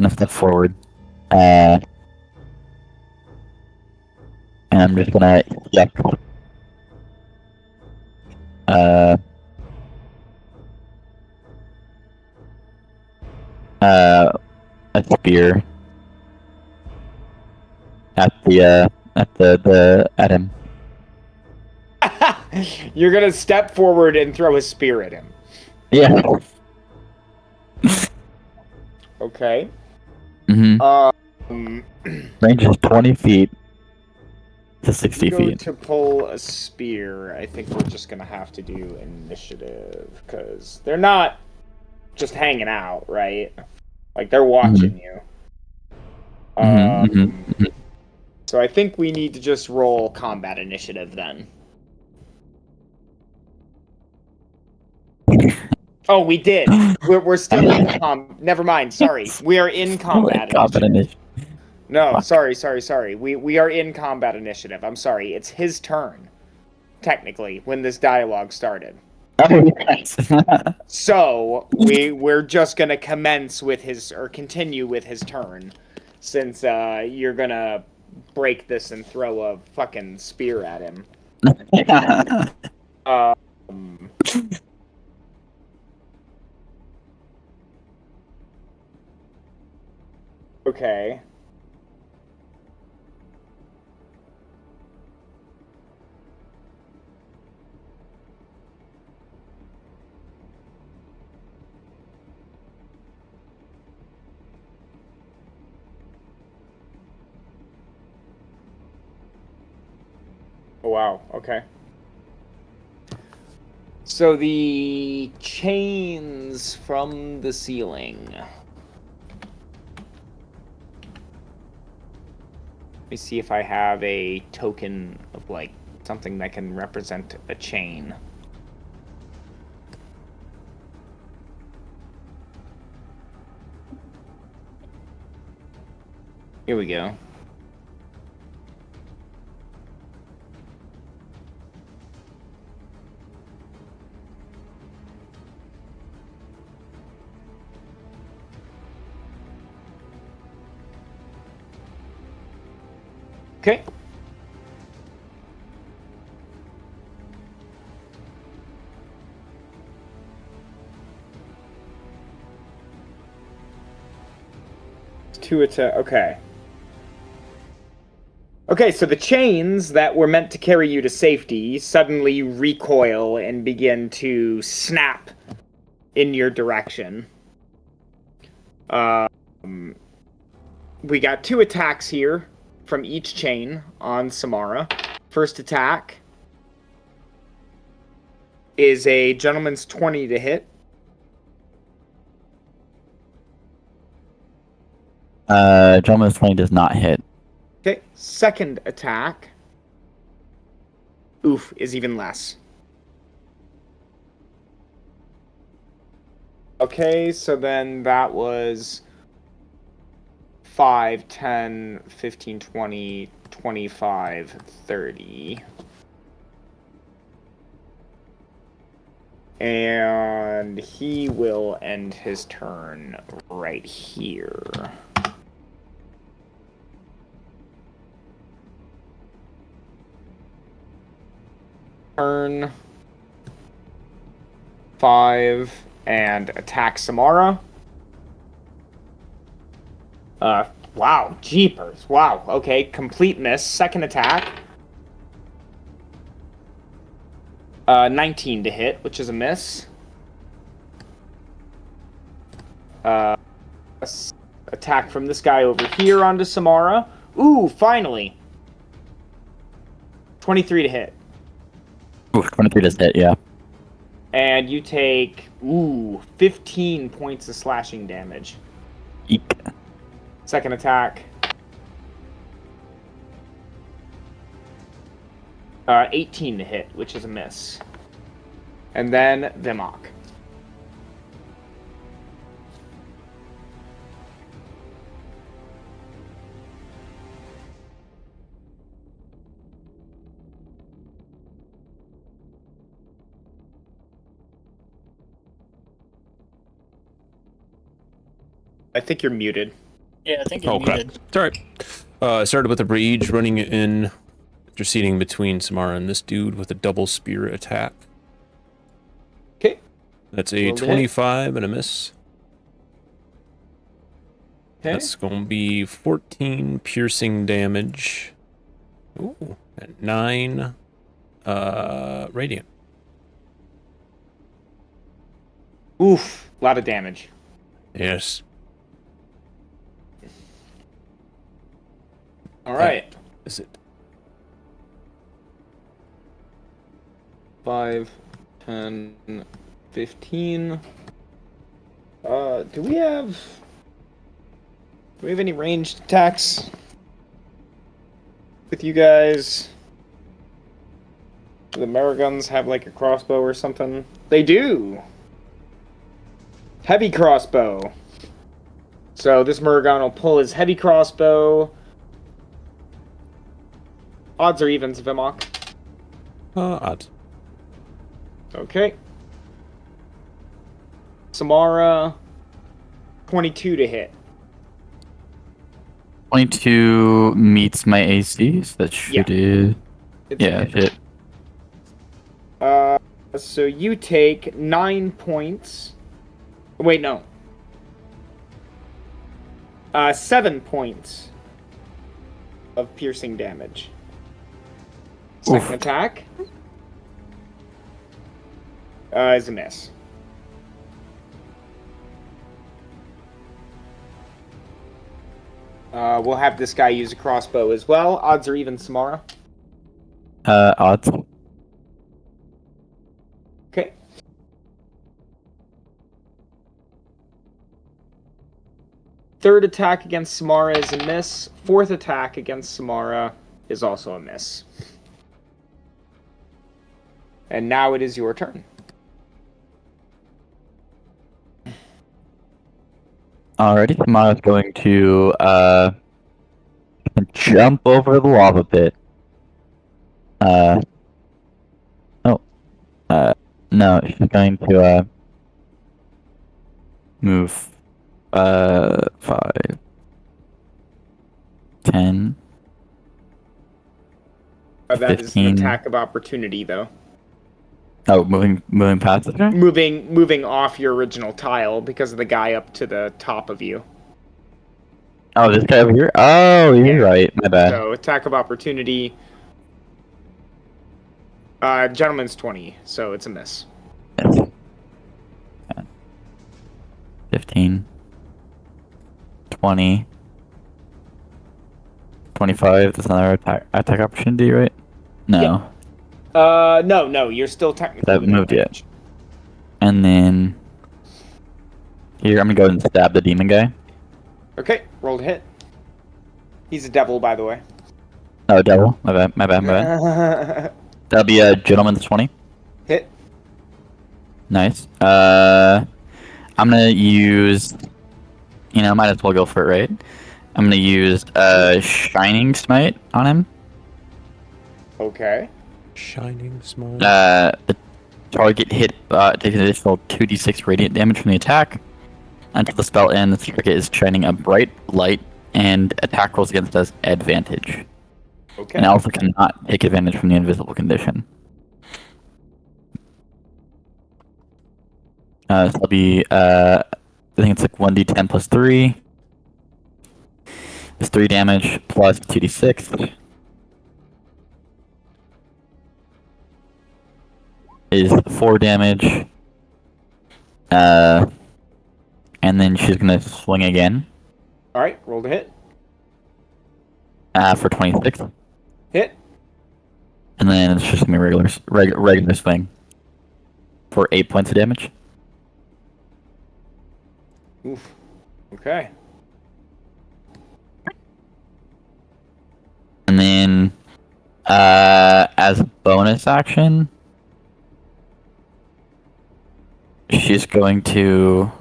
step forward, and I'm just gonna a spear at him. You're gonna step forward and throw a spear at him. Yeah. Okay. Mm-hmm. Range is 20 feet to 60 feet. To pull a spear, I think we're just gonna have to do initiative, because they're not just hanging out, right? Like, they're watching you. So I think we need to just roll combat initiative then. Oh, we did. We're still in never mind, sorry. We are in combat initiative. No, sorry. We are in combat initiative. I'm sorry. It's his turn, technically, when this dialogue started. Oh, yes. So we're just gonna continue with his turn, since you're gonna break this and throw a fucking spear at him. Okay. Oh, wow. Okay. So the chains from the ceiling. Let me see if I have a token of, like, something that can represent a chain. Here we go. Okay. Two attack. Okay. Okay, so the chains that were meant to carry you to safety suddenly recoil and begin to snap in your direction. We got 2 attacks here from each chain on Samara. First attack is a gentleman's 20 to hit. Gentleman's 20 does not hit. Okay, second attack, is even less. Okay, so then that was 5, 10, 15, 20, 25, 30. And he will end his turn right here. Turn 5 and attack Samara. Wow, jeepers. Wow, okay, complete miss. Second attack. 19 to hit, which is a miss. Attack from this guy over here onto Samara. Ooh, finally. 23 to hit. Ooh, 23 does hit, yeah. And you take, 15 points of slashing damage. Eek. Second attack. 18 to hit, which is a miss. And then Vimok. I think you're muted. Yeah, I think you're Okay. muted. It's alright. Started with a rage running in, interceding between Samara and this dude with a double spear attack. Okay. That's a Roll to hit. 25 and a miss. Okay. That's going to be 14 piercing damage. Ooh, and 9 radiant. Oof, a lot of damage. Yes. All right. Is it? 5, 10, 15. Do we have any ranged attacks with you guys? Do the Marigons have like a crossbow or something? They do. Heavy crossbow. So this Maragon will pull his heavy crossbow. Odds or evens, Vimok? Odds. Okay. Samara, 22 to hit. 22 meets my AC, so that should It's a yeah, hit. hit. So you take 9 points. Wait, no. 7 points of piercing damage. Second Oof. attack is a miss. We'll have this guy use a crossbow as well. Odds or even, Samara? Odds. Okay. Third attack against Samara is a miss. Fourth attack against Samara is also a miss. And now it is your turn. Alrighty, Samara's going to jump over the lava pit. No, she's going to move 5, 10. That is an 15. attack of opportunity, though. Oh, moving past it. Moving off your original tile because of the guy up to the top of you. Oh, this guy over here. Oh, you're right. My bad. So attack of opportunity. Gentleman's 20, so it's a miss. Yes. 15. 20. 25. That's another attack opportunity, right? No. Yeah. No, you're still technically That within moved yet. range. And then here, I'm gonna go and stab the demon guy. Okay, roll to hit. He's a devil, by the way. Oh, devil. My bad. That'll be a gentleman's 20. Hit. Nice. I'm gonna use. Might as well go for it, right? I'm gonna use Shining Smite on him. Okay. Shining smile. The target hit takes an additional 2d6 radiant damage from the attack. Until the spell ends, the target is shining a bright light, and attack rolls against us advantage. Okay. And also cannot take advantage from the invisible condition. So it'll be, I think it's like 1d10 plus 3. It's 3 damage plus 2d6. Is 4 damage. And then she's gonna swing again. All right, roll to hit. For 26. Hit. And then it's just gonna be regular swing. For 8 points of damage. Oof. Okay. And then, as a bonus action, she's going to.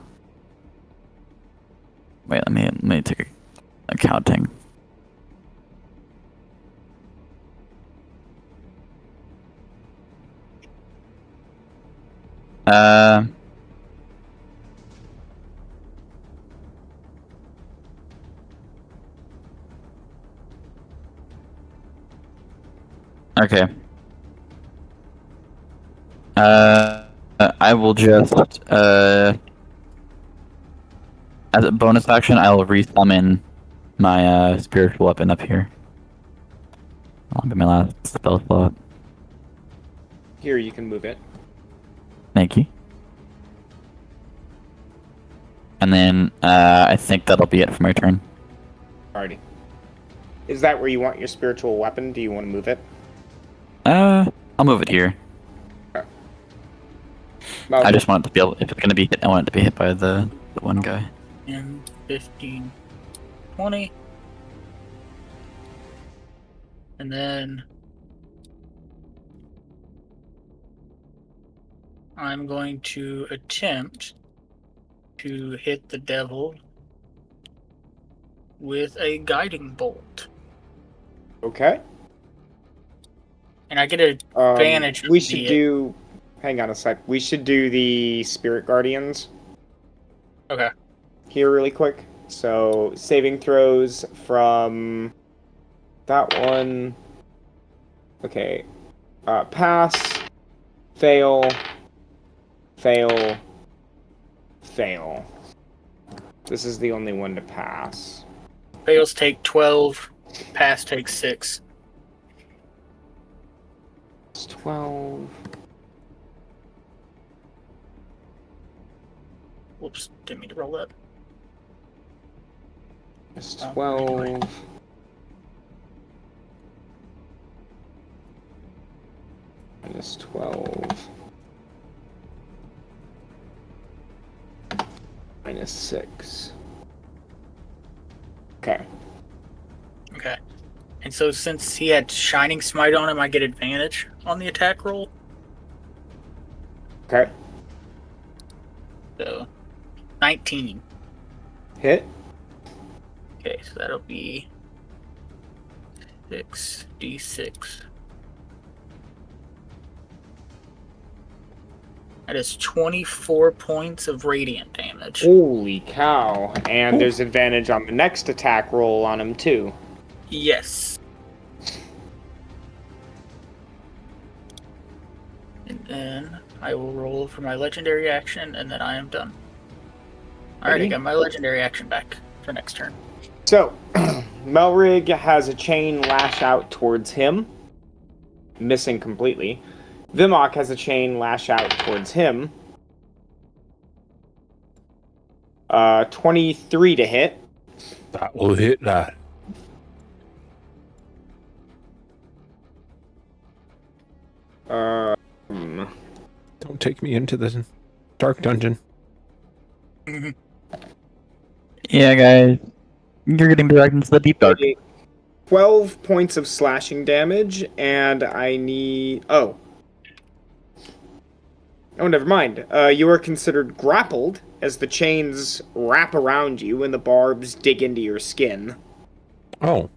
Wait, let me take a counting. Okay. I will just, as a bonus action, I will resummon my, spiritual weapon up here. I'll get my last spell slot. Here, you can move it. Thank you. And then, I think that'll be it for my turn. Alrighty. Is that where you want your spiritual weapon? Do you want to move it? I'll move it here. Well, I just want it to be able, if it's gonna be hit, I want it to be hit by the one guy. 10, 15, 20. And then I'm going to attempt to hit the devil with a guiding bolt. Okay. And I get an advantage. We should do... Hang on a sec. We should do the Spirit Guardians. Okay. Here really quick. So, saving throws from... that one... Okay. Pass. Fail. Fail. Fail. This is the only one to pass. Fails take 12. Pass takes 6. It's 12. Whoops, didn't mean to roll that. It's 12. Minus 12. Minus 6. Okay. Okay. And so since he had Shining Smite on him, I get advantage on the attack roll. Okay. So, 19. Hit. Okay, so that'll be 6d6. That is 24 points of radiant damage. Holy cow. And there's advantage on the next attack roll on him, too. Yes. And then I will roll for my legendary action, and then I am done. Alright, I got my legendary action back for next turn. So, Melrig has a chain lash out towards him. Missing completely. Vimok has a chain lash out towards him. 23 to hit. That will hit that. Don't take me into the dark dungeon. Yeah, guys. You're getting dragged into the deep dark. 12 points of slashing damage, and I need... Oh, never mind. You are considered grappled as the chains wrap around you and the barbs dig into your skin. Oh.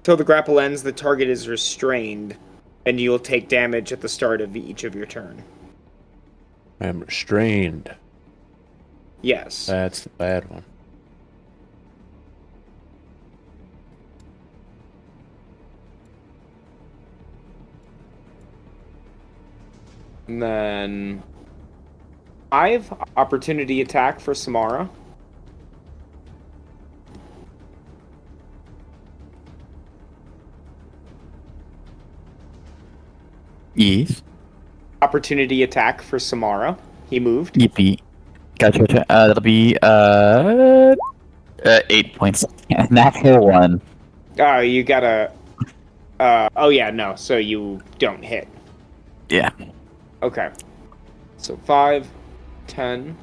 Till the grapple ends, the target is restrained, and you'll take damage at the start of each of your turn. I am restrained. Yes. That's the bad one. And then 5, opportunity attack for Samara. Yes. Opportunity attack for Samara. He moved. Yippee. Gotcha. That'll be 8 points. Natural 1. You gotta. Oh yeah, no. So you don't hit. Yeah. Okay. So 5, 10,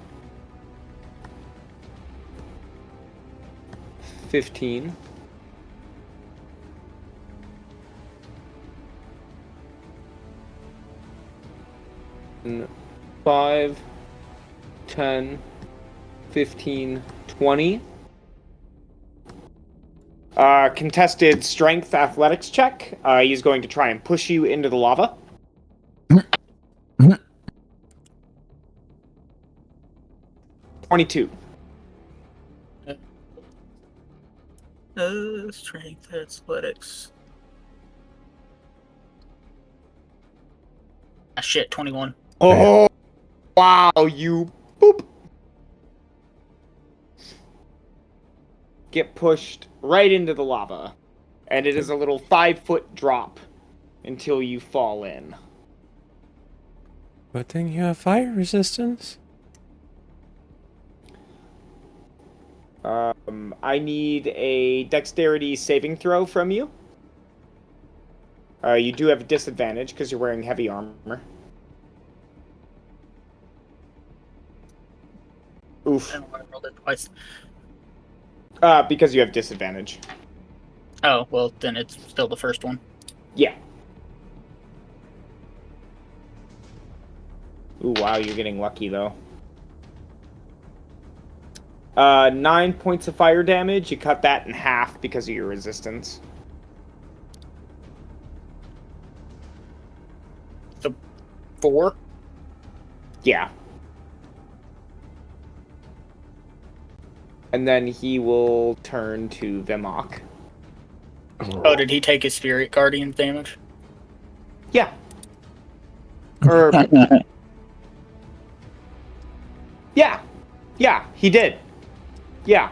15. And 5, 10, 15, 20. Contested strength athletics check. He's going to try and push you into the lava. 22. Strength athletics. Ah, shit, 21. Oh, wow, you boop. Get pushed right into the lava. And it is a little 5-foot drop until you fall in. Good thing you have fire resistance. I need a dexterity saving throw from you. You do have a disadvantage because you're wearing heavy armor. Oof. I don't know, I rolled it twice. Because you have disadvantage. Oh, well, then it's still the first one. Yeah. Ooh, wow, you're getting lucky, though. 9 points of fire damage. You cut that in half because of your resistance. So, 4? Yeah. And then he will turn to Vimok. Oh, did he take his Spirit Guardian damage? Yeah. Or... yeah. Yeah, he did. Yeah.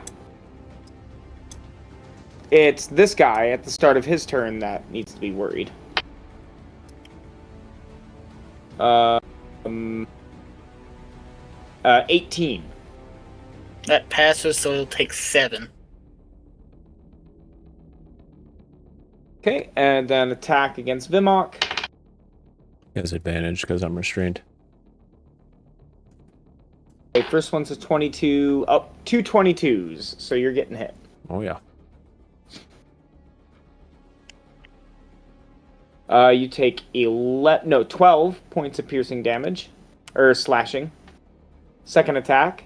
It's this guy at the start of his turn that needs to be worried. 18. That passes, so it'll take 7. Okay, and then attack against Vimok. He has advantage because I'm restrained. Okay, first one's a 22. Oh, 2 22s, so you're getting hit. Oh, yeah. You take 12 points of piercing damage. Or slashing. Second attack.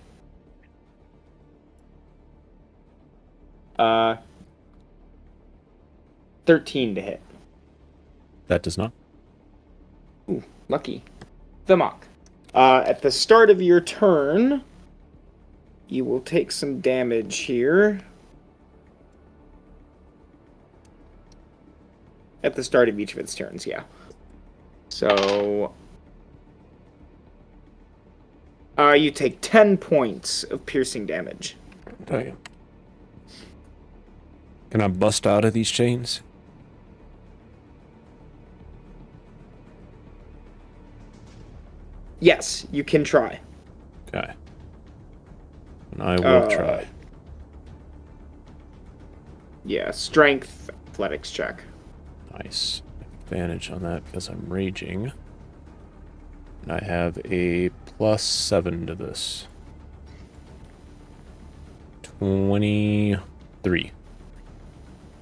13 to hit. That does not. Ooh, lucky. Vimok. At the start of your turn, you will take some damage here. At the start of each of its turns, yeah. So... you take 10 points of piercing damage. Damn. Can I bust out of these chains? Yes, you can try. Okay. And I will try. Yeah, strength athletics check. Nice. Advantage on that because I'm raging. And I have a +7 to this. 23.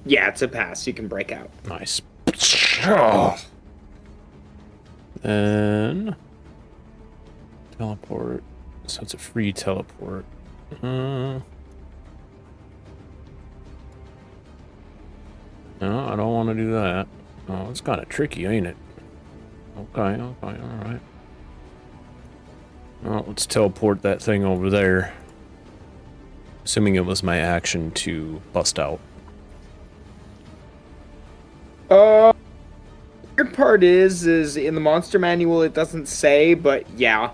Yeah, it's a pass. You can break out. Nice. Then teleport. So it's a free teleport. No, I don't want to do that. Oh, it's kind of tricky, ain't it? Okay, alright. Well, let's teleport that thing over there. Assuming it was my action to bust out. Weird part is in the monster manual it doesn't say, but yeah.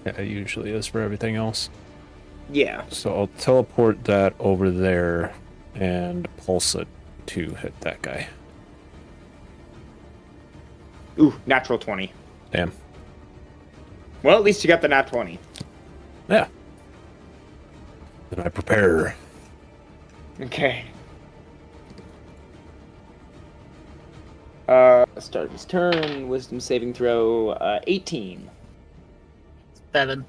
Yeah, it usually is for everything else. Yeah. So I'll teleport that over there and pulse it to hit that guy. Ooh, natural 20. Damn. Well, at least you got the nat 20. Yeah. Then I prepare. Okay. Start his turn. Wisdom saving throw, 18. 7.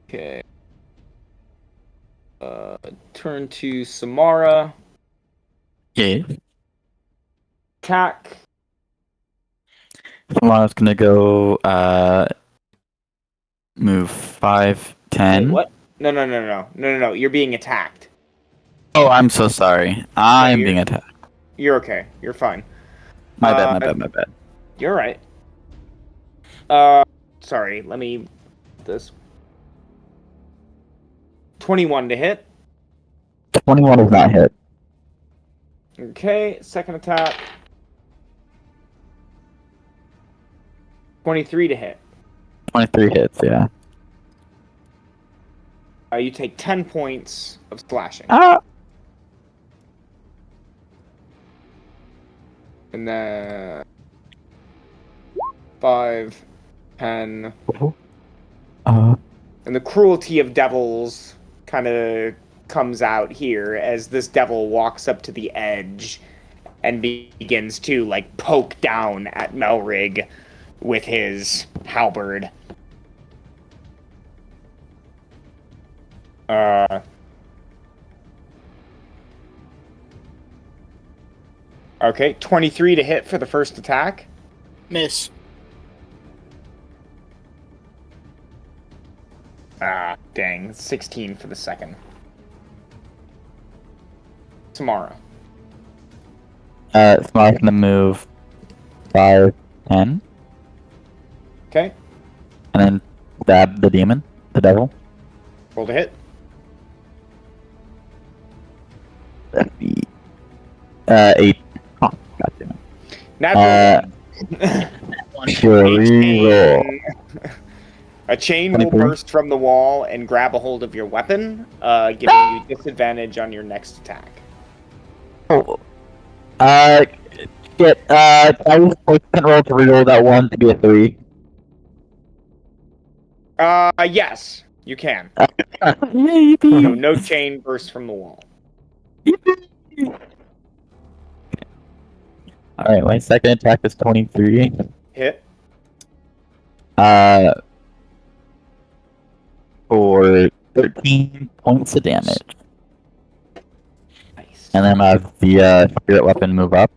Okay. Turn to Samara. Yeah. Attack. Tomorrow's gonna go move 5, 10. Wait, what? No. You're being attacked. Oh, I'm so sorry. I'm being attacked. You're okay. You're fine. My bad. You're right. Sorry. Let me... This... 21 to hit. 21 is not hit. Okay, second attack. 23 to hit. 23 hits, yeah. You take 10 points of slashing. Ah! And then 5, 10. Uh, And the cruelty of devils kind of comes out here as this devil walks up to the edge and begins to, like, poke down at Melrig with his halberd. Okay, 23 to hit for the first attack. Miss. Dang, 16 for the second. Samara. Smart's gonna move 5, 10, Okay, and then stab the demon, the devil. roll to hit. That'd be 8. Oh, god damn it. Natural One. Sure, reroll. A chain will 23. burst from the wall and grab a hold of your weapon, giving you disadvantage on your next attack. Oh. Shit, I use poison roll to reroll that 1 to be a 3. Yes, you can. Yay, So no chain bursts from the wall. Alright, my second attack is 23. Hit. For 13 points of damage. Nice. And then I have the spirit weapon move up.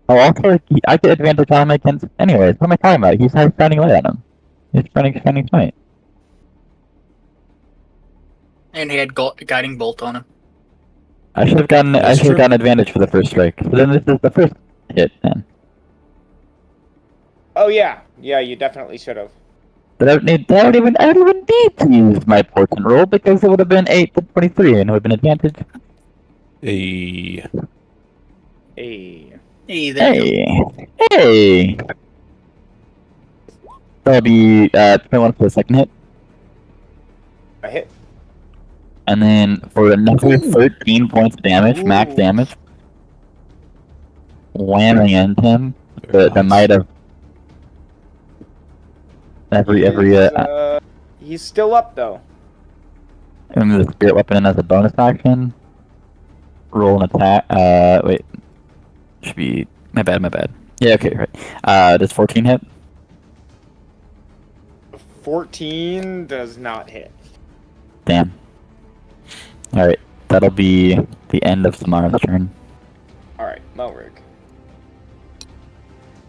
Oh, also, I get advantage on him against... Anyways, what am I talking about? He's has shining light on him. He's shining smite. And he had guiding bolt on him. I should have gotten advantage for the first strike. So then this is the first hit then. Oh yeah, you definitely should have. But I don't even need to use my portent roll because it would have been 8 to 23 and it would have been advantage. Hey. Hey, there you go. Hey! That'll be 21 for the second hit. A hit. And then for another 13 points of damage, max Ooh. damage. Whamming into him. The might of He's still up though. and the spirit weapon as a bonus action. Roll an attack. Wait. Should be my bad. Yeah, okay, right. Does 14 hit? 14 does not hit. Damn. Alright, that'll be the end of Samara's turn. Alright, Melrig.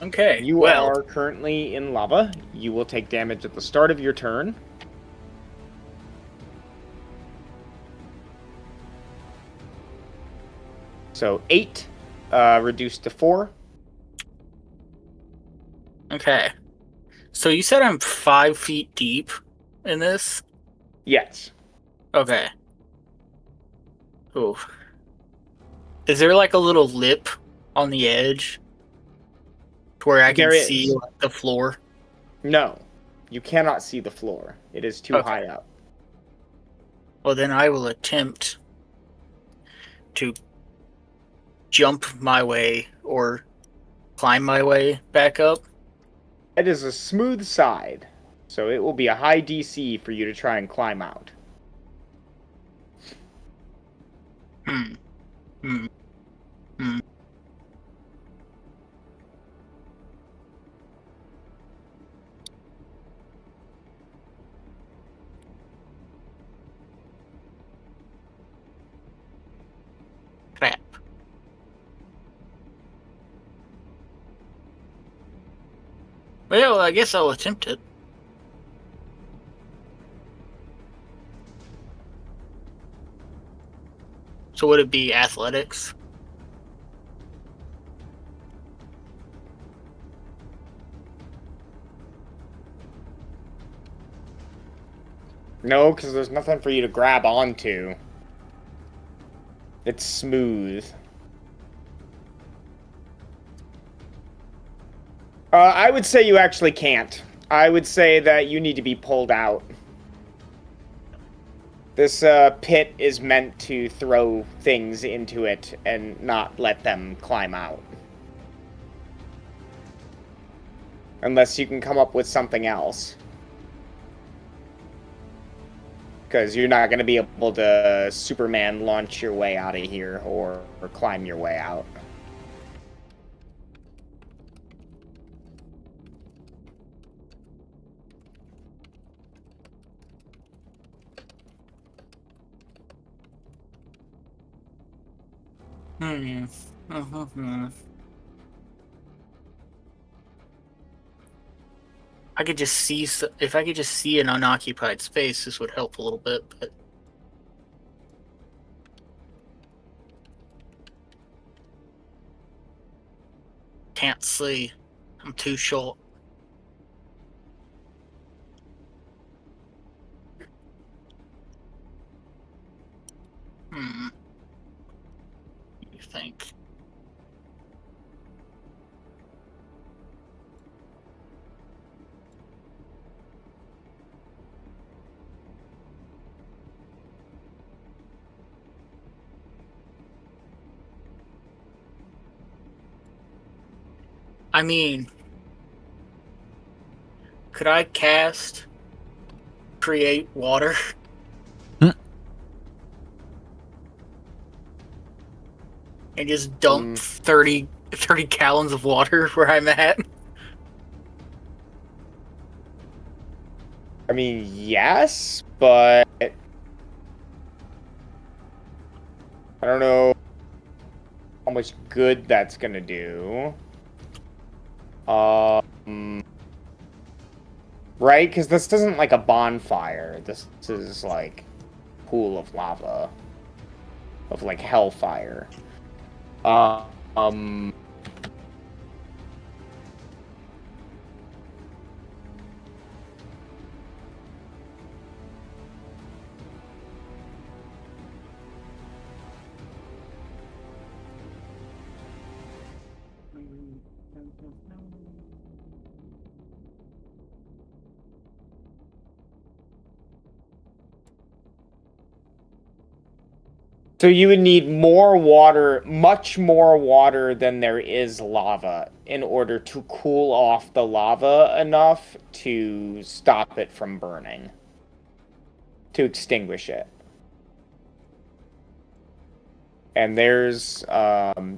Okay, You well, are currently in lava. You will take damage at the start of your turn. So 8, reduced to 4. okay. So you said I'm 5 feet deep in this? Yes. Okay. Ooh. Is there like a little lip on the edge To where I can There see is. like, the floor. No, you cannot see the floor. It is too Okay. high up. Well, then I will attempt to jump my way or climb my way back up. It is a smooth side, so it will be a high DC for you to try and climb out. Hmm. Hmm. Hmm. Crap. Well, I guess I'll attempt it. So would it be athletics? No, because there's nothing for you to grab onto. It's smooth. I would say you actually can't. I would say that you need to be pulled out. This pit is meant to throw things into it and not let them climb out. Unless you can come up with something else. Because you're not going to be able to Superman launch your way out of here or climb your way out. Hmm. Mm-hmm. I could just see if I could just see an unoccupied space, this would help a little bit, but can't see. I'm too short. Hmm. What do you think? I mean, could I cast create water? Hmm. And just dump 30 gallons of water where I'm at? I mean, yes, but I don't know how much good that's gonna do. Right? Because this isn't like a bonfire. This is like a pool of lava. Of like hellfire. Um So you would need more water, much more water than there is lava in order to cool off the lava enough to stop it from burning. To extinguish it. And there's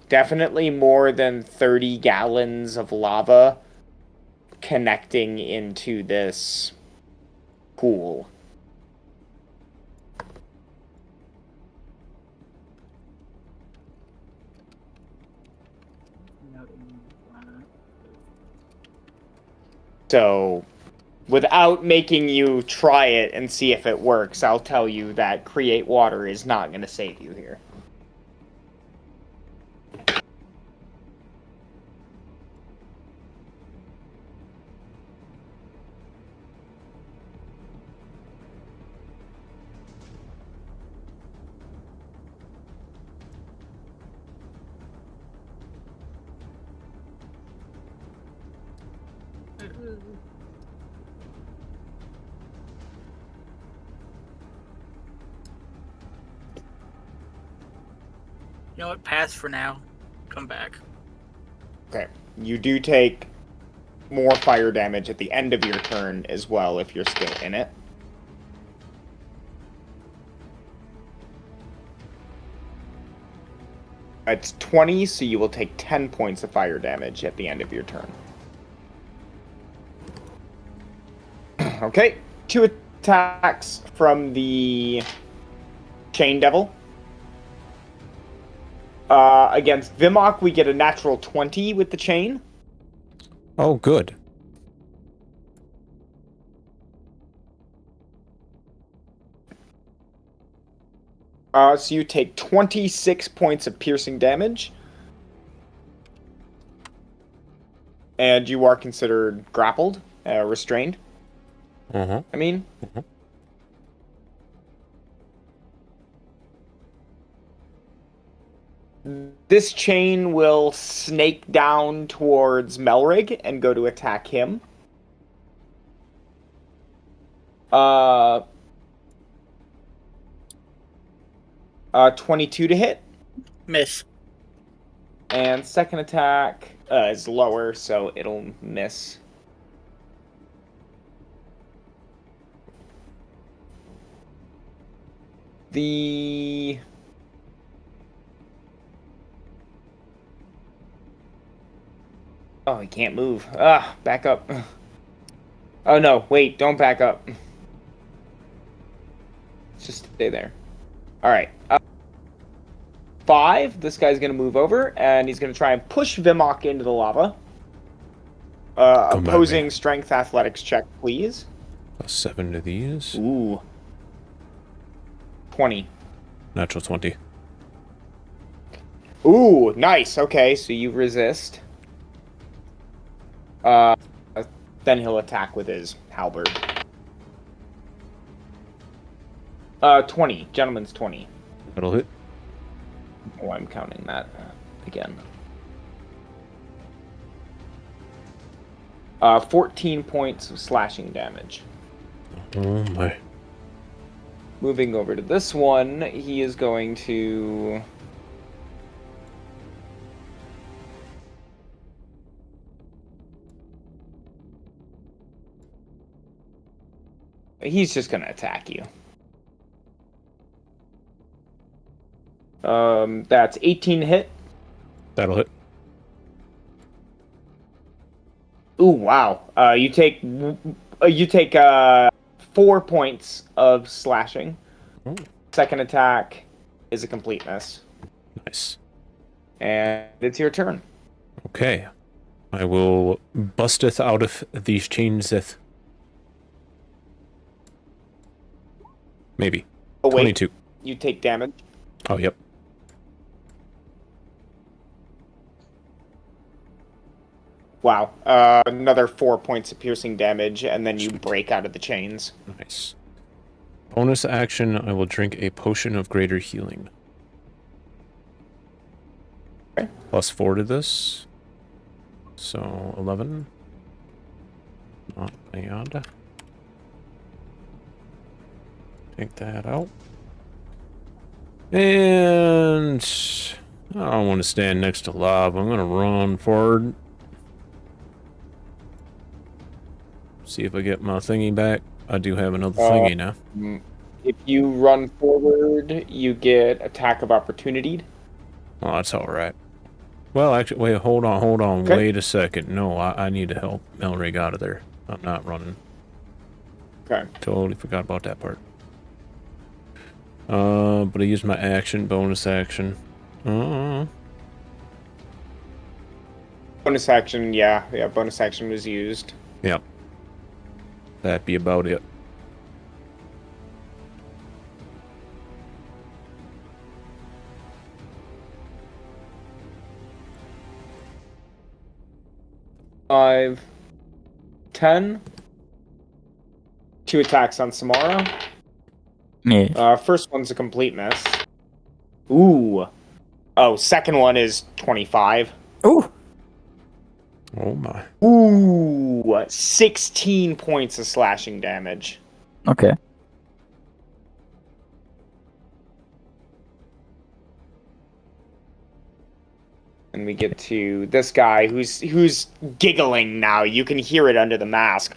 definitely more than 30 gallons of lava connecting into this pool. So, without making you try it and see if it works, I'll tell you that create water is not going to save you here. know what? Pass for now. Come back. Okay. You do take more fire damage at the end of your turn as well if you're still in it. It's 20, so you will take 10 points of fire damage at the end of your turn. Okay, 2 attacks from the Chain Devil. Against Vimok, we get a natural 20 with the chain. Oh, good. So you take 26 points of piercing damage. And you are considered grappled, restrained. Uh-huh. I mean. Uh-huh. This chain will snake down towards Melrig and go to attack him. 22 to hit. Miss. And second attack is lower, so it'll miss. The... Oh, he can't move. Back up. Oh no, wait, don't back up. Just stay there. Alright. 5, this guy's gonna move over, and he's gonna try and push Vimok into the lava. Opposing strength athletics check, please. +7 to these. Ooh. 20. Natural 20. Ooh, nice. Okay, so you resist. Then he'll attack with his halberd. 20. Gentleman's 20. That'll hit. Oh, I'm counting that again. 14 points of slashing damage. Oh my. Moving over to this one, he is going to... He's just going to attack you. That's 18 hit. That'll hit. Ooh, wow. You take 4 points of slashing. Oh. Second attack is a complete miss. Nice. And it's your turn. Okay. I will busteth out of these chainseth. Maybe. Oh, wait. 22. You take damage. Oh, yep. Wow. Another 4 points of piercing damage, and then you break out of the chains. Nice. Bonus action, I will drink a potion of greater healing. Okay. +4 to this. So, 11. Not bad. Take that out. And I don't want to stand next to lava. I'm going to run forward. See if I get my thingy back. I do have another thingy now. If you run forward, you get attack of opportunity. Oh, that's alright. Well, actually, wait, hold on. Okay. Wait a second. No, I need to help Melrig out of there. I'm not running. Okay. Totally forgot about that part. But I used my action, bonus action. Bonus action, yeah, bonus action was used. Yep. That'd be about it. Five, 10. 2 attacks on Samara. Yeah. First one's a complete miss. Ooh. Oh, second one is 25. Ooh. Oh my. Ooh, 16 points of slashing damage. Okay. and we get to this guy who's giggling now. You can hear it under the mask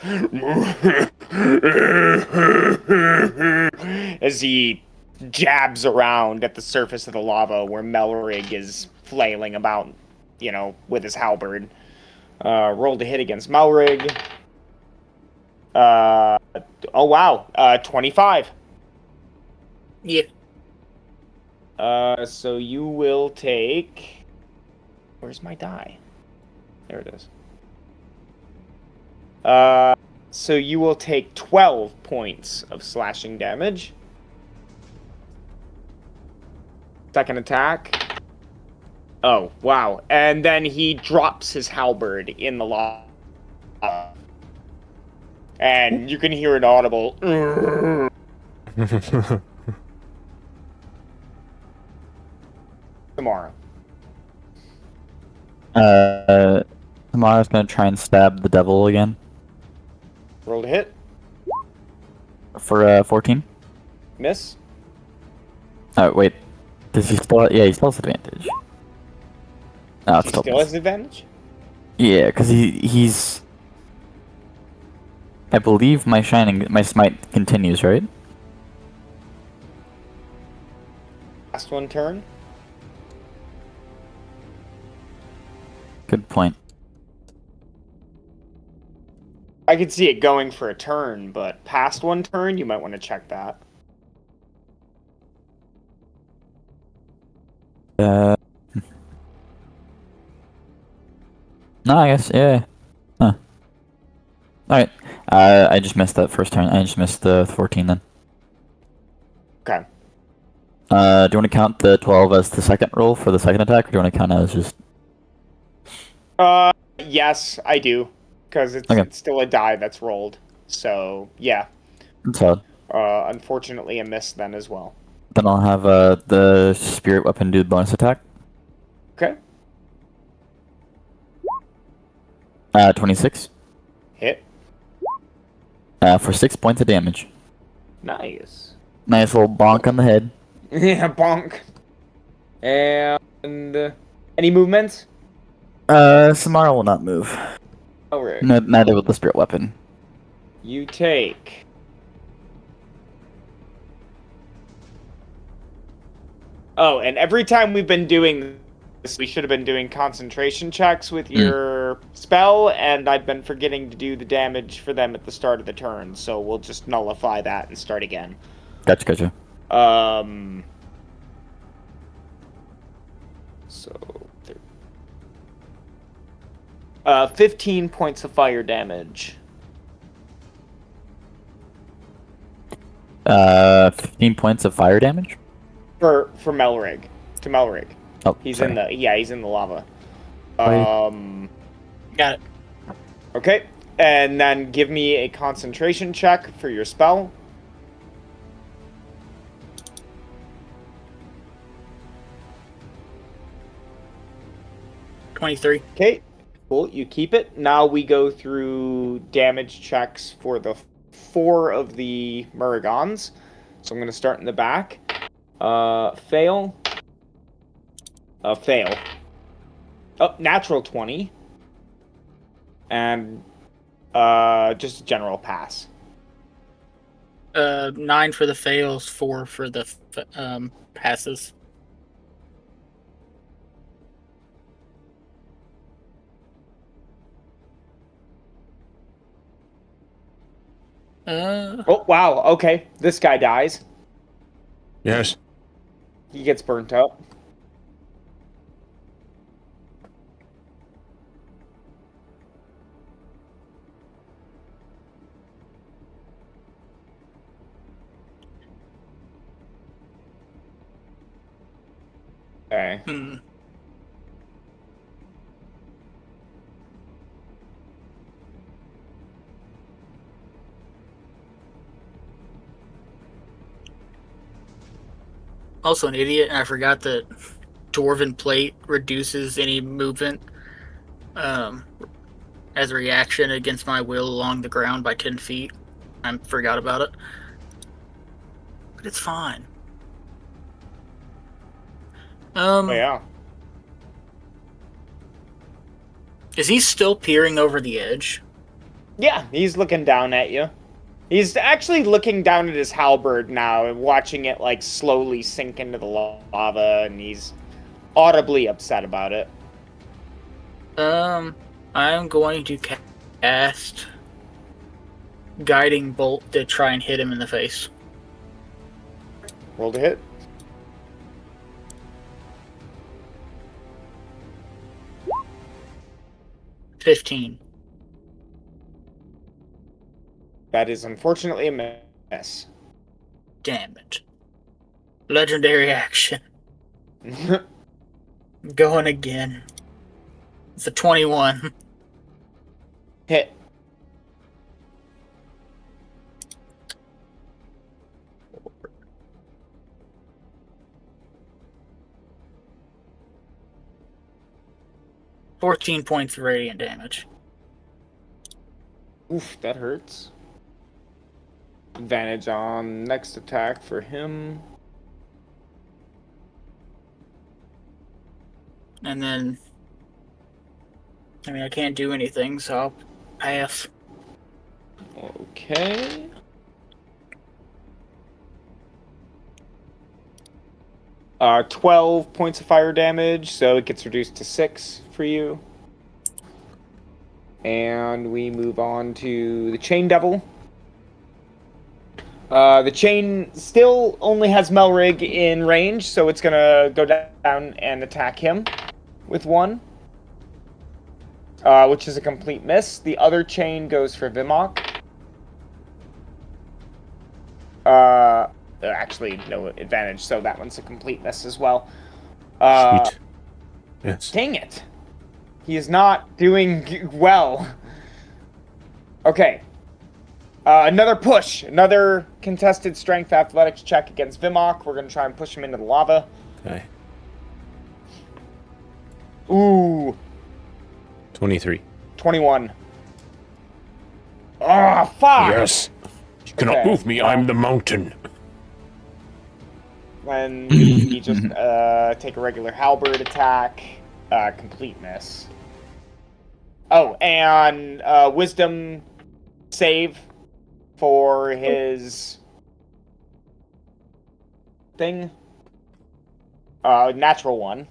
as he jabs around at the surface of the lava where Melrig is flailing about, with his halberd. Roll to hit against Melrig. Oh wow, 25. Yeah. So you will take... Where's my die? There it is. So you will take 12 points of slashing damage. Second attack. Oh, wow. And then he drops his halberd in the lava. And you can hear an audible... Tomorrow. Tamara's gonna try and stab the devil again. Roll to hit. For 14. Miss. Oh wait, does he still? Yeah, he still has advantage. No, it's He still still has advantage? Yeah, because he's. I believe my smite continues, right? Last one turn. Good point. I could see it going for a turn, but past one turn, you might want to check that. No, I guess, yeah. Huh. Alright. I just missed that first turn. I just missed the 14 then. Okay. Do you want to count the 12 as the second roll for the second attack, or do you want to count it as just... Yes, I do. Because it's still a die that's rolled. So, yeah. That's odd. Unfortunately, a miss then as well. Then I'll have the spirit weapon do the bonus attack. Okay. 26. Hit. For 6 points of damage. Nice. Nice little bonk on the head. Yeah, bonk. And... any movements? Samara will not move. Alright. No, neither will the spirit weapon. You take... Oh, and every time we've been doing this, we should have been doing concentration checks with your spell, and I've been forgetting to do the damage for them at the start of the turn, so we'll just nullify that and start again. Gotcha. So... 15 points of fire damage. 15 points of fire damage? For Melrig. To Melrig. Oh, he's sorry. he's in the lava. Got it. Okay. And then give me a concentration check for your spell. $23. Okay. Cool. You keep it. Now we go through damage checks for the 4 of the Muragons. So I'm going to start in the back. Fail. Fail. Oh, natural 20. And just a general pass. 9 for the fails, 4 for the passes. Oh, wow. Okay. This guy dies. Yes. He gets burnt up. Okay. Also an idiot, and I forgot that Dwarven Plate reduces any movement as a reaction against my will along the ground by 10 feet. I forgot about it. But it's fine. Oh, yeah. Is he still peering over the edge? Yeah, he's looking down at you. He's actually looking down at his halberd now and watching it like slowly sink into the lava, and he's audibly upset about it. I'm going to cast Guiding Bolt to try and hit him in the face. Roll to hit. $15. That is unfortunately a miss. Damn it. Legendary action. Going again. It's a 21. Hit. $14 radiant damage. Oof, that hurts. Advantage on next attack for him. And then, I mean, I can't do anything, so I'll pass. Okay. Uh, 12 points of fire damage, so it gets reduced to 6 for you. And we move on to the Chain Devil. The chain still only has Melrig in range, so it's gonna go down and attack him with 1. Which is a complete miss. The other chain goes for Vimok. Actually, no advantage, so that one's a complete miss as well. Sweet. Yes. Dang it. He is not doing well. Okay. Another push. Another contested strength athletics check against Vimok. We're going to try and push him into the lava. Okay. Ooh. 23. 21. Ah, fuck! Yes. You cannot Okay. move me. I'm the mountain. Then you just take a regular halberd attack. Complete miss. Oh, and wisdom save for his thing. Natural 1.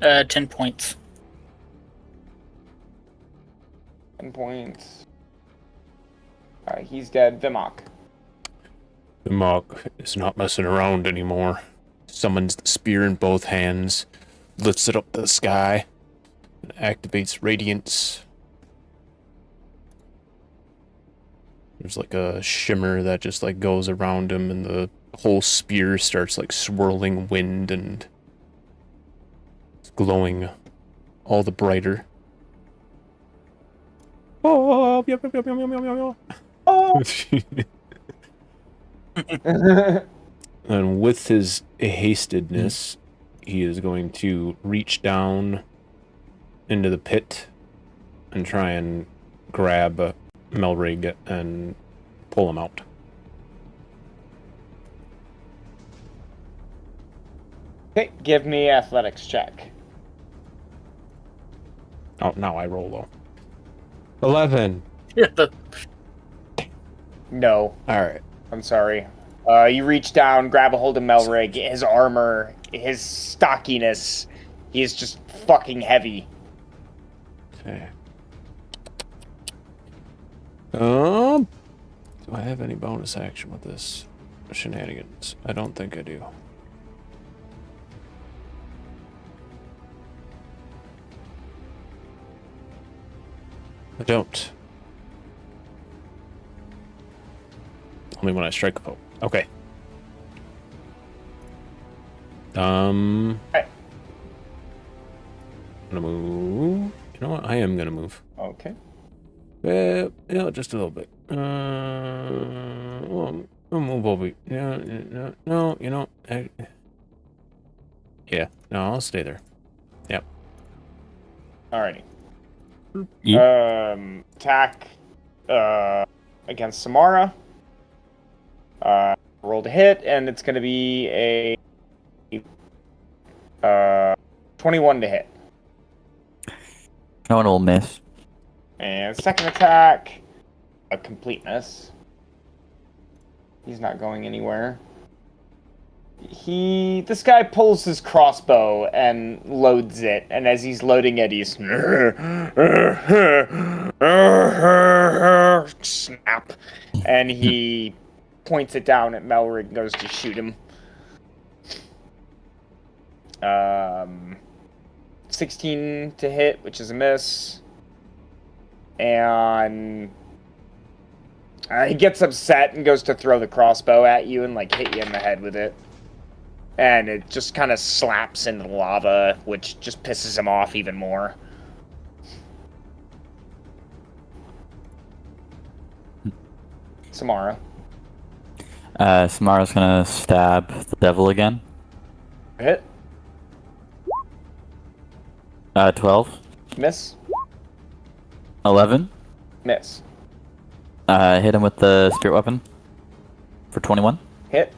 10 points. 10 points. He's dead. Vimok. The Mog is not messing around anymore. Summons the spear in both hands, lifts it up to the sky, and activates radiance. There's like a shimmer that just like goes around him, and the whole spear starts like swirling wind, and it's glowing all the brighter. Oh, yep, yep, yep, yep, yep, yep, yep. Oh! And with his hastedness, he is going to reach down into the pit and try and grab Melrig and pull him out. Okay, give me athletics check. Oh, now I roll low. 11. No, Alright. I'm sorry. You reach down, grab a hold of Melrig. His armor, his stockiness, he is just fucking heavy. Okay. Do I have any bonus action with this shenanigans? I don't think I do. I don't. Only when I strike a foe. Okay. I'm gonna move. You know what? I am gonna move. Okay. Just a little bit. Well, I'll move over. No, you know. Yeah, no, I'll stay there. Yep. Alrighty. Yep. Attack against Samara. Roll to hit, and it's going to be a 21 to hit. No one will miss. And second attack, a completeness. He's not going anywhere. This guy pulls his crossbow and loads it, and as he's loading it, he's snap, and he points it down at Melrig and goes to shoot him. 16 to hit, which is a miss, and he gets upset and goes to throw the crossbow at you and like hit you in the head with it. And it just kind of slaps into the lava, which just pisses him off even more. Samara. Samara's gonna stab the devil again. Hit. 12. Miss. 11. Miss. Hit him with the spirit weapon for 21. Hit.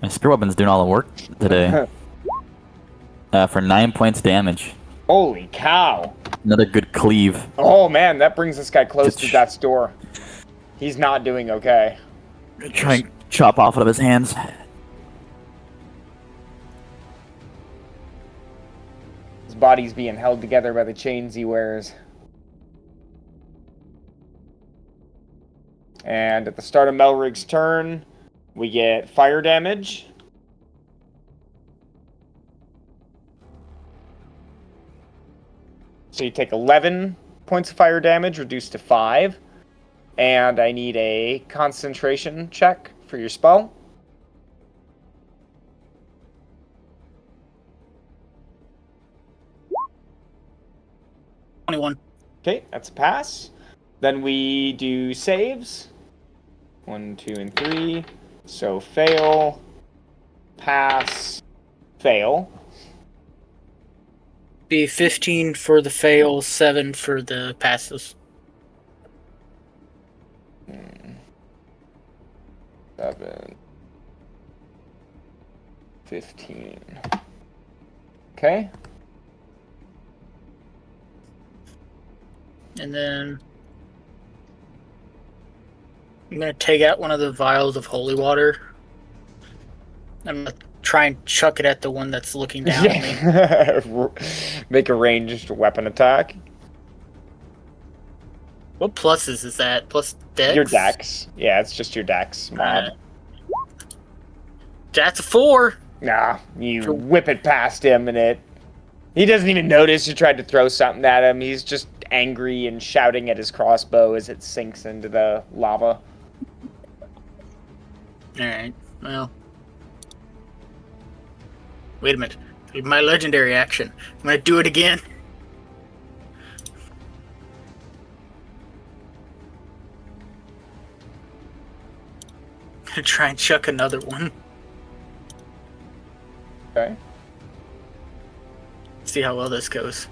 And spirit weapon's doing all the work today. For 9 points damage. Holy cow. Another good cleave. Oh man, that brings this guy close to death's door. He's not doing okay. Try and chop off one of his hands. His body's being held together by the chains he wears. And at the start of Melrig's turn, we get fire damage. So you take 11 points of fire damage, reduced to 5. And I need a concentration check for your spell. Okay, that's a pass. Then we do saves. 1, 2, and 3. So fail, pass, fail. Be 15 for the fail, 7 for the passes. 7, 15. Okay. And then I'm going to take out one of the vials of holy water. I'm going to try and chuck it at the one that's looking down at me. Make a ranged weapon attack. What pluses is that? Plus dex? Your dex. Yeah, it's just your dex mod. That's a 4. Nah, you whip it past him and he doesn't even notice you tried to throw something at him. He's just angry and shouting at his crossbow as it sinks into the lava. Alright, well. Wait a minute. My legendary action. I'm gonna do it again. I'm gonna try and chuck another one. Okay. See how well this goes.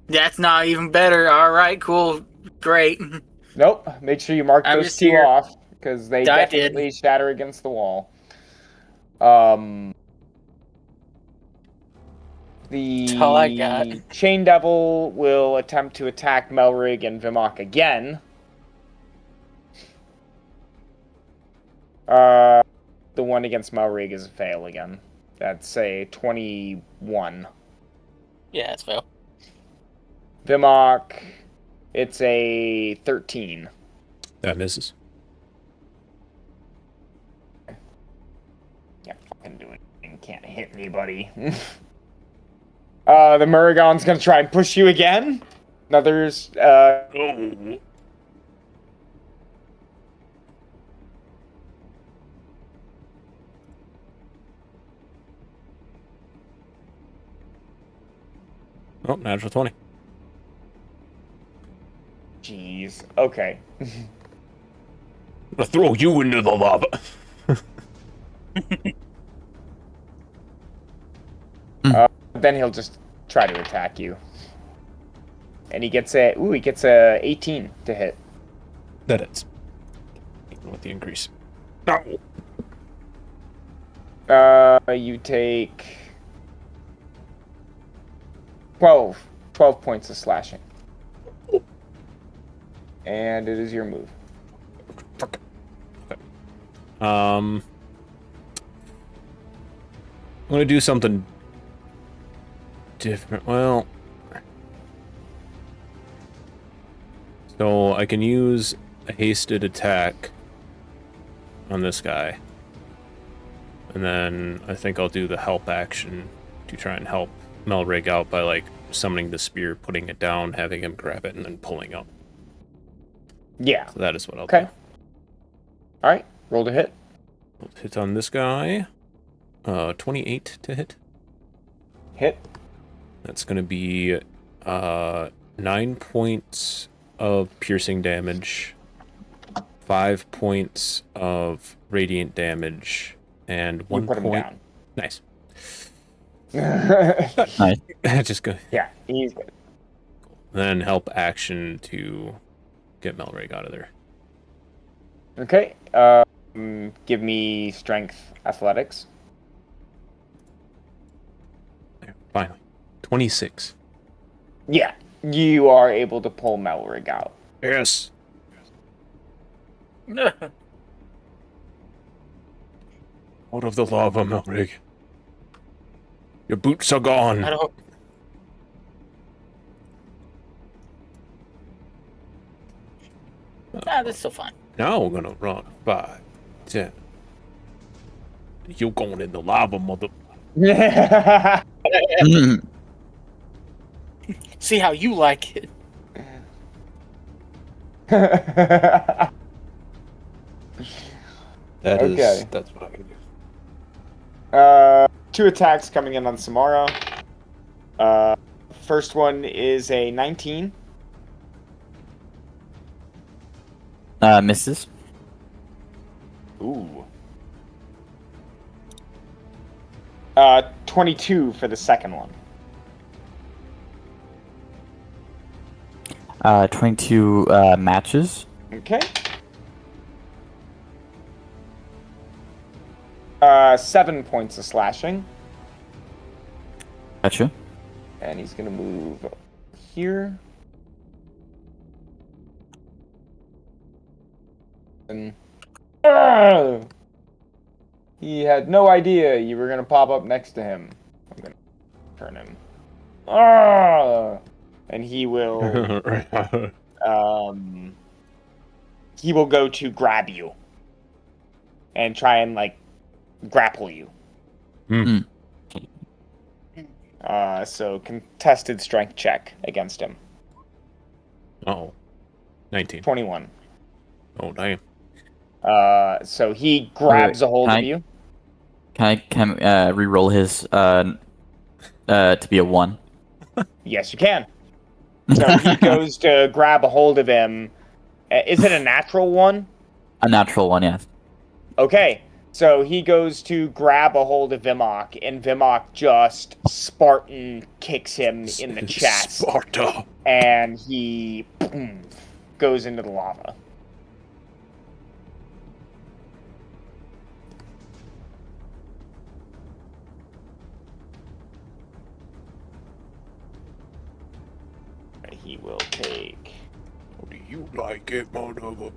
That's not even better. Alright, cool. Great. Nope. Make sure you mark I'm those just two here. off, because they I definitely shatter against the wall. The That's all I got. Chain Devil will attempt to attack Melrig and Vimok again. The one against Melrig is a fail again. That's a 21. Yeah, it's fail. Vimok, it's a 13. That misses. Can't fucking do anything. Can't hit anybody. The Muragon's gonna try and push you again. Another's, Oh, natural 20. Jeez. Okay. I'm gonna throw you into the lava. Then he'll just try to attack you. And he gets a 18 to hit. That is. Even with the increase. You take 12 points of slashing. And it is your move. Fuck. Okay. I'm gonna do something different. Well, so I can use a hasted attack on this guy, and then I think I'll do the help action to try and help Melrig out by like summoning the spear, putting it down, having him grab it, and then pulling up. Yeah. So that is what I'll Okay. do. All right. Roll to hit. Hit on this guy. 28 to hit. Hit. That's going to be 9 points of piercing damage, 5 points of radiant damage, and You 1 put him point. down. Nice. Nice. Just go. Yeah, he's good. Then help action to get Melrig out of there. Okay. Give me strength athletics. There, finally. 26. Yeah, you are able to pull Melrig out. Yes. Out of the lava, Melrig. Your boots are gone. I don't. That's still fine. Now we're gonna run 5, 10. You're going in the lava, mother. See how you like it. Okay. That's what I can do. 2 attacks coming in on Samara. First one is a 19. Misses. Ooh. 22 for the second one. 22 matches. Okay. 7 points of slashing. Gotcha. And he's gonna move here. And he had no idea you were gonna pop up next to him. I'm gonna turn him. And he will he will go to grab you and try and like grapple you. Mm. So contested strength check against him. Oh. 19. 21. Oh, damn. So he grabs a hold can of I- you. Can I re-roll his to be a 1? Yes, you can. So he goes to grab a hold of him. Is it a natural one? A natural 1, yes. Okay. So he goes to grab a hold of Vimok, and Vimok just Spartan kicks him in the chest. Sparta. And he goes into the lava. He will take... How do you like it, mother?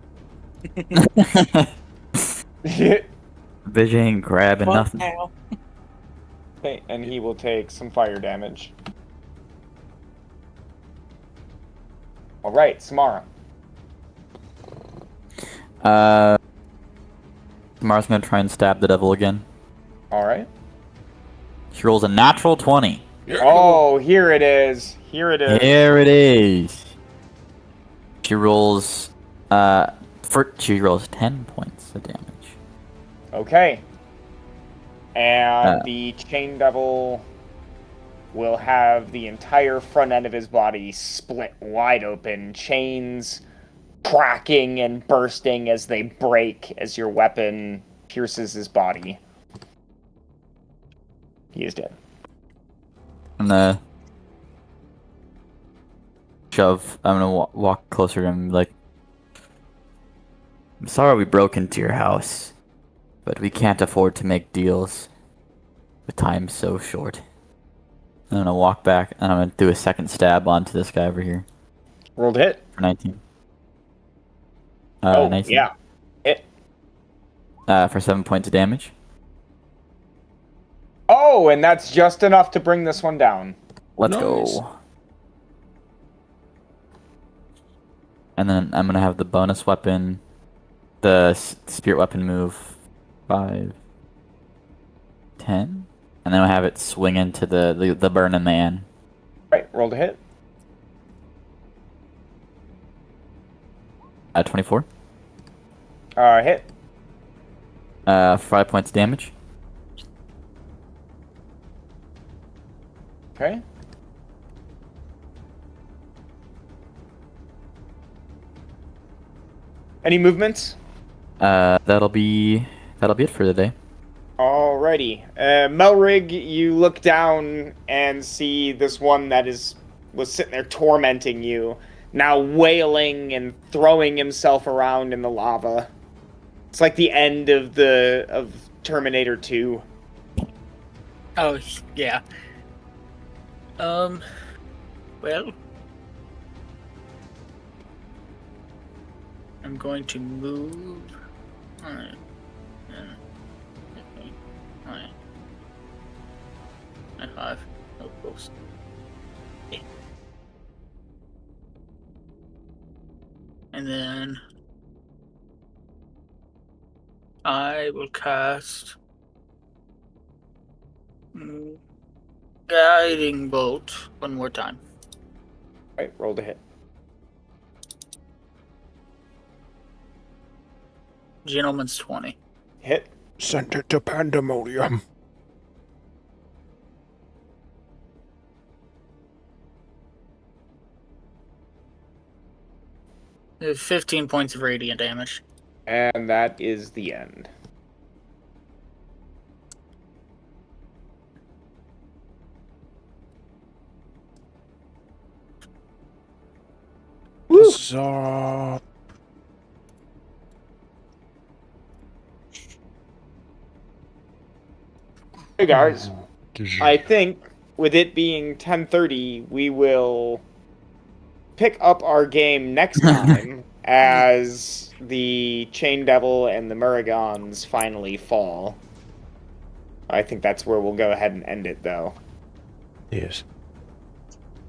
Bitch ain't grabbing What nothing. now? Okay, and he will take some fire damage. Alright, Samara. Mara's gonna try and stab the devil again. Alright. She rolls a natural 20. Oh, here it is. Here it is. Here it is. She rolls, she rolls 10 points of damage. Okay. And the Chain Devil will have the entire front end of his body split wide open, chains cracking and bursting as they break as your weapon pierces his body. He is dead. I'm gonna shove. I'm gonna walk closer to him and be like, I'm sorry we broke into your house, but we can't afford to make deals with time so short. I'm gonna walk back and I'm gonna do a second stab onto this guy over here Rolled hit. for 19. Oh, 19. yeah. Hit. For 7 points of damage. Oh, and that's just enough to bring this one down. Let's Nice. go. And then I'm gonna have the bonus weapon, the spirit weapon move 5, 10, and then I'll have it swing into the burning man. Right, rolled a hit. 24. Hit. 5 points damage. Okay. Any movements? That'll be it for the day. Alrighty. Melrig, you look down and see this one that was sitting there tormenting you, now wailing and throwing himself around in the lava. It's like the end of Terminator 2. Oh, yeah. Well, I'm going to move. Alright. Okay. Alright. 5. Oh, close. Yeah. And then I will cast Guiding Bolt one more time. Right, rolled a hit. Gentleman's 20. Hit. Send it to Pandemonium. There's 15 points of radiant damage. And that is the end. Woo! Huzzah. Hey guys, I think with it being 10:30, we will pick up our game next time as the Chain Devil and the Murragons finally fall. I think that's where we'll go ahead and end it, though. Yes.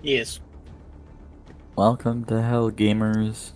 Yes. Welcome to hell, gamers.